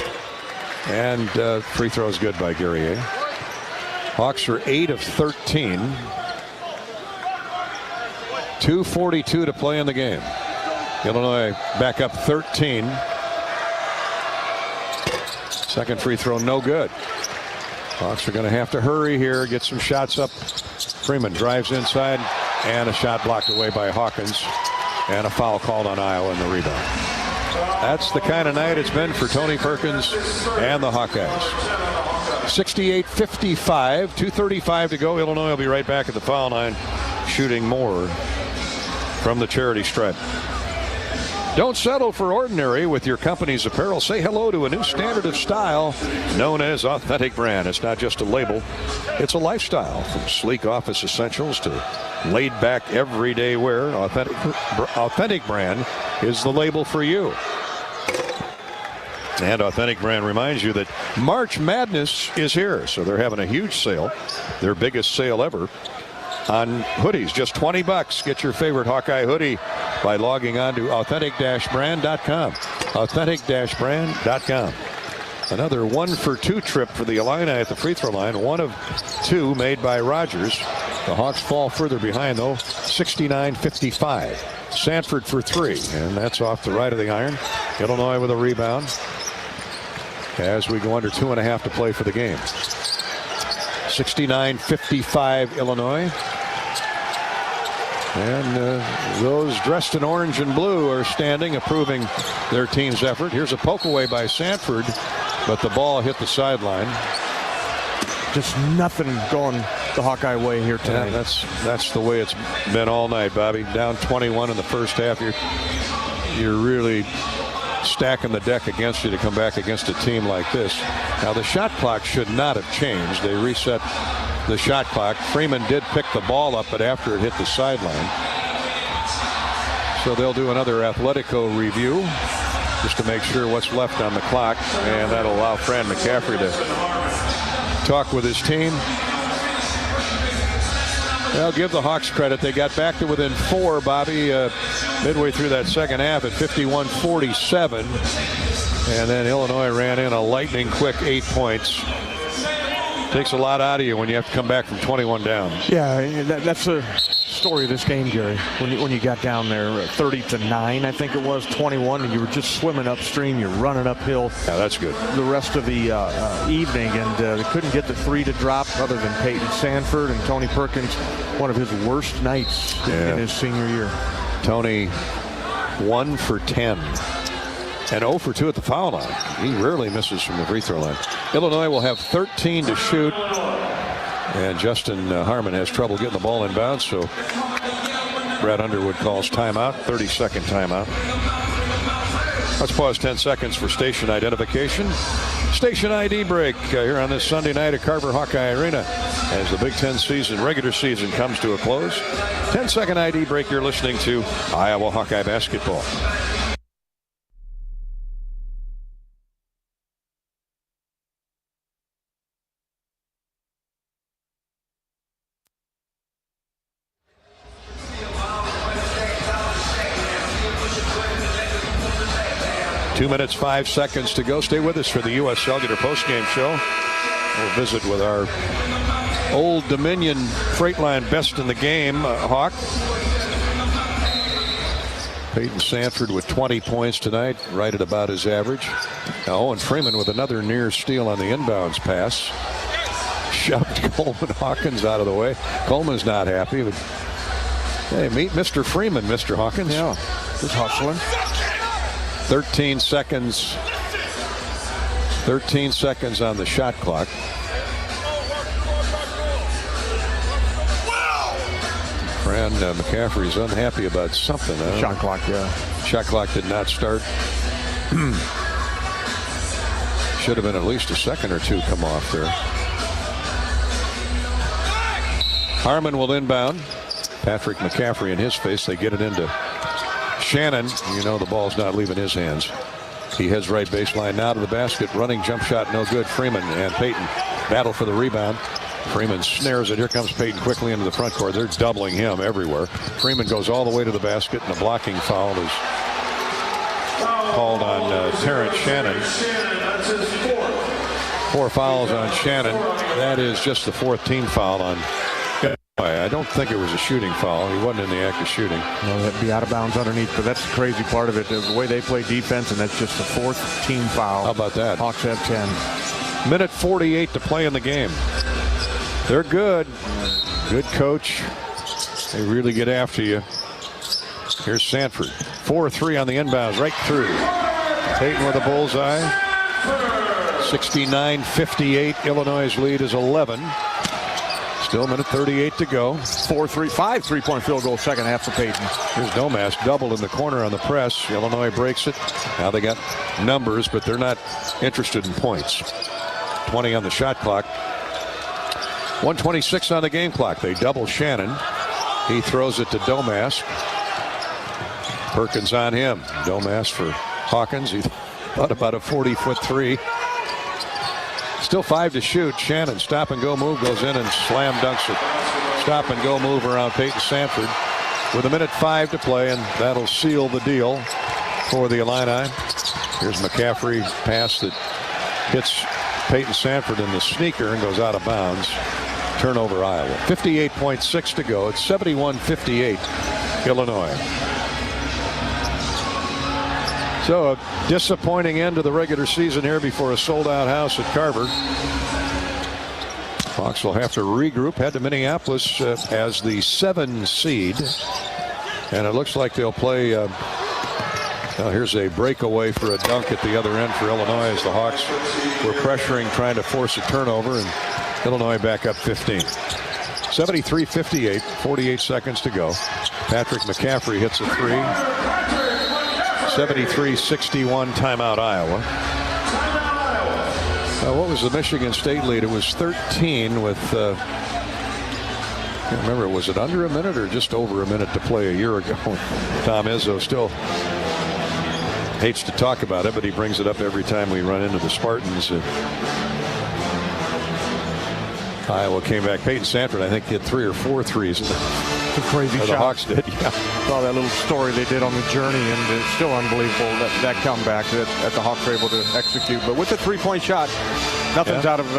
and free throws good by Guerrier. Hawks are 8 of 13. 2:42 to play in the game. Illinois back up 13. Second free throw no good. Hawks are going to have to hurry here, get some shots up. Freeman drives inside, and a shot blocked away by Hawkins, and a foul called on Iowa in the rebound. That's the kind of night it's been for Tony Perkins and the Hawkeyes. 68-55, 2:35 to go. Illinois will be right back at the foul line, shooting more from the charity stripe. Don't settle for ordinary with your company's apparel. Say hello to a new standard of style known as Authentic Brand. It's not just a label, it's a lifestyle. From sleek office essentials to laid-back everyday wear, Authentic Brand is the label for you. And Authentic Brand reminds you that March Madness is here, so they're having a huge sale, their biggest sale ever, on hoodies. Just $20. Get your favorite Hawkeye hoodie by logging on to authentic-brand.com. Authentic-brand.com. Another 1-for-2 trip for the Illini at the free throw line. 1 of 2 made by Rogers. The Hawks fall further behind, though, 69-55. Sanford for 3, and that's off the right of the iron. Illinois with a rebound as we go under 2.5 to play for the game. 69-55 Illinois. And those dressed in orange and blue are standing, approving their team's effort. Here's a poke away by Sanford, but the ball hit the sideline. Just nothing going the Hawkeye way here tonight. Yeah, that's the way it's been all night, Bobby. Down 21 in the first half. You're really stacking the deck against you to come back against a team like this. Now, the shot clock should not have changed. They reset the shot clock. Freeman did pick the ball up, but after it hit the sideline. So they'll do another Athletico review just to make sure what's left on the clock, and that'll allow Fran McCaffrey to talk with his team. I'll give the Hawks credit. They got back to within 4, Bobby, midway through that second half at 51-47. And then Illinois ran in a lightning quick 8 points. Takes a lot out of you when you have to come back from 21 down. Yeah, that's the story of this game, Gary. When you got down there 30-9, I think it was, 21, and you were just swimming upstream. You're running uphill. Yeah, that's good. The rest of the evening, and they couldn't get the 3 to drop other than Peyton Sanford, and Tony Perkins, one of his worst nights in his senior year. Tony 1 for 10. And 0 for 2 at the foul line. He rarely misses from the free throw line. Illinois will have 13 to shoot. And Justin Harmon has trouble getting the ball in bounds, so Brad Underwood calls timeout, 30-second timeout. Let's pause 10 seconds for station identification. Station ID break here on this Sunday night at Carver Hawkeye Arena as the Big Ten regular season comes to a close. 10-second ID break. You're listening to Iowa Hawkeye basketball. Two minutes, 5 seconds to go. Stay with us for the U.S. Cellular postgame show. We'll visit with our Old Dominion Freightline best in the game, Hawk. Peyton Sanford with 20 points tonight, right at about his average. Now Owen Freeman with another near steal on the inbounds pass. Shoved Coleman Hawkins out of the way. Coleman's not happy, but Hey, meet Mr. Freeman, Mr. Hawkins. Yeah, just hustling. 13 seconds. 13 seconds on the shot clock. Fran McCaffrey's unhappy about something. Shot clock, yeah. Shot clock did not start. Should have been at least a second or two come off there. Harmon will inbound. Patrick McCaffrey in his face. They get it into Shannon. You know the ball's not leaving his hands. He heads right baseline now to the basket. Running jump shot, no good. Freeman and Payton battle for the rebound. Freeman snares it. Here comes Payton quickly into the front court. They're doubling him everywhere. Freeman goes all the way to the basket, and a blocking foul is called on Terrence Shannon. 4 fouls on Shannon. That is just the 4th team foul on. I don't think it was a shooting foul. He wasn't in the act of shooting. No, that'd be out of bounds underneath, but that's the crazy part of it. The way they play defense, and that's just the 4th team foul. How about that? Hawks have 10. Minute 48 to play in the game. They're good. Good coach. They really get after you. Here's Sanford. 4-3 on the inbounds, right through. Payton with a bullseye. 69-58. Illinois' lead is 11. Still a minute 38 to go. 5 3-point field goal second half for Payton. Here's Domas doubled in the corner on the press. Illinois breaks it. Now they got numbers, but they're not interested in points. 20 on the shot clock. 1:26 on the game clock. They double Shannon. He throws it to Domas. Perkins on him. Domas for Hawkins. He thought about a 40-foot three. Still 5 to shoot. Shannon, stop and go move, goes in and slam dunks it. Stop and go move around Payton Sanford with 1:05 to play, and that'll seal the deal for the Illini. Here's McCaffrey pass that hits Payton Sanford in the sneaker and goes out of bounds. Turnover, Iowa. 58.6 to go. It's 71-58 Illinois. So a disappointing end to the regular season here before a sold-out house at Carver. Hawks will have to regroup, head to Minneapolis as the 7 seed. And it looks like they'll play. Here's a breakaway for a dunk at the other end for Illinois as the Hawks were pressuring, trying to force a turnover, and Illinois back up 15. 73-58, 48 seconds to go. Patrick McCaffrey hits a 3. 73-61, timeout Iowa. What was the Michigan State lead? It was 13 with, I can't remember, was it under a minute or just over a minute to play a year ago? Tom Izzo still hates to talk about it, but he brings it up every time we run into the Spartans. Iowa came back. Payton Sanford, I think, hit 3 or 4 threes. It's a crazy shot. The Hawks did, yeah. Saw that little story they did on the journey, and it's still unbelievable that comeback that the Hawks were able to execute. But with the 3-point shot, nothing's out of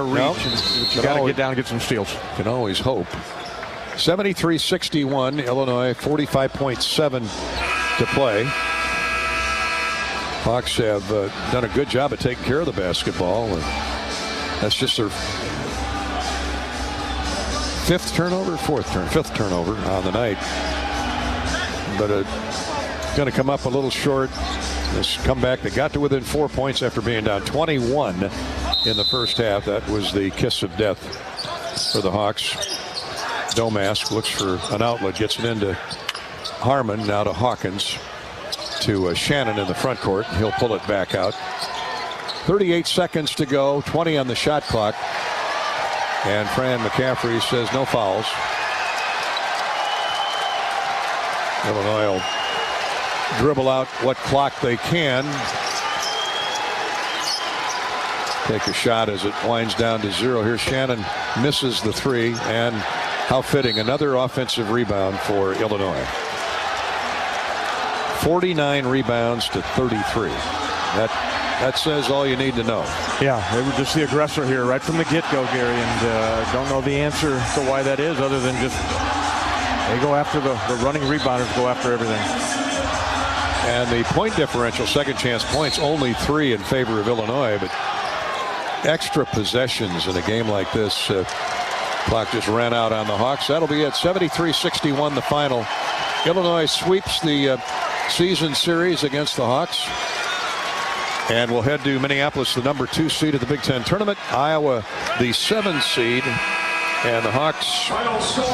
reach. Nope. But you got to get down and get some steals. Can always hope. 73-61, Illinois, 45.7 to play. Hawks have done a good job of taking care of the basketball. And that's just their 5th turnover on the night. But going to come up a little short. This comeback, they got to within 4 points after being down 21 in the first half. That was the kiss of death for the Hawks. Domas looks for an outlet, gets it into Harmon, now to Hawkins, to Shannon in the front court. He'll pull it back out. 38 seconds to go, 20 on the shot clock. And Fran McCaffrey says no fouls. Illinois will dribble out what clock they can. Take a shot as it winds down to 0. Here Shannon misses the 3, and how fitting, another offensive rebound for Illinois. 49 rebounds to 33. That says all you need to know. Yeah, they were just the aggressor here right from the get-go, Gary, and don't know the answer to why that is other than just they go after the running rebounders, go after everything. And the point differential, second chance points, only 3 in favor of Illinois, but extra possessions in a game like this Clock just ran out on the Hawks. That'll be it. 73-61 the final. Illinois sweeps the season series against the Hawks. And we'll head to Minneapolis, the number 2 seed of the Big Ten tournament. Iowa, the 7 seed. And the Hawks,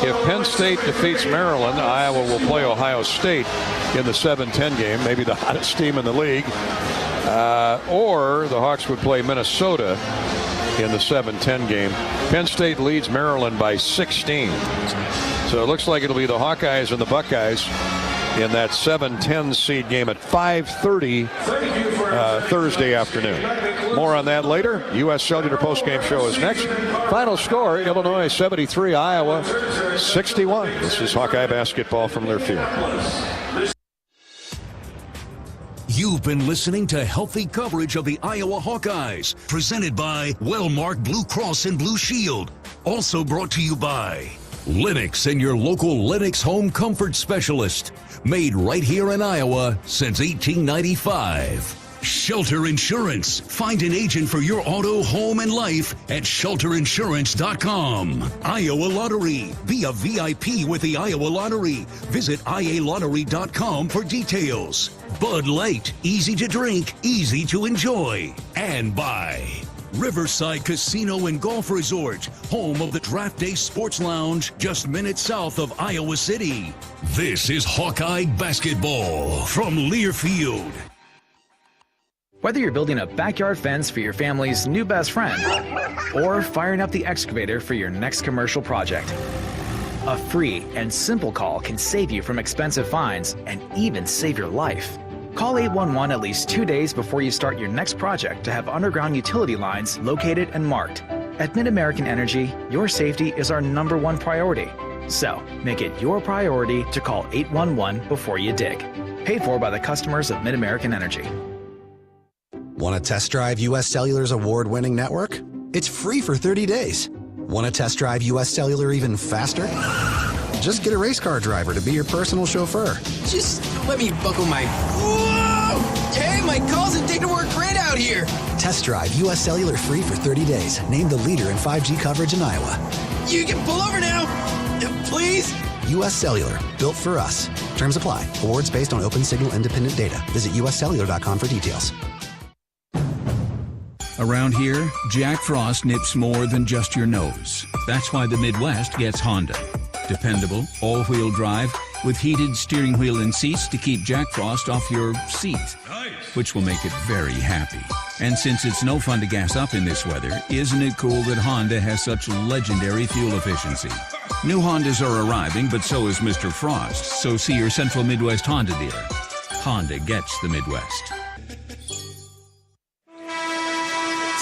if Penn State defeats Maryland, Iowa will play Ohio State in the 7-10 game, maybe the hottest team in the league. Or the Hawks would play Minnesota in the 7-10 game. Penn State leads Maryland by 16. So it looks like it'll be the Hawkeyes and the Buckeyes in that 7-10 seed game at 5:30 Thursday afternoon. More on that later. U.S. Cellular postgame show is next. Final score, Illinois 73, Iowa 61. This is Hawkeye basketball from Learfield. You've been listening to healthy coverage of the Iowa Hawkeyes, presented by Wellmark Blue Cross and Blue Shield. Also brought to you by Lennox and your local Lennox home comfort specialist. Made right here in Iowa since 1895. Shelter Insurance. Find an agent for your auto, home, and life at shelterinsurance.com. Iowa Lottery. Be a VIP with the Iowa Lottery. Visit ialottery.com for details. Bud Light. Easy to drink, easy to enjoy. And by Riverside Casino and Golf Resort, home of the Draft Day Sports Lounge, just minutes south of Iowa City. This is Hawkeye basketball from Learfield. Whether you're building a backyard fence for your family's new best friend or firing up the excavator for your next commercial project, a free and simple call can save you from expensive fines and even save your life. Call 811 at least 2 days before you start your next project to have underground utility lines located and marked. At MidAmerican Energy, your safety is our #1 priority. So, make it your priority to call 811 before you dig. Paid for by the customers of MidAmerican Energy. Want to test drive U.S. Cellular's award-winning network? It's free for 30 days. Want to test drive U.S. Cellular even faster? Just get a race car driver to be your personal chauffeur. Just let me buckle my... Whoa! Hey, my calls and data work great out here. Test drive U.S. Cellular free for 30 days. Named the leader in 5G coverage in Iowa. You can pull over now, please. U.S. Cellular, built for us. Terms apply. Awards based on open signal independent data. Visit uscellular.com for details. Around here, Jack Frost nips more than just your nose. That's why the Midwest gets Honda. Dependable, all-wheel drive, with heated steering wheel and seats to keep Jack Frost off your seat, which will make it very happy. And since it's no fun to gas up in this weather, isn't it cool that Honda has such legendary fuel efficiency? New Hondas are arriving, but so is Mr. Frost, so see your Central Midwest Honda dealer. Honda gets the Midwest.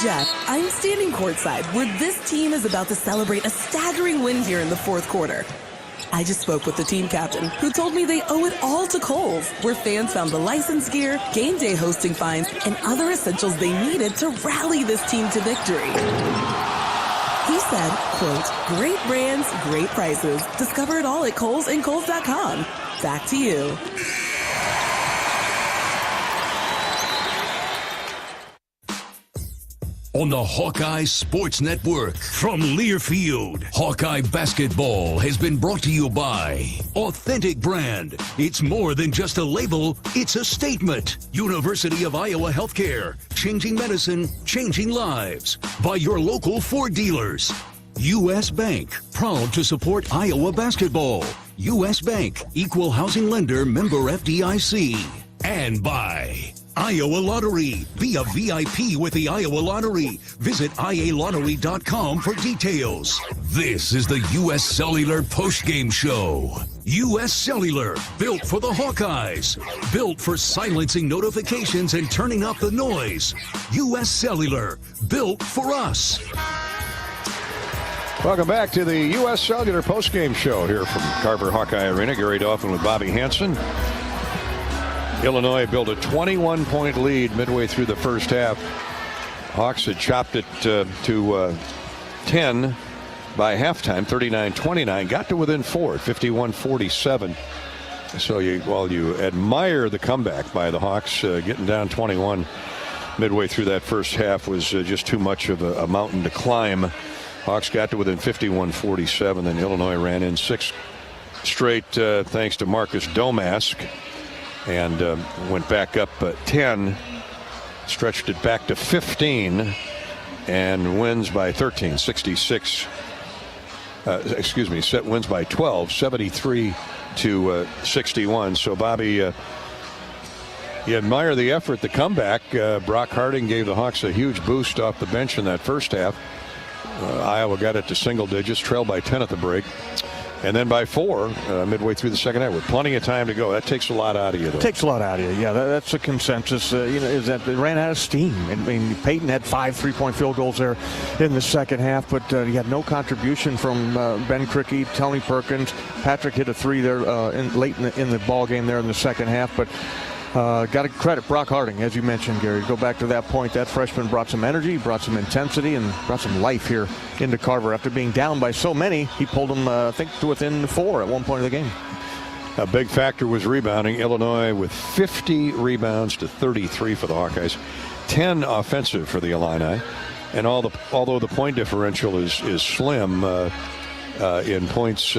Jeff, I'm standing courtside where this team is about to celebrate a staggering win here in the fourth quarter. I just spoke with the team captain, who told me they owe it all to Kohl's, where fans found the license gear, game day hosting fines, and other essentials they needed to rally this team to victory. He said, quote, "Great brands, great prices. Discover it all at Kohl's and Kohl's.com. Back to you." On the Hawkeye Sports Network from Learfield, Hawkeye basketball has been brought to you by Authentic Brand. It's more than just a label, it's a statement. University of Iowa Healthcare, changing medicine, changing lives. By your local Ford dealers. U.S. Bank, proud to support Iowa basketball. U.S. Bank, equal housing lender, member FDIC. And by Iowa Lottery. Be a VIP with the Iowa Lottery. Visit ialottery.com for details. This is the U.S. Cellular postgame show. U.S. Cellular, built for the Hawkeyes. Built for silencing notifications and turning up the noise. U.S. Cellular, built for us. Welcome back to the U.S. Cellular postgame show here from Carver Hawkeye Arena. Gary Dolphin with Bobby Hansen. Illinois built a 21-point lead midway through the first half. Hawks had chopped it to 10 by halftime, 39-29. Got to within 4, 51-47. So while you admire the comeback by the Hawks, getting down 21 midway through that first half was just too much of a mountain to climb Hawks got to within 51-47, then Illinois ran in 6 straight thanks to Marcus Domask, and went back up 10, stretched it back to 15, and wins by 13, 66. Wins by 12, 73-61. So, Bobby, you admire the effort, the comeback. Brock Harding gave the Hawks a huge boost off the bench in that first half. Iowa got it to single digits, trailed by 10 at the break. And then by 4 midway through the second half with plenty of time to go. That takes a lot out of you, though. Takes a lot out of you, yeah. That's a consensus, is that they ran out of steam. I mean, Peyton had 5 3-point field goals there in the second half, but he had no contribution from Ben Krikke, Tony Perkins. Patrick hit a 3 there late in the ball game there in the second half, but got to credit Brock Harding, as you mentioned, Gary. Go back to that point. That freshman brought some energy, brought some intensity, and brought some life here into Carver. After being down by so many, he pulled them, I think, to within 4 at one point of the game. A big factor was rebounding. Illinois with 50 rebounds to 33 for the Hawkeyes. 10 offensive for the Illini. And although the point differential is slim, in points,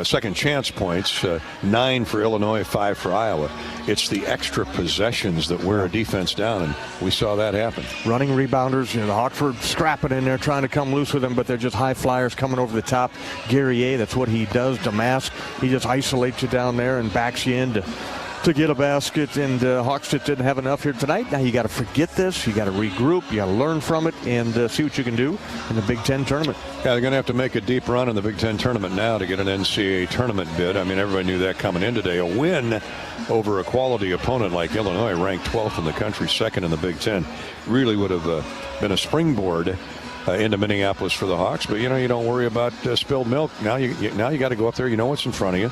second chance points, 9 for Illinois, 5 for Iowa. It's the extra possessions that wear a defense down, and we saw that happen. Running rebounders, the Hawks were scrapping in there, trying to come loose with them, but they're just high flyers coming over the top. Guerrier, that's what he does. Damask, he just isolates you down there and backs you in to get a basket, and Hawks just didn't have enough here tonight. Now you got to forget this, you got to regroup, you got to learn from it, and see what you can do in the Big Ten tournament. Yeah, they're going to have to make a deep run in the Big Ten tournament now to get an NCAA tournament bid. I mean, everybody knew that coming in today. A win over a quality opponent like Illinois, ranked 12th in the country, 2nd in the Big Ten, really would have been a springboard into Minneapolis for the Hawks. But you don't worry about spilled milk. Now you got to go up there. You know what's in front of you.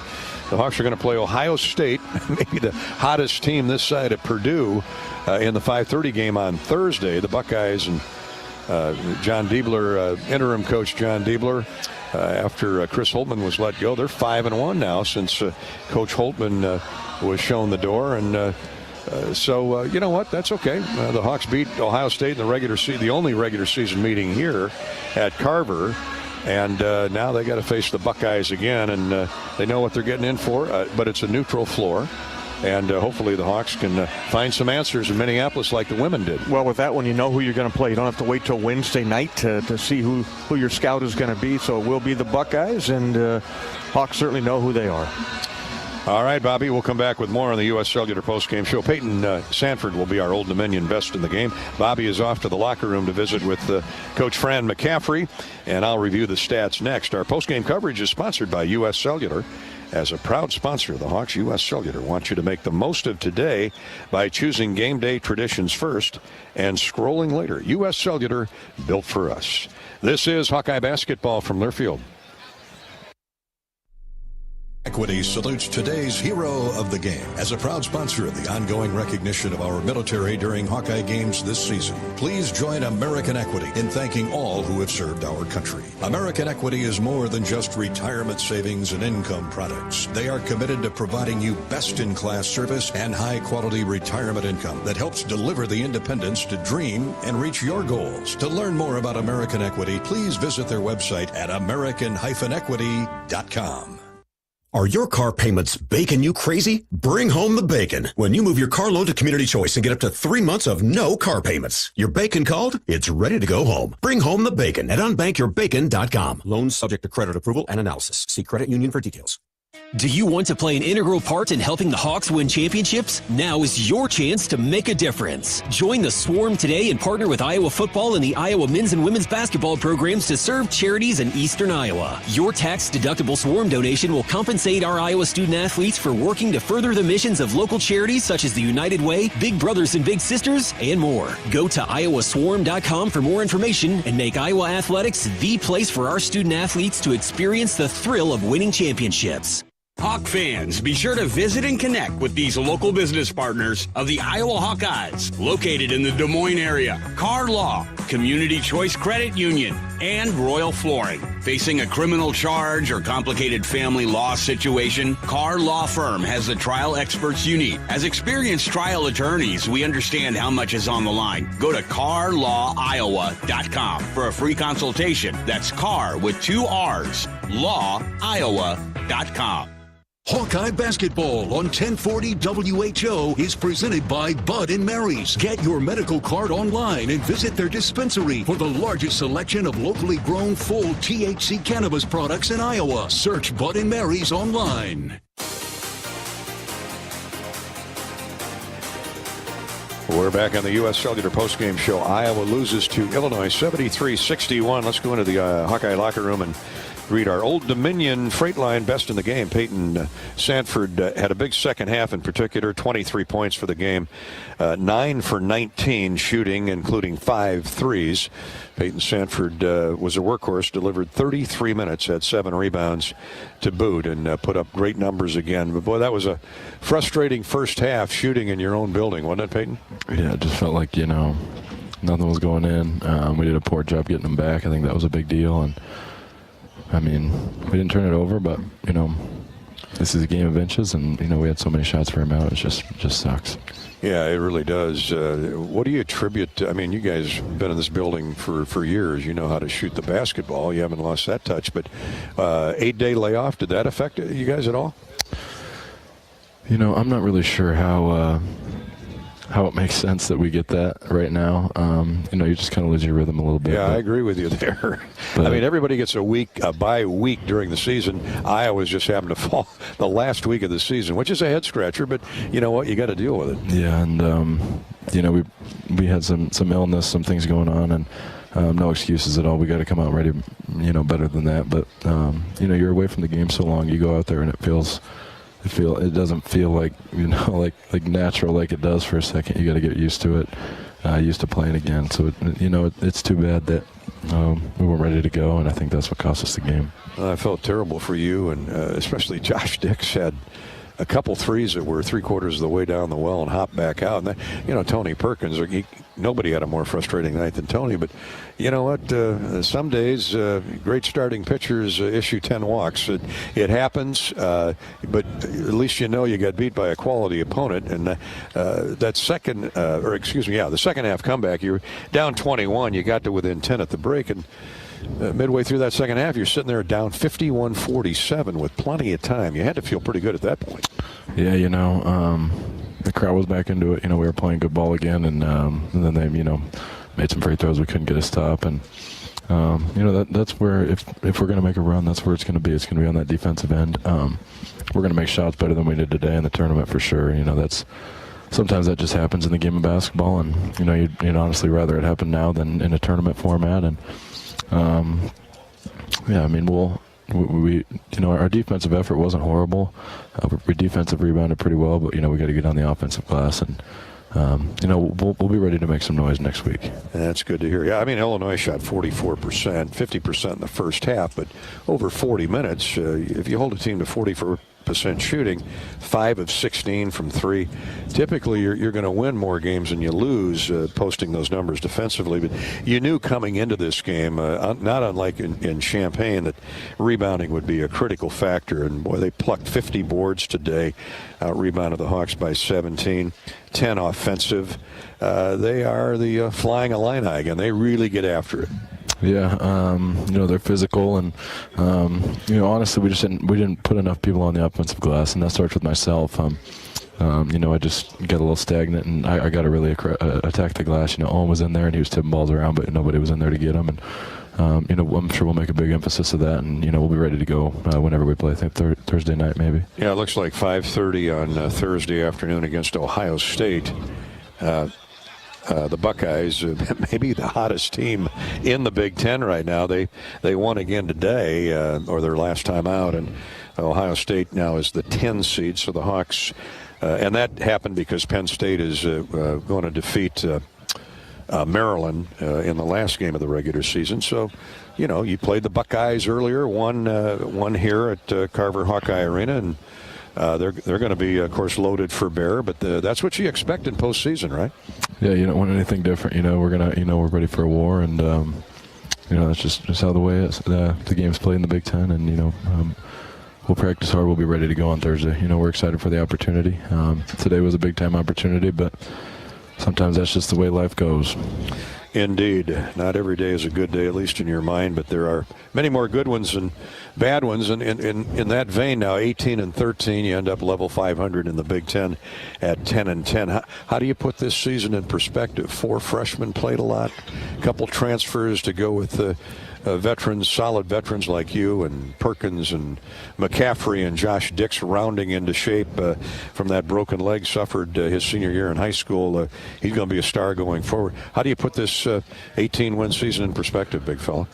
The Hawks are going to play Ohio State, maybe the hottest team this side of Purdue, in the 5:30 game on Thursday. The Buckeyes and John Diebler, interim coach John Diebler, after Chris Holtman was let go, they're 5-1 now since Coach Holtman was shown the door. And so you know what? That's okay. The Hawks beat Ohio State in the only regular season meeting here at Carver. And now they got to face the Buckeyes again, and they know what they're getting in for. But it's a neutral floor, and hopefully the Hawks can find some answers in Minneapolis like the women did. Well, with that one, you know who you're going to play. You don't have to wait till Wednesday night to see who your scout is going to be. So it will be the Buckeyes, and Hawks certainly know who they are. All right, Bobby, we'll come back with more on the U.S. Cellular postgame show. Peyton Sanford will be our Old Dominion best in the game. Bobby is off to the locker room to visit with Coach Fran McCaffrey, and I'll review the stats next. Our postgame coverage is sponsored by U.S. Cellular. As a proud sponsor of the Hawks, U.S. Cellular wants you to make the most of today by choosing game day traditions first and scrolling later. U.S. Cellular, built for us. This is Hawkeye basketball from Learfield. Equity salutes today's hero of the game. As a proud sponsor of the ongoing recognition of our military during Hawkeye games this season, please join American Equity in thanking all who have served our country. American Equity is more than just retirement savings and income products. They are committed to providing you best-in-class service and high-quality retirement income that helps deliver the independence to dream and reach your goals. To learn more about American Equity, please visit their website at american-equity.com. Are your car payments baking you crazy? Bring home the bacon when you move your car loan to Community Choice and get up to 3 months of no car payments. Your bacon called? It's ready to go home. Bring home the bacon at unbankyourbacon.com. Loans subject to credit approval and analysis. See credit union for details. Do you want to play an integral part in helping the Hawks win championships? Now is your chance to make a difference. Join the Swarm today and partner with Iowa football and the Iowa men's and women's basketball programs to serve charities in eastern Iowa. Your tax-deductible Swarm donation will compensate our Iowa student athletes for working to further the missions of local charities such as the United Way, Big Brothers and Big Sisters, and more. Go to iowaswarm.com for more information and make Iowa athletics the place for our student athletes to experience the thrill of winning championships. Hawk fans, be sure to visit and connect with these local business partners of the Iowa Hawkeyes, located in the Des Moines area. Car Law, Community Choice Credit Union, and Royal Flooring. Facing a criminal charge or complicated family law situation, Carr Law Firm has the trial experts you need. As experienced trial attorneys, we understand how much is on the line. Go to carlawiowa.com for a free consultation. That's Carr with 2 R's, lawiowa.com. Hawkeye Basketball on 1040 WHO is presented by Bud & Mary's. Get your medical card online and visit their dispensary for the largest selection of locally grown full THC cannabis products in Iowa. Search Bud & Mary's online. We're back on the U.S. Cellular postgame show. Iowa loses to Illinois 73-61. Let's go into the Hawkeye locker room and read our Old Dominion Freight Line best in the game. Peyton Sanford had a big second half in particular, 23 points for the game, 9 for 19 shooting, including 5 threes. Peyton Sanford was a workhorse, delivered 33 minutes, had 7 rebounds to boot, and put up great numbers again. But, boy, that was a frustrating first half shooting in your own building, wasn't it, Peyton? Yeah, it just felt like, nothing was going in. We did a poor job getting them back. I think that was a big deal. And I mean, we didn't turn it over, but, this is a game of inches, and, we had so many shots for him out. It just sucks. Yeah, it really does. What do you attribute to, I mean, you guys have been in this building for years. You know how to shoot the basketball. You haven't lost that touch. But 8-day layoff, did that affect you guys at all? I'm not really sure how it makes sense that we get that right now. You just kind of lose your rhythm a little bit. Yeah, I agree with you there. I mean, everybody gets a bye week during the season. Iowa's just happened to fall the last week of the season, which is a head scratcher, but you know what? You got to deal with it. Yeah, and, we had some illness, some things going on, and no excuses at all. We got to come out ready, better than that. But, you're away from the game so long, you go out there and it doesn't feel like like natural like it does for a second. You got to get used to it, used to playing again. So it's too bad that we weren't ready to go, and I think that's what cost us the game. I felt terrible for you, and especially Josh Dix had a couple threes that were 3/4 of the way down the well and hopped back out. And Tony Perkins, nobody had a more frustrating night than Tony. But you know what? Some days, great starting pitchers issue 10 walks. It happens, but at least you got beat by a quality opponent. And the second half comeback, you're down 21. You got to within 10 at the break, and midway through that second half, you're sitting there down 51-47 with plenty of time. You had to feel pretty good at that point. Yeah, the crowd was back into it. We were playing good ball again, and then they, made some free throws. We couldn't get a stop, and that's where if we're going to make a run, that's where it's going to be. It's going to be on that defensive end. We're going to make shots better than we did today in the tournament for sure. Sometimes that just happens in the game of basketball, and you'd honestly rather it happen now than in a tournament format. And our defensive effort wasn't horrible. We defensive rebounded pretty well, but we got to get on the offensive glass, and we'll be ready to make some noise next week. That's good to hear. Yeah, I mean, Illinois shot 44%, 50% in the first half, but over 40 minutes, if you hold a team to 44% shooting, 5 of 16 from 3. Typically, you're going to win more games than you lose posting those numbers defensively. But you knew coming into this game, not unlike in Champaign, that rebounding would be a critical factor. And boy, they plucked 50 boards today, rebounded the Hawks by 17, 10 offensive. They are the Flying Illini again. They really get after it. Yeah, they're physical, and honestly, we didn't put enough people on the offensive glass, and that starts with myself. I just got a little stagnant, and I got to really attack the glass. Owen was in there, and he was tipping balls around, but nobody was in there to get him. And I'm sure we'll make a big emphasis of that, and we'll be ready to go whenever we play. I think Thursday night, maybe. Yeah, it looks like 5:30 on Thursday afternoon against Ohio State. The Buckeyes, maybe the hottest team in the Big Ten right now. They won again today, or their last time out, and Ohio State now is the 10 seed. So the Hawks, and that happened because Penn State is going to defeat Maryland in the last game of the regular season. So, you played the Buckeyes earlier, one here at Carver Hawkeye Arena, and they're going to be, of course, loaded for bear, but that's what you expect in postseason, right? Yeah, you don't want anything different. We're ready for a war, and that's just how the way is. The game's played in the Big Ten, and we'll practice hard. We'll be ready to go on Thursday. We're excited for the opportunity. Today was a big-time opportunity, but sometimes that's just the way life goes. Indeed. Not every day is a good day, at least in your mind, but there are many more good ones than bad ones. And in that vein now, 18-13, you end up level 500 in the Big Ten at 10-10. How do you put this season in perspective? 4 freshmen played a lot, a couple transfers to go with the veterans, solid veterans like you and Perkins and McCaffrey and Josh Dix rounding into shape from that broken leg suffered his senior year in high school. He's going to be a star going forward. How do you put this 18-win season in perspective, big fella?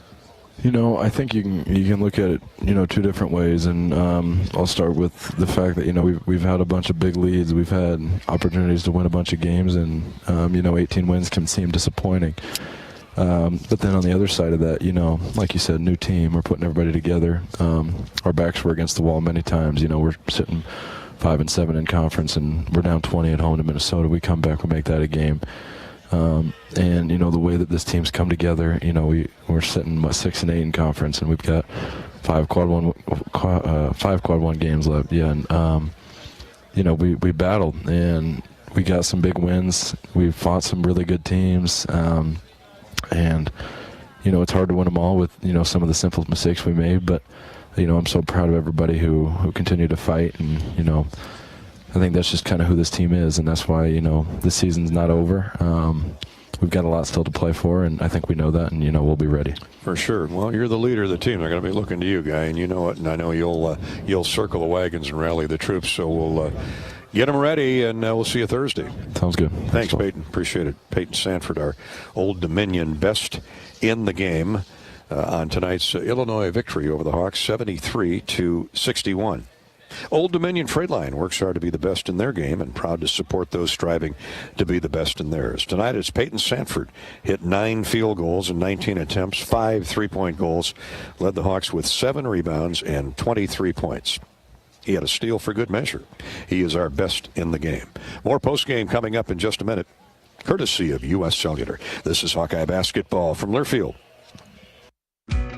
I think you can look at it, 2 different ways, and I'll start with the fact that we've had a bunch of big leads, we've had opportunities to win a bunch of games, and 18 wins can seem disappointing. But then on the other side of that, like you said, new team, we're putting everybody together. Our backs were against the wall many times. We're sitting 5-7 in conference, and we're down 20 at home to Minnesota. We come back, we make that a game. And the way that this team's come together, we're sitting 6-8 in conference, and we've got 5 quad one games left. Yeah, and we battled, and we got some big wins. We fought some really good teams. And, it's hard to win them all with, some of the simple mistakes we made. But, I'm so proud of everybody who continued to fight. And, I think that's just kind of who this team is. And that's why, this season's not over. We've got a lot still to play for, and I think we know that, and, we'll be ready. For sure. Well, you're the leader of the team. They're going to be looking to you, Guy, and you know it. And I know you'll circle the wagons and rally the troops. So we'll get them ready, and we'll see you Thursday. Sounds good. Thanks, Peyton. Appreciate it. Peyton Sanford, our Old Dominion best in the game on tonight's Illinois victory over the Hawks, 73-61. Old Dominion Freight Line works hard to be the best in their game and proud to support those striving to be the best in theirs. Tonight, it's Peyton Sanford. Hit 9 field goals in 19 attempts, 5 3-point goals. Led the Hawks with 7 rebounds and 23 points. He had a steal for good measure. He is our best in the game. More postgame coming up in just a minute, courtesy of U.S. Cellular. This is Hawkeye basketball from Learfield.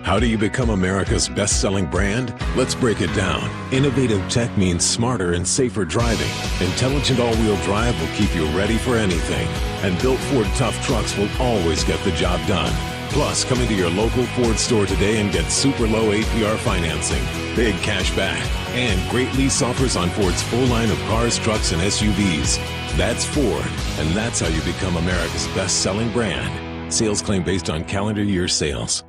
How do you become America's best-selling brand? Let's break it down. Innovative tech means smarter and safer driving. Intelligent all-wheel drive will keep you ready for anything. And built Ford tough trucks will always get the job done. Plus, come into your local Ford store today and get super low APR financing, big cash back, and great lease offers on Ford's full line of cars, trucks, and SUVs. That's Ford, and that's how you become America's best-selling brand. Sales claim based on calendar year sales.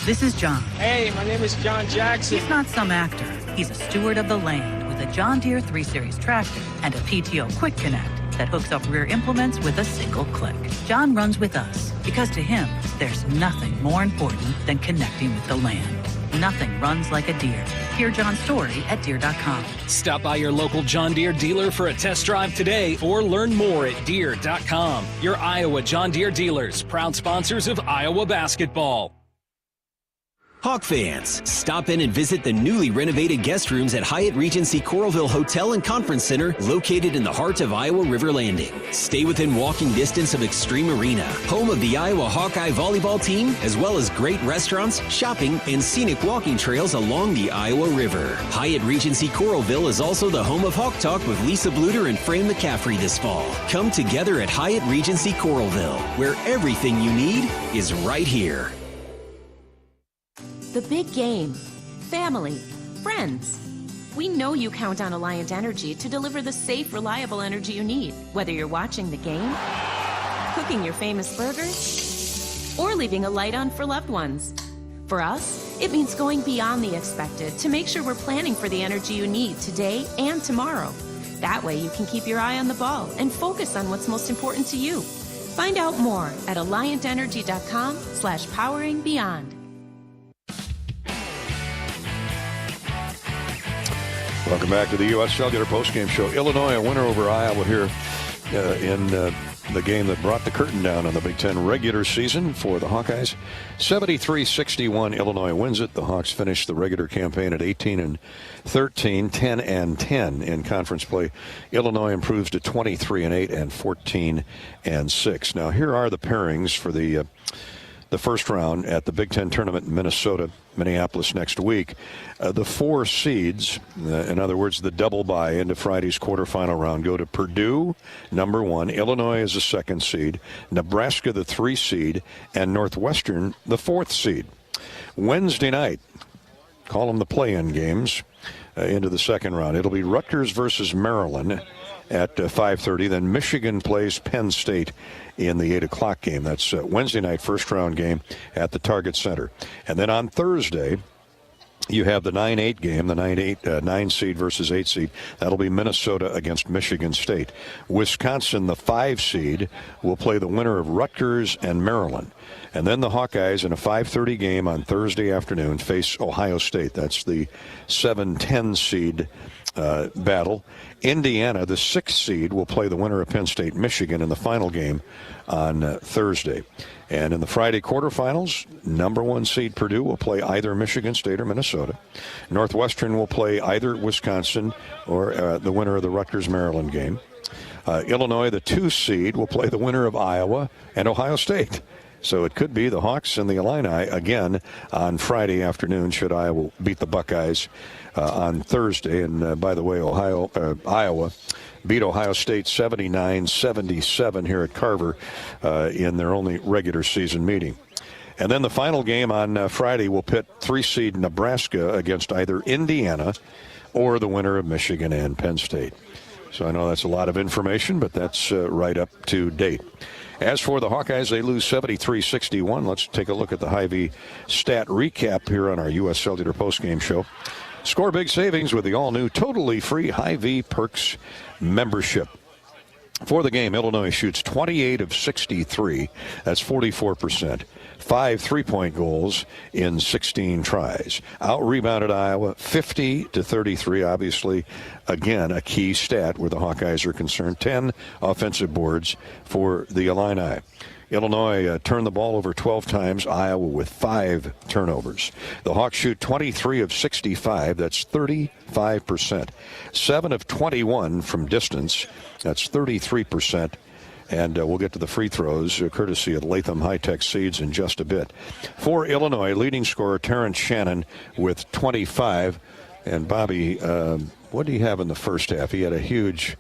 This is John. Hey, my name is John Jackson. He's not some actor. He's a steward of the land with a John Deere 3 Series tractor and a PTO Quick Connect that hooks up rear implements with a single click. John runs with us because to him, there's nothing more important than connecting with the land. Nothing runs like a Deere. Hear John's story at Deere.com. Stop by your local John Deere dealer for a test drive today or learn more at Deere.com. Your Iowa John Deere dealers, proud sponsors of Iowa basketball. Hawk fans, stop in and visit the newly renovated guest rooms at Hyatt Regency Coralville Hotel and Conference Center, located in the heart of Iowa River Landing. Stay within walking distance of Extreme Arena, home of the Iowa Hawkeye volleyball team, as well as great restaurants, shopping, and scenic walking trails along the Iowa River. Hyatt Regency Coralville is also the home of Hawk Talk with Lisa Bluter and Fran McCaffrey this fall. Come together at Hyatt Regency Coralville, where everything you need is right here. The big game, family, friends. We know you count on Alliant Energy to deliver the safe, reliable energy you need, whether you're watching the game, cooking your famous burgers, or leaving a light on for loved ones. For us, it means going beyond the expected to make sure we're planning for the energy you need today and tomorrow. That way you can keep your eye on the ball and focus on what's most important to you. Find out more at alliantenergy.com/poweringbeyond. Welcome back to the U.S. Cellular postgame show. Illinois, a winner over Iowa here in the game that brought the curtain down on the Big Ten regular season for the Hawkeyes. 73-61, Illinois wins it. The Hawks finished the regular campaign at 18-13, 10-10 in conference play. Illinois improves to 23-8 and 14-6. Now here are the pairings for the the first round at the Big Ten tournament in Minnesota, Minneapolis next week. The 4 seeds, in other words, the double bye into Friday's quarterfinal round, go to Purdue, number 1, Illinois is the 2nd seed, Nebraska the 3 seed, and Northwestern the 4th seed. Wednesday night, call them the play-in games, into the second round. It'll be Rutgers versus Maryland at 5:30. Then Michigan plays Penn State in the 8 o'clock game. That's Wednesday night first round game at the Target Center. And then on Thursday, you have the 9-8 game, the 9 seed versus 8 seed. That'll be Minnesota against Michigan State. Wisconsin, the 5 seed, will play the winner of Rutgers and Maryland. And then the Hawkeyes in a 5:30 game on Thursday afternoon face Ohio State. That's the 7-10 seed battle. Indiana, the 6th seed, will play the winner of Penn State, Michigan in the final game on Thursday. And in the Friday quarterfinals, number 1 seed Purdue will play either Michigan State or Minnesota. Northwestern will play either Wisconsin or the winner of the Rutgers-Maryland game. Illinois, the 2 seed, will play the winner of Iowa and Ohio State. So it could be the Hawks and the Illini again on Friday afternoon should Iowa beat the Buckeyes on Thursday. And by the way, Iowa beat Ohio State 79-77 here at Carver in their only regular season meeting. And then the final game on Friday will pit 3 seed Nebraska against either Indiana or the winner of Michigan and Penn State. So I know that's a lot of information, but that's right up to date. As for the Hawkeyes, they lose 73-61. Let's take a look at the Hy-Vee stat recap here on our U.S. Cellular postgame show. Score big savings with the all-new, totally free Hy-Vee Perks membership. For the game, Illinois shoots 28 of 63. That's 44%. 5 3-point goals in 16 tries. Out-rebounded Iowa 50-33. Obviously, again, a key stat where the Hawkeyes are concerned. 10 offensive boards for the Illini. Illinois turned the ball over 12 times, Iowa with 5 turnovers. The Hawks shoot 23 of 65. That's 35%. 7 of 21 from distance. That's 33%. And we'll get to the free throws, courtesy of Latham High-Tech Seeds in just a bit. For Illinois, leading scorer Terrence Shannon with 25. And Bobby, what did he have in the first half? He had a huge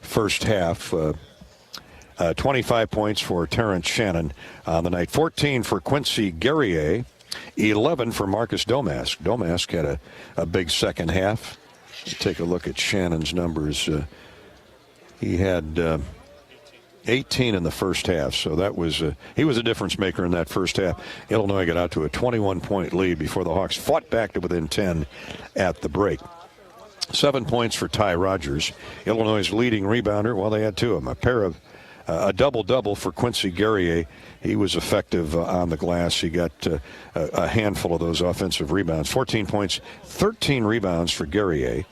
first half. 25 points for Terrence Shannon on the night. 14 for Quincy Guerrier. 11 for Marcus Domask. Domask had a big second half. Take a look at Shannon's numbers. He had 18 in the first half, so that was he was a difference maker in that first half. Illinois got out to a 21-point lead before the Hawks fought back to within 10 at the break. 7 points for Ty Rogers, Illinois' leading rebounder. Well, they had 2 of them. A double-double for Quincy Guerrier. He was effective on the glass. He got a handful of those offensive rebounds. 14 points, 13 rebounds for Guerrier.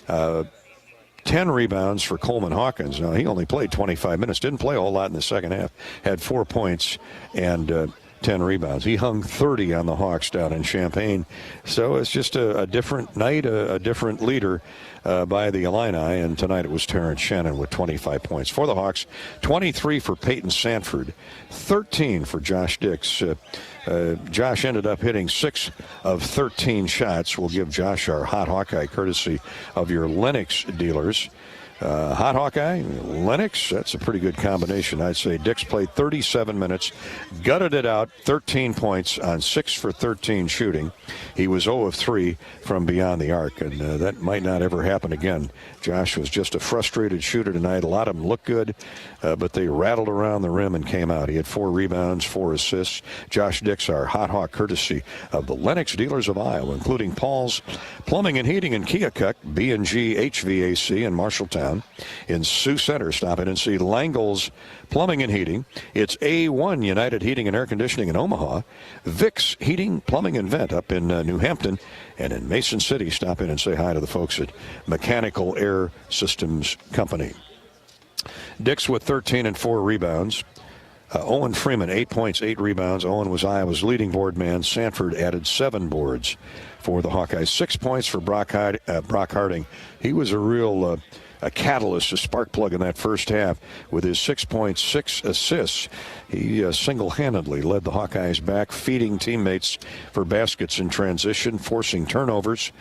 10 rebounds for Coleman Hawkins. Now, he only played 25 minutes. Didn't play a whole lot in the second half. Had 4 points and 10 rebounds. He hung 30 on the Hawks down in Champaign. So it's just a different night, a different leader by the Illini. And tonight it was Terrence Shannon with 25 points. For the Hawks, 23 for Peyton Sanford, 13 for Josh Dix. Josh ended up hitting 6 of 13 shots. We'll give Josh our Hot Hawkeye courtesy of your Lennox dealers. Hot Hawkeye, Lennox, that's a pretty good combination, I'd say. Dix played 37 minutes, gutted it out, 13 points on 6 for 13 shooting. He was 0 of 3 from beyond the arc, and that might not ever happen again. Josh was just a frustrated shooter tonight. A lot of them looked good, but they rattled around the rim and came out. He had 4 rebounds, 4 assists. Josh Dix, our Hot Hawk, courtesy of the Lennox dealers of Iowa, including Paul's Plumbing and Heating in Keokuk, B&G HVAC in Marshalltown. In Sioux Center, stop in and see Langle's Plumbing and Heating. It's A1 United Heating and Air Conditioning in Omaha. Vicks Heating, Plumbing and Vent up in New Hampton. And in Mason City, stop in and say hi to the folks at Mechanical Air Systems Company. Dix with 13 and 4 rebounds. Owen Freeman, 8 points, 8 rebounds. Owen was Iowa's leading board man. Sanford added 7 boards for the Hawkeyes. 6 points for Brock Harding. He was a real a catalyst, a spark plug in that first half with his 6.6 assists. He single-handedly led the Hawkeyes back, feeding teammates for baskets in transition, forcing turnovers,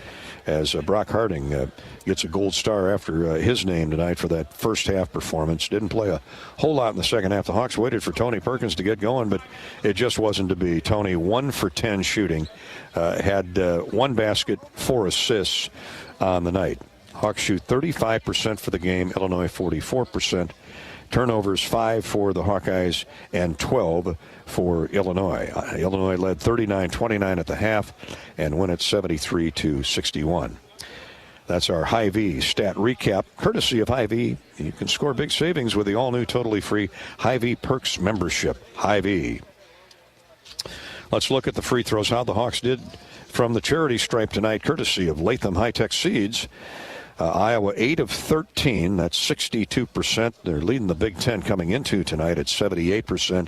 as Brock Harding gets a gold star after his name tonight for that first half performance. Didn't play a whole lot in the second half. The Hawks waited for Tony Perkins to get going, but it just wasn't to be. Tony 1 for 10 shooting, had 1 basket, 4 assists on the night. Hawks shoot 35% for the game, Illinois 44%. Turnovers 5 for the Hawkeyes and 12 for Illinois. Illinois led 39-29 at the half and win it 73-61. That's our Hy-Vee stat recap, courtesy of Hy-Vee. You can score big savings with the all-new, totally free Hy-Vee Perks membership. Hy-Vee. Let's look at the free throws, how the Hawks did from the charity stripe tonight, courtesy of Latham High-Tech Seeds. Iowa 8 of 13, that's 62%. They're leading the Big Ten coming into tonight at 78%.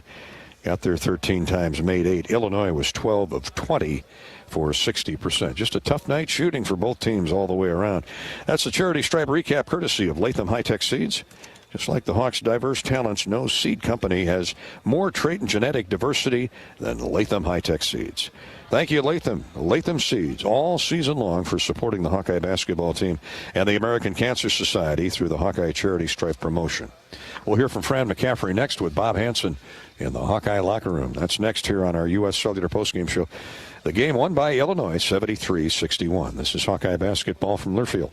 Got their 13 times, made 8. Illinois was 12 of 20 for 60%. Just a tough night shooting for both teams all the way around. That's the charity stripe recap, courtesy of Latham High-Tech Seeds. Just like the Hawks' diverse talents, no seed company has more trait and genetic diversity than Latham High-Tech Seeds. Thank you, Latham Seeds, all season long for supporting the Hawkeye basketball team and the American Cancer Society through the Hawkeye Charity Stripe promotion. We'll hear from Fran McCaffrey next with Bob Hansen in the Hawkeye locker room. That's next here on our U.S. Cellular postgame show. The game won by Illinois, 73-61. This is Hawkeye basketball from Learfield.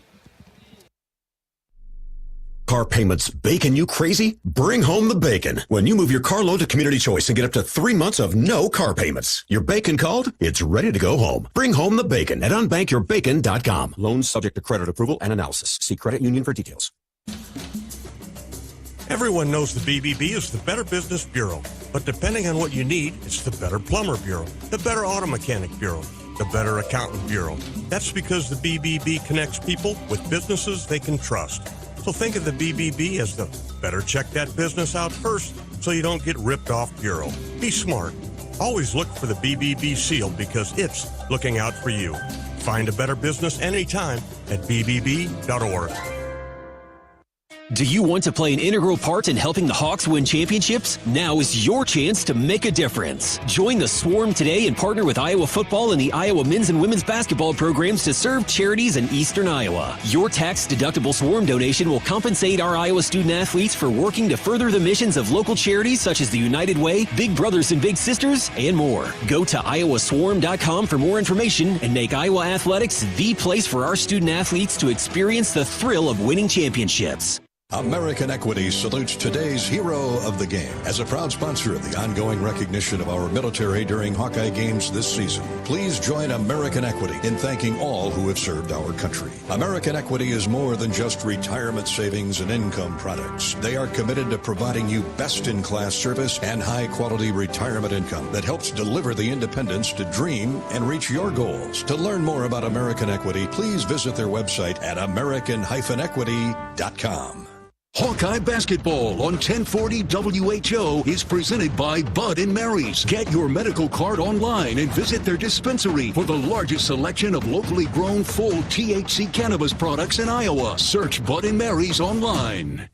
Car payments baking you crazy? Bring home the bacon. When you move your car loan to Community Choice and get up to 3 months of no car payments. Your bacon called? It's ready to go home. Bring home the bacon at unbankyourbacon.com. Loans subject to credit approval and analysis. See credit union for details. Everyone knows the BBB is the Better Business Bureau. But depending on what you need, it's the Better Plumber Bureau, the Better Auto Mechanic Bureau, the Better Accountant Bureau. That's because the BBB connects people with businesses they can trust. So think of the BBB as the better check that business out first so you don't get ripped off bureau. Be smart. Always look for the BBB seal because it's looking out for you. Find a better business anytime at bbb.org. Do you want to play an integral part in helping the Hawks win championships? Now is your chance to make a difference. Join the Swarm today and partner with Iowa football and the Iowa men's and women's basketball programs to serve charities in eastern Iowa. Your tax-deductible Swarm donation will compensate our Iowa student-athletes for working to further the missions of local charities such as the United Way, Big Brothers and Big Sisters, and more. Go to iowaswarm.com for more information and make Iowa athletics the place for our student-athletes to experience the thrill of winning championships. American Equity salutes today's hero of the game. As a proud sponsor of the ongoing recognition of our military during Hawkeye games this season, please join American Equity in thanking all who have served our country. American Equity is more than just retirement savings and income products. They are committed to providing you best-in-class service and high-quality retirement income that helps deliver the independence to dream and reach your goals. To learn more about American Equity, please visit their website at american-equity.com. Hawkeye basketball on 1040 WHO is presented by Bud & Mary's. Get your medical card online and visit their dispensary for the largest selection of locally grown full THC cannabis products in Iowa. Search Bud & Mary's online.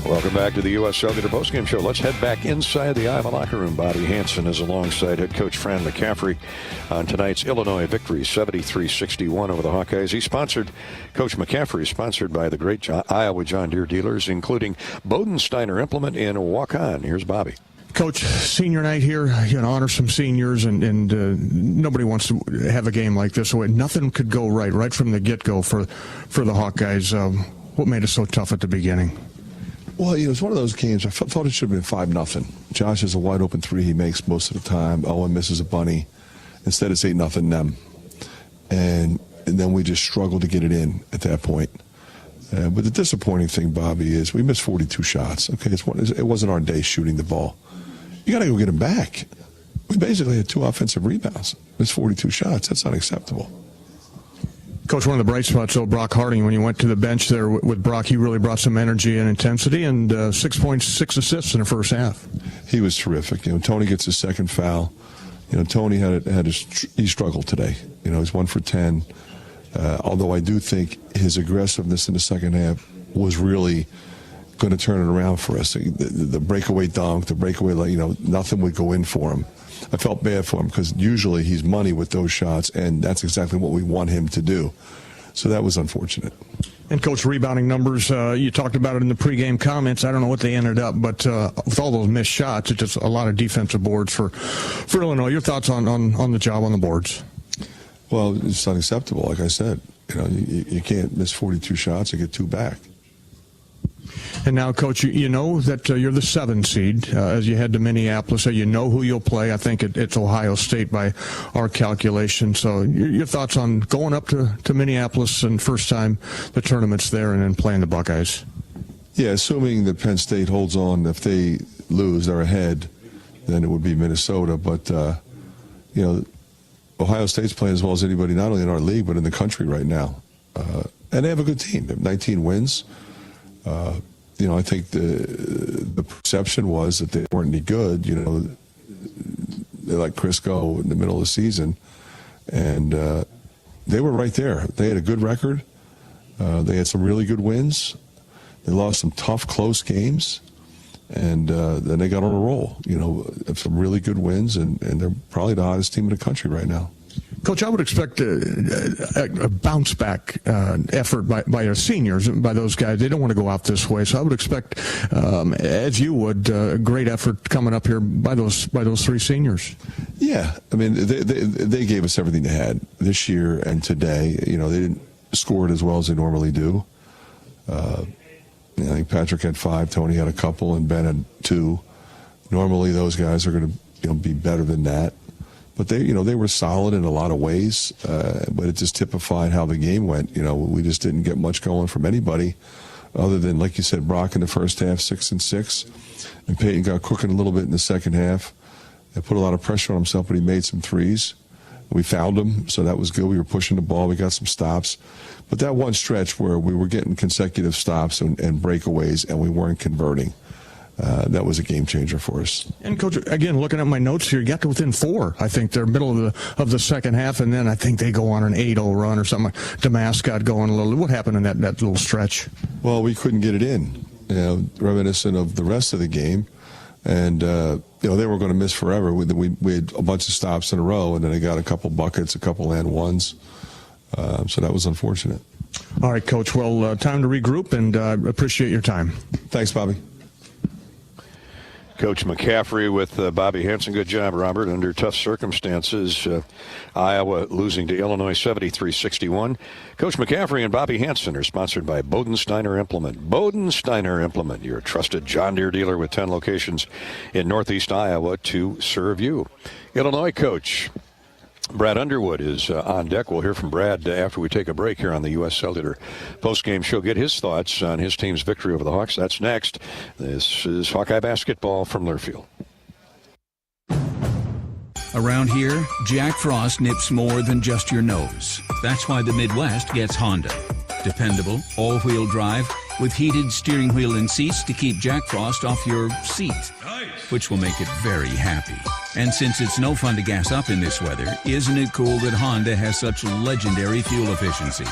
Welcome back to the U.S. Cellular postgame show. Let's head back inside the Iowa locker room. Bobby Hansen is alongside head coach Fran McCaffrey on tonight's Illinois victory, 73-61 over the Hawkeyes. He's sponsored, Coach McCaffrey is sponsored by the great Iowa John Deere dealers, including Bodensteiner Implement in Waukon. Here's Bobby. Coach, senior night here, honor some seniors, and nobody wants to have a game like this. So nothing could go right from the get-go for the Hawkeyes. What made it so tough at the beginning? Well, it's one of those games. I thought it should have been 5-0. Josh has a wide open three he makes most of the time. Owen misses a bunny. Instead, it's 8-0 them. And then we just struggled to get it in at that point. But the disappointing thing, Bobby, is we missed 42 shots. Okay, it wasn't our day shooting the ball. You got to go get them back. We basically had 2 offensive rebounds. Missed 42 shots. That's unacceptable. Coach, one of the bright spots, though, Brock Harding, when you went to the bench there with Brock, he really brought some energy and intensity, and 6.6 assists in the first half. He was terrific. Tony gets his second foul. Tony he struggled today. He's 1 for 10. Although I do think his aggressiveness in the second half was really going to turn it around for us. The breakaway dunk, the breakaway, nothing would go in for him. I felt bad for him because usually he's money with those shots, and that's exactly what we want him to do. So that was unfortunate. And, Coach, rebounding numbers, you talked about it in the pregame comments. I don't know what they ended up, but with all those missed shots, it's just a lot of defensive boards for Illinois. Your thoughts on the job on the boards? Well, it's unacceptable, like I said. You can't miss 42 shots and get 2 back. And now, Coach, you know that you're the 7 seed as you head to Minneapolis. So you know who you'll play. I think it's Ohio State by our calculation. So your thoughts on going up to Minneapolis and first time the tournament's there and then playing the Buckeyes? Yeah, assuming that Penn State holds on, if they lose, they're ahead, then it would be Minnesota. But, Ohio State's playing as well as anybody, not only in our league, but in the country right now. And they have a good team. They have 19 wins. I think the perception was that they weren't any good. They let Chris go in the middle of the season, and they were right there. They had a good record. They had some really good wins. They lost some tough, close games, and then they got on a roll. Some really good wins, and they're probably the hottest team in the country right now. Coach, I would expect a bounce-back effort by our seniors, by those guys. They don't want to go out this way, so I would expect, as you would, a great effort coming up here by those 3 seniors. Yeah, I mean, they gave us everything they had this year and today. They didn't score it as well as they normally do. I think Patrick had 5, Tony had a couple, and Ben had 2. Normally, those guys are going to be better than that. But they were solid in a lot of ways, but it just typified how the game went. We just didn't get much going from anybody, other than, like you said, Brock in the first half, 6 and 6, and Peyton got cooking a little bit in the second half. They put a lot of pressure on himself, but he made some threes. We fouled him, so that was good. We were pushing the ball. We got some stops. But that one stretch where we were getting consecutive stops and breakaways, and we weren't converting. That was a game changer for us. And, Coach, again, looking at my notes here, you got to within 4. I think they're middle of the second half, and then I think they go on an 8-0 run or something. Damas got going a little. What happened in that little stretch? Well, we couldn't get it in, reminiscent of the rest of the game. And, they were going to miss forever. We had a bunch of stops in a row, and then they got a couple buckets, a couple and ones. So that was unfortunate. All right, Coach. Well, time to regroup, and appreciate your time. Thanks, Bobby. Coach McCaffrey with Bobby Hansen. Good job, Robert. Under tough circumstances, Iowa losing to Illinois 73-61. Coach McCaffrey and Bobby Hansen are sponsored by Bodensteiner Implement. Bodensteiner Implement, your trusted John Deere dealer with 10 locations in Northeast Iowa to serve you. Illinois coach Brad Underwood is on deck. We'll hear from Brad after we take a break here on the U.S. Cellular postgame show. Get his thoughts on his team's victory over the Hawks. That's next. This is Hawkeye basketball from Learfield. Around here, Jack Frost nips more than just your nose. That's why the Midwest gets Honda. Dependable, all-wheel drive with heated steering wheel and seats to keep Jack Frost off your seat, which will make it very happy. And since it's no fun to gas up in this weather, isn't it cool that Honda has such legendary fuel efficiency?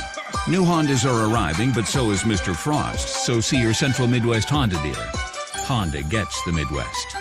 New Hondas are arriving, but so is Mr. Frost, so see your Central Midwest Honda dealer. Honda gets the Midwest.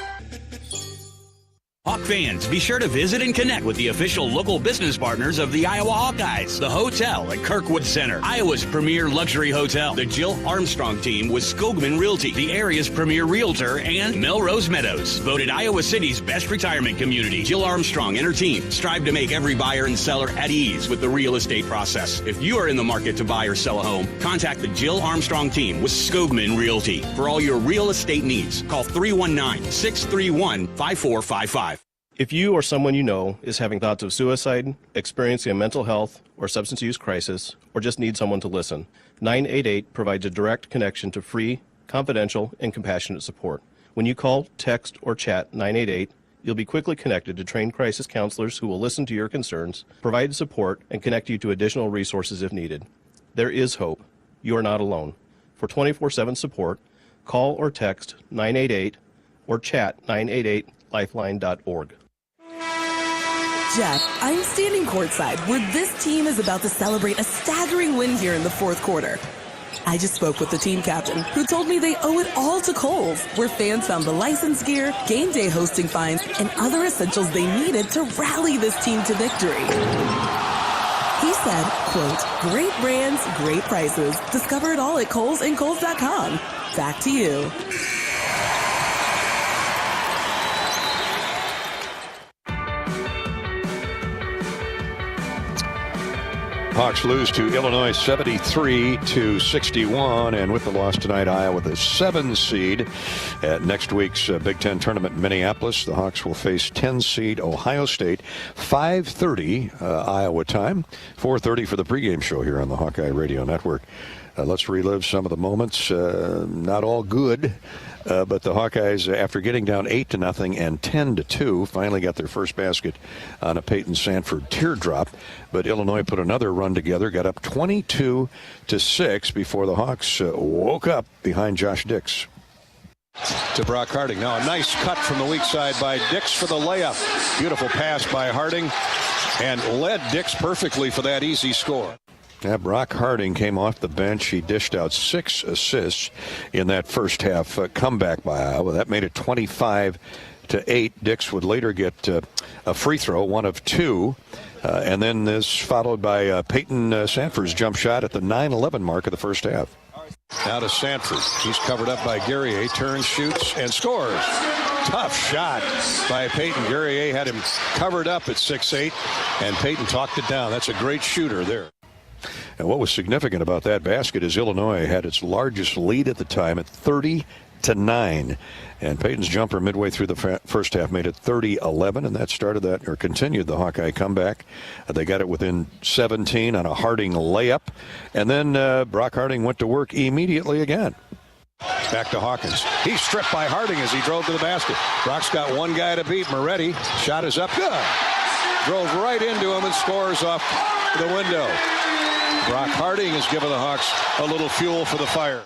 Hawk fans, be sure to visit and connect with the official local business partners of the Iowa Hawkeyes. The hotel at Kirkwood Center, Iowa's premier luxury hotel. The Jill Armstrong team with Skogman Realty, the area's premier realtor, and Melrose Meadows. Voted Iowa City's best retirement community. Jill Armstrong and her team strive to make every buyer and seller at ease with the real estate process. If you are in the market to buy or sell a home, contact the Jill Armstrong team with Skogman Realty. For all your real estate needs, call 319-631-5455. If you or someone you know is having thoughts of suicide, experiencing a mental health or substance use crisis, or just need someone to listen, 988 provides a direct connection to free, confidential, and compassionate support. When you call, text, or chat 988, you'll be quickly connected to trained crisis counselors who will listen to your concerns, provide support, and connect you to additional resources if needed. There is hope. You are not alone. For 24/7 support, call or text 988 or chat 988lifeline.org. Jeff, I'm standing courtside where this team is about to celebrate a staggering win here in the fourth quarter. I just spoke with the team captain, who told me they owe it all to Kohl's, where fans found the license gear, game day hosting fines, and other essentials they needed to rally this team to victory. He said, quote, "Great brands, great prices. Discover it all at Kohl's and Kohl's.com. Back to you." Hawks lose to Illinois 73-61, and with the loss tonight, Iowa the 7 seed at next week's Big Ten tournament in Minneapolis. The Hawks will face 10 seed Ohio State, 5:30 Iowa time, 4:30 for the pregame show here on the Hawkeye Radio Network. Let's relive some of the moments. Not all good, but the Hawkeyes, after getting down 8-0 and 10-2, finally got their first basket on a Peyton Sanford teardrop. But Illinois put another run together, got up 22-6 before the Hawks woke up behind Josh Dix. To Brock Harding. Now a nice cut from the weak side by Dix for the layup. Beautiful pass by Harding, and led Dix perfectly for that easy score. Yeah, Brock Harding came off the bench. He dished out 6 assists in that first half comeback by Iowa. That made it 25-8. Dix would later get a free throw, one of 2. And then this followed by Peyton Sanford's jump shot at the 9-11 mark of the first half. Now to Sanford. He's covered up by Guerrier. Turns, shoots, and scores. Tough shot by Peyton. Guerrier had him covered up at 6'8", and Peyton talked it down. That's a great shooter there. And what was significant about that basket is Illinois had its largest lead at the time at 30-9. And Peyton's jumper midway through the first half made it 30-11, and that continued the Hawkeye comeback. They got it within 17 on a Harding layup. And then Brock Harding went to work immediately again. Back to Hawkins. He's stripped by Harding as he drove to the basket. Brock's got one guy to beat, Moretti. Shot is up. Good. Drove right into him and scores off the window. Brock Harding has given the Hawks a little fuel for the fire.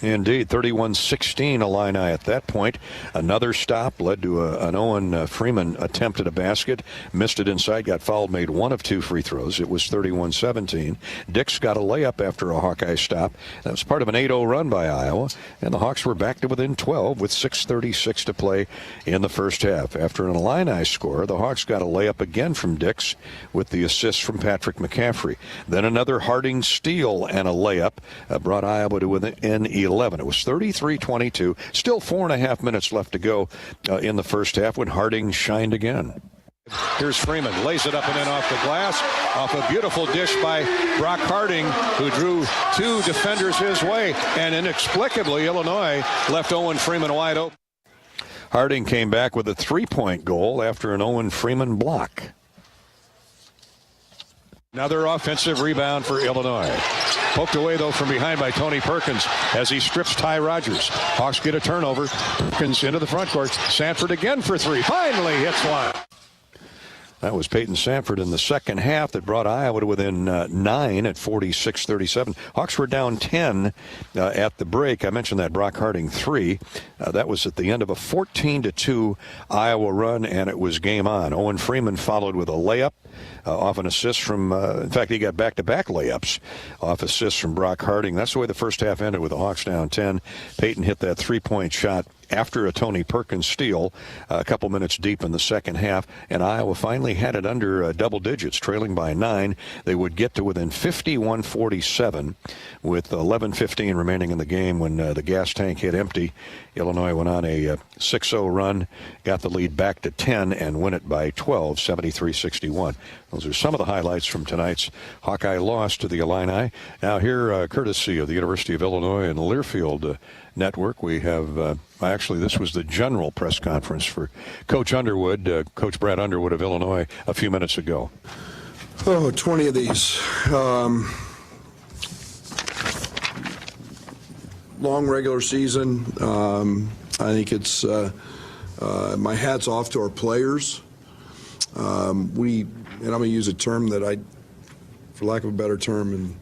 Indeed, 31-16 Illini at that point. Another stop led to an Owen Freeman attempt at a basket. Missed it inside, got fouled, made one of 2 free throws. It was 31-17. Dix got a layup after a Hawkeye stop. That was part of an 8-0 run by Iowa, and the Hawks were back to within 12 with 6:36 to play in the first half. After an Illini score, the Hawks got a layup again from Dix with the assist from Patrick McCaffrey. Then another Harding steal and a layup brought Iowa to within 11. It was 33-22. Still 4.5 minutes left to go in the first half when Harding shined again. Here's Freeman, lays it up and in off the glass, off a beautiful dish by Brock Harding, who drew 2 defenders his way, and inexplicably Illinois left Owen Freeman wide open. Harding came back with a 3-point goal after an Owen Freeman block. Another offensive rebound for Illinois. Poked away, though, from behind by Tony Perkins as he strips Ty Rodgers. Hawks get a turnover. Perkins into the front court. Sanford again for 3. Finally hits one. That was Peyton Sanford in the second half that brought Iowa to within 9 at 46-37. Hawks were down 10 at the break. I mentioned that Brock Harding 3. That was at the end of a 14-2 Iowa run, and it was game on. Owen Freeman followed with a layup off an assist from, in fact, he got back-to-back layups off assists from Brock Harding. That's the way the first half ended with the Hawks down 10. Peyton hit that 3-point shot after a Tony Perkins steal a couple minutes deep in the second half, and Iowa finally had it under double digits, trailing by 9. They would get to within 51-47 with 11:15 remaining in the game when the gas tank hit empty. Illinois went on a 6-0 run, got the lead back to 10, and win it by 12, 73-61. Those are some of the highlights from tonight's Hawkeye loss to the Illini. Now here, courtesy of the University of Illinois and Learfield Network, we have, actually this was the general press conference for Coach Underwood, Coach Brad Underwood of Illinois a few minutes ago. 20 of these. Long regular season. I think it's, my hat's off to our players. And I'm going to use a term that for lack of a better term,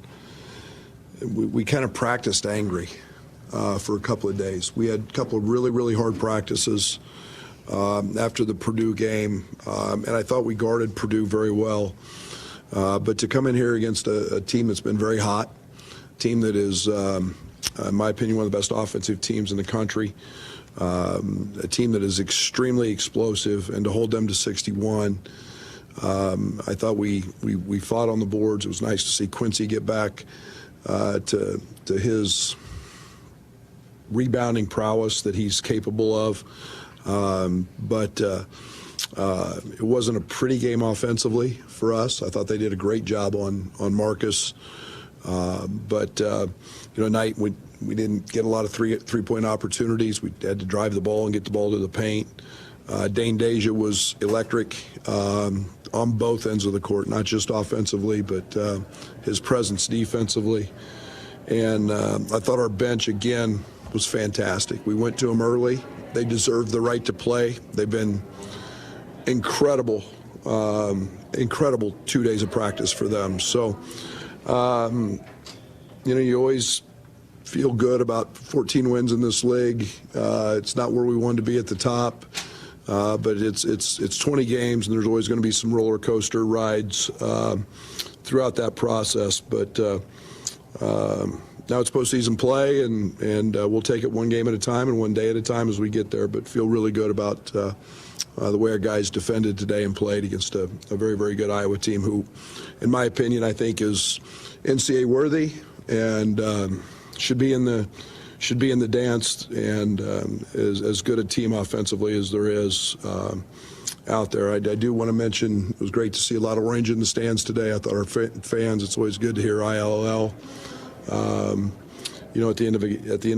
and we kind of practiced angry for a couple of days. We had a couple of really, really hard practices. after the Purdue game, and I thought we guarded Purdue very well. But to come in here against a team that's been very hot, a team that is, in my opinion, one of the best offensive teams in the country, a team that is extremely explosive, and to hold them to 61, I thought we fought on the boards. It was nice to see Quincy get back to his rebounding prowess that he's capable of. But it wasn't a pretty game offensively for us. I thought they did a great job on Marcus. But tonight we didn't get a lot of three-point opportunities. We had to drive the ball and get the ball to the paint. Dane Deja was electric on both ends of the court, not just offensively, but his presence defensively. And I thought our bench, again, was fantastic. We went to them early. They deserve the right to play. They've been incredible 2 days of practice for them. So, you always feel good about 14 wins in this league. It's not where we wanted to be at the top, but it's 20 games, and there's always going to be some roller coaster rides throughout that process. But now it's postseason play, and we'll take it one game at a time and one day at a time as we get there. But feel really good about the way our guys defended today and played against a very, very good Iowa team who, in my opinion, I think is NCAA worthy and should be in the dance, and is as good a team offensively as there is out there. I do want to mention it was great to see a lot of orange in the stands today. I thought our fans, it's always good to hear ILL. At the end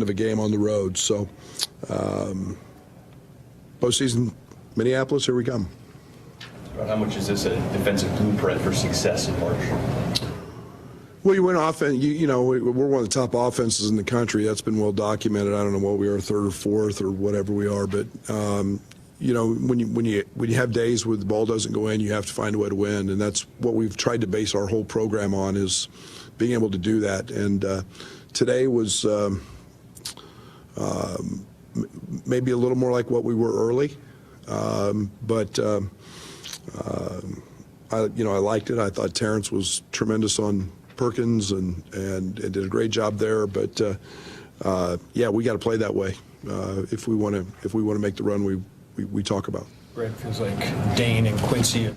of a game on the road. So, postseason, Minneapolis, here we come. How much is this a defensive blueprint for success in March? Well, you win offense. We're one of the top offenses in the country. That's been well documented. I don't know what we are, third or fourth or whatever we are, but when you have days where the ball doesn't go in, you have to find a way to win, and that's what we've tried to base our whole program on, is being able to do that. And today was maybe a little more like what we were early, but I liked it. I thought Terrence was tremendous on Perkins and did a great job there. But we got to play that way if we want to make the run we talk about. Brett, feels like Dane and Quincy.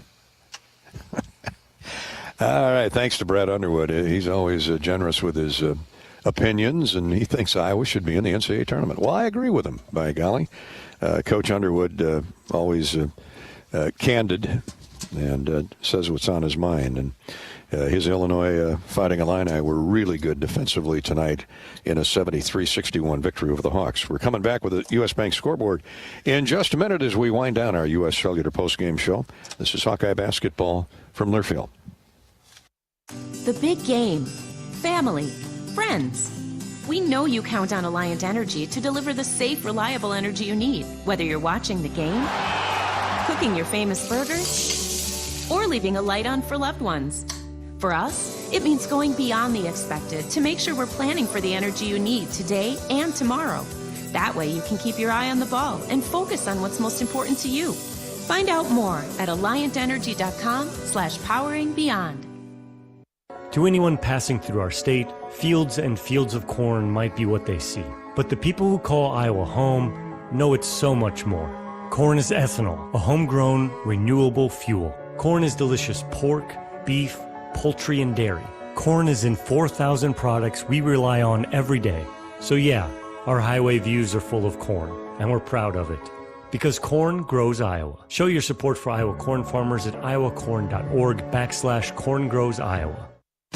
All right, thanks to Brett Underwood. He's always generous with his opinions, and he thinks Iowa should be in the NCAA tournament. Well, I agree with him, by golly. Coach Underwood always candid and says what's on his mind. And his Illinois Fighting Illini were really good defensively tonight in a 73-61 victory over the Hawks. We're coming back with a U.S. Bank scoreboard in just a minute as we wind down our U.S. Cellular postgame show. This is Hawkeye basketball from Learfield. The big game. Family. Friends. We know you count on Alliant Energy to deliver the safe, reliable energy you need, whether you're watching the game, cooking your famous burgers, or leaving a light on for loved ones. For us, it means going beyond the expected to make sure we're planning for the energy you need today and tomorrow. That way you can keep your eye on the ball and focus on what's most important to you. Find out more at alliantenergy.com/poweringbeyond. To anyone passing through our state, fields and fields of corn might be what they see. But the people who call Iowa home know it's so much more. Corn is ethanol, a homegrown, renewable fuel. Corn is delicious pork, beef, poultry, and dairy. Corn is in 4,000 products we rely on every day. So yeah, our highway views are full of corn, and we're proud of it. Because corn grows Iowa. Show your support for Iowa corn farmers at iowacorn.org/corngrowsiowa.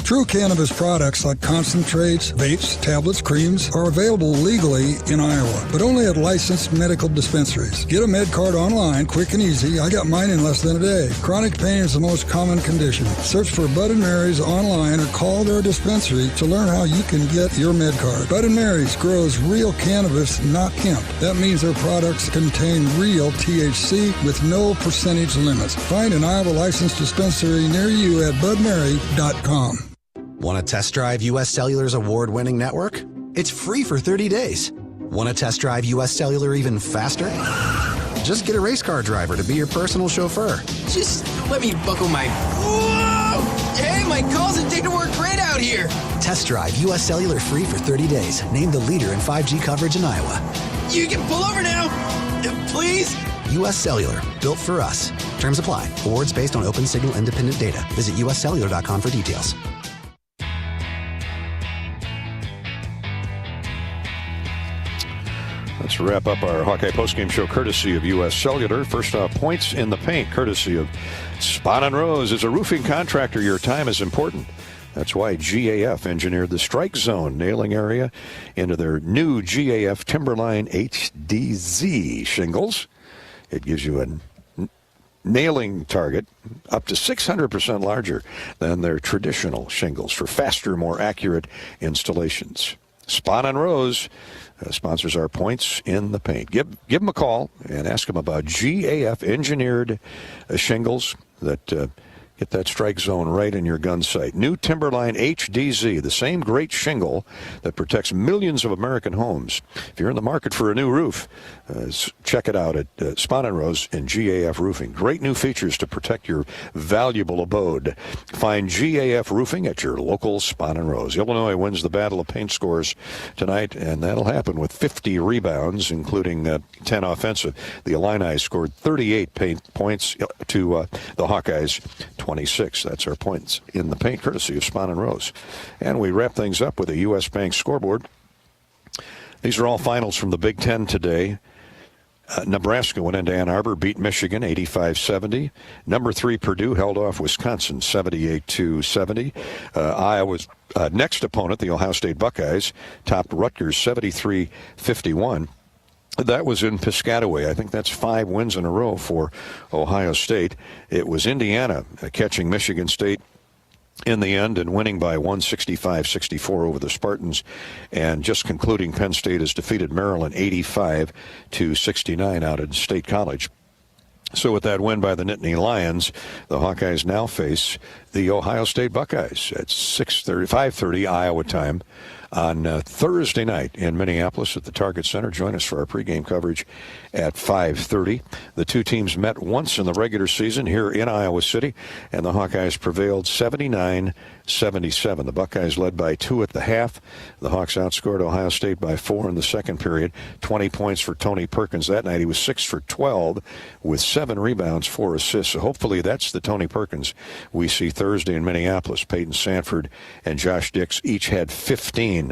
True cannabis products like concentrates, vapes, tablets, creams are available legally in Iowa, but only at licensed medical dispensaries. Get a med card online, quick and easy. I got mine in less than a day. Chronic pain is the most common condition. Search for Bud & Mary's online or call their dispensary to learn how you can get your med card. Bud & Mary's grows real cannabis, not hemp. That means their products contain real THC with no percentage limits. Find an Iowa licensed dispensary near you at budmary.com. Want to test drive U.S. Cellular's award-winning network? It's free for 30 days. Want to test drive U.S. Cellular even faster? Just get a race car driver to be your personal chauffeur. Just let me buckle my... Whoa! Hey, my calls and data work great out here. Test drive U.S. Cellular free for 30 days. Named the leader in 5G coverage in Iowa. You can pull over now. Please? U.S. Cellular. Built for us. Terms apply. Awards based on open signal independent data. Visit uscellular.com for details. Let's wrap up our Hawkeye postgame show courtesy of U.S. Cellular. First off, points in the paint courtesy of Spahn & Rose. As a roofing contractor, your time is important. That's why GAF engineered the strike zone nailing area into their new GAF Timberline HDZ shingles. It gives you a nailing target up to 600% larger than their traditional shingles for faster, more accurate installations. Spahn & Rose sponsors our points in the paint. Give them a call and ask them about GAF engineered shingles that get that strike zone right in your gun sight. New Timberline HDZ, the same great shingle that protects millions of American homes. If you're in the market for a new roof, check it out at Spahn & Rose and GAF Roofing. Great new features to protect your valuable abode. Find GAF Roofing at your local Spahn & Rose. Illinois wins the Battle of Paint scores tonight, and that'll happen with 50 rebounds, including 10 offensive. The Illini scored 38 paint points to the Hawkeyes 26. That's our points in the paint, courtesy of Spahn & Rose. And we wrap things up with a U.S. Bank scoreboard. These are all finals from the Big Ten today. Nebraska went into Ann Arbor, beat Michigan 85-70. Number 3 Purdue held off Wisconsin 78-70. Iowa's next opponent, the Ohio State Buckeyes, topped Rutgers 73-51. That was in Piscataway. I think that's 5 wins in a row for Ohio State. It was Indiana catching Michigan State in the end and winning by 165-64 over the Spartans. And just concluding, Penn State has defeated Maryland 85-69 out at State College. So with that win by the Nittany Lions, the Hawkeyes now face the Ohio State Buckeyes at 5:30 Iowa time on Thursday night in Minneapolis at the Target Center. Join us for our pregame coverage at 5:30. The two teams met once in the regular season here in Iowa City, and the Hawkeyes prevailed 79-77. The Buckeyes led by 2 at the half. The Hawks outscored Ohio State by 4 in the second period. 20 points for Tony Perkins that night. He was 6 for 12 with 7 rebounds, 4 assists. So hopefully that's the Tony Perkins we see Thursday in Minneapolis. Peyton Sanford and Josh Dix each had 15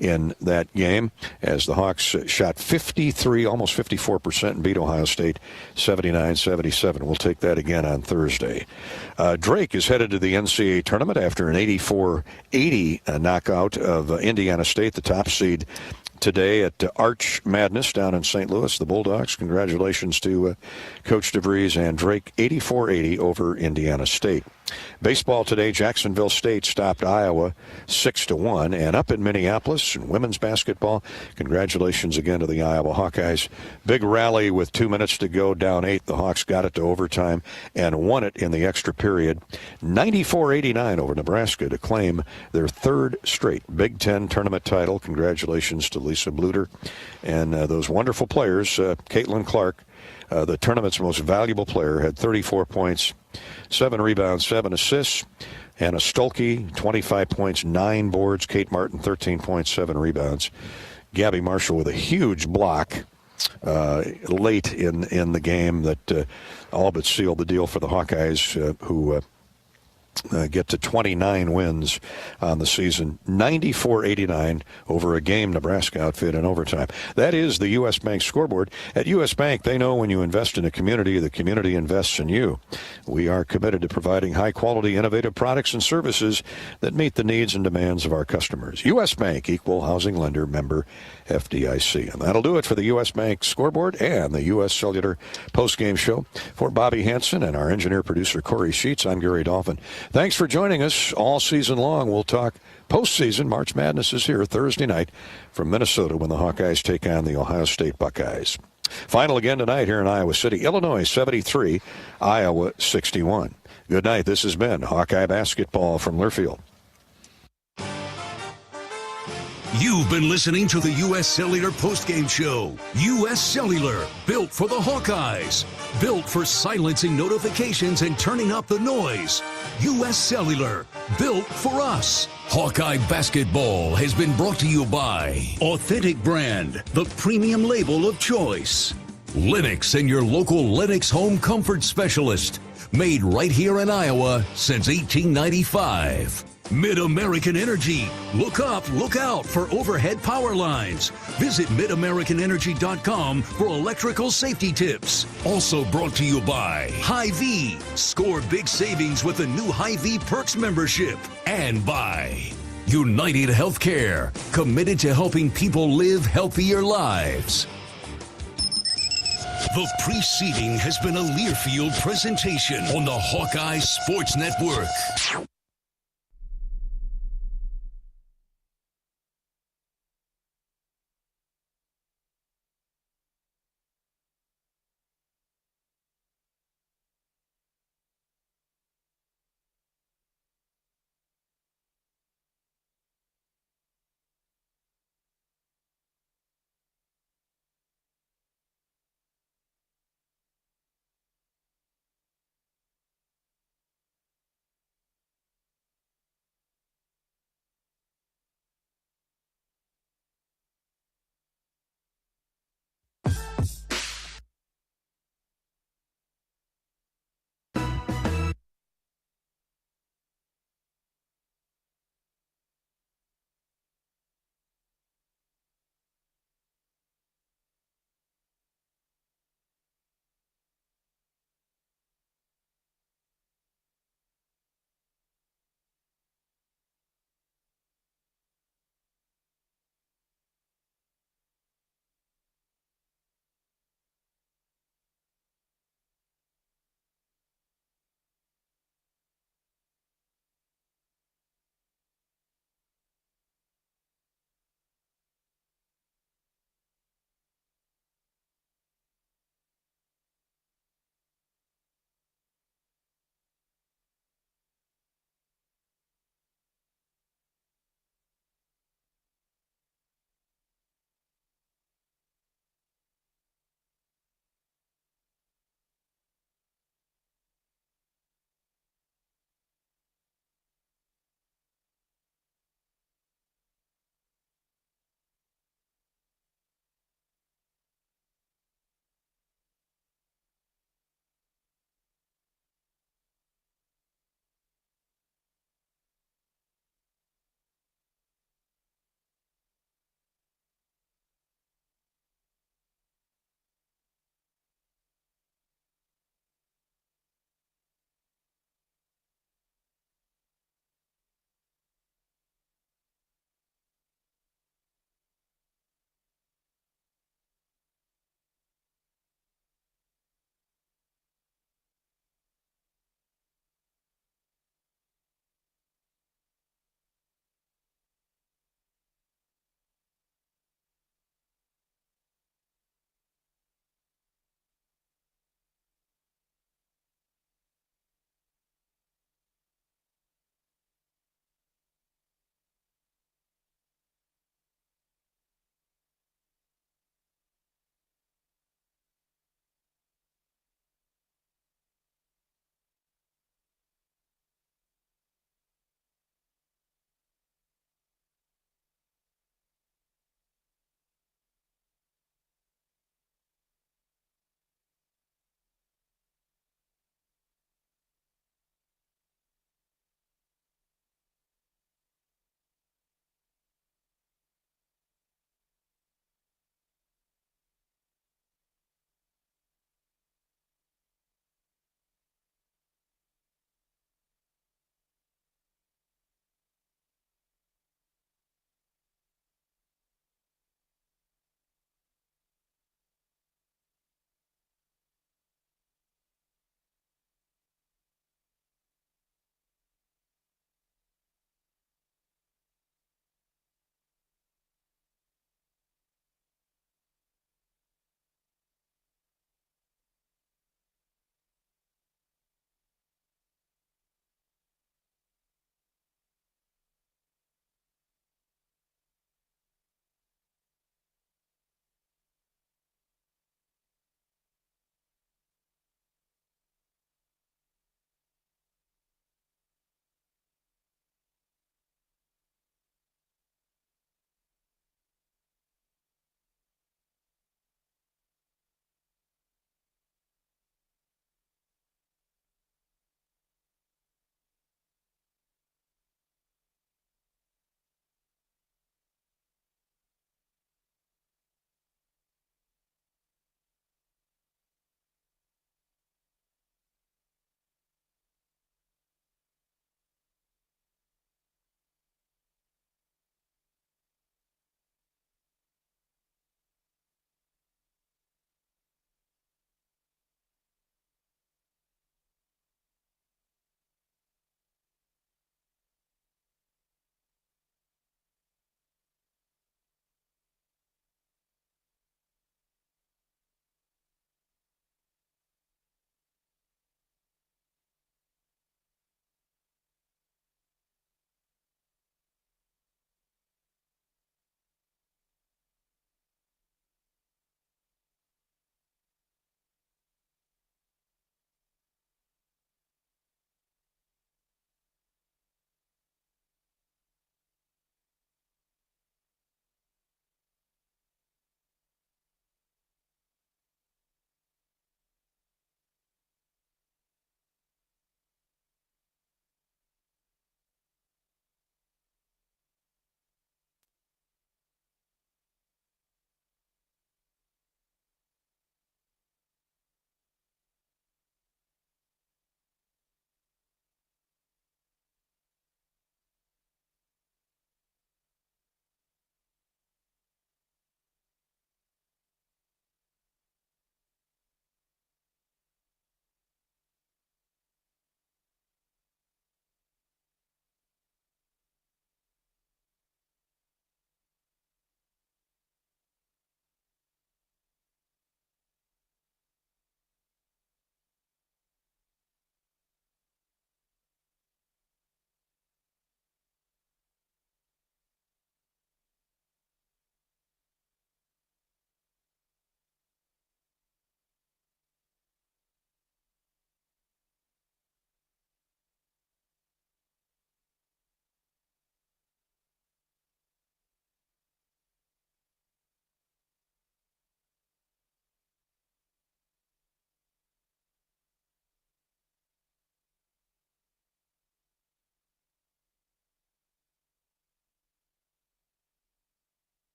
in that game as the Hawks shot 53, almost 54%, and beat Ohio State 79-77. We'll take that again on Thursday. Drake is headed to the NCAA tournament after an 84-80 knockout of Indiana State, the top seed today at Arch Madness down in St. Louis. The Bulldogs, congratulations to Coach DeVries and Drake, 84-80 over Indiana State. Baseball today, Jacksonville State stopped Iowa 6-1. And up in Minneapolis, in women's basketball, congratulations again to the Iowa Hawkeyes. Big rally with 2 minutes to go, down 8. The Hawks got it to overtime and won it in the extra period, 94-89 over Nebraska to claim their 3rd straight Big Ten tournament title. Congratulations to Lisa Bluter and those wonderful players. Caitlin Clark, the tournament's most valuable player, had 34 points, 7 rebounds, 7 assists. Anna Stolke, 25 points, 9 boards. Kate Martin, 13 points, 7 rebounds. Gabby Marshall with a huge block late in the game that all but sealed the deal for the Hawkeyes, who get to 29 wins on the season. 94-89 over a game Nebraska outfit in overtime. That is the U.S. Bank scoreboard. At U.S. Bank, they know when you invest in a community, the community invests in you. We are committed to providing high-quality, innovative products and services that meet the needs and demands of our customers. U.S. Bank, equal housing lender, member FDIC. And that'll do it for the U.S. Bank scoreboard and the U.S. Cellular postgame show. For Bobby Hansen and our engineer-producer Corey Sheets, I'm Gary Dolphin. Thanks for joining us all season long. We'll talk postseason. March Madness is here Thursday night from Minnesota when the Hawkeyes take on the Ohio State Buckeyes. Final again tonight here in Iowa City. Illinois 73, Iowa 61. Good night. This has been Hawkeye Basketball from Learfield. You've been listening to the U.S. Cellular Postgame Show. U.S. Cellular, built for the Hawkeyes. Built for silencing notifications and turning up the noise. U.S. Cellular, built for us. Hawkeye Basketball has been brought to you by Authentic Brand, the premium label of choice. Lennox and your local Lennox home comfort specialist. Made right here in Iowa since 1895. Mid-American Energy. Look up, look out for overhead power lines. Visit midamericanenergy.com for electrical safety tips. Also brought to you by Hy-Vee. Score big savings with the new Hy-Vee Perks membership. And by United Healthcare, committed to helping people live healthier lives. The preceding has been a Learfield presentation on the Hawkeye Sports Network.